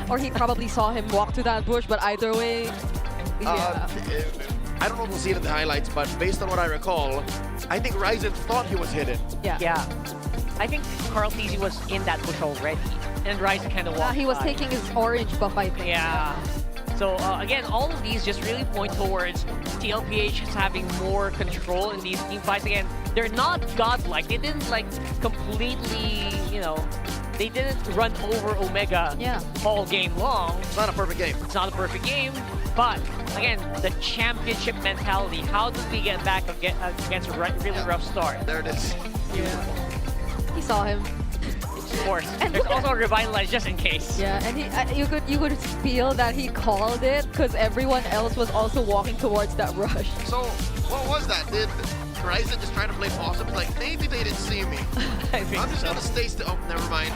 Or he probably saw him walk to that bush, but either way, yeah. I don't know if we'll see it in the highlights, but based on what I recall, I think Ryzen thought he was hidden. Yeah. I think Carl Teasy was in that bush already, and Ryzen kind of walked he was by. taking his orange buff, I think. Yeah. So again, all of these just really point towards TLPH is having more control in these team fights. Again, they're not godlike. They didn't like completely, you know, they didn't run over Omega all game long. It's not a perfect game. It's not a perfect game, but again, the championship mentality. How did we get back against a really rough start? There it is. He saw him. Of course. And there's also a revitalize just in case. Yeah, and you could feel that he called it because everyone else was also walking towards that rush. So what was that? Did Ryzen just trying to play possum? Like, maybe they didn't see me. I think I'm just gonna stay still. Oh, never mind.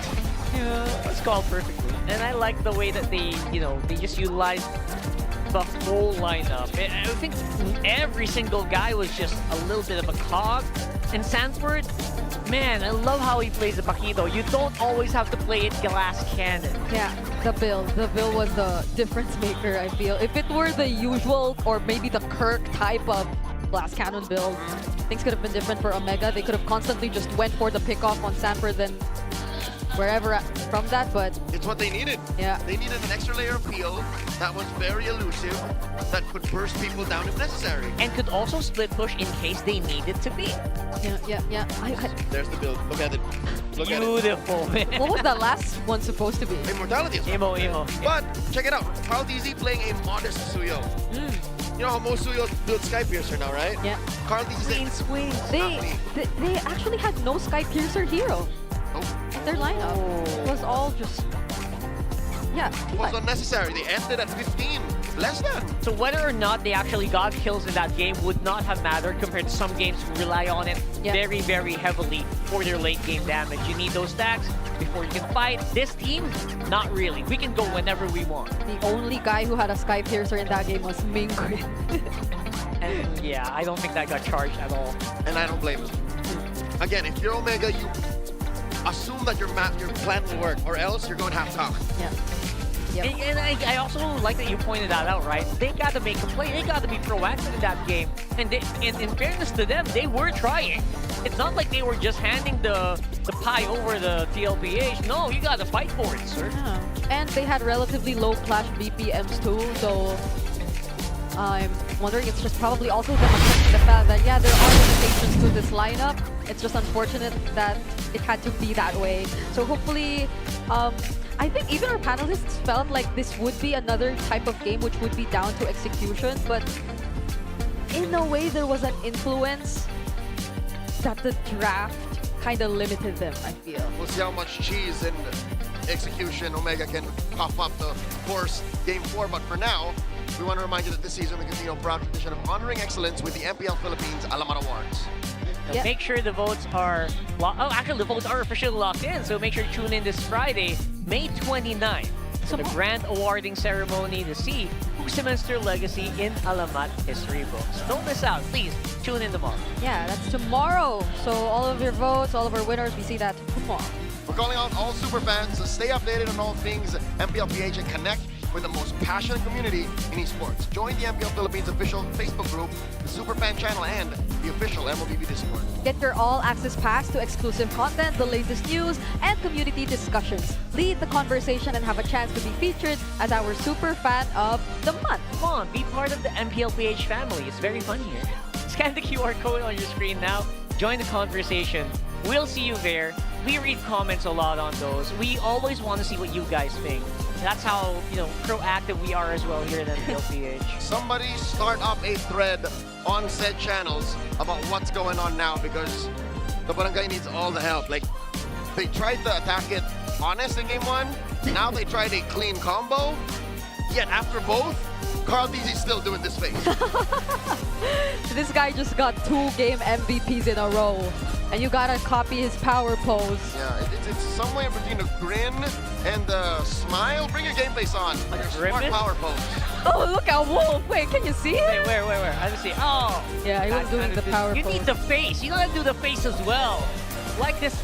Yeah, it's called perfectly. And I like the way that they, you know, they just utilize the whole lineup. I think every single guy was just a little bit of a cog. And Sanford, man, I love how he plays the Paquito. You don't always have to play it glass cannon. Yeah, the Bill was the difference maker, I feel. If it were the usual or maybe the Kirk type of glass cannon build. Things could have been different for Omega. They could have constantly just went for the pickoff on Sanford, then wherever from that, but it's what they needed. Yeah. They needed an extra layer of peel that was very elusive, that could burst people down if necessary. And could also split push in case they needed to be. Yeah. There's the build. Look at it. Look at it. Beautiful, man. What was the last one supposed to be? Immortality. Emo. But check it out. Carl DZ playing a modest Suyo. You know how most Suyo build Sky Piercer now, right? Yeah. Carl DZ Swing. They actually had no Sky Piercer hero. Their lineup was all just it was unnecessary. They ended at 15. Less than. So whether or not they actually got kills in that game would not have mattered compared to some games who rely on it very, very heavily for their late game damage. You need those stacks before you can fight. This team, not really. We can go whenever we want. The only guy who had a Sky Piercer in that game was Mingwin. And yeah, I don't think that got charged at all. And I don't blame him. Again, if you're Omega, you assume that your plan will work, or else you're going to have talk. Yeah. And I also like that you pointed that out, right? They got to make a play. They got to be proactive in that game. And in fairness to them, they were trying. It's not like they were just handing the pie over the TLPH. No, you got to fight for it, sir. Yeah. And they had relatively low clash BPMs too, so I'm wondering it's just probably also the fact that, yeah, there are limitations to this lineup. It's just unfortunate that it had to be that way. So hopefully, I think even our panelists felt like this would be another type of game which would be down to execution, but in a way there was an influence that the draft kind of limited them, I feel. We'll see how much cheese and execution Omega can cough up to force Game 4, but for now, we want to remind you that this season we continue a proud tradition of honoring excellence with the MPL Philippines Alamat Awards. Now make sure the votes are actually the votes are officially locked in, so make sure to tune in this Friday, May 29th, to the grand awarding ceremony to see who cements their legacy in Alamat history books. Don't miss out, please tune in tomorrow. Yeah, that's tomorrow. So all of your votes, all of our winners, we see that tomorrow. We're calling out all super fans to stay updated on all things MPL PH and connect with the most passionate community in esports. Join the MPL Philippines official Facebook group, the Superfan channel, and the official MLBB Discord. Get your all-access pass to exclusive content, the latest news, and community discussions. Lead the conversation and have a chance to be featured as our super fan of the month. Come on, be part of the MPL PH family. It's very fun here. Scan the QR code on your screen now. Join the conversation. We'll see you there. We read comments a lot on those. We always want to see what you guys think. That's how, proactive we are as well here at MPL PH. Somebody start up a thread on said channels about what's going on now, because the barangay needs all the help. Like, they tried to attack it honest in Game 1. Now they tried a clean combo. Yet after both, Carl DZ still doing this face. This guy just got 2 game MVPs in a row. And you gotta copy his power pose. Yeah, it's somewhere between a grin and a smile. Bring your game face on. Like your smart power pose. Oh, look at Wolf. Wait, can you see it? Where? I don't see. Oh. Yeah, he was doing the power pose. You need the face. You gotta do the face as well. Like this,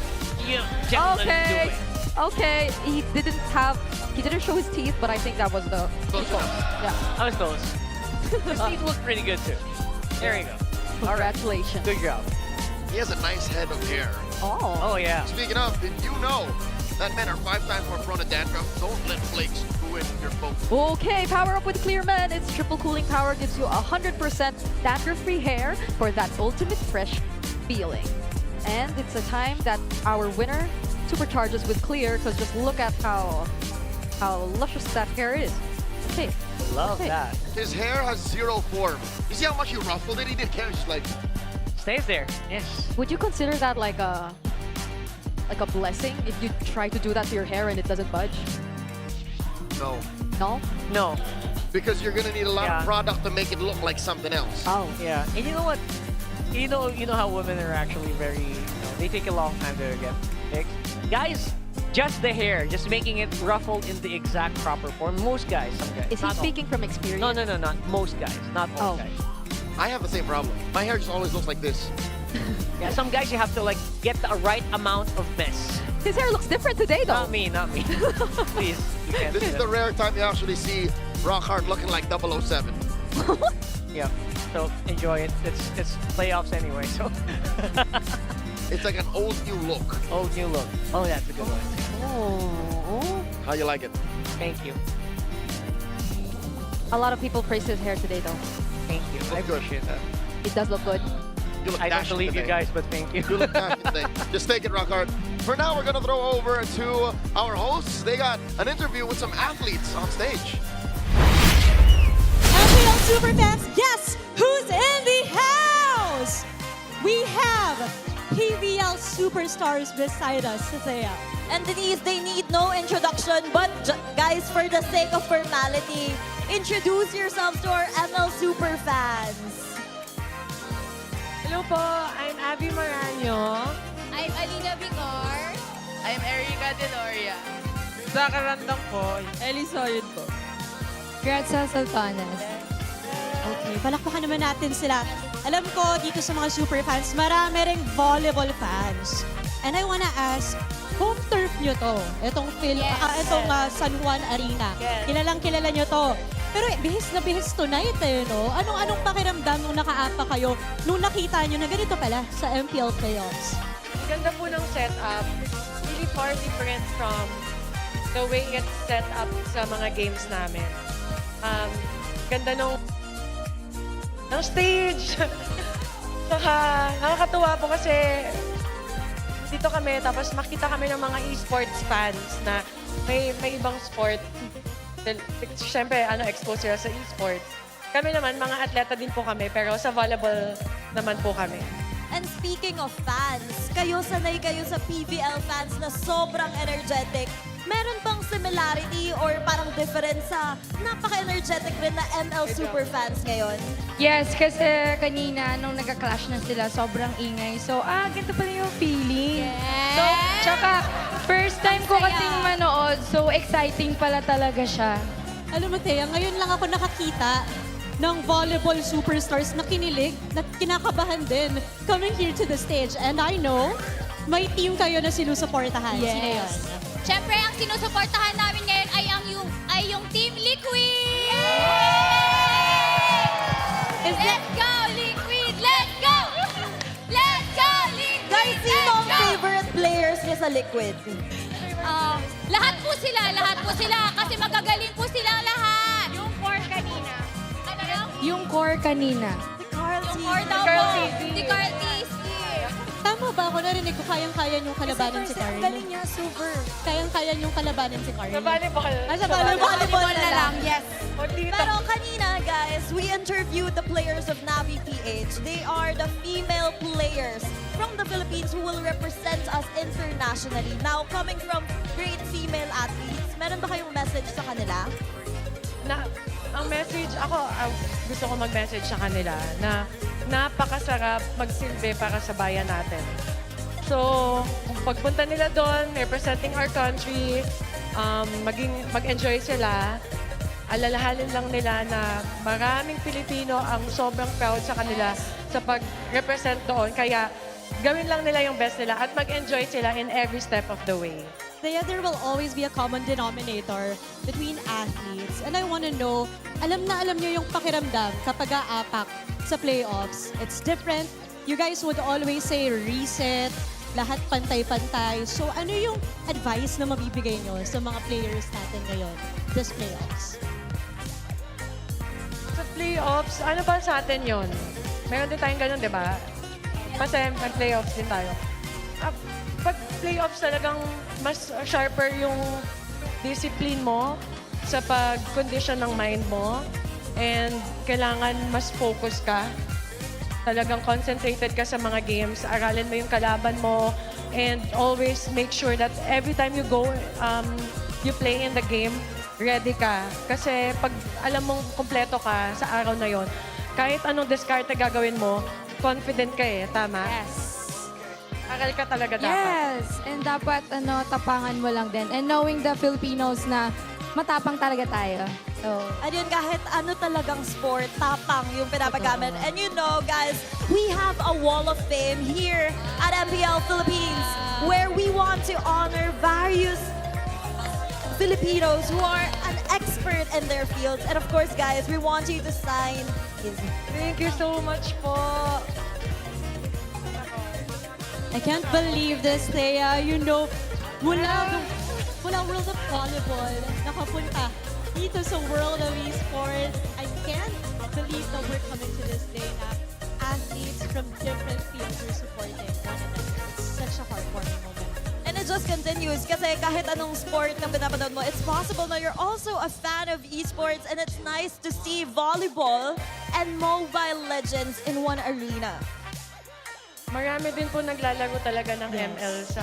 gentleman do it. Okay, he didn't show his teeth, but I think that was the close enough. Yeah. I was close. His teeth look pretty good too. There you go. Congratulations. Good job. He has a nice head of hair. Oh yeah. Speaking of, did you know that men are 5 times more prone to dandruff? Don't let flakes ruin your focus. Okay, power up with Clear Men. Its triple cooling power gives you 100% dandruff-free hair for that ultimate fresh feeling. And it's a time that our winner supercharges with Clear, because just look at how luscious that hair is. Okay. Love that. His hair has 0 form. You see how much he ruffled it? He didn't care. Just like stays there. Yes. Would you consider that like a blessing if you try to do that to your hair and it doesn't budge? No. No? No. Because you're gonna need a lot of product to make it look like something else. Oh. Yeah. And you know what? You know how women are actually very, they take a long time to get fixed. Guys, just the hair, just making it ruffled in the exact proper form. Most guys, some guys. Is he speaking from experience? No, not most guys. Not all guys. I have the same problem. My hair just always looks like this. Yeah, some guys you have to get the right amount of mess. His hair looks different today though. Not me. Please. This is the rare time you actually see Rockhard looking like 007. Yeah. So enjoy it. It's playoffs anyway. So It's like an old new look. old new look. Oh, that's a good one. Oh. How you like it? Thank you. A lot of people praised his hair today, though. Thank you. I appreciate that. It does look good. You look I don't dashing believe you today. guys, but thank you. You look dashing today. Just take it, Rockhard. For now, we're gonna throw over to our hosts. They got an interview with some athletes on stage. MPL Superfans, guess who's in the house? We have PVL superstars beside us, Thea. And Denise, they need no introduction, but guys, for the sake of formality, introduce yourselves to our ML Superfans. Hello po, I'm Abby Maranyo. I'm Alina Vicor. I'm Erica Deloria. Zaka Randang po. Ellie Soyud po. Grazia Sultanas. Okay, palakpakan naman natin sila. Alam ko, dito sa mga superfans, marami ring volleyball fans. And I wanna ask, home turf nyo to. Itong San Juan Arena. Yes. Kilalang kilala nyo to. Pero bihis na bihis tonight no? Anong pakiramdam nung nakaapa kayo nung nakita nyo na ganito pala sa MPL playoffs? Ang ganda po ng setup. Really far different from the way it's set up sa mga games namin. Ganda ng stage. Saka nakakatuwa po kasi dito kami, tapos makita kami ng mga esports fans na may ibang sport. Siyempre, expose sila sa esports. Kami naman, mga atleta din po kami, pero sa volleyball naman po kami. And speaking of fans, sanay kayo sa PVL fans na sobrang energetic. Meron bang similarity or parang difference sa napaka-energetic rin na ML Superfans ngayon? Yes, kasi kanina nung nagka-clash na sila, sobrang ingay. So, ganito pala yung feeling. Yes! So, tsaka, first time ko kasing manood, so exciting pala talaga siya. Alam mo, Thea, ngayon lang ako nakakita ng volleyball superstars na kinilig, na kinakabahan din coming here to the stage. And I know, may team kayo na sinusuportahan. Yes. Sino yun? Siyempre, ang sinusuportahan namin ngayon ay yung Team Liquid! Let's go, Liquid! Let's go! Let's go, Liquid! Guys, sino ang favorite players niya sa Liquid? Lahat po sila, kasi magagaling po sila lahat. Yung core kanina. Ano yung? Yung core kanina. Si Carl Yung T. core daw Carl po. TZ. Si Carl TZ. Tama ba ako? Narinig ko kayang-kaya niyong kalabanan si Carl. Ang galing niya, super. Kayang-kaya niyong kalabanan si Carl. Sa volleyball. Sa volleyball na lang, yes. Pero Pero kanina, guys, we interviewed the players of Navi PH. They are the female players from the Philippines who will represent us internationally. Now, coming from great female athletes, meron ba kayong message sa kanila? ang message, gusto ko mag-message sa kanila na napakasarap magsilbi para sa bayan natin. So, kung pagpunta nila doon, representing our country, mag-enjoy sila, alalahanin lang nila na maraming Pilipino ang sobrang proud sa kanila sa pag-represent doon. Kaya gawin lang nila yung best nila at mag-enjoy sila in every step of the way. There will always be a common denominator between athletes. And I want to know, alam niyo yung pakiramdam kapag aapak sa playoffs. It's different. You guys would always say reset, lahat pantay-pantay. So ano yung advice na mabibigay nyo sa mga players natin ngayon, this playoffs? Sa playoffs, ano ba sa atin yon? Meron din tayong ganun, di ba? Kasi mag-playoffs din tayo. Pag playoffs talagang mas sharper yung discipline mo sa pag-condition ng mind mo and kailangan mas focus ka. Talagang concentrated ka sa mga games, aralin mo yung kalaban mo and always make sure that every time you go, you play in the game, ready ka. Kasi pag alam mong kumpleto ka sa araw na yon, kahit anong diskarte gagawin mo, confident ka tama? Yes. Aral ka talaga dapat. Yes, and dapat tapangan mo lang din. And knowing the Filipinos na matapang talaga tayo. So, Ayun, kahit ano talagang sport, tapang yung pinapagamit. And you know, guys, we have a wall of fame here at MPL Philippines where we want to honor various Filipinos who are an expert in their fields. And of course, guys, we want you to sign his. Thank you so much po. I can't believe this, Thea. You know, mula World of Volleyball, nakapunta dito sa World of Esports. I can't believe that we're coming to this day na athletes from different fields are supporting one another. It's such a heartwarming moment. And it just continues kasi kahit anong sport na pinapanood mo, it's possible na you're also a fan of esports and it's nice to see volleyball and Mobile Legends in one arena. Marami din po naglalaro talaga ng ML sa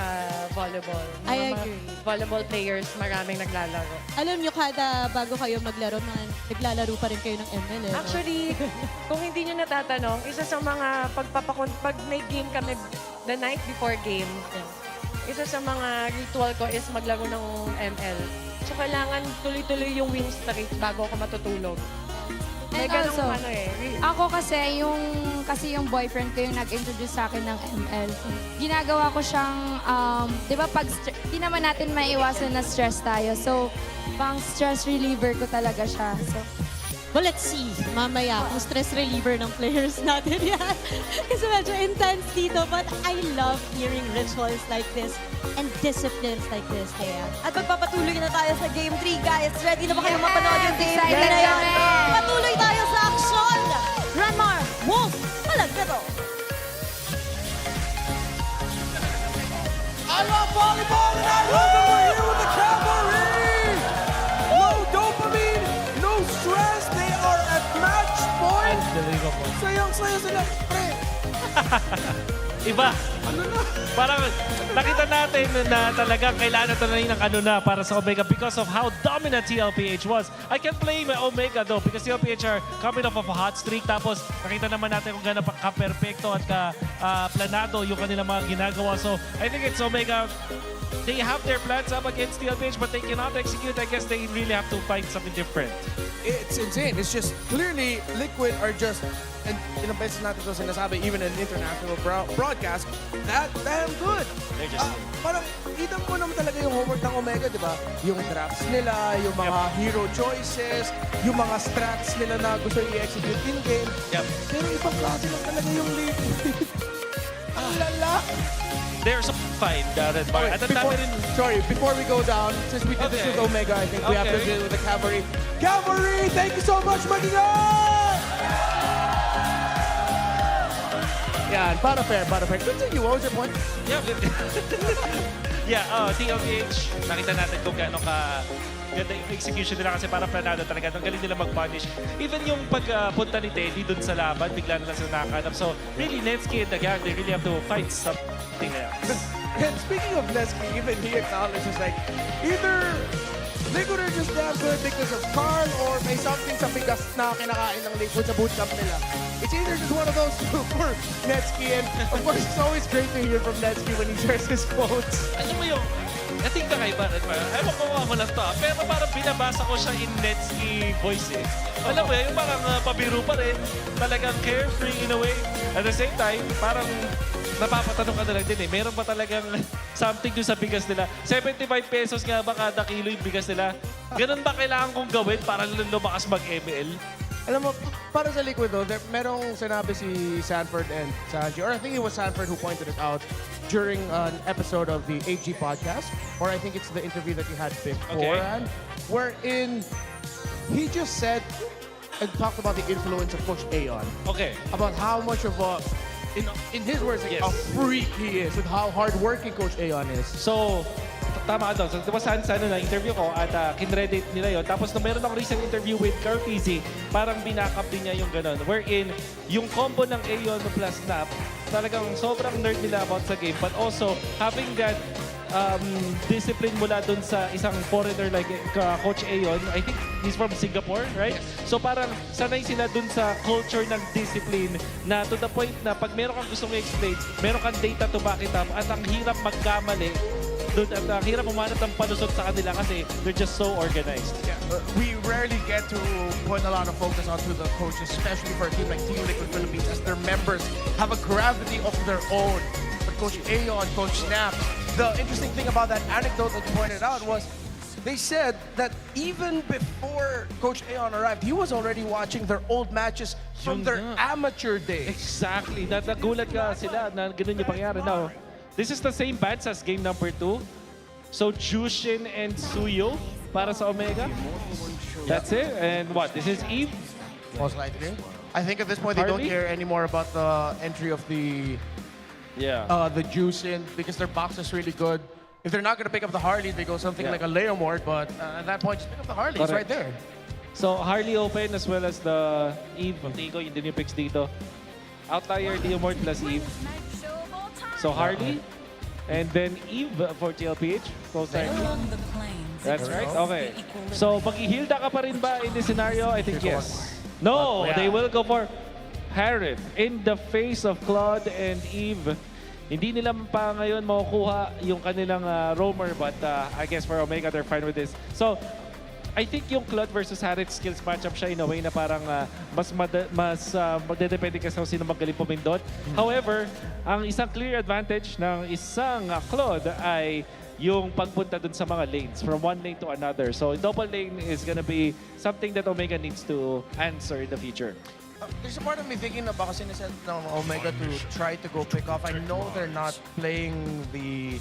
volleyball. I Mga agree. Volleyball players, maraming naglalaro. Alam nyo, kada bago kayo maglaro, naglalaro pa rin kayo ng ML. Eh, no? Actually, kung hindi nyo natatanong, isa sa mga pag may game kami the night before game, isa sa mga ritual ko is maglaro ng ML. So, kailangan tuloy-tuloy yung win streak bago ako matutulog. May And ganong also, ano eh. ako kasi yung boyfriend ko yung nag-introduce sa akin ng ML. Ginagawa ko siyang, di ba pag, di naman natin maiwasan na stress tayo. So, pang stress reliever ko talaga siya. So, well, let's see mamaya kung stress reliever ng players natin yan. Kasi medyo intense dito. But I love hearing rituals like this and disciplines like this, Thea. At magpapatuloy na tayo sa Game 3, guys. Ready na ba kayo mapanood yung Game 3 excited na yan? kami! Patuloy tayo sa aksyon! Ranmar, Wolf, Malagkito! I love volleyball and I love that we're here with the cavalry! Low dopamine, no stress, they are at match point! Sayang-saya sila, pre! Iba. Parang nakita natin na talagang kailangan na ng ano na para sa Omega because of how dominant TLPH was. I can't blame Omega though because TLPH are coming off of a hot streak. Tapos nakita naman natin kung gano'n ka-perfecto at ka-planado yung kanilang mga ginagawa. So I think it's Omega. They have their plans up against TLPH but they cannot execute. I guess they really have to find something different. It's insane. It's just clearly Liquid are just, and ilang beses natin ito sinasabi, even in international broadcast, that damn good. They're just parang kita mo naman talaga yung homework ng Omega, di ba? Yung drafts nila, yung mga hero choices, yung mga strats nila na gusto i-execute in-game. Pero ibang klase lang talaga yung Liquid. Ang lala. They're so fine, Red Bar. At Before we go down, since we did this with Omega, I think we have to deal with the Cavalry. Cavalry, thank you so much, Makingan! Yeah, para fair. Continue, what was your point? TLPH, nakita natin kung gaano ka ganda yung execution nila kasi para planado talaga. Ang galing nila mag-punish. Even yung pagpunta ni Teddy dun sa laban, bigla na lang sila nakakanap. So, really, Netsky and the gang, they really have to find something else. And speaking of Netsky, even he acknowledges like, either Liquid are just damn good because of Carl or may something sa bigas na kinakain ng Liquid sa bootcamp nila. It's either just one of those two for Netsky. And of course, it's always great to hear from Netsky when he shares his quotes. Alam mo yung, nating ka kay Barret pa. Ewan ko ako lang to. Pero parang binabasa ko siya in Netsky voice eh. Alam mo yung parang pabiro pa rin. Talagang carefree in a way. At the same time, parang napapatanong ka na lang din eh. Meron pa talagang something doon sa bigas nila. 75 pesos nga ba kada kilo yung bigas nila? Ganun ba kailangan kong gawin para lumakas mag-ML? Alam mo, para sa Liquid though, merong sinabi si Sanford and Sanji, or I think it was Sanford who pointed it out during an episode of the AG podcast, or I think it's the interview that you had beforehand, wherein he just said and talked about the influence of Coach Aeon. Okay. About how much of a, in his words, like, a freak he is, and how hardworking Coach Aeon is. So, tama ka doon. So, diba saan na interview ko at kinredate nila yun. Tapos nung meron ako recent interview with Carl TZ, parang binakap din niya yung ganun. Wherein, yung combo ng Aeon plus Snap, talagang sobrang nerd nila about sa game. But also, having that discipline mula dun sa isang foreigner like Coach Aeon, I think he's from Singapore, right? So parang sanay sila dun sa culture ng discipline na to the point na pag meron kang gustong i-explain, meron kang data to back it up at ang hirap magkamali doon at ang hirap umanap ng palusot sa kanila kasi they're just so organized. Yeah, we rarely get to put a lot of focus onto the coaches, especially for a team like Team Liquid Philippines, as their members have a gravity of their own. But Coach Aeon, Coach Snap, the interesting thing about that anecdote that you pointed out was they said that even before Coach Aeon arrived, he was already watching their old matches from their amateur days. Exactly. Nagulat ka sila na ganun yung pangyari. Now, this is the same batch as game number 2. So, Jushin and Suyo para sa Omega. That's it. And what? This is Eve? Most likely. I think at this point they don't care anymore about the entry of the Jushin because their box is really good. If they're not going to pick up the Harley, they go something like a Leomord, but at that point, just pick up the Harley. It's right there. So, Harley open as well as the Eve. Tigo, yung din yung picks dito. Outlier, Leomord plus Eve. So, Harley. And then Eve for TLPH. Most likely. That's right. Okay. So, mag-i-hilda ka pa rin ba in this scenario? I think yes. No, they will go for Harith. In the face of Claude and Eve. Hindi nila pa ngayon makukuha yung kanilang roamer, but I guess for Omega, they're fine with this. So, I think yung Claude versus Harith skills matchup siya in a way na parang mas magdedepende ka sa sino magaling pumindot. However, ang isang clear advantage ng isang Claude ay yung pagpunta dun sa mga lanes from one lane to another. So, double lane is gonna be something that Omega needs to answer in the future. There's a part of me thinking na baka sinesend ng Omega to try to go pick off. I know they're not playing the...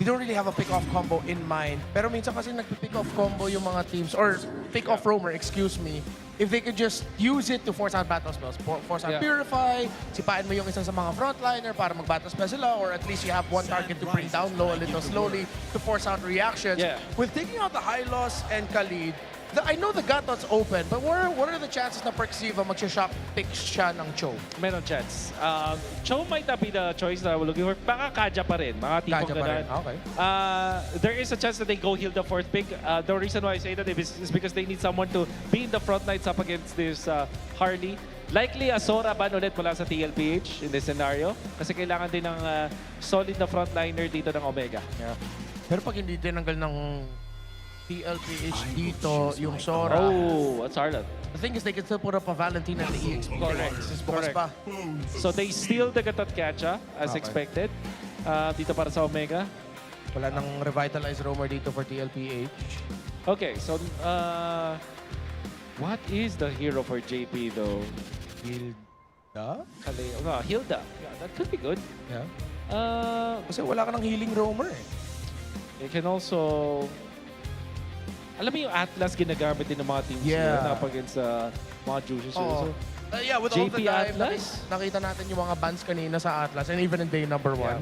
They don't really have a pick-off combo in mind. Pero minsan kasi nagpipick off combo yung mga teams, or pick-off roamer, excuse me, if they could just use it to force out battle spells. Force out Purify, sipain mo yung isang sa mga frontliner para mag-battle spell sila, or at least you have one target to bring down low a little slowly to force out reactions. With taking out the Hylos and Khalid, I know the Gatot's open, but what are the chances na Perxiva magsha-shock picks siya ng Cho? Meron chance. Cho might not be the choice that we're looking for. Baka Kaja pa rin. Mga tipong ganun. Okay. There is a chance that they go heal the fourth pick. The reason why I say that is because they need someone to be in the front lines up against this Harley. Likely, Sora ban ulit mula sa TLPH in this scenario. Kasi kailangan din ng solid na frontliner dito ng Omega. Pero pag hindi tinanggal ng TLPH dito, yung Sora. Oh, that's Harlot. The thing is, they can still put up a Valentina and the EXP. Correct. So they steal the Gatot Gacha as expected. Dito para sa Omega. Wala nang revitalized roamer dito for TLPH. Okay, so what is the hero for JP though? Hilda? No, Hilda. Yeah, that could be good. Yeah. Kasi wala ka ng healing roamer eh. It can also... Alam mo yung Atlas ginagamit din ng mga teams up against mga Juices. So, with all the time, nakita natin yung mga bans kanina sa Atlas and even in day number 1.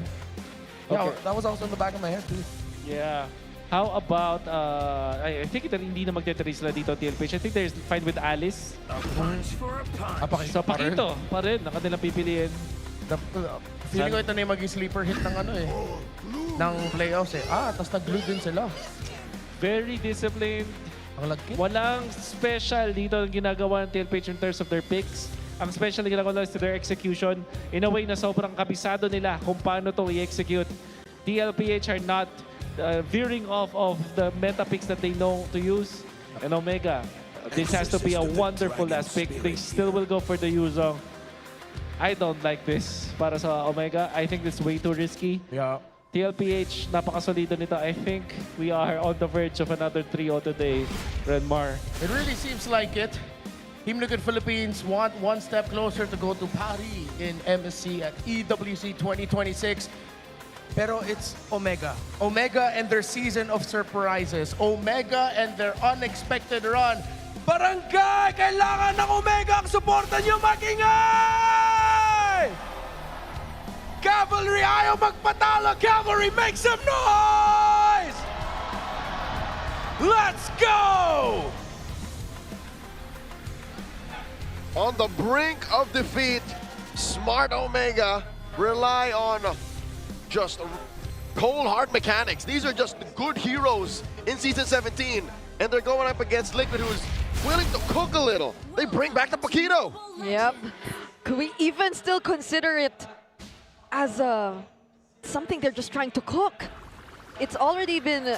Yeah, that was also in the back of my head too. Yeah. How about, I think hindi na magte-trade sila dito TLPH. I think they're fine with Alice. So Pakito pa rin, na kanilang pipiliin. Feeling ko ito na yung maging sleeper hit ng ng playoffs eh. Tapos nag-glue din sila. Very disciplined. Walang special dito ang ginagawa ng TLPH in terms of their picks. Ang special na ginagawa nila is their execution. In a way na sobrang kabisado nila kung paano ito i-execute. TLPH are not veering off of the meta picks that they know to use. And Omega, this has to be a wonderful last pick. They still will go for the Yuzong. I don't like this para sa Omega. I think this is way too risky. Yeah. TLPH, napakasolido nito. I think we are on the verge of another 3-0 today, Renmar. It really seems like it. Team Liquid Philippines want one step closer to go to Paris in MSC at EWC 2026. Pero it's Omega. Omega and their season of surprises. Omega and their unexpected run. Barangay! Kailangan ng Omega ang suporta nyo magingay! Cavalry, ayaw magpatalo. Cavalry, make some noise! Let's go! On the brink of defeat, Smart Omega rely on just cold hard mechanics. These are just good heroes in Season 17. And they're going up against Liquid, who's willing to cook a little. They bring back the Paquito. Yep. Could we even still consider it as something they're just trying to cook? It's already been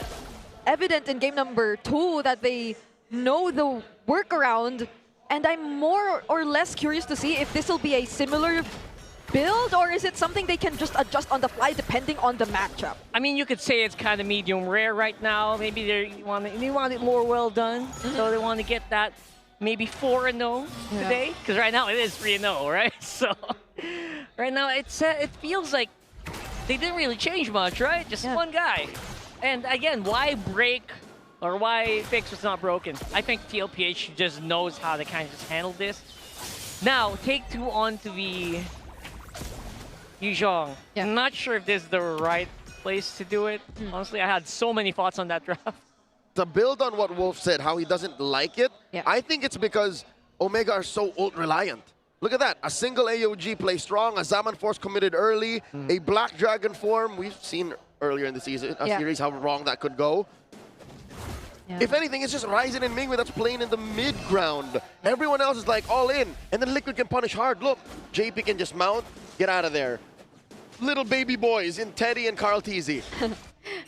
evident in game number 2 that they know the workaround, and I'm more or less curious to see if this will be a similar build, or is it something they can just adjust on the fly depending on the matchup? I mean, you could say it's kind of medium rare right now. Maybe they want it more well done, so they want to get that maybe 4-0 today. Because right now it is 3-0, right? So right now it feels like they didn't really change much, right? Just one guy. And again, why break or why fix what's not broken? I think TLPH just knows how to kind of just handle this. Now, take 2 on to the Yuzhong. I'm not sure if this is the right place to do it. Honestly, I had so many thoughts on that draft. To build on what Wolf said, how he doesn't like it, I think it's because Omega are so ult-reliant. Look at that. A single AOG play strong, a Zaman Force committed early, a Black Dragon form. We've seen earlier in the season, series how wrong that could go. If anything, it's just Ryzen and Mingwei that's playing in the mid-ground. Everyone else is like all in, and then Liquid can punish hard. Look, JP can just mount, get out of there. Little baby boys in Teddy and Carl TZ.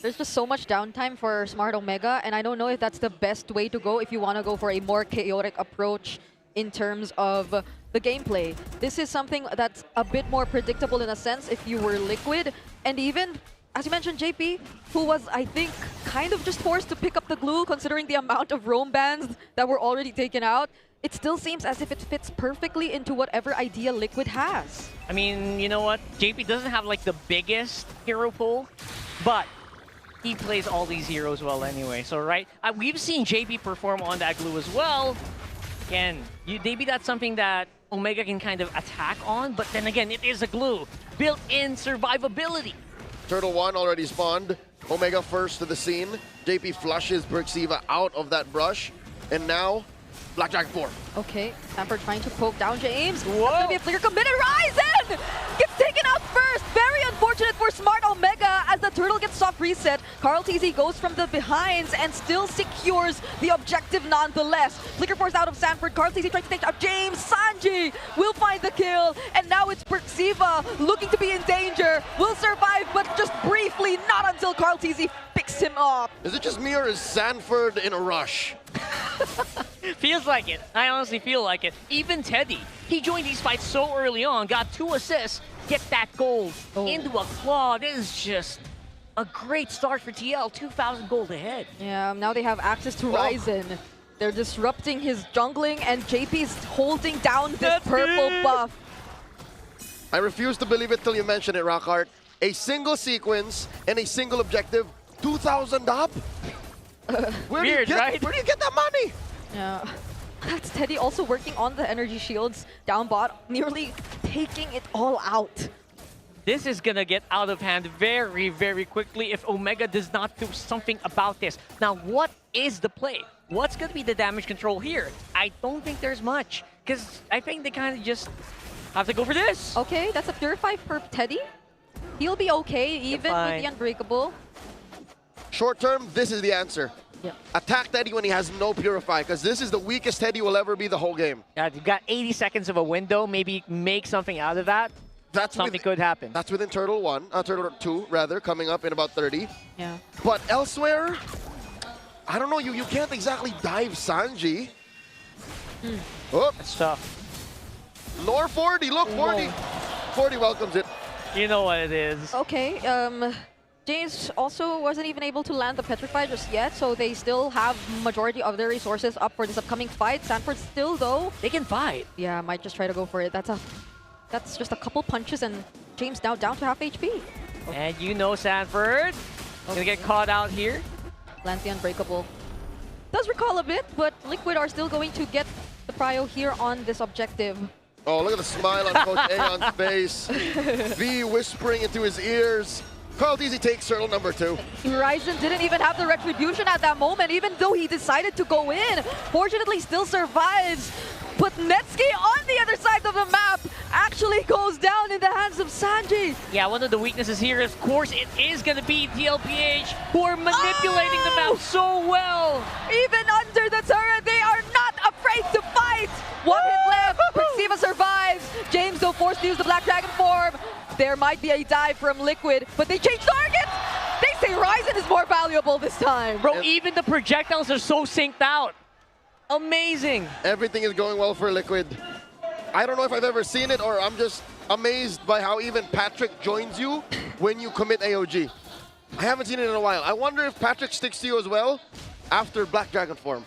There's just so much downtime for Smart Omega, and I don't know if that's the best way to go if you want to go for a more chaotic approach in terms of the gameplay. This is something that's a bit more predictable in a sense if you were Liquid, and even, as you mentioned, JP, who was, I think, kind of just forced to pick up the glue considering the amount of roam bans that were already taken out. It still seems as if it fits perfectly into whatever idea Liquid has. I mean, you know what? JP doesn't have like the biggest hero pool, but he plays all these heroes well anyway. So, right, we've seen JP perform on that glue as well. Again, maybe that's something that Omega can kind of attack on, but then again, it is a glue. Built-in survivability. Turtle 1 already spawned. Omega first to the scene. JP flushes Berxiva out of that brush. And now, Black Dragon 4. Okay, Sanford trying to poke down James. Whoa. That's gonna be a flicker committed. Ryzen gets taken out first. Very unfortunate for Smart Omega as the turtle gets soft reset. Carl TZ goes from the behinds and still secures the objective nonetheless. Flicker force out of Sanford. Carl TZ trying to take out James. Sanji will find the kill. And now it's Berxiva looking to be in danger. Will survive, but just briefly, not until Carl TZ picks him up. Is it just me or is Sanford in a rush? Feels like it. I honestly feel like it. Even Teddy, he joined these fights so early on, got 2 assists, get that gold into a claw. This is just a great start for TL, 2,000 gold ahead. Yeah, now they have access to Ryzen. They're disrupting his jungling, and JP's holding down this purple buff. I refuse to believe it till you mention it, Rockhart. A single sequence and a single objective, 2,000 up? Where do you get that money? Yeah. That's Teddy also working on the energy shields down bot, nearly taking it all out. This is gonna get out of hand very, very quickly if Omega does not do something about this. Now, what is the play? What's gonna be the damage control here? I don't think there's much, because I think they kind of just have to go for this. Okay, that's a Purify for Teddy. He'll be okay, even with the Unbreakable. Short term, this is the answer. Attack Teddy when he has no Purify, because this is the weakest Teddy will ever be the whole game. Yeah, you've got 80 seconds of a window. Maybe make something out of that. Something could happen. That's within Turtle 1, Turtle 2, rather, coming up in about 30. Yeah. But elsewhere, I don't know, you can't exactly dive Sanji. Oh, that's tough. Nor 40, look, 40. 40 welcomes it. You know what it is. Okay, James also wasn't even able to land the Petrify just yet, so they still have majority of their resources up for this upcoming fight. Sanford still, though. They can fight. Yeah, might just try to go for it. That's just a couple punches, and James now down to half HP. And you know Sanford gonna get caught out here. Lands the Unbreakable. Does recall a bit, but Liquid are still going to get the prio here on this objective. Oh, look at the smile on Coach Aeon's face. V whispering into his ears. Carl TZ takes turtle number 2. Ryzen didn't even have the retribution at that moment, even though he decided to go in. Fortunately, still survives. But Netsuki on the other side of the map actually goes down in the hands of Sanji. Yeah, one of the weaknesses here, of course, it is going to be TLPH, who are manipulating the map so well. Even under the turret, they are not afraid to fight. One hit left, Berxiva survives. James, though, forced to use the Black Dragon form. There might be a dive from Liquid, but they change targets. They say Ryzen is more valuable this time. Bro, even the projectiles are so synced out. Amazing. Everything is going well for Liquid. I don't know if I've ever seen it or I'm just amazed by how even Patrick joins you when you commit AOG. I haven't seen it in a while. I wonder if Patrick sticks to you as well after Black Dragon form.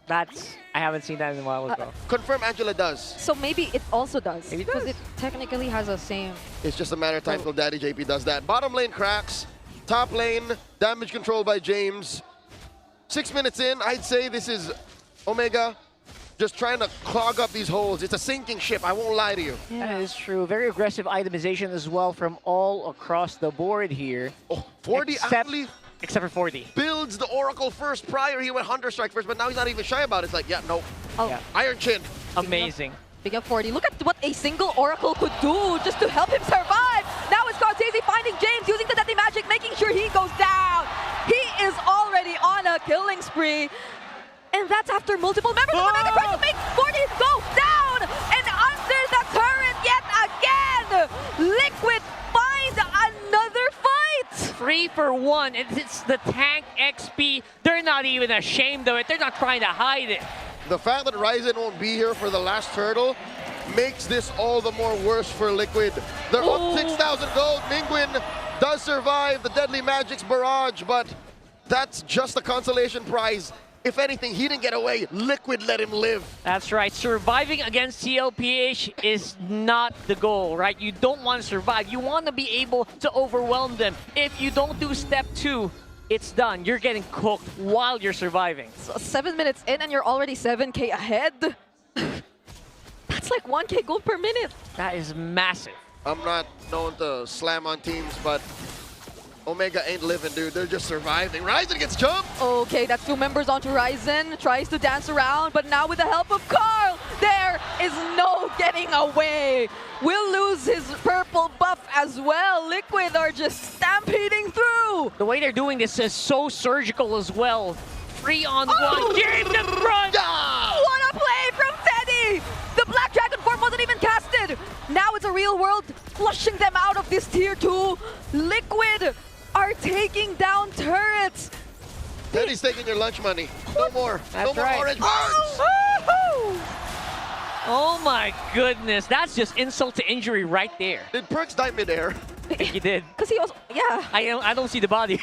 I haven't seen that in a while as well. Confirm Angela does. So maybe it also does. Maybe it because does. it technically has the same. It's just a matter of time till Daddy JP does that. Bottom lane cracks. Top lane, damage control by James. 6 minutes in, I'd say this is Omega just trying to clog up these holes. It's a sinking ship, I won't lie to you. That is true. Very aggressive itemization as well from all across the board here. Oh, 40 actually except for 40. builds the Oracle first. Prior, he went Hunter Strike first, but now he's not even shy about it. It's like, yeah, no. Oh. Yeah. Iron Chin. Amazing. Big up 40. Look at what a single Oracle could do just to help him survive. Now it's Cortese finding James, using the deadly magic, making sure he goes down. He is already on a killing spree. And that's after multiple members of Omega trying to make 40 go down. And under the turret yet again, Liquid find another fight. 3 for 1. It's the tank XP. They're not even ashamed of it. They're not trying to hide it. The fact that Ryzen won't be here for the last turtle makes this all the more worse for Liquid. They're up 6,000 gold. Mingwin does survive the Deadly Magic's barrage, but that's just a consolation prize. If anything, he didn't get away. Liquid let him live. That's right. Surviving against CLPH is not the goal, right? You don't want to survive. You want to be able to overwhelm them. If you don't do step 2, it's done. You're getting cooked while you're surviving. So 7 minutes in and you're already 7K ahead. That's like 1K gold per minute. That is massive. I'm not known to slam on teams, but Omega ain't living, dude. They're just surviving. Ryzen gets jumped. Okay, that's 2 members onto Ryzen. Tries to dance around, but now with the help of Carl, there is no getting away. Will lose his purple buff as well. Liquid are just stampeding through. The way they're doing this is so surgical as well. 3 on 1. James in front. What a play from Teddy. The Black Dragon form wasn't even casted. Now it's a real world flushing them out of this tier 2. Liquid are taking down turrets. Teddy's taking your lunch money. No more. That's no more right. orange birds. Oh my goodness. That's just insult to injury right there. Did Perks die midair? I think he did. Because he was, yeah. I don't see the body.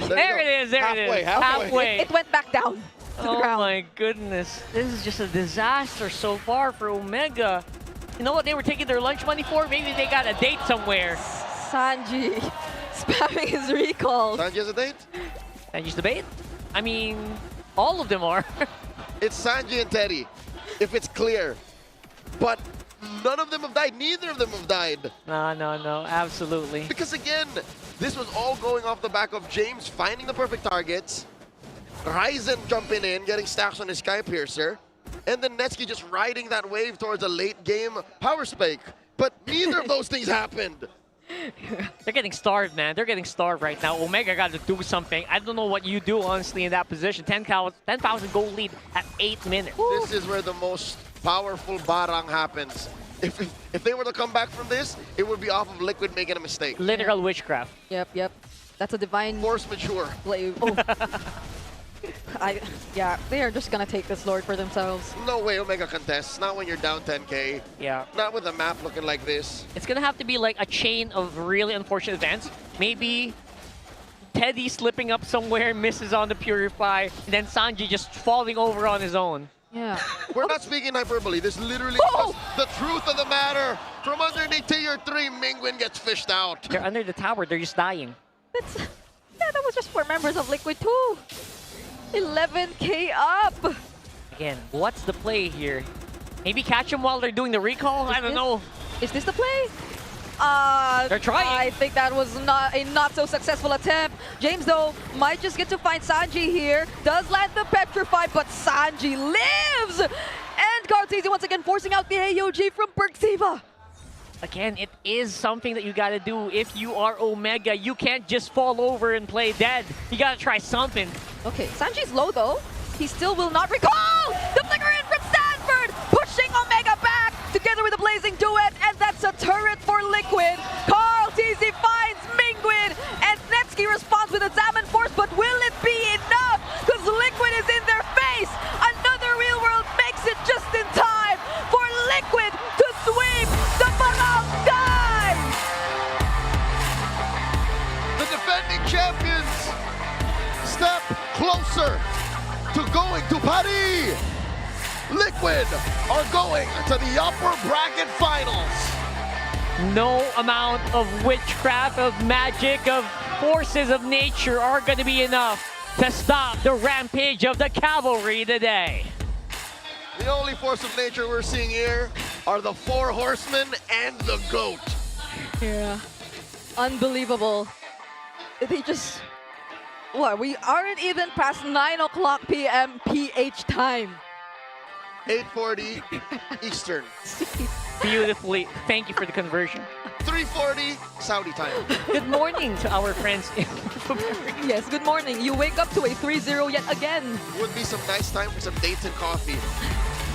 There it is. There it is. Halfway. It went back down to the ground. Oh my goodness. This is just a disaster so far for Omega. You know what they were taking their lunch money for? Maybe they got a date somewhere. Sanji spamming his recall. Sanji has a date? Sanji's the bait? I mean, all of them are. It's Sanji and Teddy, if it's clear. But none of them have died. Neither of them have died. No, absolutely. Because again, this was all going off the back of James finding the perfect targets, Ryzen jumping in, getting stacks on his Sky Piercer, and then Netsky just riding that wave towards a late game power spike. But neither of those things happened. They're getting starved, man. They're getting starved right now. Omega got to do something. I don't know what you do, honestly, in that position. 10,000 goal lead at 8 minutes. This is where the most powerful barang happens. If they were to come back from this, it would be off of Liquid making a mistake. Literal witchcraft. Yep. That's a divine force mature. Play. Oh. Yeah, they are just gonna take this Lord for themselves. No way Omega contests. Not when you're down 10K. Yeah. Not with the map looking like this. It's gonna have to be like a chain of really unfortunate events. Maybe Teddy slipping up somewhere, misses on the Purify, and then Sanji just falling over on his own. Yeah. We're not speaking hyperbole. This literally is the truth of the matter. From underneath tier 3, Mingwin gets fished out. They're under the tower. They're just dying. Yeah, that was just 4 members of Liquid too. 11K up. Again, what's the play here? Maybe catch them while they're doing the recall? I don't know. Is this the play? They're trying. I think that was not a not so successful attempt. James, though, might just get to find Sanji here. Does land the Petrify, but Sanji lives! And Cortese once again forcing out the AOG from Perxiva. Again, it is something that you gotta do if you are Omega. You can't just fall over and play dead. You gotta try something. Okay, Sanji's low though. He still will not recall! The flicker in from Stanford! Pushing Omega back together with a blazing duet, and that's a turret for Liquid. Cortese finds Mingwin, and Netsky responds with a Examine Force, but will it be enough? Because Liquid is in their face! Another real world makes it just in time for Liquid to sweep Liquid are going to the upper bracket finals. No amount of witchcraft, of magic, of forces of nature are going to be enough to stop the rampage of the cavalry today. The only force of nature we're seeing here are the 4 horsemen and the goat. Yeah. Unbelievable. They just... What? We aren't even past 9 o'clock p.m. PH time. 8:40 Eastern. Beautifully. Thank you for the conversion. 3:40 Saudi time. Good morning to our friends in Yes, good morning. You wake up to a 3-0 yet again. Would be some nice time for some dates and coffee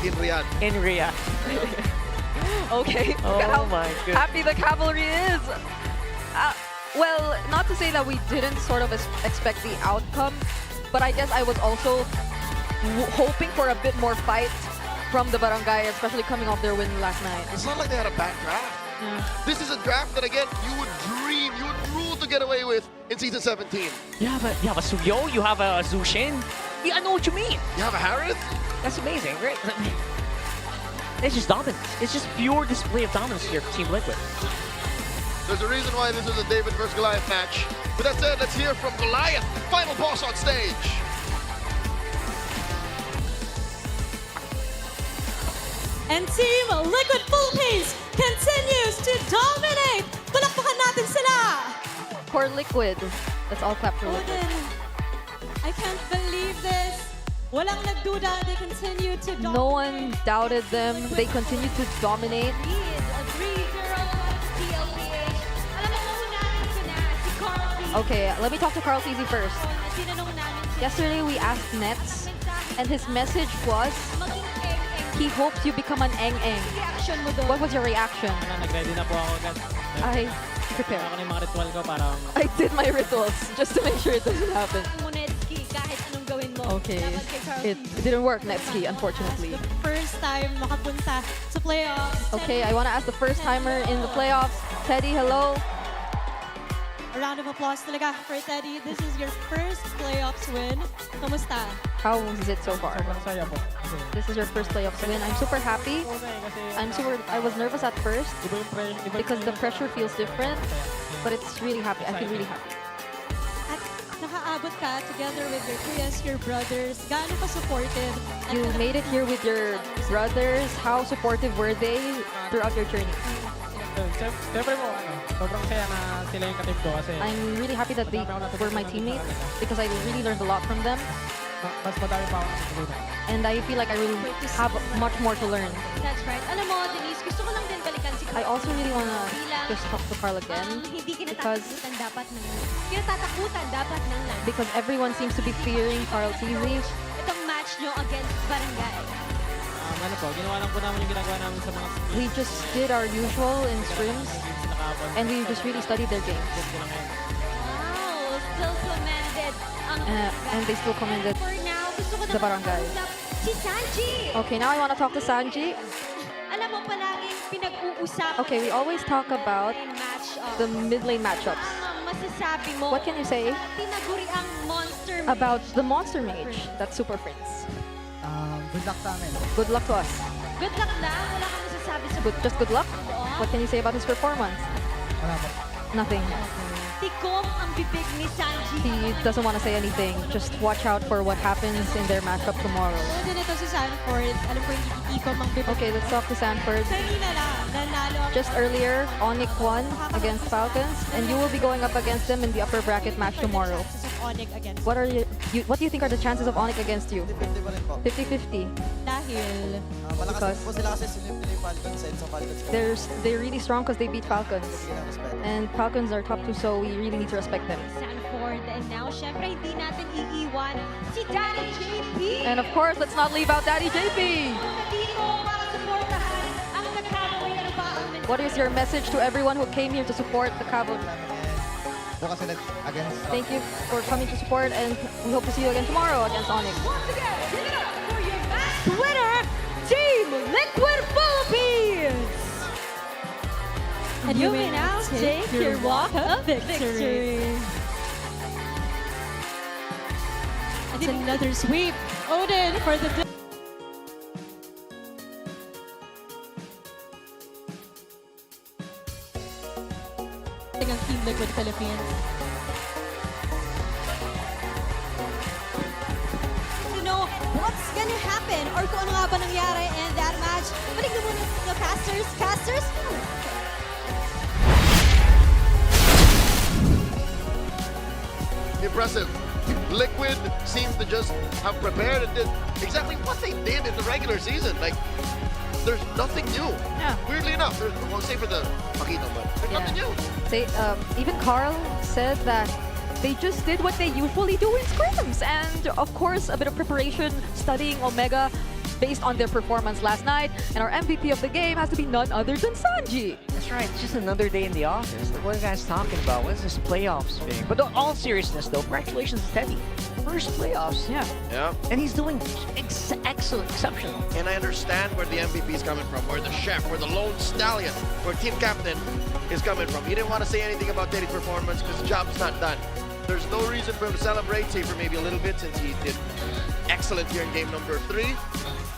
in Riyadh. In Riyadh. Okay. Oh How my goodness. happy the cavalry is. Well, not to say that we didn't sort of expect the outcome, but I guess I was also hoping for a bit more fight from the barangay, especially coming off their win last night. It's not like they had a bad draft. This is a draft that, again, you would dream, you would rule to get away with in Season 17. You have a Suyo, you have a Zushin. Yeah, I know what you mean. You have a Harith? That's amazing, great. It's just dominance. It's just pure display of dominance here for Team Liquid. There's a reason why this was a David versus Goliath match. With that said, let's hear from Goliath, final boss on stage. And Team Liquid Philippines continues to dominate! Palakpakan natin sila! For Liquid. Let's all clap for Liquid. Odin, I can't believe this. Walang nagduda. They continue to dominate. No one doubted them. They continue to dominate. A 3-0 MPL PH. Alam mo, unahin ko na si Carl. Okay, let me talk to Carl TZ first. Tinanong namin si Yesterday we asked Nets, and his message was, he hopes you become an eng-eng. reaction mo doon. What was your reaction? Nag-ready na po ako agad. I prepare. Ako na yung mga ritual ko para... I did my rituals just to make sure it doesn't happen. Monetski, kahit anong gawin mo. Okay. Dapat kay Carl It didn't work, Netsky, unfortunately. The first time makapunta sa playoffs. Okay, I want to ask the first timer in the playoffs. Teddy, hello. A round of applause talaga for Teddy. This is your first playoffs win. Kamusta? How is it so far? Sobrang saya po. This is your first playoffs win. I'm super happy. I was nervous at first because the pressure feels different, but it's really happy. I feel really happy. At nakaabot ka together with your kuya, your brothers. Gaano ka supportive? You made it here with your brothers. How supportive were they throughout your journey? Siyempre po, sobrang saya na sila yung katip ko kasi... I'm really happy that they were my teammates because I really learned a lot from them. Mas madami pa ako natutunan. And I feel like I really have much more to learn. That's right. Alam mo, Denise, gusto ko lang din balikan si Carl. I also really want to just talk to Carl again Hindi because kinatatakutan dapat ng lang. because everyone seems to be fearing Carl TZ. Itong match nyo against Barangay. Ano po, ginawa lang po namin yung ginagawa namin sa mga... We just did our usual in scrims and we just really studied their games. Wow, still commended ang And they still commended For now, gusto ko the naman barangay. makausap si Sanji. Okay, now I want to talk to Sanji. Alam mo, palaging pinag-uusapan Okay, we always talk about match-up. the mid lane matchups. Masasabi mo, What can you say tinaguri ang monster about the Monster Mage? That's Super Prince. Good luck sa amin. Good luck to us. Good luck lang. Wala kang masasabi sa Just good luck. What can you say about his performance? Wala po. Nothing. Tikom ang bibig ni Sanji. He doesn't want to say anything. Just watch out for what happens in their matchup tomorrow. Din ito si Sanford. Alam ko yung itikom ang bibig. Okay, let's talk to Sanford. Kanina lang, nanalo ang Just earlier, ONIC won against Falcons, and you will be going up against them in the upper bracket match tomorrow. chances of ONIC against What do you think are the chances of ONIC against you? 50 pa rin po. 50-50. dahil Malakas Because po sila kasi sinip nila yung Falcons and sa Falcons po. they're really strong because they beat Falcons. Sige na, respect. And Falcons are top 2, so we really need to respect them. Sanford. And now, syempre, hindi natin iiwan si Daddy JP. And of course, let's not leave out Daddy JP! Nandito para supportahan ang Cavalry. Ano ba ang What is your message to everyone who came here to support the Cavalry? Bukas sila against... Thank you for coming to support, and we hope to see you again tomorrow against ONIC. Once again, give it up for your match winner, Team Liquid Philippines. and you may now take your walk of victory. It's another sweep. Odin for the ng Team Liquid Philippines. To know what's gonna happen or kung ano nga ba nangyari in that match, balik na muna sa casters. Casters? Impressive. Liquid seems to just have prepared and did exactly what they did in the regular season. Like, there's nothing new. Yeah. Weirdly enough, there's, well, save for the Makino, but there's nothing new. Say, even Carl said that they just did what they usually do in scrims. And of course, a bit of preparation, studying Omega based on their performance last night. And our MVP of the game has to be none other than Sanji. That's right, it's just another day in the office. Like, what are you guys talking about? What is this playoffs thing? But in all seriousness though, congratulations to Teddy. First playoffs. Yeah. Yeah. And he's doing excellent, exceptional. And I understand where the MVP is coming from, where the chef, where the lone stallion, where team captain is coming from. He didn't want to say anything about Teddy's performance because the job's not done. There's no reason for him to celebrate, save for maybe a little bit since he did excellent here in game number 3.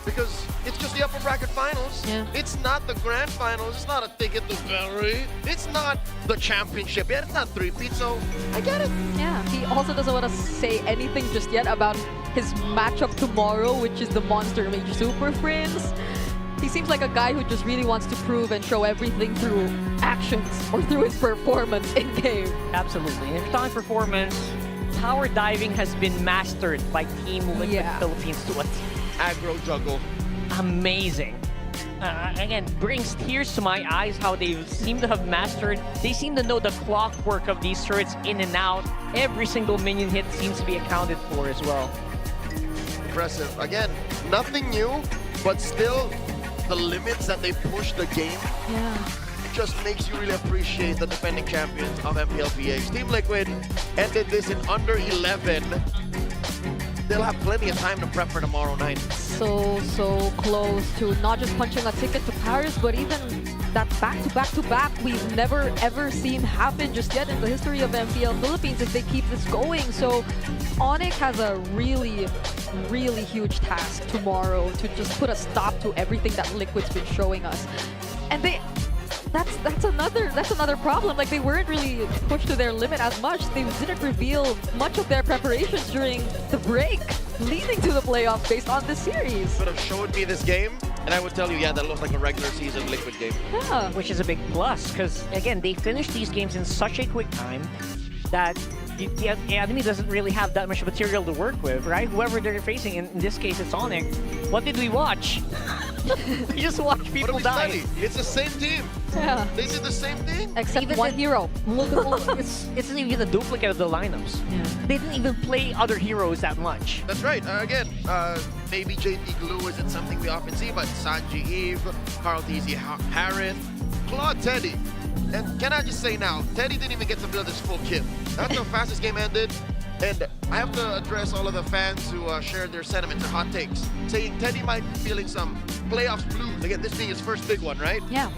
Because it's just the upper bracket finals. Yeah. It's not the grand finals. It's not a ticket to Bellery. It's not the championship yet. It's not 3-peat, so I get it. Yeah. He also doesn't want to say anything just yet about his matchup tomorrow, which is the Monster Mage Super Friends. He seems like a guy who just really wants to prove and show everything through actions or through his performance in game. Absolutely. And if you're talking performance, tower diving has been mastered by Team Liquid Philippines to a aggro juggle. Amazing. Again, brings tears to my eyes how they seem to have mastered. They seem to know the clockwork of these turrets in and out. Every single minion hit seems to be accounted for as well. Impressive. Again, nothing new, but still the limits that they push the game. Yeah. It just makes you really appreciate the defending champions of MPL PH. Team Liquid ended this in under 11. They'll have plenty of time to prep for tomorrow night. So close to not just punching a ticket to Paris, but even that back-to-back we've never ever seen happen just yet in the history of MPL Philippines if they keep this going. So ONIC has a really huge task tomorrow to just put a stop to everything that Liquid's been showing us. And that's another problem. Like, they weren't really pushed to their limit as much. They didn't reveal much of their preparations during the break leading to the playoffs based on this series. Could have showed me this game, and I would tell you, yeah, that looks like a regular season Liquid game. Yeah. Which is a big plus, because again, they finished these games in such a quick time that the enemy doesn't really have that much material to work with, right? Whoever they're facing, in this case it's ONIC. What did we watch? We just watched people die. It's the same team. Yeah. They did the same thing. Except Even one hero. It's not even a duplicate of the lineups. Yeah. They didn't even play other heroes that much. That's right. Again, maybe JT Glue isn't something we often see, but Sanji Eve, Carl TZ Harith, Claude Teddy. And can I just say now, Teddy didn't even get to build his full kit. That's how fast this game ended. And I have to address all of the fans who shared their sentiments and hot takes, saying Teddy might be feeling some playoffs blues. Again, this being his first big one, right? Yeah.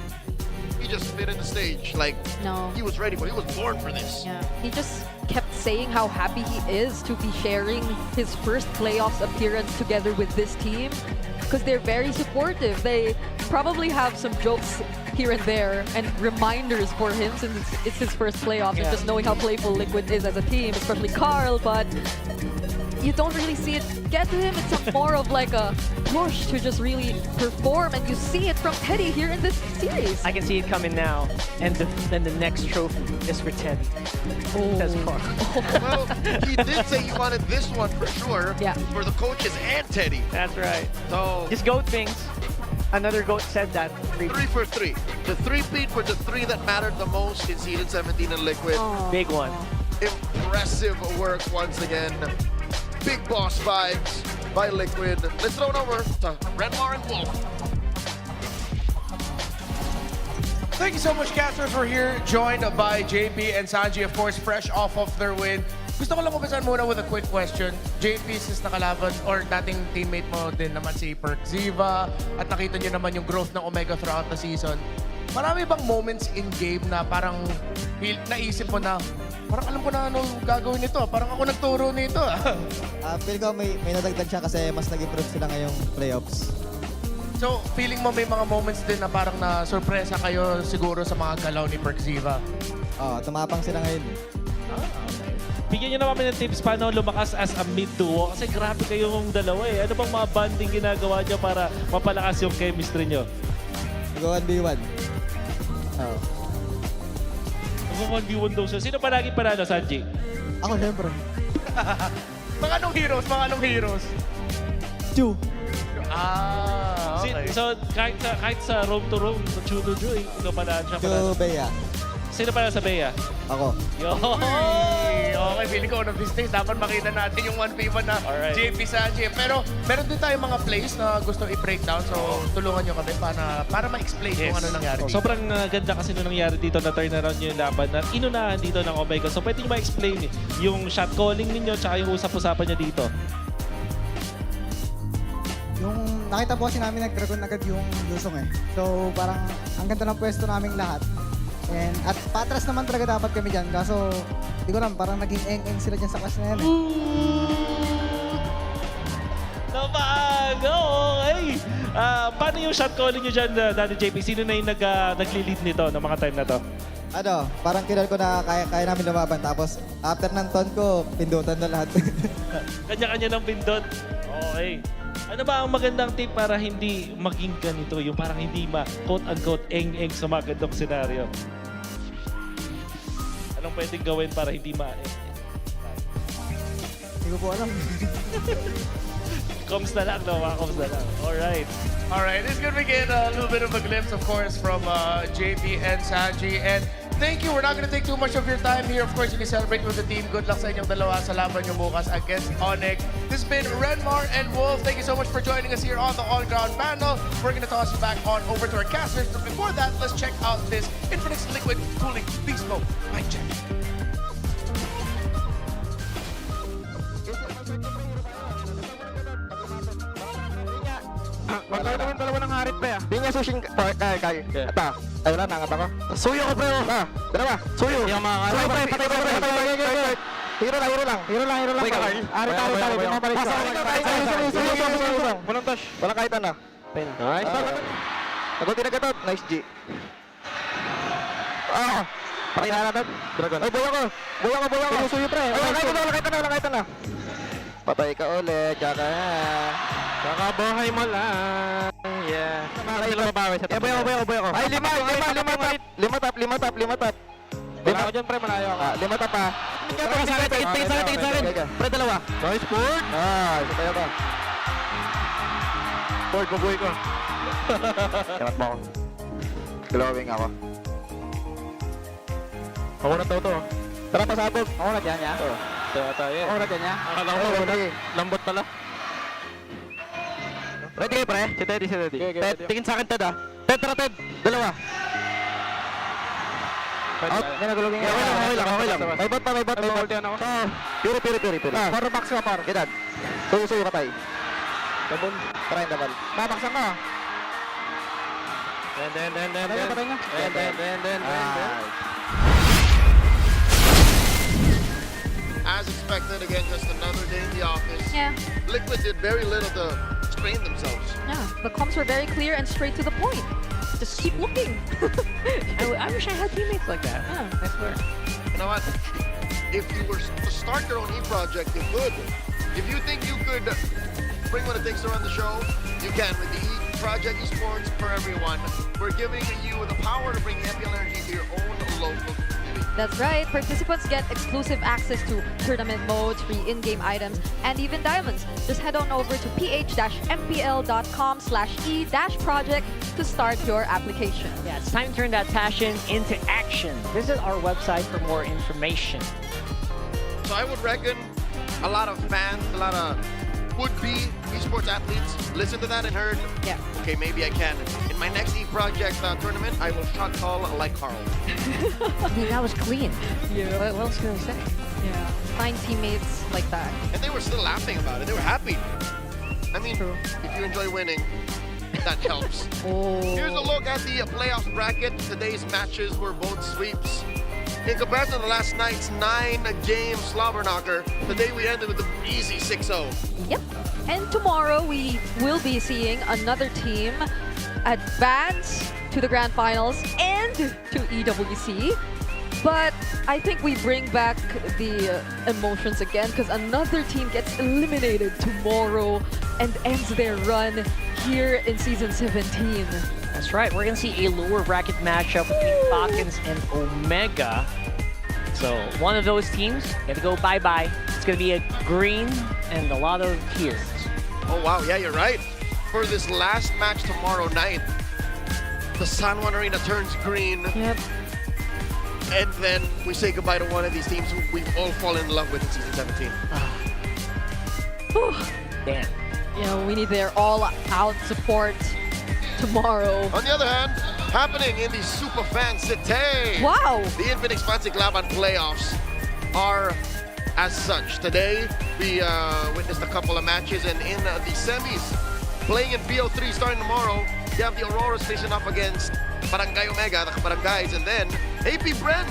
He just spit in the stage like No. he was ready for it. He was born for this. Yeah. He just kept saying how happy he is to be sharing his first playoffs appearance together with this team because they're very supportive. They probably have some jokes here and there and reminders for him since it's his first playoffs and just knowing how playful Liquid is as a team, especially Carl, but you don't really see it get to him. It's more of like a push to just really perform, and you see it from Teddy here in this series. I can see it coming now, and then the next trophy is for Teddy. Says Carl. Well, he did say he wanted this one for sure. Yeah. For the coaches and Teddy. That's right. So Just goat things. Another goat said that. 3 for 3. The 3-peat were the 3 that mattered the most in Season 17 in Liquid. Big one. Impressive work once again. Big boss vibes by Liquid. Let's throw it over to Renmar and Wolf. Thank you so much, casters. We're here joined by JP and Sanji, of course, fresh off of their win. Gusto ko lang umpisan muna with a quick question. JP, since nakalaban or dating teammate mo din naman si Perk Ziva at nakita nyo naman yung growth ng Omega throughout the season, marami bang moments in-game na parang naisip mo na parang alam ko na ano gagawin nito, parang ako nagturo nito. Feel ko may nadagdag siya kasi mas nag-improve sila ngayong playoffs. So, feeling mo may mga moments din na parang na-surpresa kayo siguro sa mga galaw ni Perkziva? Tumapang sila ngayon. Bigyan niyo naman kami ng tips paano lumakas as a mid-duo. Kasi grabe kayong dalawa eh. Ano bang mga banding ginagawa niyo para mapalakas yung chemistry niyo? Go 1v1. Mag-1v1 daw siya. Sino pa lagi panalo, Sanji? Ako, siyempre. Mga anong heroes? Mga anong heroes? Chu. Okay. So, kahit sa roam to roam, sa Chu-to-Chu, ikaw pala siya Chu, Bea. Sino pala sa Bea? Ako. Yo! Okay, feeling ko one of these days, dapat makita natin yung 1v1 na Alright. JP Sanji. Pero meron din tayong mga plays na gusto i-breakdown. So, tulungan nyo kami para ma-explain kung ano nangyari dito. Sobrang ganda kasi nung nangyari dito na turn around yung laban na inunahan dito ng Omega. So, pwede nyo ma-explain yung shot calling ninyo tsaka yung usap-usapan nyo dito. Yung nakita po kasi namin nag-dragon agad yung lusong eh. So parang ang ganda ng pwesto naming lahat. At patras naman talaga dapat kami dyan. Kaso di ko alam, parang naging eng-eng sila dyan sa clash na yan eh. Napaaga, okay. Paano yung shot calling nyo dyan, Daddy JP? Sino na yung nagli-lead nito ng mga time na to? Parang kilala ko na kaya namin lumaban. Tapos after ng ton ko, pindutan na lahat. Kanya-kanya ng pindot. Okay. Ano ba ang magandang tip para hindi maging ganito? Yung parang hindi quote-unquote eng-eng sa mga gandang senaryo. Anong pwedeng gawin para hindi Hindi ko po alam. Coms na lang, no? Mga coms na lang. Alright. Alright, this is good. We get a little bit of a glimpse, of course, from JP and Sanji. And thank you. We're not going to take too much of your time here. Of course, you can celebrate with the team. Good luck sa inyong dalawa sa laban nyo bukas against ONIC. This has been Renmar and Wolf. Thank you so much for joining us here on the on-ground panel. We're going to toss you back on over to our casters. But before that, let's check out this Infinix Liquid Cooling Beast Mode. Mic check. Magkakaroon naman dalawa ng harit pa ya. Di niya sushing kay. Ata. Ay wala, nangat ako. Suyo ko pre. Dalawa. Suyo. Yung mga suyo pre. Patay. Hero lang. Harit. Suyo. Punong touch. Walang kahitan na. Nice. Nagunti na gatot. Nice G. Patay na natin. Dragon. Ay, buwa ko. Suyo pre. Walang kahitan na. Patay ka ulit. Tsaka kakabahay mo lang. Yeah. Ay, lumabawi sa top. Boy ako. Ay, lima top. Wala ako dyan, pre. Malayo ako. 5 top pa. Tingin sa akin. Pre, dalawa. Nice, Ford. Nice. Kaya ba? Ford, bubuhay ko. Yamat mo ako. Glowing ako. Ako na to. Tara, pasabog. Ako na dyan, ya? Ako na dyan, ya? Akala ko lambot pala. Ready kayo, pre? Si Teddy. Ted, tingin sa akin, Ted, ah. Ted, tara, Ted. Dalawa. Out. Okay lang. May bot pa. May ulti ako. Puri. For max ka, par. Edad. Suyo ka tayo. Double. Try and double. Babaksan ka. Patay nga. As expected, again, just another day in the office. Yeah. Liquid did very little to explain themselves. Yeah, the comms were very clear and straight to the point. Just keep looking. I wish I had teammates like that. I swear. You know what? If you were to start your own e-project, you could. If you think you could bring what it takes to run the show, you can with the Project Esports for everyone. We're giving you the power to bring MPL energy to your own local community. That's right. Participants get exclusive access to tournament modes, free in-game items, and even diamonds. Just head on over to ph-mpl.com/e-project to start your application. Yeah, it's time to turn that passion into action. Visit our website for more information. So I would reckon a lot of fans, a lot of would-be esports athletes listen to that and heard, yeah, okay, maybe I can. In my next e-project tournament, I will shot call like Carl. That was clean. Yeah. What else can I say? Yeah. Find teammates like that. And they were still laughing about it. They were happy. I mean, if you enjoy winning, that helps. Here's a look at the playoffs bracket. Today's matches were both sweeps. In comparison to last night's 9-game slobber knocker, today we ended with an easy 6-0. Yep. And tomorrow we will be seeing another team advance to the grand finals and to EWC. But I think we bring back the emotions again because another team gets eliminated tomorrow and ends their run here in Season 17. That's right. We're going to see a lower bracket matchup between FALCONS and Omega. So one of those teams going to go bye-bye. It's going to be a green and a lot of tears. Oh, wow. Yeah, you're right. For this last match tomorrow night, the San Juan Arena turns green. Yep. And then we say goodbye to one of these teams who we've all fallen in love with in Season 17. Damn. You know, we need their all-out support tomorrow. On the other hand, happening in the Super Fan City. Wow! The Infinix Fancy Laban playoffs are as such. Today, we witnessed a couple of matches, and in the semis, playing in BO3 starting tomorrow, you have the Auroras facing off against Barangay Omega, the Barangays, and then AP Bren.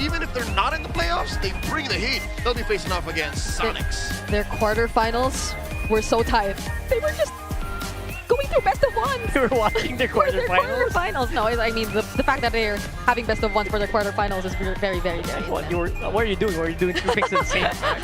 Even if they're not in the playoffs, they bring the heat. They'll be facing off against Sonics. Their quarterfinals were so tight. They were just going through best of ones. We were watching their quarterfinals. No, I mean, the fact that they're having best of ones for their quarterfinals is very, very, very What are you doing? Were you doing two things at the same time?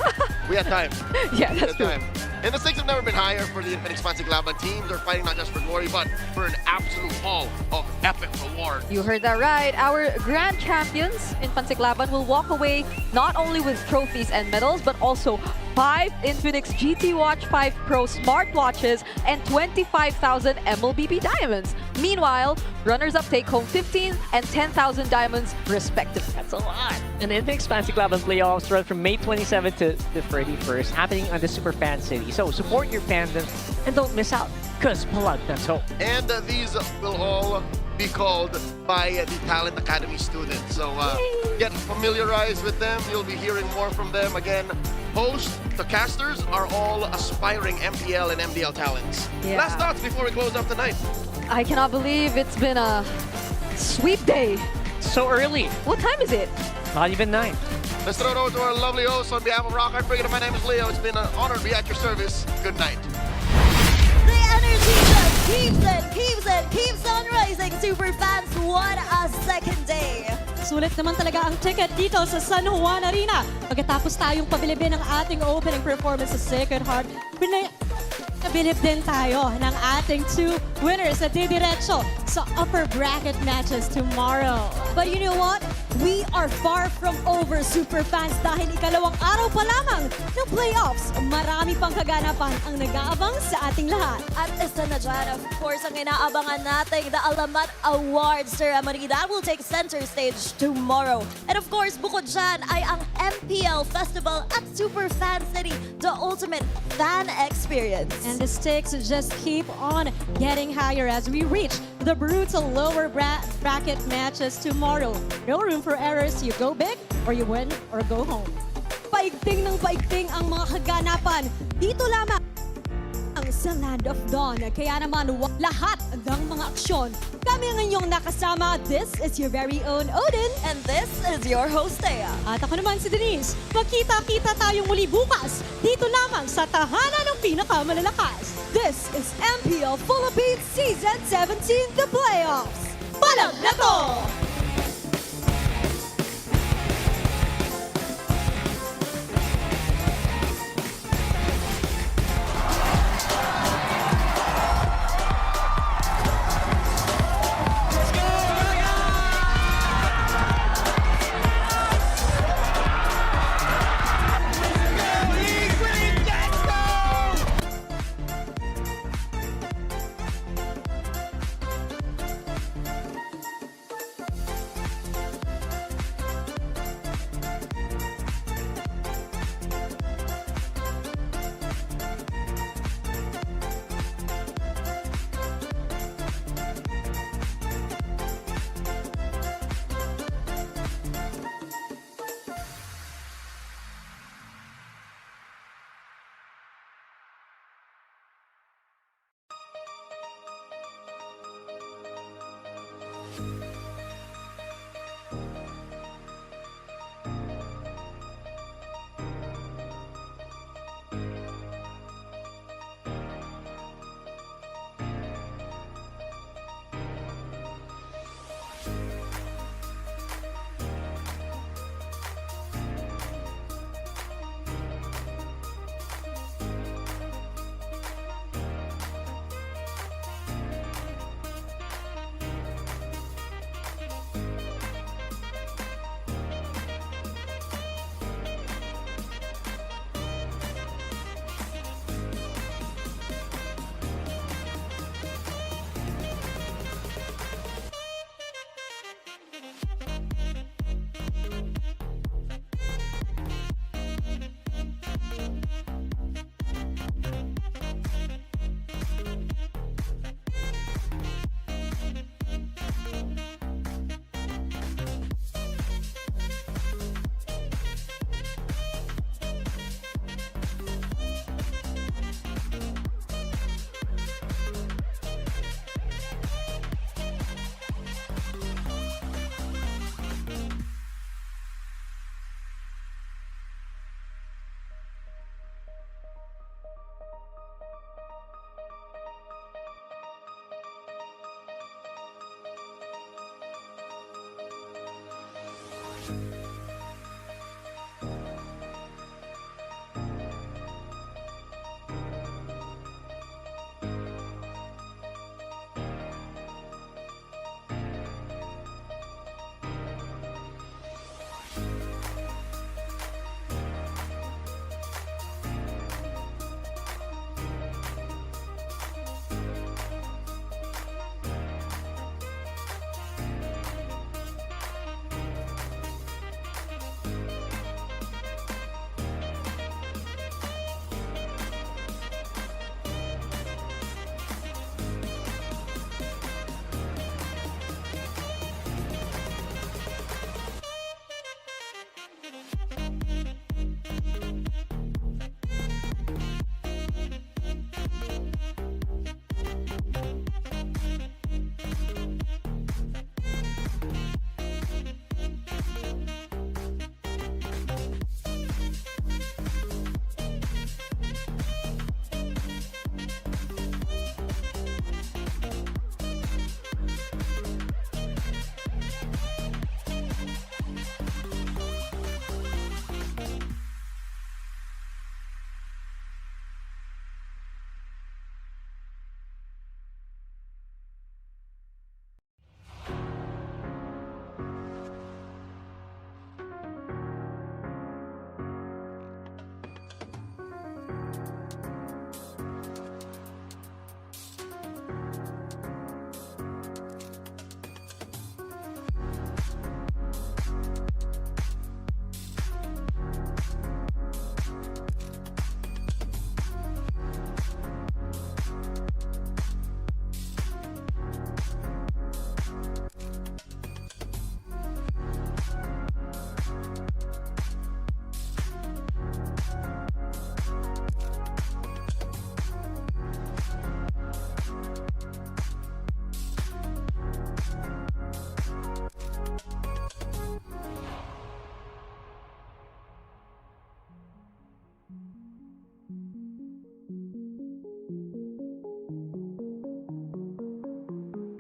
We had time. Yeah, that's true. Time. And the stakes have never been higher for the Infinix Fancy Laban. Teams are fighting not just for glory, but for an absolute haul of epic reward. You heard that right. Our grand champions in Pansiklaban will walk away not only with trophies and medals, but also 5 Infinix GT Watch 5 Pro smartwatches and 25,000 MLBB diamonds. Meanwhile, runners-up take home 15 and 10,000 diamonds respectively. That's a lot. And the Infinix Fancy Laban playoffs run from May 27th to the 31st, happening on the Super Fan City. So support your fandom and don't miss out, because palag na to. And these will all be called by the Talent Academy students. So get familiarized with them. You'll be hearing more from them. Again, the casters are all aspiring MPL and MDL talents. Yeah. Last thoughts before we close up the night. I cannot believe it's been a sweep day. So early. What time is it? Not even 9. Let's throw it over to our lovely host on behalf of Rock Hard Brigade. My name is Leo. It's been an honor to be at your service. Good night. The energy just keeps on rising. Super fans, what a second day. Sulit naman talaga ang ticket dito sa San Juan Arena. Pagkatapos tayong pabilibin ng ating opening performance sa Sacred Heart, nabilib din tayo ng ating 2 winners na didiretso sa upper bracket matches tomorrow. But you know what? We are far from over, super fans, dahil ikalawang araw pa lamang ng playoffs. Marami pang kaganapan ang nag-aabang sa ating lahat. At isa na dyan, of course, ang inaabangan natin, the Alamat Awards ceremony that will take center stage tomorrow. And of course, bukod dyan ay ang MPL Festival at Super Fan City, the ultimate fan experience. And the stakes just keep on getting higher as we reach the brutal lower bracket matches tomorrow. No room for errors. You go big or you win or go home. Paigting ng paigting ang mga kaganapan. Dito lamang sa Land of Dawn. Kaya naman lahat ng mga aksyon. Kami ang inyong nakasama. This is your very own Odin. And this is your host, Thea. At ako naman si Denise. Magkita-kita tayong muli bukas dito lamang sa tahanan ng pinakamalalakas. This is MPL Philippines Season 17, the playoffs. Palag na to! Congratulations.